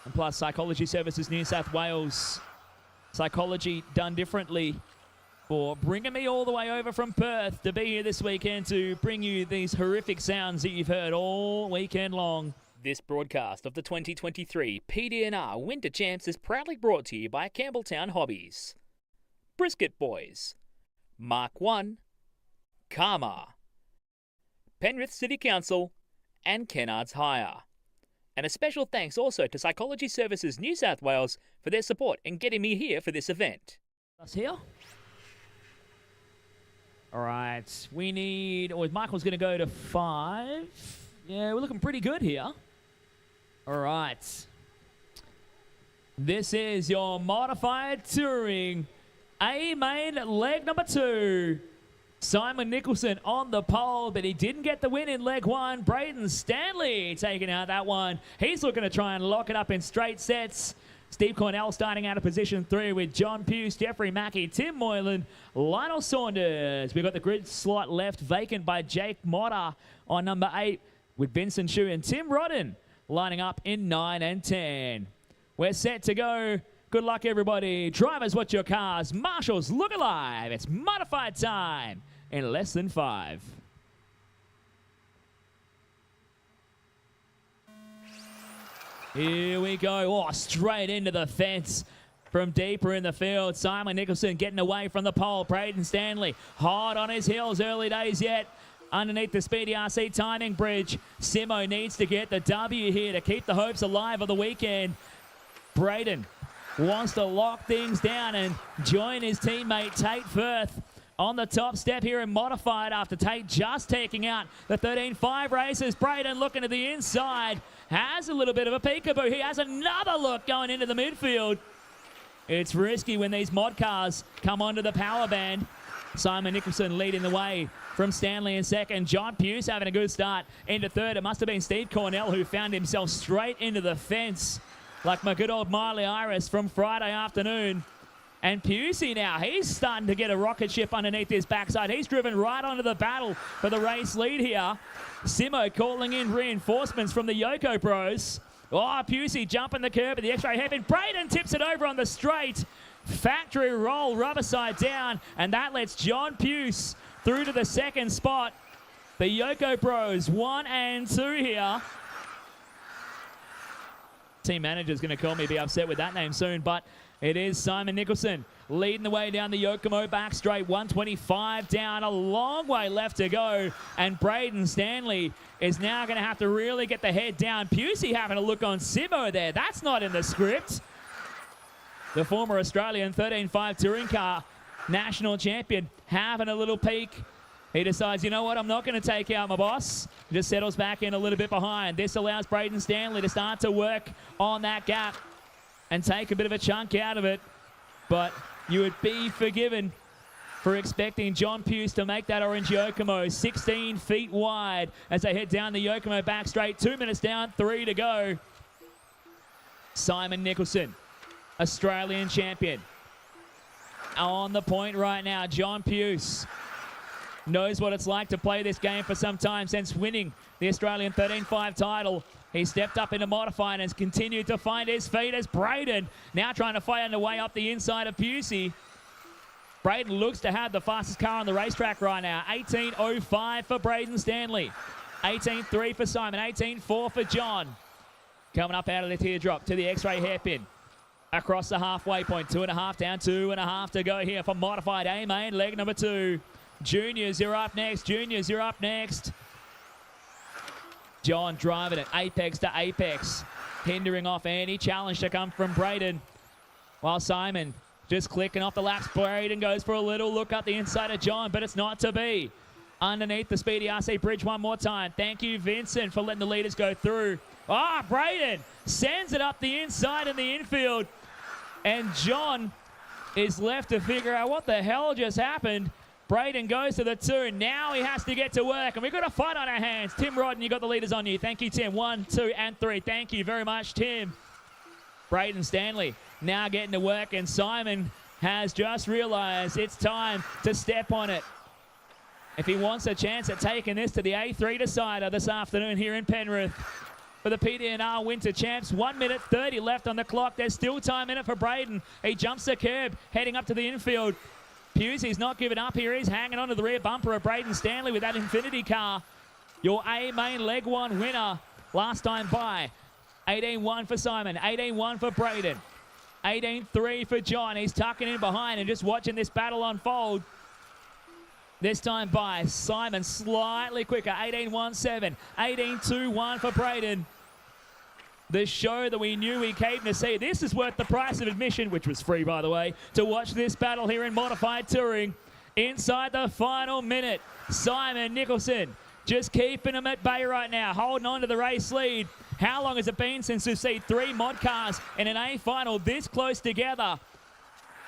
and plus Psychology Services New South Wales. Psychology done differently, for bringing me all the way over from Perth to be here this weekend to bring you these horrific sounds that you've heard all weekend long. This broadcast of the 2023 PDNR Winter Champs is proudly brought to you by Campbelltown Hobbies, Brisket Boys, Mark 1, Karma, Penrith City Council, and Kennards Hire. And a special thanks also to Psychology Services New South Wales for their support in getting me here for this event. Us here? All right, we need, or Michael's going to go to 5. Yeah, we're looking pretty good here. All right. This is your modified touring A main leg number 2. Simon Nicholson on the pole, but he didn't get the win in leg 1. Brayden Stanley taking out that one. He's looking to try and lock it up in straight sets. Steve Cornell starting out of position 3 with John Puse, Jeffrey Mackey, Tim Moylan, Lionel Saunders. We've got the grid slot left vacant by Jake Motter on number 8 with Vincent Chu and Tim Rodden lining up in 9 and 10. We're set to go. Good luck, everybody. Drivers, watch your cars. Marshals, look alive. It's modified time in less than 5. Here we go. Oh, straight into the fence from deeper in the field. Simon Nicholson getting away from the pole. Brayden Stanley hard on his heels. Early days yet. Underneath the Speedy RC timing bridge. Simo needs to get the W here to keep the hopes alive of the weekend. Brayden wants to lock things down and join his teammate Tate Firth on the top step here in modified after Tate just taking out the 13.5 races. Brayden looking to the inside. Has a little bit of a peekaboo. He has another look going into the midfield. It's risky when these mod cars come onto the power band. Simon Nicholson leading the way from Stanley in second. John Puse having a good start into third. It must have been Steve Cornell who found himself straight into the fence like my good old Miley Iris from Friday afternoon. And Puse now, he's starting to get a rocket ship underneath his backside. He's driven right onto the battle for the race lead here. Simo calling in reinforcements from the Yoko Bros. Oh, Puse jumping the curb at the X-ray hairpin. Brayden tips it over on the straight. Factory roll, rubber side down, and that lets John Puse through to the second spot. The Yoko Bros 1 and 2 here. Team manager's going to call me, be upset with that name soon, but it is Simon Nicholson leading the way down the Yokomo back straight. 125 down, a long way left to go. And Brayden Stanley is now going to have to really get the head down. Puse having a look on Simo there. That's not in the script. The former Australian 13.5 touring car national champion having a little peek. He decides, you know what, I'm not going to take out my boss. Just settles back in a little bit behind. This allows Brayden Stanley to start to work on that gap and take a bit of a chunk out of it. But you would be forgiven for expecting John Puse to make that orange Yokomo 16 feet wide as they head down the Yokomo back straight. 2 minutes down, 3 to go. Simon Nicholson, Australian champion. On the point right now, John Puse knows what it's like to play this game for some time since winning the Australian 13.5 title. He stepped up into modified and has continued to find his feet as Brayden now trying to find a way up the inside of Puse. Brayden looks to have the fastest car on the racetrack right now. 18.05 for Brayden Stanley. 18.3 for Simon. 18.4 for John. Coming up out of the teardrop to the X-ray hairpin. Across the halfway point. 2.5 down, 2.5 to go here for modified A main leg number 2. Juniors, you're up next. Juniors, you're up next. John driving it apex to apex. hindering off any challenge to come from Brayden. While Simon just clicking off the laps. Brayden goes for a little look up the inside of John, but it's not to be. Underneath the speedy RC bridge one more time. Thank you, Vincent, for letting the leaders go through. Brayden sends it up the inside in the infield. And John is left to figure out what the hell just happened. Brayden goes to the 2. Now he has to get to work, and we've got a fight on our hands. Tim Rodden, you got the leaders on you. Thank you, Tim. 1, 2, and 3. Thank you very much, Tim. Brayden Stanley now getting to work, and Simon has just realized it's time to step on it. If he wants a chance at taking this to the A3 decider this afternoon here in Penrith. For the PDNR Winter Champs, 1 minute 30 left on the clock. There's still time in it for Brayden. He jumps the curb, heading up to the infield. Puse, he's not giving up here. He's hanging onto the rear bumper of Brayden Stanley with that Infinity car. Your A main leg one winner last time by. 18-1 for Simon, 18-1 for Brayden. 18-3 for John. He's tucking in behind and just watching this battle unfold. This time by Simon, slightly quicker, 18-1-7, 18-2-1 for Brayden. The show that we knew we came to see. This is worth the price of admission, which was free, by the way, to watch this battle here in Modified Touring. Inside the final minute, Simon Nicholson just keeping them at bay right now, holding on to the race lead. How long has it been since we've seen 3 mod cars in an A final this close together?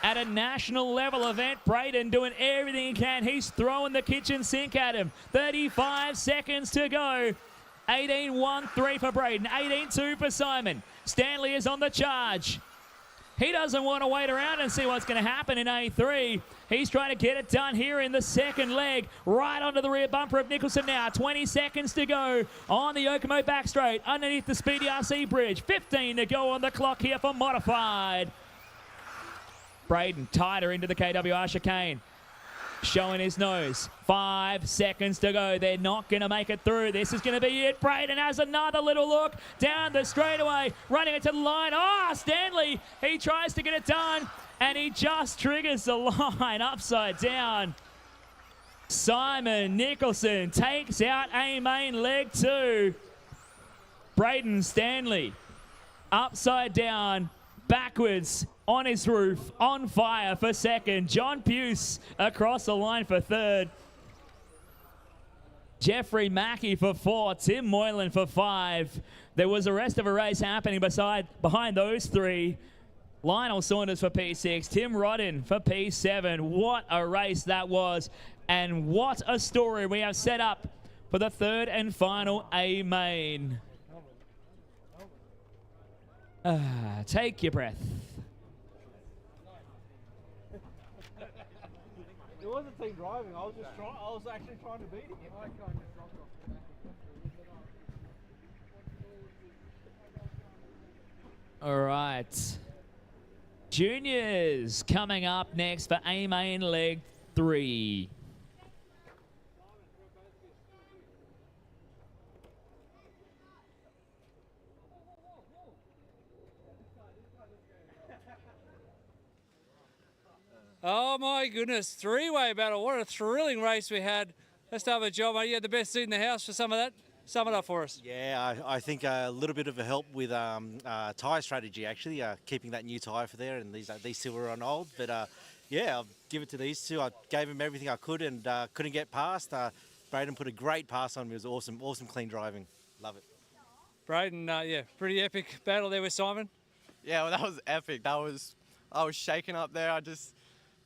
At a national level event, Brayden doing everything he can. He's throwing the kitchen sink at him. 35 seconds to go. 18-1-3 for Brayden. 18-2 for Simon. Stanley is on the charge. He doesn't want to wait around and see what's going to happen in A3. He's trying to get it done here in the second leg. Right onto the rear bumper of Nicholson now. 20 seconds to go on the Yokomo back straight. Underneath the speedy RC bridge. 15 to go on the clock here for Modified. Brayden tighter into the KWR chicane. Showing his nose. 5 seconds to go. They're not going to make it through. This is going to be it. Brayden has another little look down the straightaway. Running it to the line. Stanley. He tries to get it done. And he just triggers the line upside down. Simon Nicholson takes out A main leg 2. Brayden Stanley upside down. Backwards on his roof, on fire for second. John Puse across the line for third. Jeffrey Mackey for 4. Tim Moylan for 5. There was the rest of a race happening behind those 3. Lionel Saunders for P6. Tim Rodden for P7. What a race that was. And what a story we have set up for the third and final A main. Take your breath. It wasn't team driving. I was actually trying to beat him. All right. Juniors coming up next for A main leg 3. Oh my goodness, 3-way battle. What a thrilling race we had. Let's have a job. You had the best seat in the house for some of that. Sum it up for us. Yeah, I think a little bit of a help with tyre strategy, actually, keeping that new tyre for there, and these two were on old. But yeah, I'll give it to these two. I gave them everything I could and couldn't get past. Brayden put a great pass on me. It was awesome clean driving. Love it. Brayden, yeah, pretty epic battle there with Simon. Yeah, well, that was epic. I was shaking up there.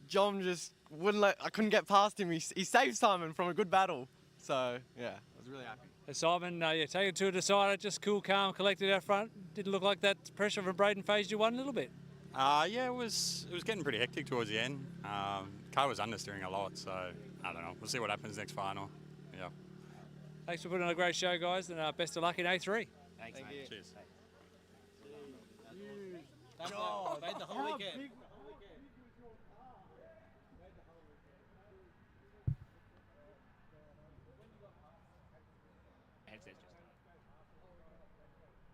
John just wouldn't I couldn't get past him. He saved Simon from a good battle. So, yeah, I was really happy. Simon, yeah, take it to a decider, just cool, calm, collected out front. Didn't look like that pressure from Brayden phased you one a little bit. Yeah, it was getting pretty hectic towards the end. Car was understeering a lot, so I don't know. We'll see what happens next final. Yeah. Thanks for putting on a great show, guys, and best of luck in A3. Thanks, Thank mate. you. Cheers. Oh, made the whole weekend.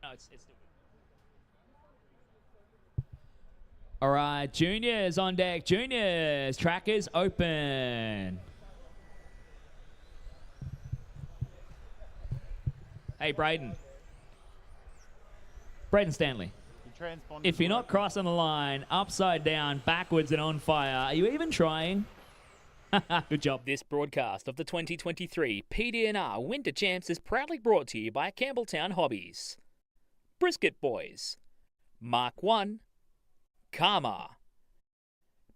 No, it's still good. All right, juniors on deck. Juniors, track is open. Hey, Brayden. Brayden Stanley. You transponded If you're not crossing the line, upside down, backwards and on fire, are you even trying? Good job. This broadcast of the 2023 PDNR Winter Champs is proudly brought to you by Campbelltown Hobbies, Brisket Boys, Mark 1, Karma,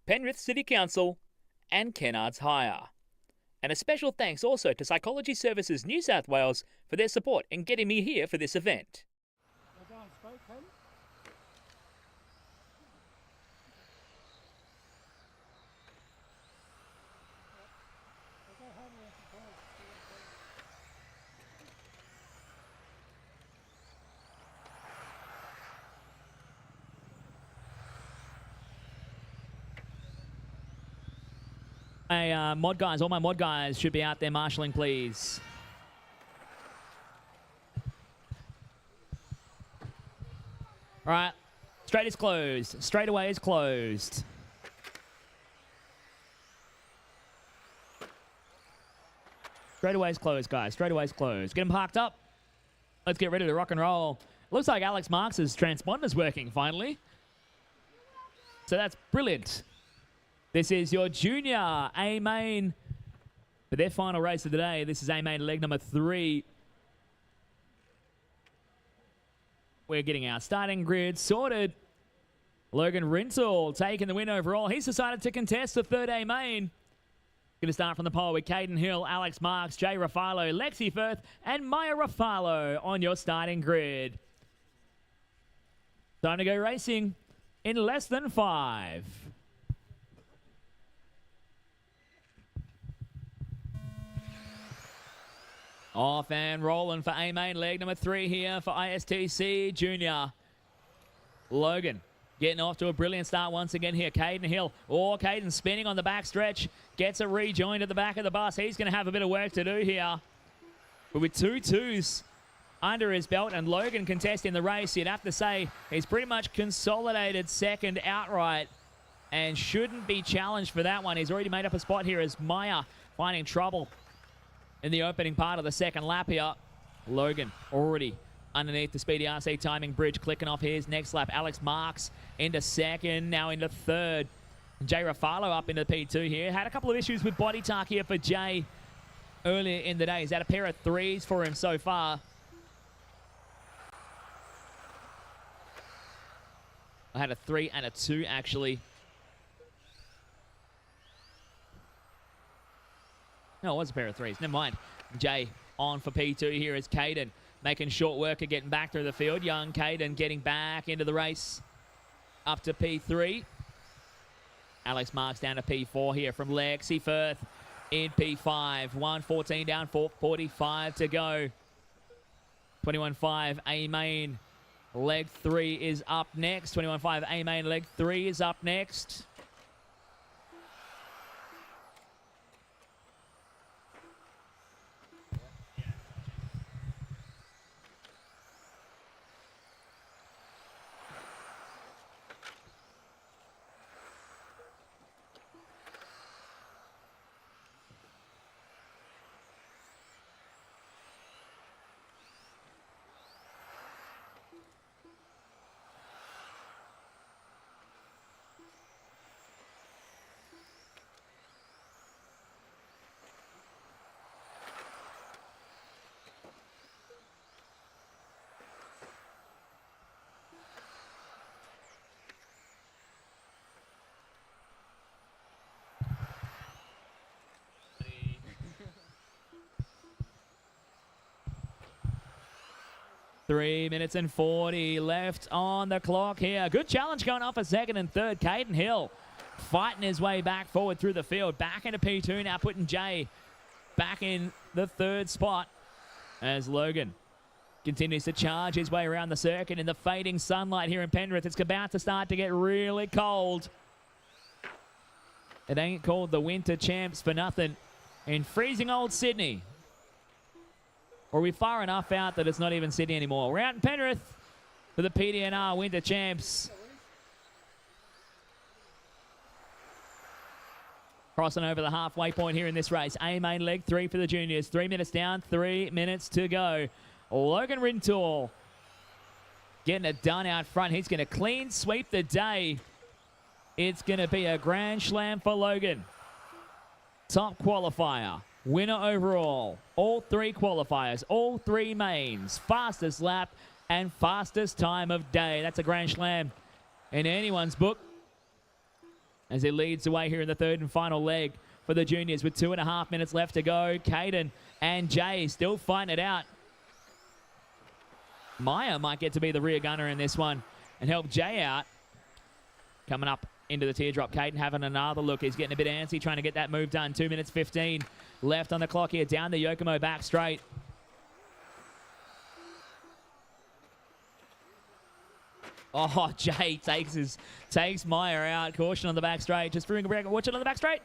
Penrith City Council, and Kennards Hire. And a special thanks also to Psychology Services New South Wales for their support in getting me here for this event. Hey, mod guys, all my mod guys should be out there marshalling, please. All right, straight is closed. Straightaway is closed. Straightaway is closed, guys. Straightaway is closed. Get them parked up. Let's get ready to rock and roll. Looks like Alex Marks' transponder's working finally. So that's brilliant. This is your junior A-main for their final race of the day. This is A-main leg number 3. We're getting our starting grid sorted. Logan Rintoul taking the win overall. He's decided to contest the third A-main. Going to start from the pole with Caden Hill, Alex Marks, Mya Refalo, Lexi Firth, and Mya Refalo on your starting grid. Time to go racing in less than 5. Off and rolling for A-main leg number 3 here for ISTC Junior. Logan getting off to a brilliant start once again here. Caden Hill. Oh, Caden spinning on the back stretch. Gets a rejoin at the back of the bus. He's going to have a bit of work to do here. But with 2 2s under his belt and Logan contesting the race, you'd have to say he's pretty much consolidated second outright and shouldn't be challenged for that one. He's already made up a spot here as Mya finding trouble in the opening part of the second lap here. Logan already underneath the Speedy RC timing bridge, clicking off his next lap. Alex Marks into second, now into third. Mya Refalo up into P2 here. Had a couple of issues with body talk here for Jay earlier in the day. He's had a pair of 3s for him so far. I had a 3 and a 2 actually. No, it was a pair of 3s. Never mind. Jay on for P2 here is Caden making short work of getting back through the field. Young Caden getting back into the race up to P3. Alex Marks down to P4 here from Lexi Firth in P5. 1:14 down, 4:45 to go. 21.5 A-main leg 3 is up next. 21.5 A-main leg 3 is up next. Three minutes and 40 left on the clock here. Good challenge going off for second and third. Caden Hill fighting his way back forward through the field. Back into P2 now, putting Jay back in the third spot as Logan continues to charge his way around the circuit in the fading sunlight here in Penrith. It's about to start to get really cold. It ain't called the Winter Champs for nothing in freezing old Sydney. Or are we far enough out that it's not even Sydney anymore? We're out in Penrith for the PDNR Winter Champs. Crossing over the halfway point here in this race. A-main leg 3 for the juniors. 3 minutes down, 3 minutes to go. Logan Rintoul getting it done out front. He's going to clean sweep the day. It's going to be a grand slam for Logan. Top qualifier, winner overall, all 3 qualifiers, all 3 mains, fastest lap and fastest time of day. That's a grand slam in anyone's book as he leads the way here in the 3rd and final leg for the juniors with 2.5 minutes left to go. Caden and Jay still fighting it out. Mya might get to be the rear gunner in this one and help Jay out. Coming up into the teardrop, Caden having another look. He's getting a bit antsy, trying to get that move done. 2 minutes 15 left on the clock here. Down the Yokomo back straight. Oh, Jay takes Maher out. Caution on the back straight. Just bring a break. Watch it on the back straight.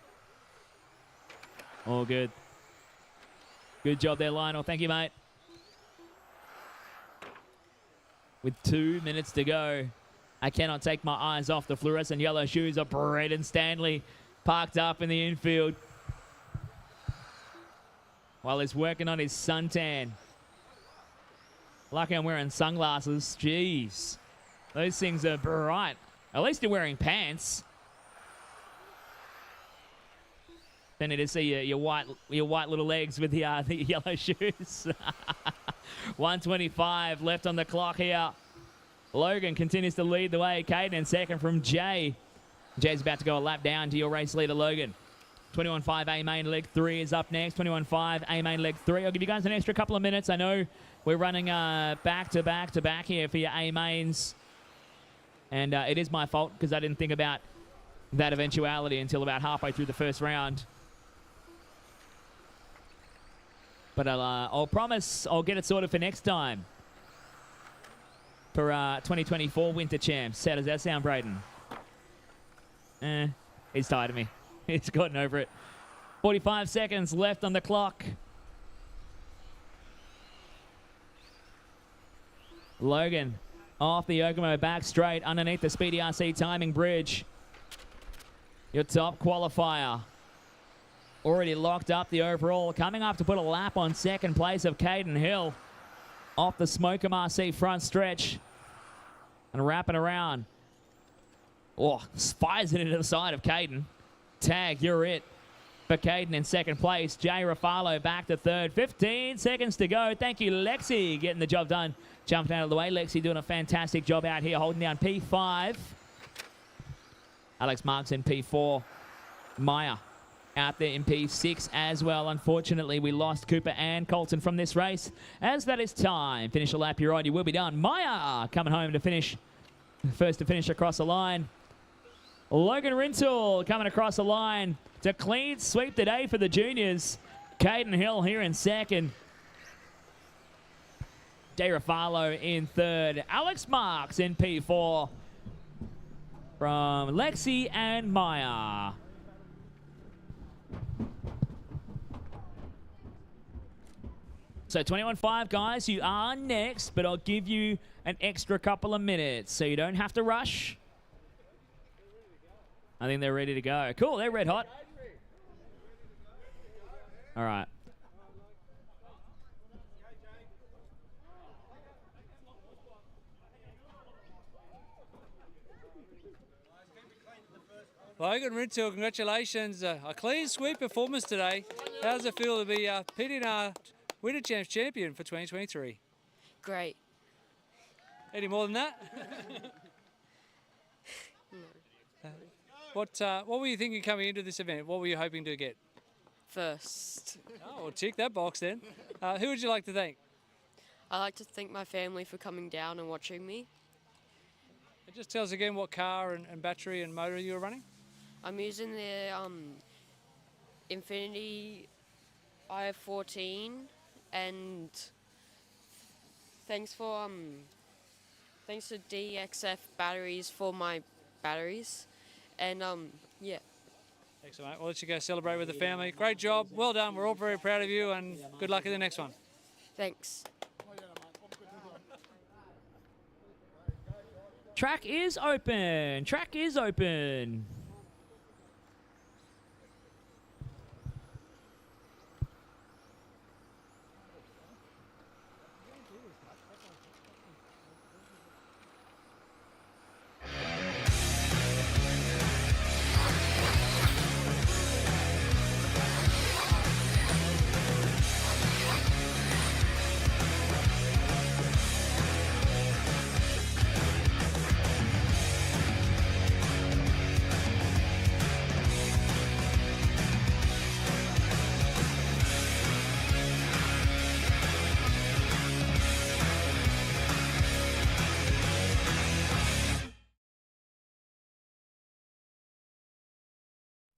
All good. Good job there, Lionel. Thank you, mate. With 2 minutes to go, I cannot take my eyes off the fluorescent yellow shoes of Brayden Stanley, parked up in the infield while he's working on his suntan. Lucky I'm wearing sunglasses. Jeez. Those things are bright. At least you're wearing pants. Then to see your white little legs with the yellow shoes. 1:25 left on the clock here. Logan continues to lead the way. Caden in second from Jay. Jay's about to go a lap down to your race leader, Logan. 21.5 A main leg 3 is up next. 21.5 A main leg 3. I'll give you guys an extra couple of minutes. I know we're running back to back here for your A mains. And it is my fault because I didn't think about that eventuality until about halfway through the first round. But I'll promise I'll get it sorted for next time. For 2024 Winter Champs. How does that sound, Brayden? He's tired of me. He's gotten over it. 45 seconds left on the clock. Logan off the Yokomo back straight underneath the Speedy RC timing bridge. Your top qualifier. Already locked up the overall. Coming up to put a lap on second place of Caden Hill. Off the Smokem RC front stretch. And wrapping around. Oh, fires it into the side of Caden. Tag, you're it. For Caden in second place. Mya Refalo back to third. 15 seconds to go. Thank you, Lexi, getting the job done. Jumping out of the way. Lexi doing a fantastic job out here, holding down P5. Alex Marks in P4. Mya out there in P6 as well. Unfortunately, we lost Cooper and Colton from this race. As that is time. Finish a lap, you're on, you will be done. Mya coming home to finish. First to finish across the line. Logan Rintoul coming across the line to clean sweep the day for the juniors. Caden Hill here in second. Mya Refalo in third. Alex Marks in P4 from Lexi and Mya. So 21.5, guys, you are next, but I'll give you an extra couple of minutes, so you don't have to rush. I think they're ready to go. Cool, they're red hot. All right. Logan Rintoul, congratulations. A clean sweep performance today. How does it feel to be PDNR Winter Champs champion for 2023? Great. Any more than that? What were you thinking coming into this event? What were you hoping to get? First. Oh, well, tick that box then. Who would you like to thank? I'd like to thank my family for coming down and watching me. And just tell us again what car and battery and motor you were running. I'm using the Infinity i14, and thanks to DXF batteries for my batteries, and yeah. Excellent, mate. We'll let you go celebrate with the family. Great job. Well done. We're all very proud of you, and good luck in the next one. Thanks. Track is open. Track is open.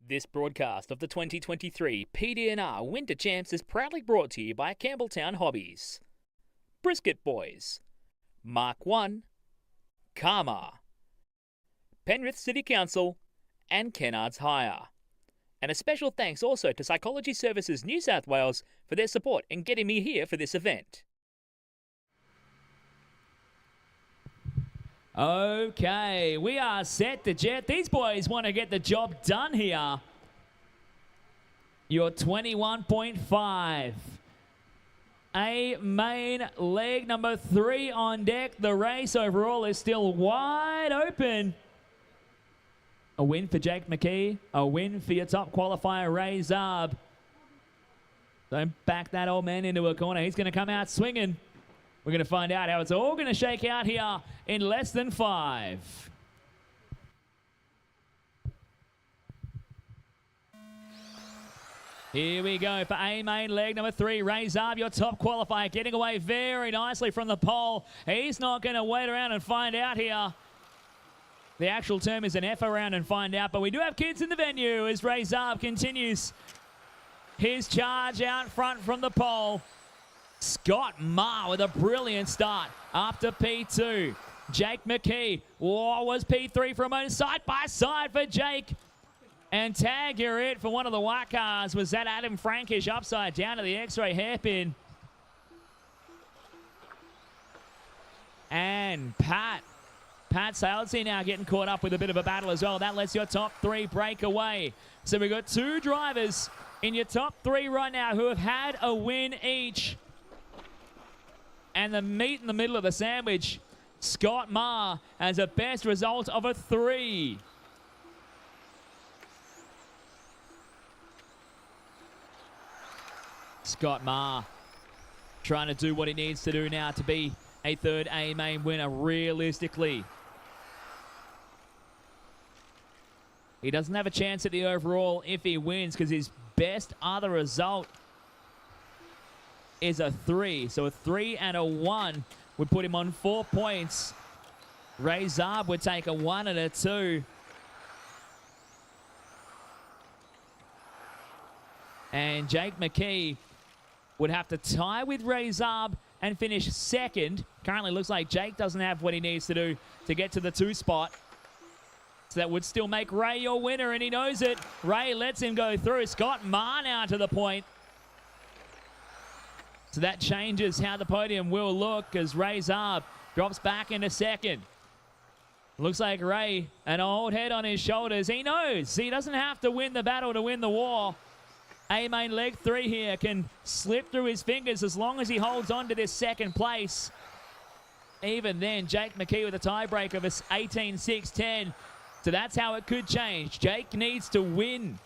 This broadcast of the 2023 PDNR Winter Champs is proudly brought to you by Campbelltown Hobbies, Brisket Boys, Mark 1, Karma, Penrith City Council, and Kennards Hire. And a special thanks also to Psychology Services New South Wales for their support in getting me here for this event. Okay, we are set to jet. These boys want to get the job done here. Your 21.5. A main leg number 3 on deck. The race overall is still wide open. A win for Jake McKee. A win for your top qualifier, Ray Zarb. Don't back that old man into a corner. He's going to come out swinging. We're going to find out how it's all going to shake out here in less than 5. Here we go for A main leg number 3. Ray Zarb, your top qualifier, getting away very nicely from the pole. He's not going to wait around and find out here. The actual term is an F around and find out, but we do have kids in the venue as Ray Zarb continues his charge out front from the pole. Scott Maher with a brilliant start after P2. Jake McKee was P3 for a moment. Side by side for Jake. And tag your it for one of the white cars was that Adam Frankish upside down to the X-ray hairpin. And Pat Salesy now getting caught up with a bit of a battle as well. That lets your top 3 break away. So we've got 2 drivers in your top 3 right now who have had a win each. And the meat in the middle of the sandwich, Scott Maher has a best result of a 3. Scott Maher trying to do what he needs to do now to be a 3rd A main winner realistically. He doesn't have a chance at the overall if he wins because his best other result is a 3. So a 3 and a 1 would put him on 4 points. Ray Zarb would take a 1 and a 2. And Jake McKee would have to tie with Ray Zarb and finish 2nd. Currently looks like Jake doesn't have what he needs to do to get to the 2 spot. So that would still make Ray your winner, and he knows it. Ray lets him go through. Scott Maher now to the point. So that changes how the podium will look as Ray Zarb drops back into 2nd. Looks like Ray, an old head on his shoulders. He knows he doesn't have to win the battle to win the war. A main leg 3 here can slip through his fingers as long as he holds on to this 2nd place. Even then, Jake McKee with a tiebreak of 18-6-10. So that's how it could change. Jake needs to win.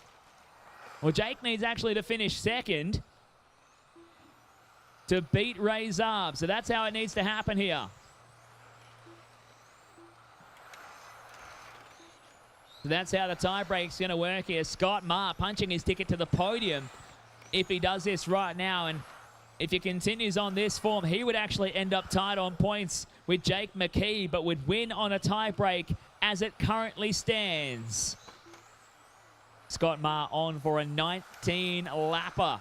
Well, Jake needs actually to finish 2nd to beat Ray Zarb. So that's how it needs to happen here. So that's how the tie-break's going to work here. Scott Maher punching his ticket to the podium if he does this right now. And if he continues on this form, he would actually end up tied on points with Jake McKee, but would win on a tie-break as it currently stands. Scott Maher on for a 19-lapper.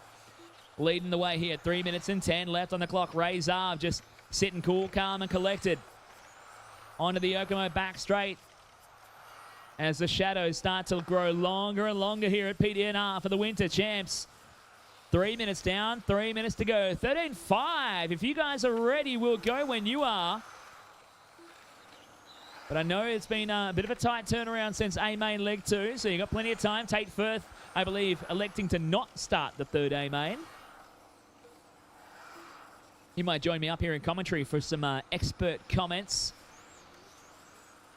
Leading the way here, 3 minutes and 10 left on the clock. Ray Zarb just sitting cool, calm, and collected. Onto the Yokomo back straight as the shadows start to grow longer and longer here at PDNR for the Winter Champs. 3 minutes down, 3 minutes to go. 13-5. If you guys are ready, we'll go when you are. But I know it's been a bit of a tight turnaround since A main leg 2, so you've got plenty of time. Tate Firth, I believe, electing to not start the 3rd A main. You might join me up here in commentary for some expert comments.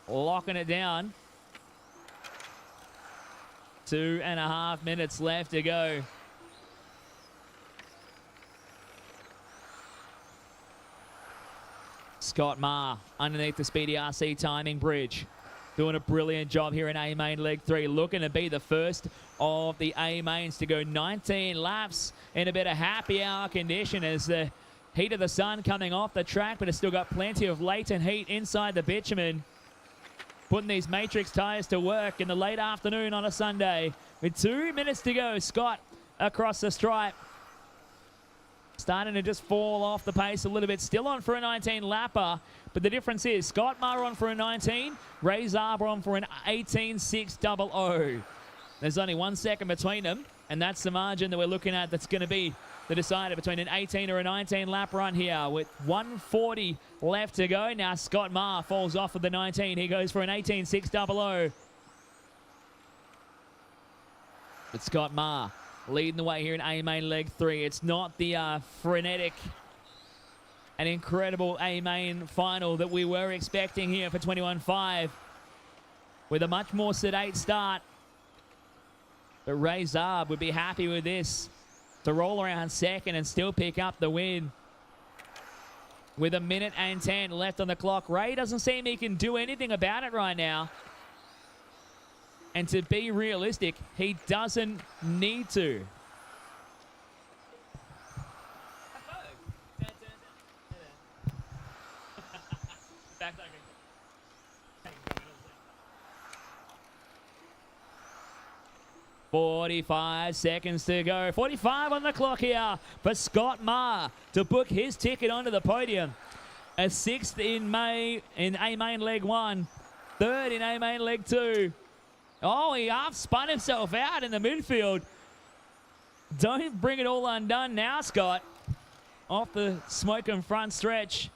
Locking it down. 2.5 minutes left to go. Scott Maher underneath the Speedy RC timing bridge. Doing a brilliant job here in A main leg 3. Looking to be the first of the A mains to go 19 laps in a bit of happy hour condition as the heat of the sun coming off the track, but it's still got plenty of latent heat inside the bitumen. Putting these Matrix tyres to work in the late afternoon on a Sunday. with 2 minutes to go. Scott across the stripe. Starting to just fall off the pace a little bit. Still on for a 19 lapper. But the difference is Scott Maher on for a 19. Ray Zarb on for an 18.600. There's only 1 second between them. And that's the margin that we're looking at that's going to be the decider between an 18 or a 19 lap run here with 1:40 left to go. Now Scott Maher falls off of the 19. He goes for an 18.600. But Scott Maher leading the way here in A-Main leg 3. It's not the frenetic and incredible A-Main final that we were expecting here for 21.5 with a much more sedate start. But Ray Zarb would be happy with this to roll around second and still pick up the win. With 1 minute and 10 left on the clock. Ray doesn't seem he can do anything about it right now. And to be realistic, he doesn't need to. Back 45 seconds to go. 45 on the clock here for Scott Maher to book his ticket onto the podium. A 6th in A-Main leg 1. 3rd in A-Main leg 2. Oh, he half spun himself out in the midfield. Don't bring it all undone now, Scott. Off the smoking front stretch.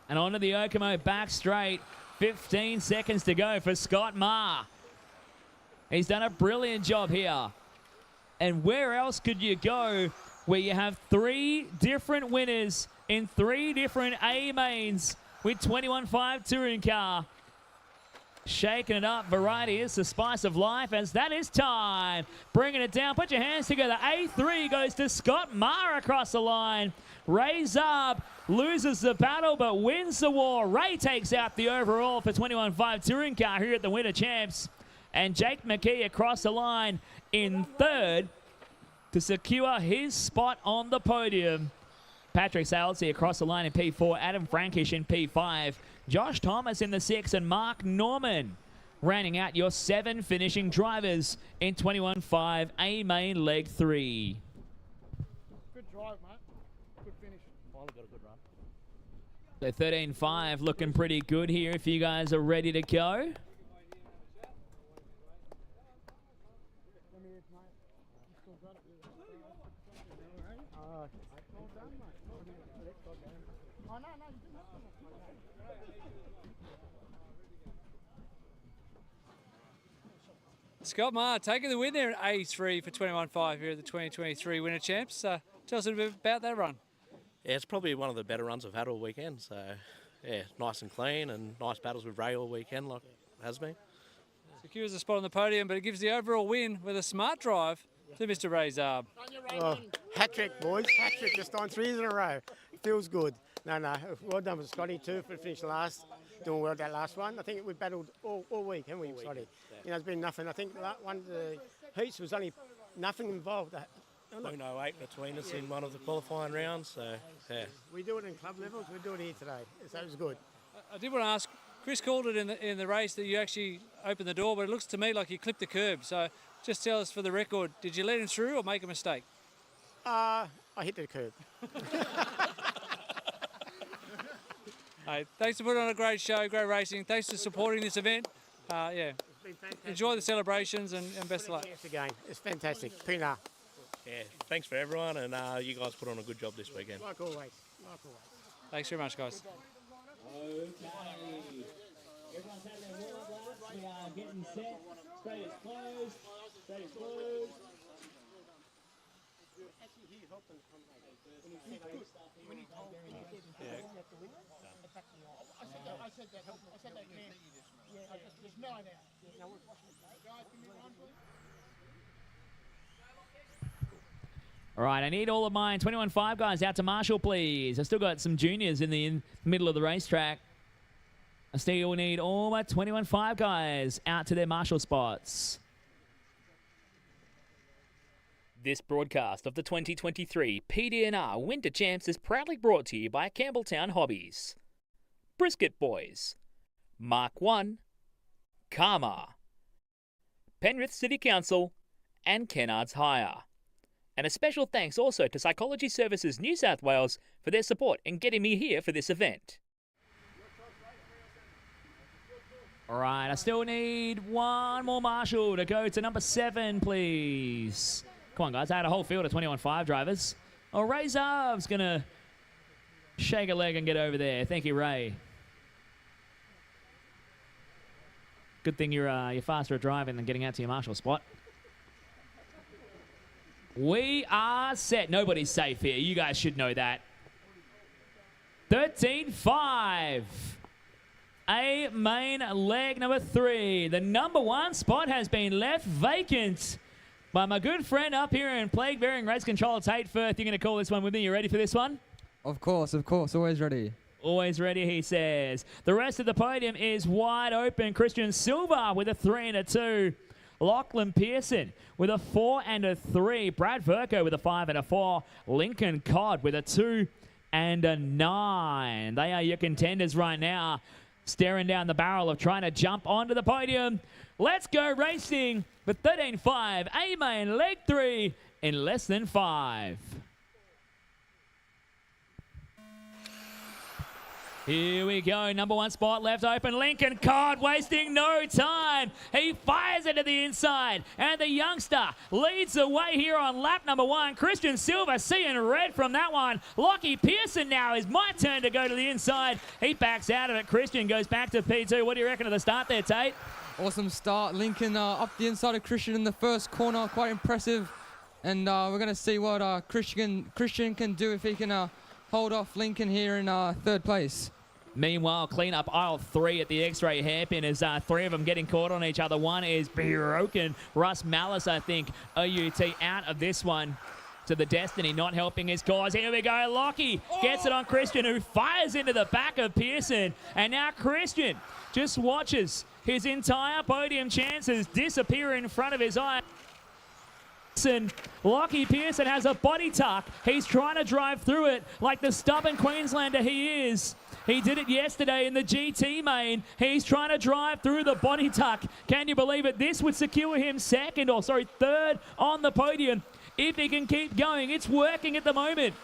And onto the Okomo back straight. 15 seconds to go for Scott Maher. He's done a brilliant job here. And where else could you go where you have 3 different winners in 3 different A-Mains with 21.5 touring car? Shaking it up. Variety is the spice of life as that is time. Bringing it down. Put your hands together. A3 goes to Scott Maher across the line. Ray Zarb loses the battle but wins the war. Ray takes out the overall for 21.5 touring car here at the Winter Champs. And Jake McKee across the line in 3rd to secure his spot on the podium. Patrick Salesy across the line in P4. Adam Frankish in P5. Josh Tomas in the 6th. And Mark Norman rounding out your 7 finishing drivers in 21.5 A-Main leg 3. Good drive, mate. Good finish. Finally got a good run. So 13.5 looking pretty good here if you guys are ready to go. Scott Maher taking the win there at A3 for 21.5 here at the 2023 Winter Champs. Tell us a little bit about that run. Yeah, it's probably one of the better runs I've had all weekend. So, yeah, nice and clean and nice battles with Ray all weekend like it has been. Secures a spot on the podium, but it gives the overall win with a smart drive to Mr. Ray Zarb. Oh, hat-trick, boys. Hat-trick just on 3s in a row. Feels good. No, well done with Scotty too for finishing last. Doing well that last one. I think we battled all week, haven't we, Scotty? You know, it's been nothing. I think one of the heats was only nothing involved. 0.08 between us in one of the qualifying rounds, so yeah. We do it in club levels, we do it here today, so it was good. I did want to ask, Chris called it in the race that you actually opened the door, but it looks to me like you clipped the curb. So just tell us for the record, did you let him through or make a mistake? I hit the curb. Hey, thanks for putting on a great show, great racing. Thanks for supporting this event. Yeah, enjoy the celebrations and best of luck. Thanks again. It's fantastic. PDNR. Yeah, thanks for everyone, and you guys put on a good job this weekend. Like always. Thanks very much, guys. Okay. Everyone's had their warm-up laps. We are getting set. Straight is closed. Straight is closed. All right, I need all of mine 21.5 guys out to Marshall, please. I still got some juniors in the middle of the racetrack. I still need all my 21.5 guys out to their Marshall spots. This broadcast of the 2023 PDNR Winter Champs is proudly brought to you by Campbelltown Hobbies, Brisket Boys, Mark 1, Karma, Penrith City Council, and Kennards Hire. And a special thanks also to Psychology Services New South Wales for their support in getting me here for this event. All right, I still need one more marshal to go to number 7, please. Come on, guys. I had a whole field of 21.5 drivers. Oh, Ray Zarb's going to shake a leg and get over there. Thank you, Ray. Good thing you're faster at driving than getting out to your marshal spot. We are set. Nobody's safe here. You guys should know that. 13.5. A main leg number 3. The number 1 spot has been left vacant by my good friend up here in plague bearing race control, Tate Firth. You're going to call this one with me. You ready for this one? Of course. Always ready. Always ready, he says. The rest of the podium is wide open. Cristian Silva with a 3 and a 2. Lachlan Pearson with a 4 and a 3. Brad Verco with a 5 and a 4. Lincoln Codd with a 2 and a 9. They are your contenders right now, staring down the barrel of trying to jump onto the podium. Let's go racing for 13.5. A main leg 3 in less than 5. Here we go. Number 1 spot left open. Lincoln Codd wasting no time. He fires it to the inside. And the youngster leads the way here on lap number 1. Cristian Silva seeing red from that one. Lockie Pearson now is my turn to go to the inside. He backs out of it. Cristian goes back to P2. What do you reckon of the start there, Tate? Awesome start. Lincoln up the inside of Cristian in the first corner. Quite impressive. And we're going to see what Cristian can do if he can hold off Lincoln here in 3rd place. Meanwhile, clean up aisle 3 at the X-ray hairpin as 3 of them getting caught on each other. One is broken. Russ Malice, I think, OUT out of this one to the Destiny, not helping his cause. Here we go. Lockie gets it on Cristian, who fires into the back of Pearson. And now Cristian just watches his entire podium chances disappear in front of his eyes. Lockie Pearson has a body tuck. He's trying to drive through it like the stubborn Queenslander he is. He did it yesterday in the GT main. He's trying to drive through the body tuck. Can you believe it? This would secure him 3rd on the podium if he can keep going. It's working at the moment.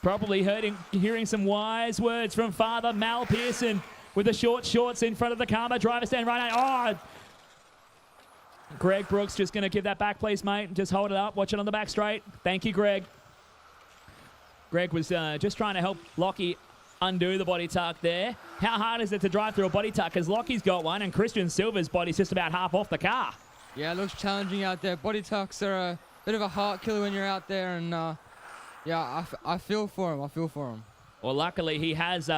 Probably hearing some wise words from Father Mal Pearson with the short shorts in front of the Karma driver stand right now. Greg Brooks just going to give that back, please, mate. Just hold it up. Watch it on the back straight. Thank you, Greg. Greg was just trying to help Lockie undo the body tuck there. How hard is it to drive through a body tuck? Because Lockie's got one and Cristian Silva's body's just about half off the car. Yeah, it looks challenging out there. Body tucks are a bit of a heart killer when you're out there. And, yeah, I feel for him. Well, luckily he has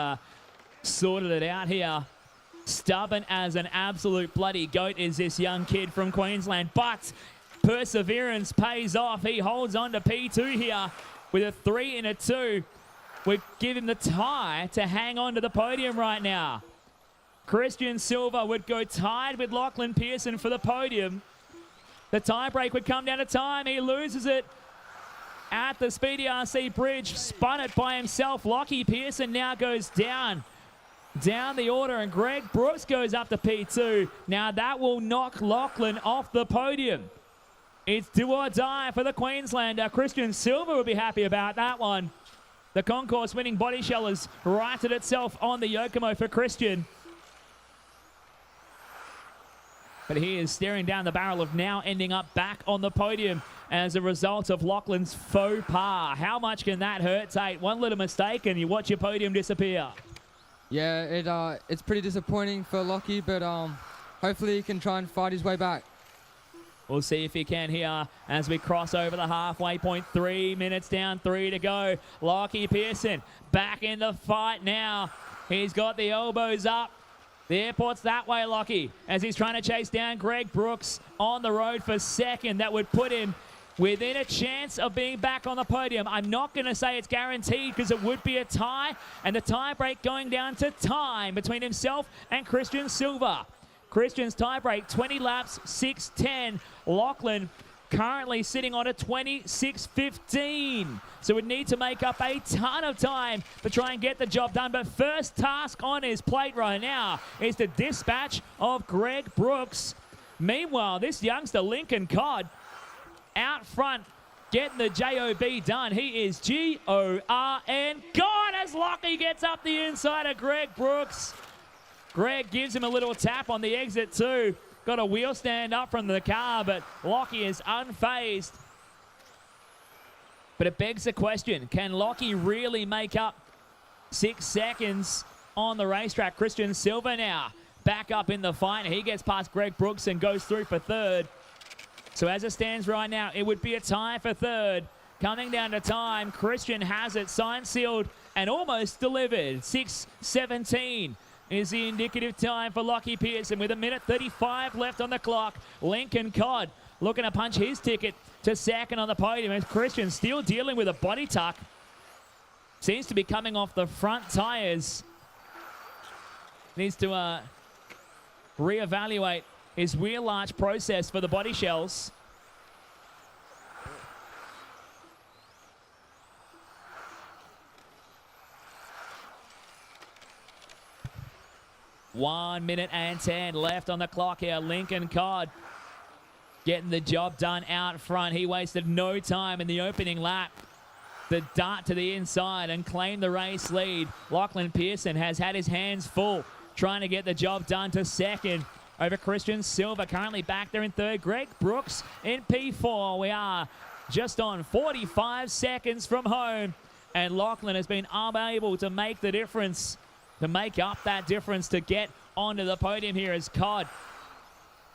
sorted it out here. Stubborn as an absolute bloody goat is this young kid from Queensland. But perseverance pays off. He holds on to P2 here with a 3 and a 2. We give him the tie to hang on to the podium right now. Cristian Silva would go tied with Lachlan Pearson for the podium. The tie break would come down to time. He loses it at the Speedy RC bridge. Spun it by himself. Lockie Pearson now goes down the order, and Greg Brooks goes up to P2. Now that will knock Lachlan off the podium. It's do or die for the Queenslander. Cristian Silva would be happy about that one. The concourse winning body shell has righted itself on the Yokomo for Cristian. But he is staring down the barrel of now ending up back on the podium as a result of Lachlan's faux pas. How much can that hurt, Tate? One little mistake and you watch your podium disappear. Yeah, it's pretty disappointing for Lockie, but hopefully he can try and fight his way back. We'll see if he can here as we cross over the halfway point. 3 minutes down, 3 to go. Lockie Pearson back in the fight now. He's got the elbows up. The airport's that way, Lockie, as he's trying to chase down Greg Brooks on the road for 2nd. That would put him within a chance of being back on the podium. I'm not going to say it's guaranteed because it would be a tie, and the tie break going down to time between himself and Cristian Silva. Cristian's tie break, 20 laps, 6:10. Lachlan currently sitting on a 26.15. So would need to make up a ton of time to try and get the job done. But first task on his plate right now is the dispatch of Greg Brooks. Meanwhile, this youngster, Lincoln Codd, out front, getting the JOB done. He is G-O-R-N. God, as Lockie gets up the inside of Greg Brooks. Greg gives him a little tap on the exit too. Got a wheel stand up from the car, but Lockie is unfazed. But it begs the question, can Lockie really make up 6 seconds on the racetrack? Cristian Silva now back up in the fight. He gets past Greg Brooks and goes through for third. So as it stands right now, it would be a tie for third. Coming down to time, Cristian has it signed, sealed, and almost delivered. 6:17 is the indicative time for Lockie Pearson with 1:35 left on the clock. Lincoln Codd looking to punch his ticket to second on the podium as Cristian still dealing with a body tuck. Seems to be coming off the front tires. Needs to reevaluate his wheel arch process for the body shells. One minute and 10 left on the clock here. Lincoln Codd getting the job done out front. He wasted no time in the opening lap. The dart to the inside and claimed the race lead. Lachlan Pearson has had his hands full trying to get the job done to second over Cristian Silva. Currently back there in third. Greg Brooks in P4. We are just on 45 seconds from home. And Lachlan has been unable to make the difference, to make up that difference to get onto the podium here as Codd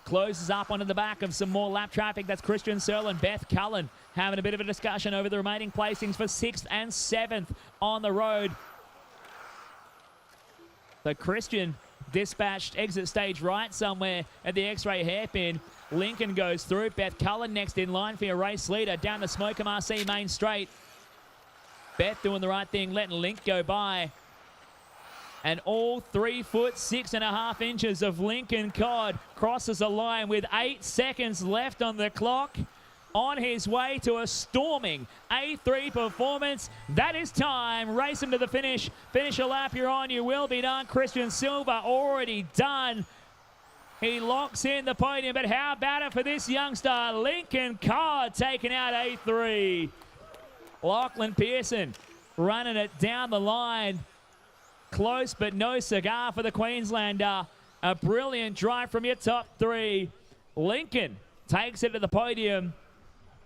closes up onto the back of some more lap traffic. That's Cristian Searle and Beth Cullen having a bit of a discussion over the remaining placings for 6th and 7th on the road. So Cristian dispatched exit stage right somewhere at the X-ray hairpin. Lincoln goes through. Beth Cullen next in line for your race leader down the Smoker Marcy main straight. Beth doing the right thing, letting Link go by. And all 3 foot 6.5 inches of Lincoln Codd crosses the line with 8 seconds left on the clock. On his way to a storming A3 performance. That is time. Race him to the finish. Finish a lap you're on. You will be done. Cristian Silva already done. He locks in the podium, but how about it for this youngster? Lincoln Codd taking out A3. Lachlan Pearson running it down the line. Close, but no cigar for the Queenslander. A brilliant drive from your top 3. Lincoln takes it to the podium.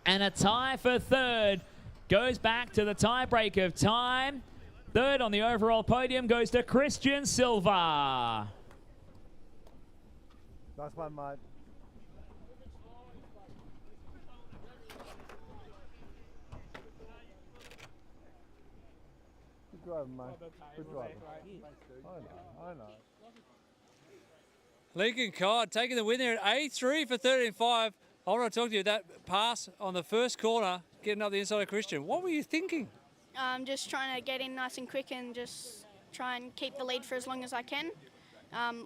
And a tie for third goes back to the tiebreak of time. Third on the overall podium goes to Cristian Silva. Nice one, mate. Good driving, mate. Good driving. I know. Lincoln Codd taking the win there at A3 for 13.5. I want to talk to you that pass on the first corner, getting up the inside of Cristian. What were you thinking? Just trying to get in nice and quick and just try and keep the lead for as long as I can.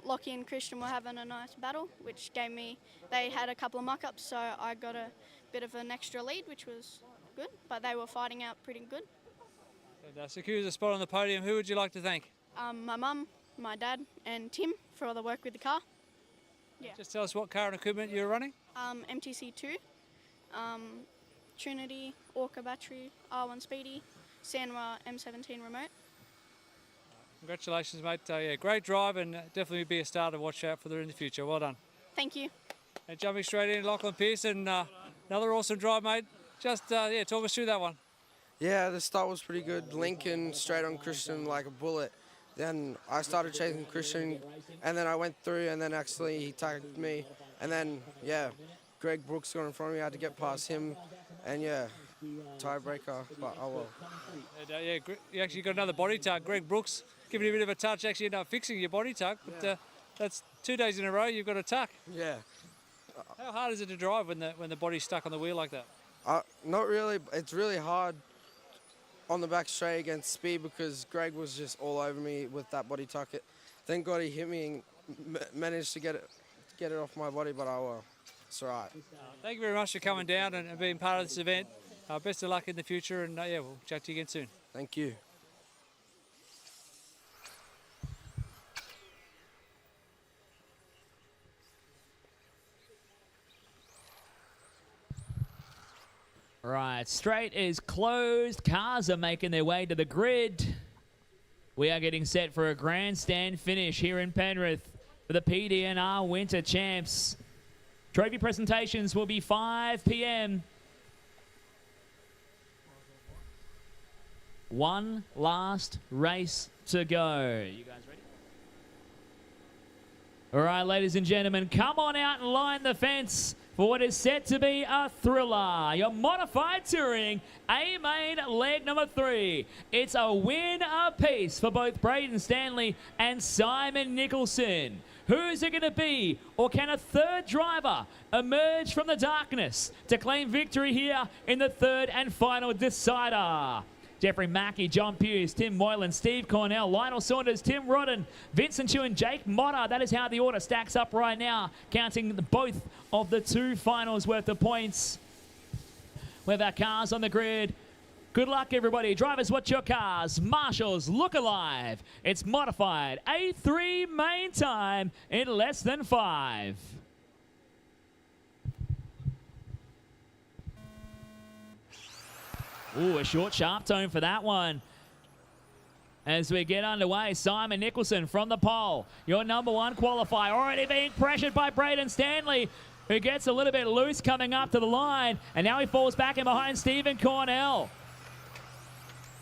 Lockie and Cristian were having a nice battle, which gave me, they had a couple of muck-ups, so I got a bit of an extra lead, which was good, but they were fighting out pretty good. Fantastic. Who's a spot on the podium? Who would you like to thank? My mum, my dad, and Tim for all the work with the car. Yeah. Just tell us what car and equipment you're running. MTC2, Trinity, Orca battery, R1 Speedy, Sanwa M17 remote. Congratulations, mate. Yeah, great drive and definitely be a star to watch out for there in the future. Well done. Thank you. And jumping straight in, Lachlan Pearson, another awesome drive, mate. Just, yeah, talk us through that one. Yeah, the start was pretty good. Lincoln straight on Cristian like a bullet. Then I started chasing Cristian, and then I went through, and then actually he tagged me. And then, yeah, Greg Brooks got in front of me. I had to get past him, and yeah, tiebreaker, but oh well. And, yeah, you actually got another body tug. Greg Brooks giving you a bit of a touch, actually ended up fixing your body tuck, but that's 2 days in a row you've got a tuck. Yeah. How hard is it to drive when the body's stuck on the wheel like that? Not really. It's really hard on the back straight against speed because Greg was just all over me with that body tuck. Thank God he hit me and managed to get it off my body, but oh well. It's all right. Thank you very much for coming down and being part of this event. Best of luck in the future, and yeah, we'll chat to you again soon. Thank you. Right, straight is closed. Cars are making their way to the grid. We are getting set for a grandstand finish here in Penrith for the PDNR Winter Champs. Trophy presentations will be 5 p.m. One last race to go. You guys ready? All right, ladies and gentlemen, come on out and line the fence for what is set to be a thriller. Your modified touring A-Main leg number 3. It's a win apiece for both Brayden Stanley and Simon Nicholson. Who's it going to be? Or can a third driver emerge from the darkness to claim victory here in the third and final decider? Jeffrey McKee, John Puse, Tim Moylan, Steve Cornell, Lionel Saunders, Tim Rodden, Vincent Chu and Jake Motter. That is how the order stacks up right now, counting both of the 2 finals worth of points. We have our cars on the grid. Good luck, everybody. Drivers, watch your cars. Marshals, look alive. It's modified A3 main time in less than 5. Ooh, a short, sharp tone for that one. As we get underway, Simon Nicholson from the pole. Your number 1 qualifier already being pressured by Brayden Stanley, who gets a little bit loose coming up to the line. And now he falls back in behind Stephen Cornell.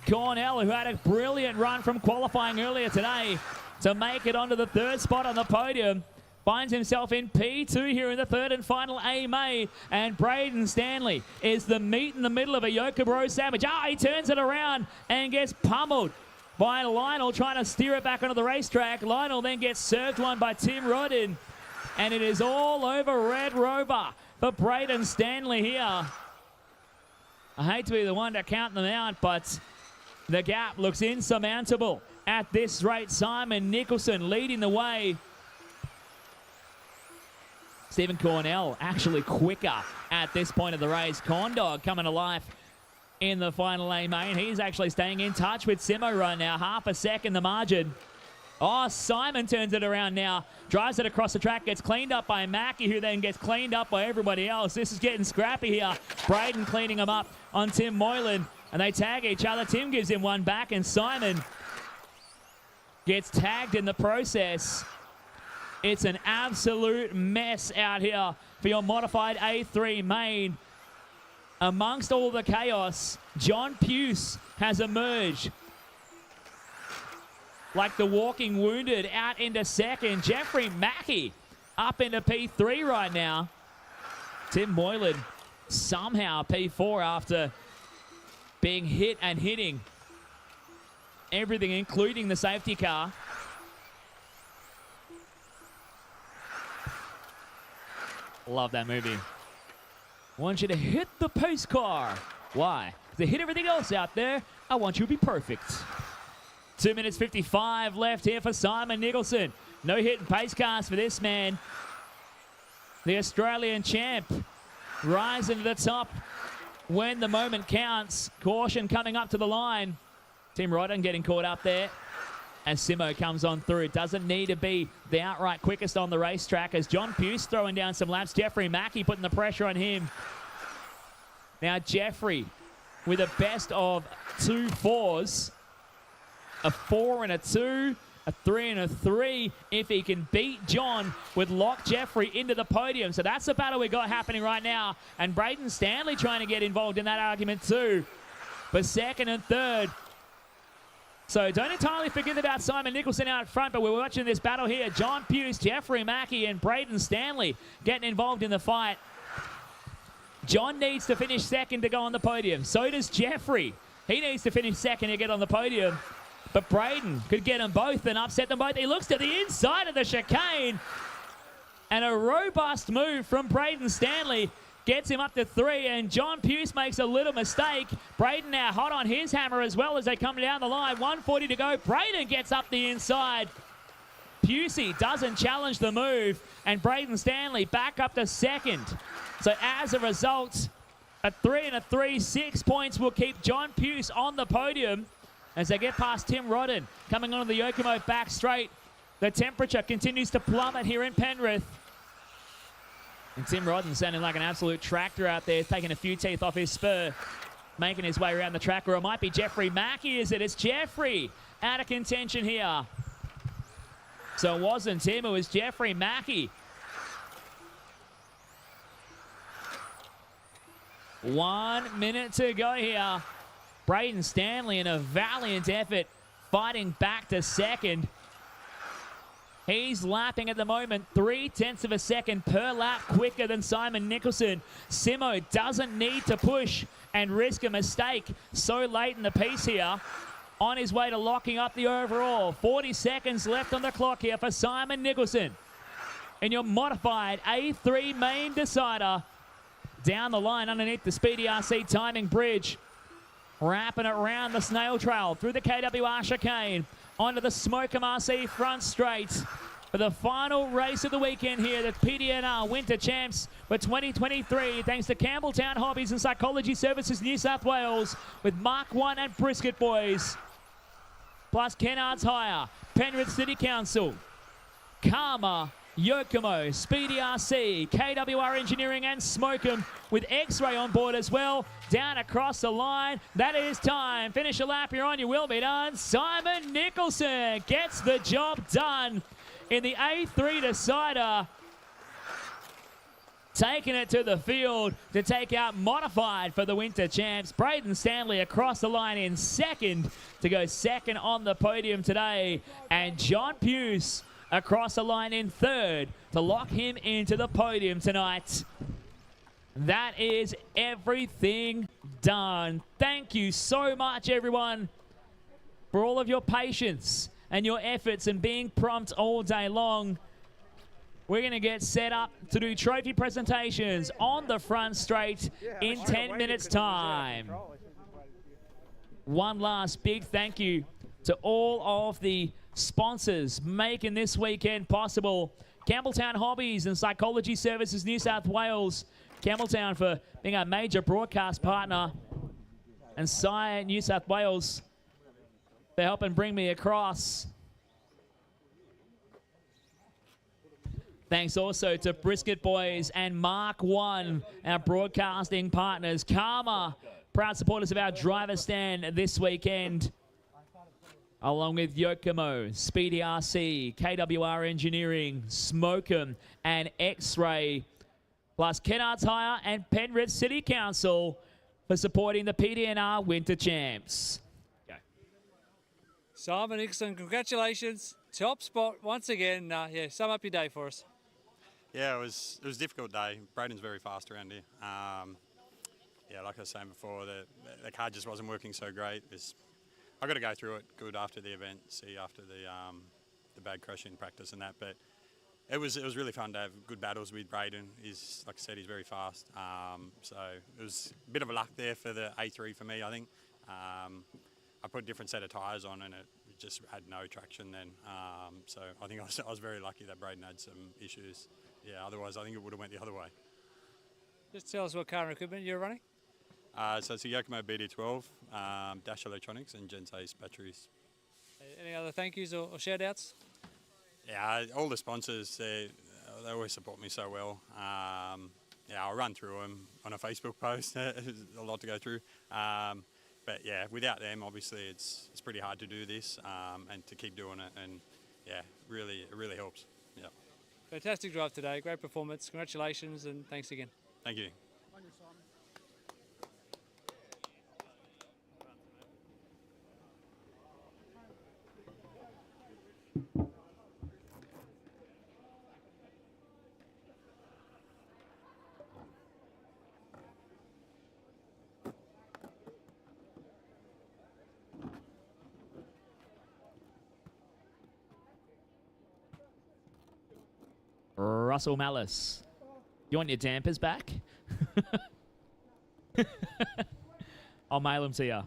Cornell, who had a brilliant run from qualifying earlier today to make it onto the 3rd spot on the podium, finds himself in P2 here in the 3rd and final A-Main, and Brayden Stanley is the meat in the middle of a Yoka Bro sandwich. He turns it around and gets pummeled by Lionel, trying to steer it back onto the racetrack. Lionel then gets served one by Tim Rodden, and it is all over Red Rover for Brayden Stanley here. I hate to be the one to count them out, but the gap looks insurmountable at this rate. Simon Nicholson leading the way. Stephen Cornell actually quicker at this point of the race. Condog coming to life in the final A-Main. He's actually staying in touch with Simo right now. Half a second the margin. Simon turns it around now. Drives it across the track. Gets cleaned up by McKee, who then gets cleaned up by everybody else. This is getting scrappy here. Brayden cleaning him up on Tim Moylan. And they tag each other. Tim gives him one back, and Simon gets tagged in the process. It's an absolute mess out here for your modified A3 main. Amongst all the chaos, John Puse has emerged like the walking wounded out into 2nd. Jeffrey McKee up into P3 right now. Tim Moylan somehow P4 after being hit and hitting everything, including the safety car. Love that movie. I want you to hit the pace car. Why? They hit everything else out there. I want you to be perfect. 2 minutes 55 left here for Simon Nicholson. No hit and pace cars for this man. The Australian champ rising to the top when the moment counts. Caution coming up to the line. Tim Rodden getting caught up there as Simo comes on through. It doesn't need to be the outright quickest on the racetrack as John Puse throwing down some laps. Jeffrey McKee putting the pressure on him. Now Jeffrey with a best of 2 4s. A 4 and a 2. A 3 and a 3. If he can beat John, would lock Jeffrey into the podium. So that's the battle we got happening right now. And Brayden Stanley trying to get involved in that argument too. But 2nd and 3rd. So don't entirely forget about Simon Nicholson out front, but we're watching this battle here. John Puse, Jeffrey McKee, and Brayden Stanley getting involved in the fight. John needs to finish 2nd to go on the podium. So does Jeffrey. He needs to finish 2nd to get on the podium. But Brayden could get them both and upset them both. He looks to the inside of the chicane. And a robust move from Brayden Stanley gets him up to 3, and John Puse makes a little mistake. Brayden now hot on his hammer as well as they come down the line. 140 to go. Brayden gets up the inside. Puse doesn't challenge the move, and Brayden Stanley back up to second. So as a result, a 3 and a 3, 6 points will keep John Puse on the podium as they get past Tim Rodden. Coming onto the Yokomo back straight. The temperature continues to plummet here in Penrith. And Tim Rodden sounding like an absolute tractor out there, taking a few teeth off his spur, making his way around the track. Or it might be Jeffrey Mackey, is it? It's Jeffrey out of contention here. So it wasn't him, it was Jeffrey Mackey. 1 minute to go here. Brayden Stanley in a valiant effort, fighting back to second. He's lapping at the moment 0.3 of a second per lap quicker than Simon Nicholson. Simo doesn't need to push and risk a mistake so late in the piece here. On his way to locking up the overall. 40 seconds left on the clock here for Simon Nicholson. And your modified A3 main decider down the line underneath the Speedy RC timing bridge. Wrapping it around the snail trail through the KWR chicane onto the Smokem RC front straight for the final race of the weekend here, the PDNR Winter Champs for 2023, thanks to Campbelltown Hobbies and Psychology Services New South Wales with Mark 1 and Brisket Boys, plus Kennards Hire, Penrith City Council, Karma, Yokomo, Speedy RC, KWR Engineering and Smokem with X-Ray on board as well. Down across the line. That is time. Finish a lap. You're on. You will be done. Simon Nicholson gets the job done in the A3 decider. Taking it to the field to take out modified for the Winter Champs. Brayden Stanley across the line in second to go second on the podium today. And John Puse across the line in third to lock him into the podium tonight. That is everything done. Thank you so much, everyone, for all of your patience and your efforts and being prompt all day long. We're going to get set up to do trophy presentations on the front straight in 10 minutes' time. One last big thank you to all of the sponsors making this weekend possible. Campbelltown Hobbies and Psychology Services New South Wales. Campbelltown for being a major broadcast partner. And Sire New South Wales for helping bring me across. Thanks also to Brisket Boys and Mark 1, our broadcasting partners. Karma, proud supporters of our driver stand this weekend. Along with Yokomo, Speedy RC, KWR Engineering, Smokem, and X-Ray. Plus Kennards Hire and Penrith City Council for supporting the PDNR Winter Champs. Go. Simon Nicholson, congratulations. Top spot once again. Yeah, sum up your day for us. Yeah, it was a difficult day. Brayden's very fast around here. Yeah, like I was saying before, the car just wasn't working so great. I got to go through it good after the event, see after the bad crash in practice and that. But it was really fun to have good battles with Brayden. He's, like I said, he's very fast. So it was a bit of a luck there for the A3 for me, I think. I put a different set of tyres on and it just had no traction then. So I think I was very lucky that Brayden had some issues. Yeah, otherwise I think it would have went the other way. Just tell us what car and equipment you're running. So it's a Yokomo BD12, Dash Electronics and Gensace batteries. Any other thank yous or shout outs? Yeah, all the sponsors, they always support me so well. Yeah, I'll run through them on a Facebook post. There's a lot to go through. But yeah, without them, obviously, it's pretty hard to do this and to keep doing it. And yeah, it really helps. Yeah. Fantastic drive today. Great performance. Congratulations and thanks again. Thank you. Russell Malice. You want your dampers back? I'll mail them to you.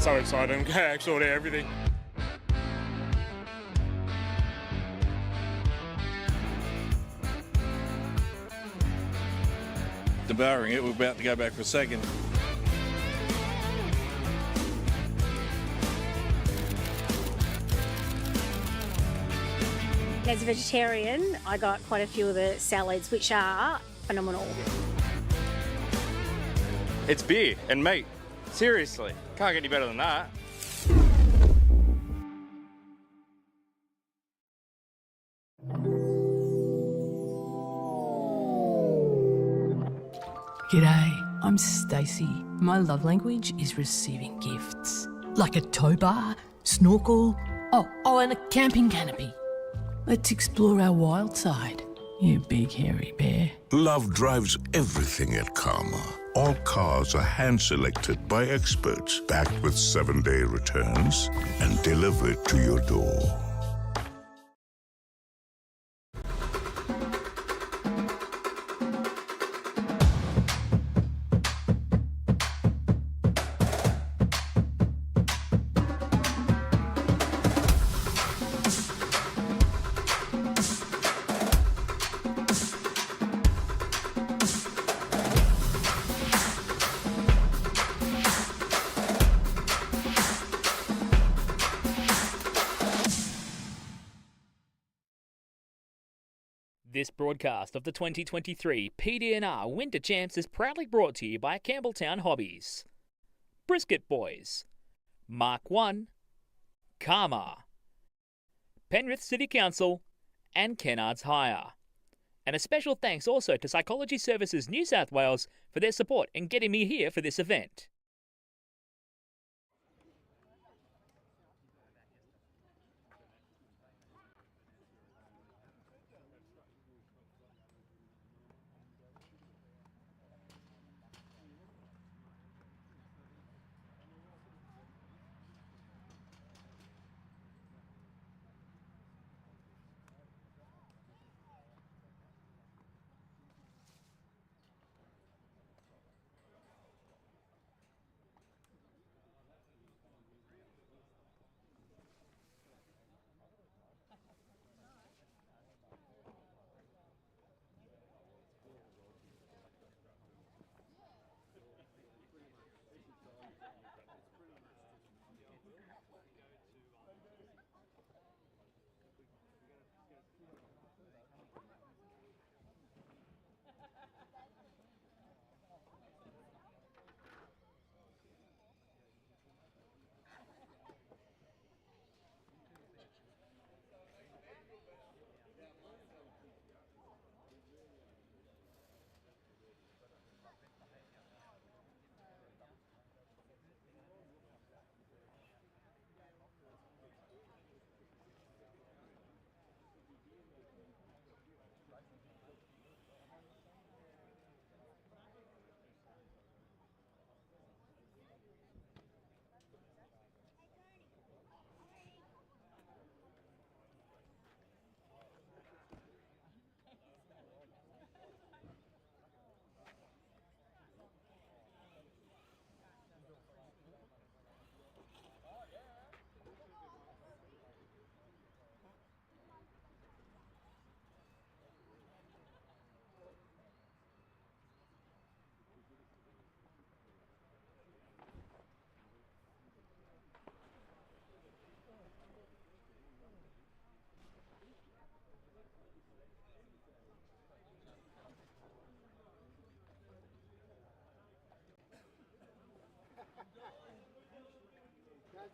so excited. I'm going to actually order everything. Devouring it, we're about to go back for a second. As a vegetarian, I got quite a few of the salads, which are phenomenal. It's beer and meat. Seriously, can't get any better than that. G'day, I'm Stacey. My love language is receiving gifts. Like a tow bar, snorkel, and a camping canopy. Let's explore our wild side, you big hairy bear. Love drives everything at Karma. All cars are hand-selected by experts, backed with 7-day returns, and delivered to your door. This broadcast of the 2023 PDNR Winter Champs is proudly brought to you by Campbelltown Hobbies, Brisket Boys, Mark 1, Karma, Penrith City Council, and Kennards Hire. And a special thanks also to Psychology Services New South Wales for their support in getting me here for this event.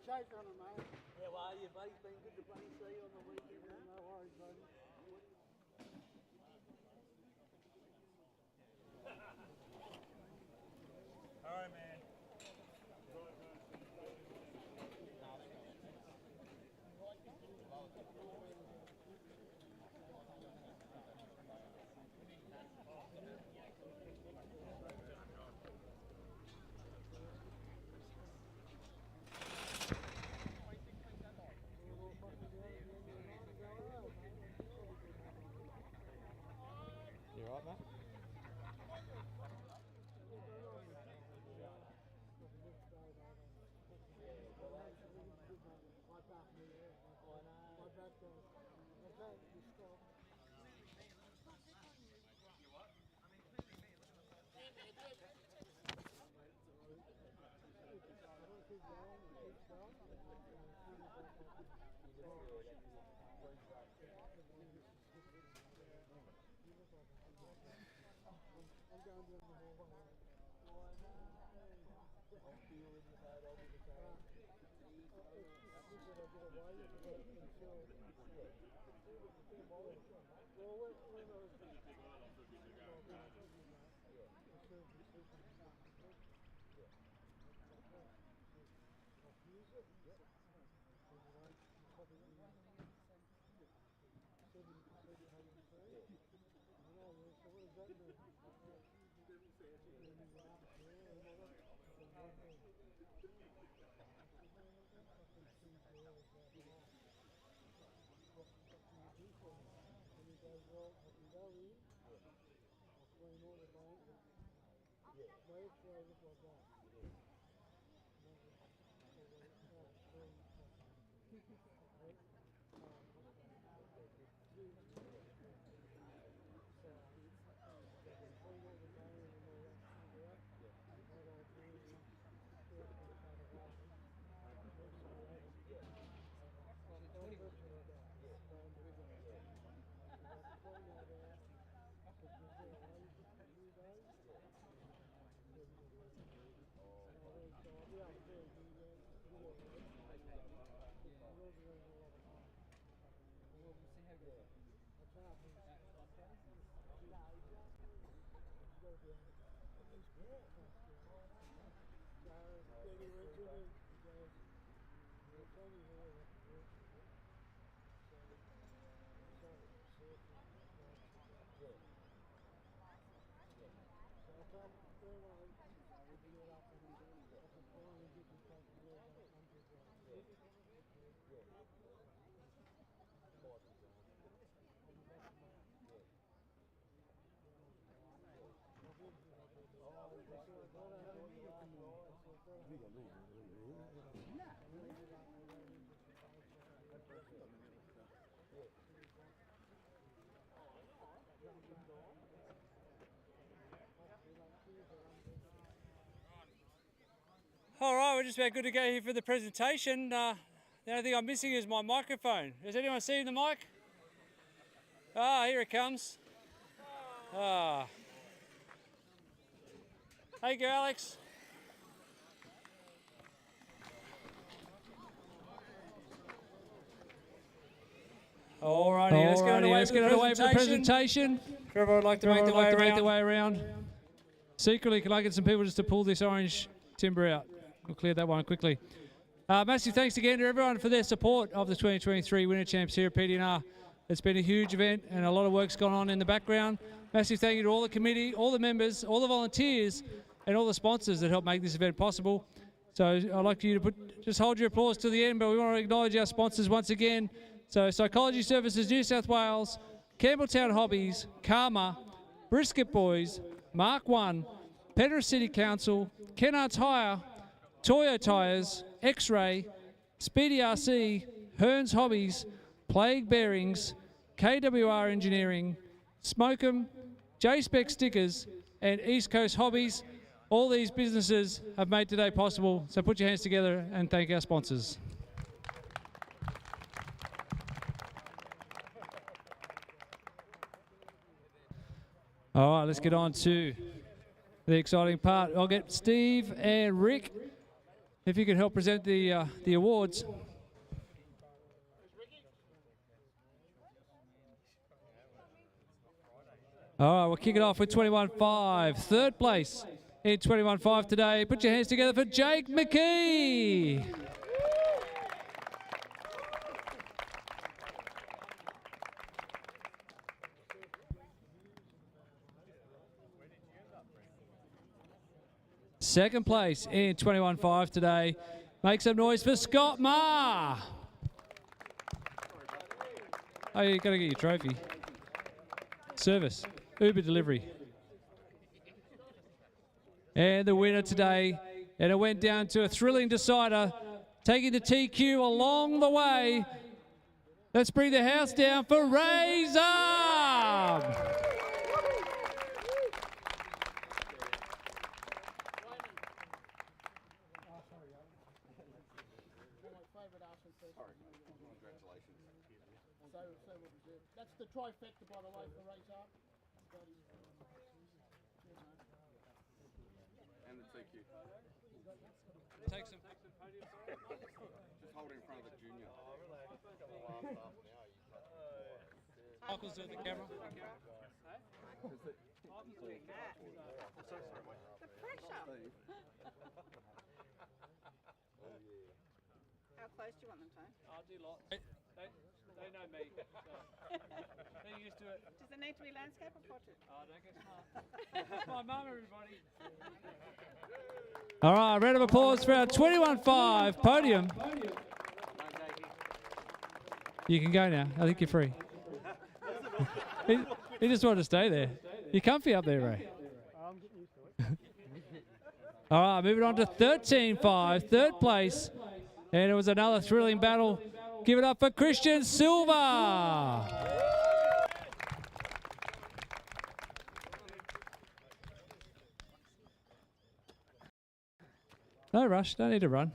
Chase on him, mate. Yeah, well, you buddy, been good to bloody see you on the weekend. No worries, buddy. All right, man. All right, we're just about good to go here for the presentation. The only thing I'm missing is my microphone. Has anyone seen the mic? Ah, here it comes. Ah. Thank you, Alex. All righty, let's get underway for the presentation. Trevor, I'd like to make the way around. Secretly, can I get some people just to pull this orange timber out? We'll clear that one quickly. Massive thanks again to everyone for their support of the 2023 Winter Champs here at PDNR. It's been a huge event and a lot of work's gone on in the background. Massive thank you to all the committee, all the members, all the volunteers, and all the sponsors that helped make this event possible. So I'd like you to just hold your applause to the end, but we want to acknowledge our sponsors once again. So Psychology Services New South Wales, Campbelltown Hobbies, Karma, Brisket Boys, Mark 1, Penrith City Council, Kennards Hire, Toyo Tyres, X-Ray, Speedy RC, Hearns Hobbies, Plague Bearings, KWR Engineering, Smokem, J-Spec Stickers, and East Coast Hobbies. All these businesses have made today possible, so put your hands together and thank our sponsors. All right, let's get on to the exciting part. I'll get Steve and Rick, if you could help present the awards. All right, we'll kick it off with 21.5. Third place in 21.5 today. Put your hands together for Jake McKee. Second place in 21.5 today. Make some noise for Scott Maher. Oh, you got to get your trophy. Service, Uber delivery. And the winner today, and it went down to a thrilling decider, taking the TQ along the way. Let's bring the house down for Ray Zarb. That's the trifecta, by the way, for race up. And the TQ. Take some. Just hold it in front of the junior. Michael's doing the camera. The pressure. How close do you want them, Tone? I'll do lots. They know me. So they're used to it. Does it need to be landscape or portrait? Oh, don't get smart. That's my mum, everybody. All right, round of applause for our 21.5 podium. You can go now. I think you're free. He just wanted to stay there. You're comfy up there, Ray. I'm getting used to it. All right, moving on to 13.5, third place. And it was another thrilling battle. Give it up for Cristian Silva. No rush, don't need to run.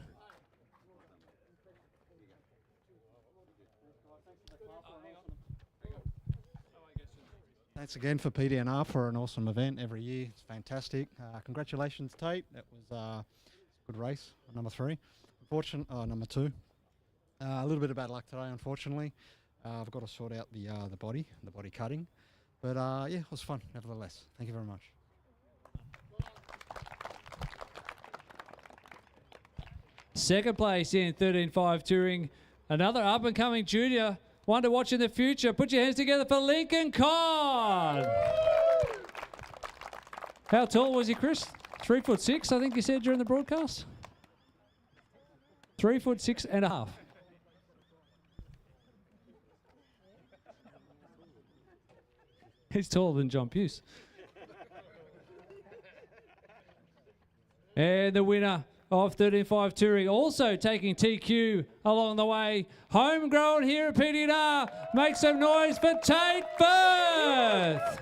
Thanks again for PDNR for an awesome event every year. It's fantastic. Congratulations, Tate. That was a good race, number 3. Number 2. A little bit of bad luck today, unfortunately. I've got to sort out the body cutting. But yeah, it was fun, nevertheless. Thank you very much. Second place in 13.5 touring. Another up-and-coming junior. One to watch in the future. Put your hands together for Lincoln Conn. How tall was he, Chris? 3'6", I think you said during the broadcast. 3'6.5". He's taller than John Puse. And the winner of 13.5 touring, also taking TQ along the way. Homegrown here at PDNR. Make some noise for Tate Firth.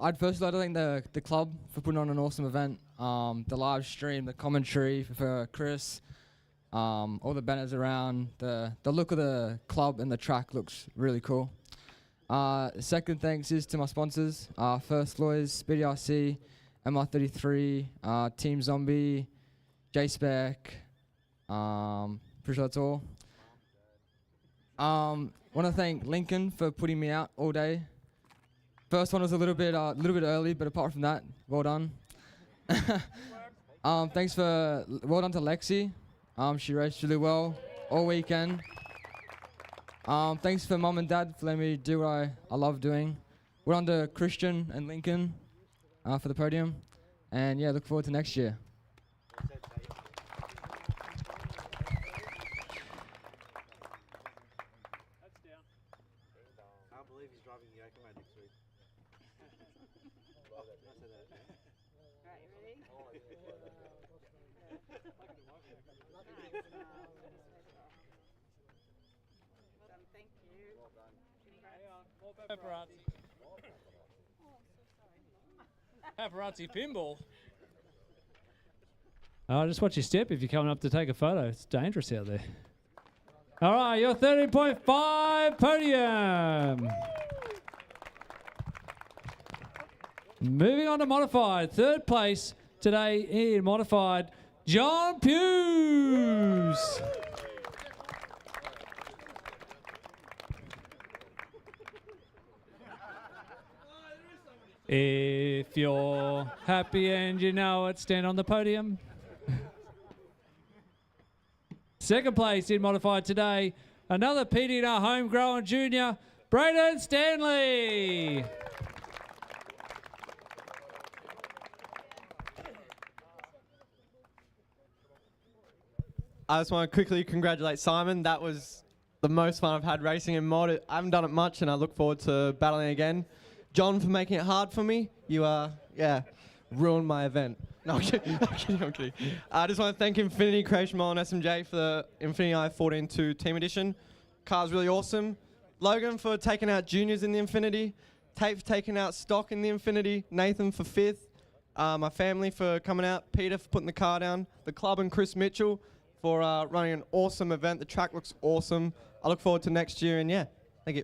I'd first like to thank the club for putting on an awesome event. The live stream, the commentary for Chris, all the banners around. The look of the club and the track looks really cool. Second thanks is to my sponsors, First Lawyers, BDRC, MR33, Team Zombie, J-Spec, pretty sure that's all. Want to thank Lincoln for putting me out all day. First one was a little bit early, but apart from that, well done. Well done to Lexi. She raced really well all weekend. Thanks for Mum and Dad for letting me do what I love doing. Well done to Cristian and Lincoln for the podium. And yeah, look forward to next year. I believe he's driving the Yokomo next week. Right, you ready? Thank you. Well done. Paparazzi pinball. Oh, just watch your step if you're coming up to take a photo. It's dangerous out there. All right, your 13.5 podium. Moving on to modified. Third place today in modified, John Puse. If you're happy and you know it, stand on the podium. Second place in modified today, another PDNR homegrown junior, Brayden Stanley. I just want to quickly congratulate Simon. That was the most fun I've had racing in mod. I haven't done it much, and I look forward to battling again. John, for making it hard for me. You ruined my event. No, I'm kidding. I'm kidding. I just want to thank Infinity Creation Mall and SMJ for the Infinity i14-2 Team Edition. Car's really awesome. Logan for taking out juniors in the Infinity. Tate for taking out stock in the Infinity, Nathan for 5th, my family for coming out, Peter for putting the car down, the club and Chris Mitchell for running an awesome event. The track looks awesome. I look forward to next year, and yeah, thank you.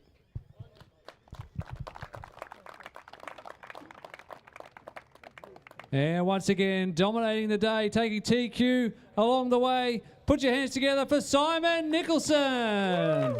And once again, dominating the day, taking TQ along the way. Put your hands together for Simon Nicholson.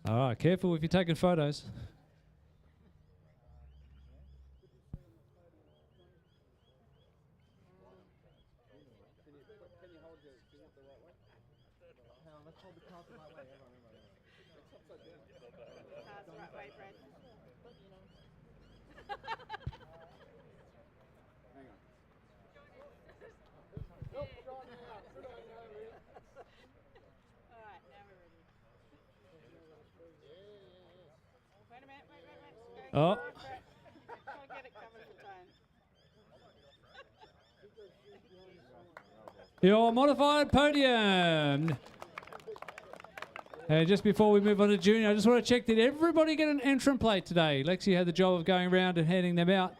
All right, careful if you're taking photos. Oh. Your modified podium. And just before we move on to junior, I just want to check, did everybody get an entrant plate today? Lexi had the job of going around and handing them out.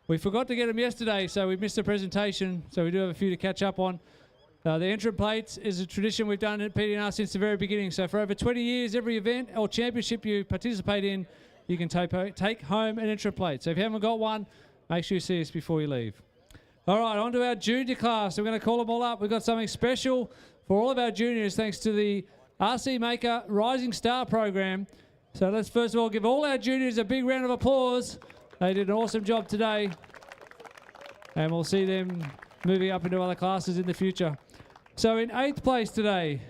We forgot to get them yesterday, so we missed the presentation, so we do have a few to catch up on. The entrant plates is a tradition we've done at PDNR since the very beginning. So for over 20 years, every event or championship you participate in, you can take home an entrant plate. So if you haven't got one, make sure you see us before you leave. All right, on to our junior class. We're going to call them all up. We've got something special for all of our juniors thanks to the RC Maker Rising Star program. So let's first of all give all our juniors a big round of applause. They did an awesome job today. And we'll see them moving up into other classes in the future. So in 8th place today,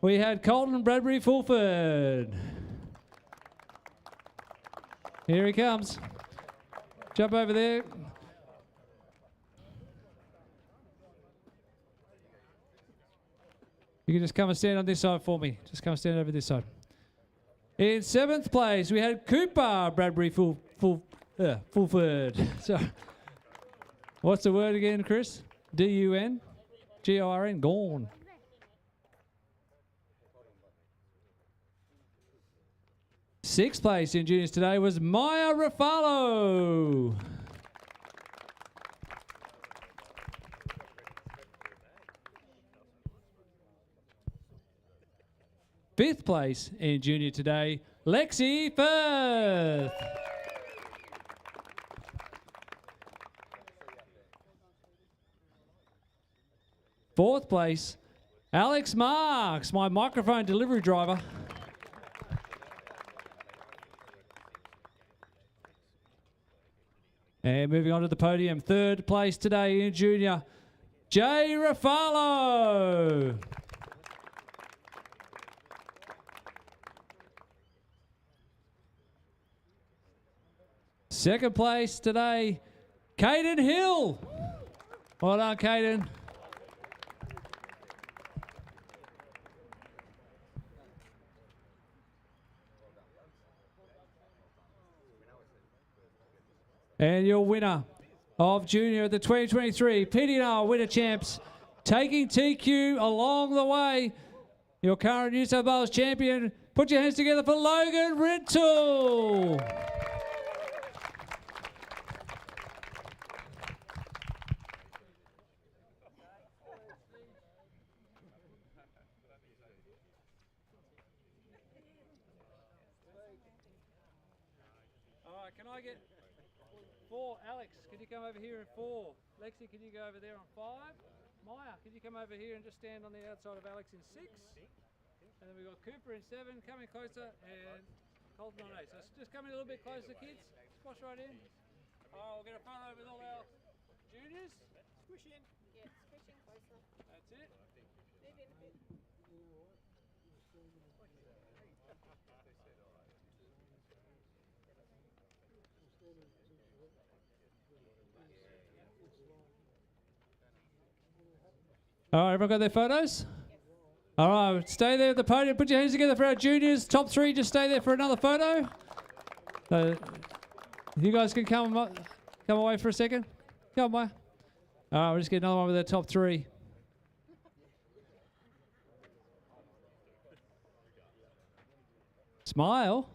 we had Colton Bradbury Fulford. Here he comes. Jump over there. You can just come and stand on this side for me. Just come and stand over this side. In 7th place, we had Cooper Bradbury Fulford. So, what's the word again, Chris? D-U-N? G-O-R-N? Gone. Sixth place in juniors today was Mya Refalo. Fifth place in junior today, Lexi Firth. Fourth place, Alex Marks, my microphone delivery driver. And moving on to the podium, third place today in junior, Mya Refalo. Second place today, Caden Hill. Well done, Caden. And your winner of junior at the 2023 PDNR Winter Champs, taking TQ along the way, your current New South Wales champion. Put your hands together for Logan Rintoul. All right, can I get 4? Alex, can you come over here in 4? Lexi, can you go over there on 5? Maya, can you come over here and just stand on the outside of Alex in 6? And then we've got Cooper in 7, coming closer, and Colton on 8. So just come in a little bit closer, kids. Squash right in. All right, we'll get a photo with all our juniors. Squish in. Yeah, squish in closer. That's it. Move in a bit. All right, everyone got their photos? All right, stay there at the podium. Put your hands together for our juniors. Top 3, just stay there for another photo. So, you guys can come away for a second. Come on. All right, we'll just get another one with the top 3. Smile.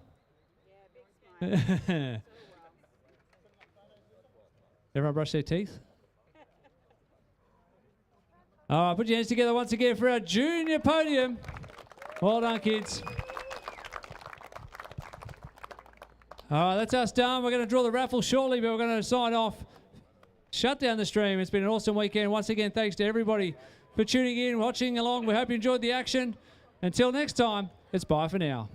Everyone brush their teeth. All right, put your hands together once again for our junior podium. Well done, kids. All right, that's us done. We're going to draw the raffle shortly, but we're going to sign off. Shut down the stream. It's been an awesome weekend. Once again, thanks to everybody for tuning in, watching along. We hope you enjoyed the action. Until next time, it's bye for now.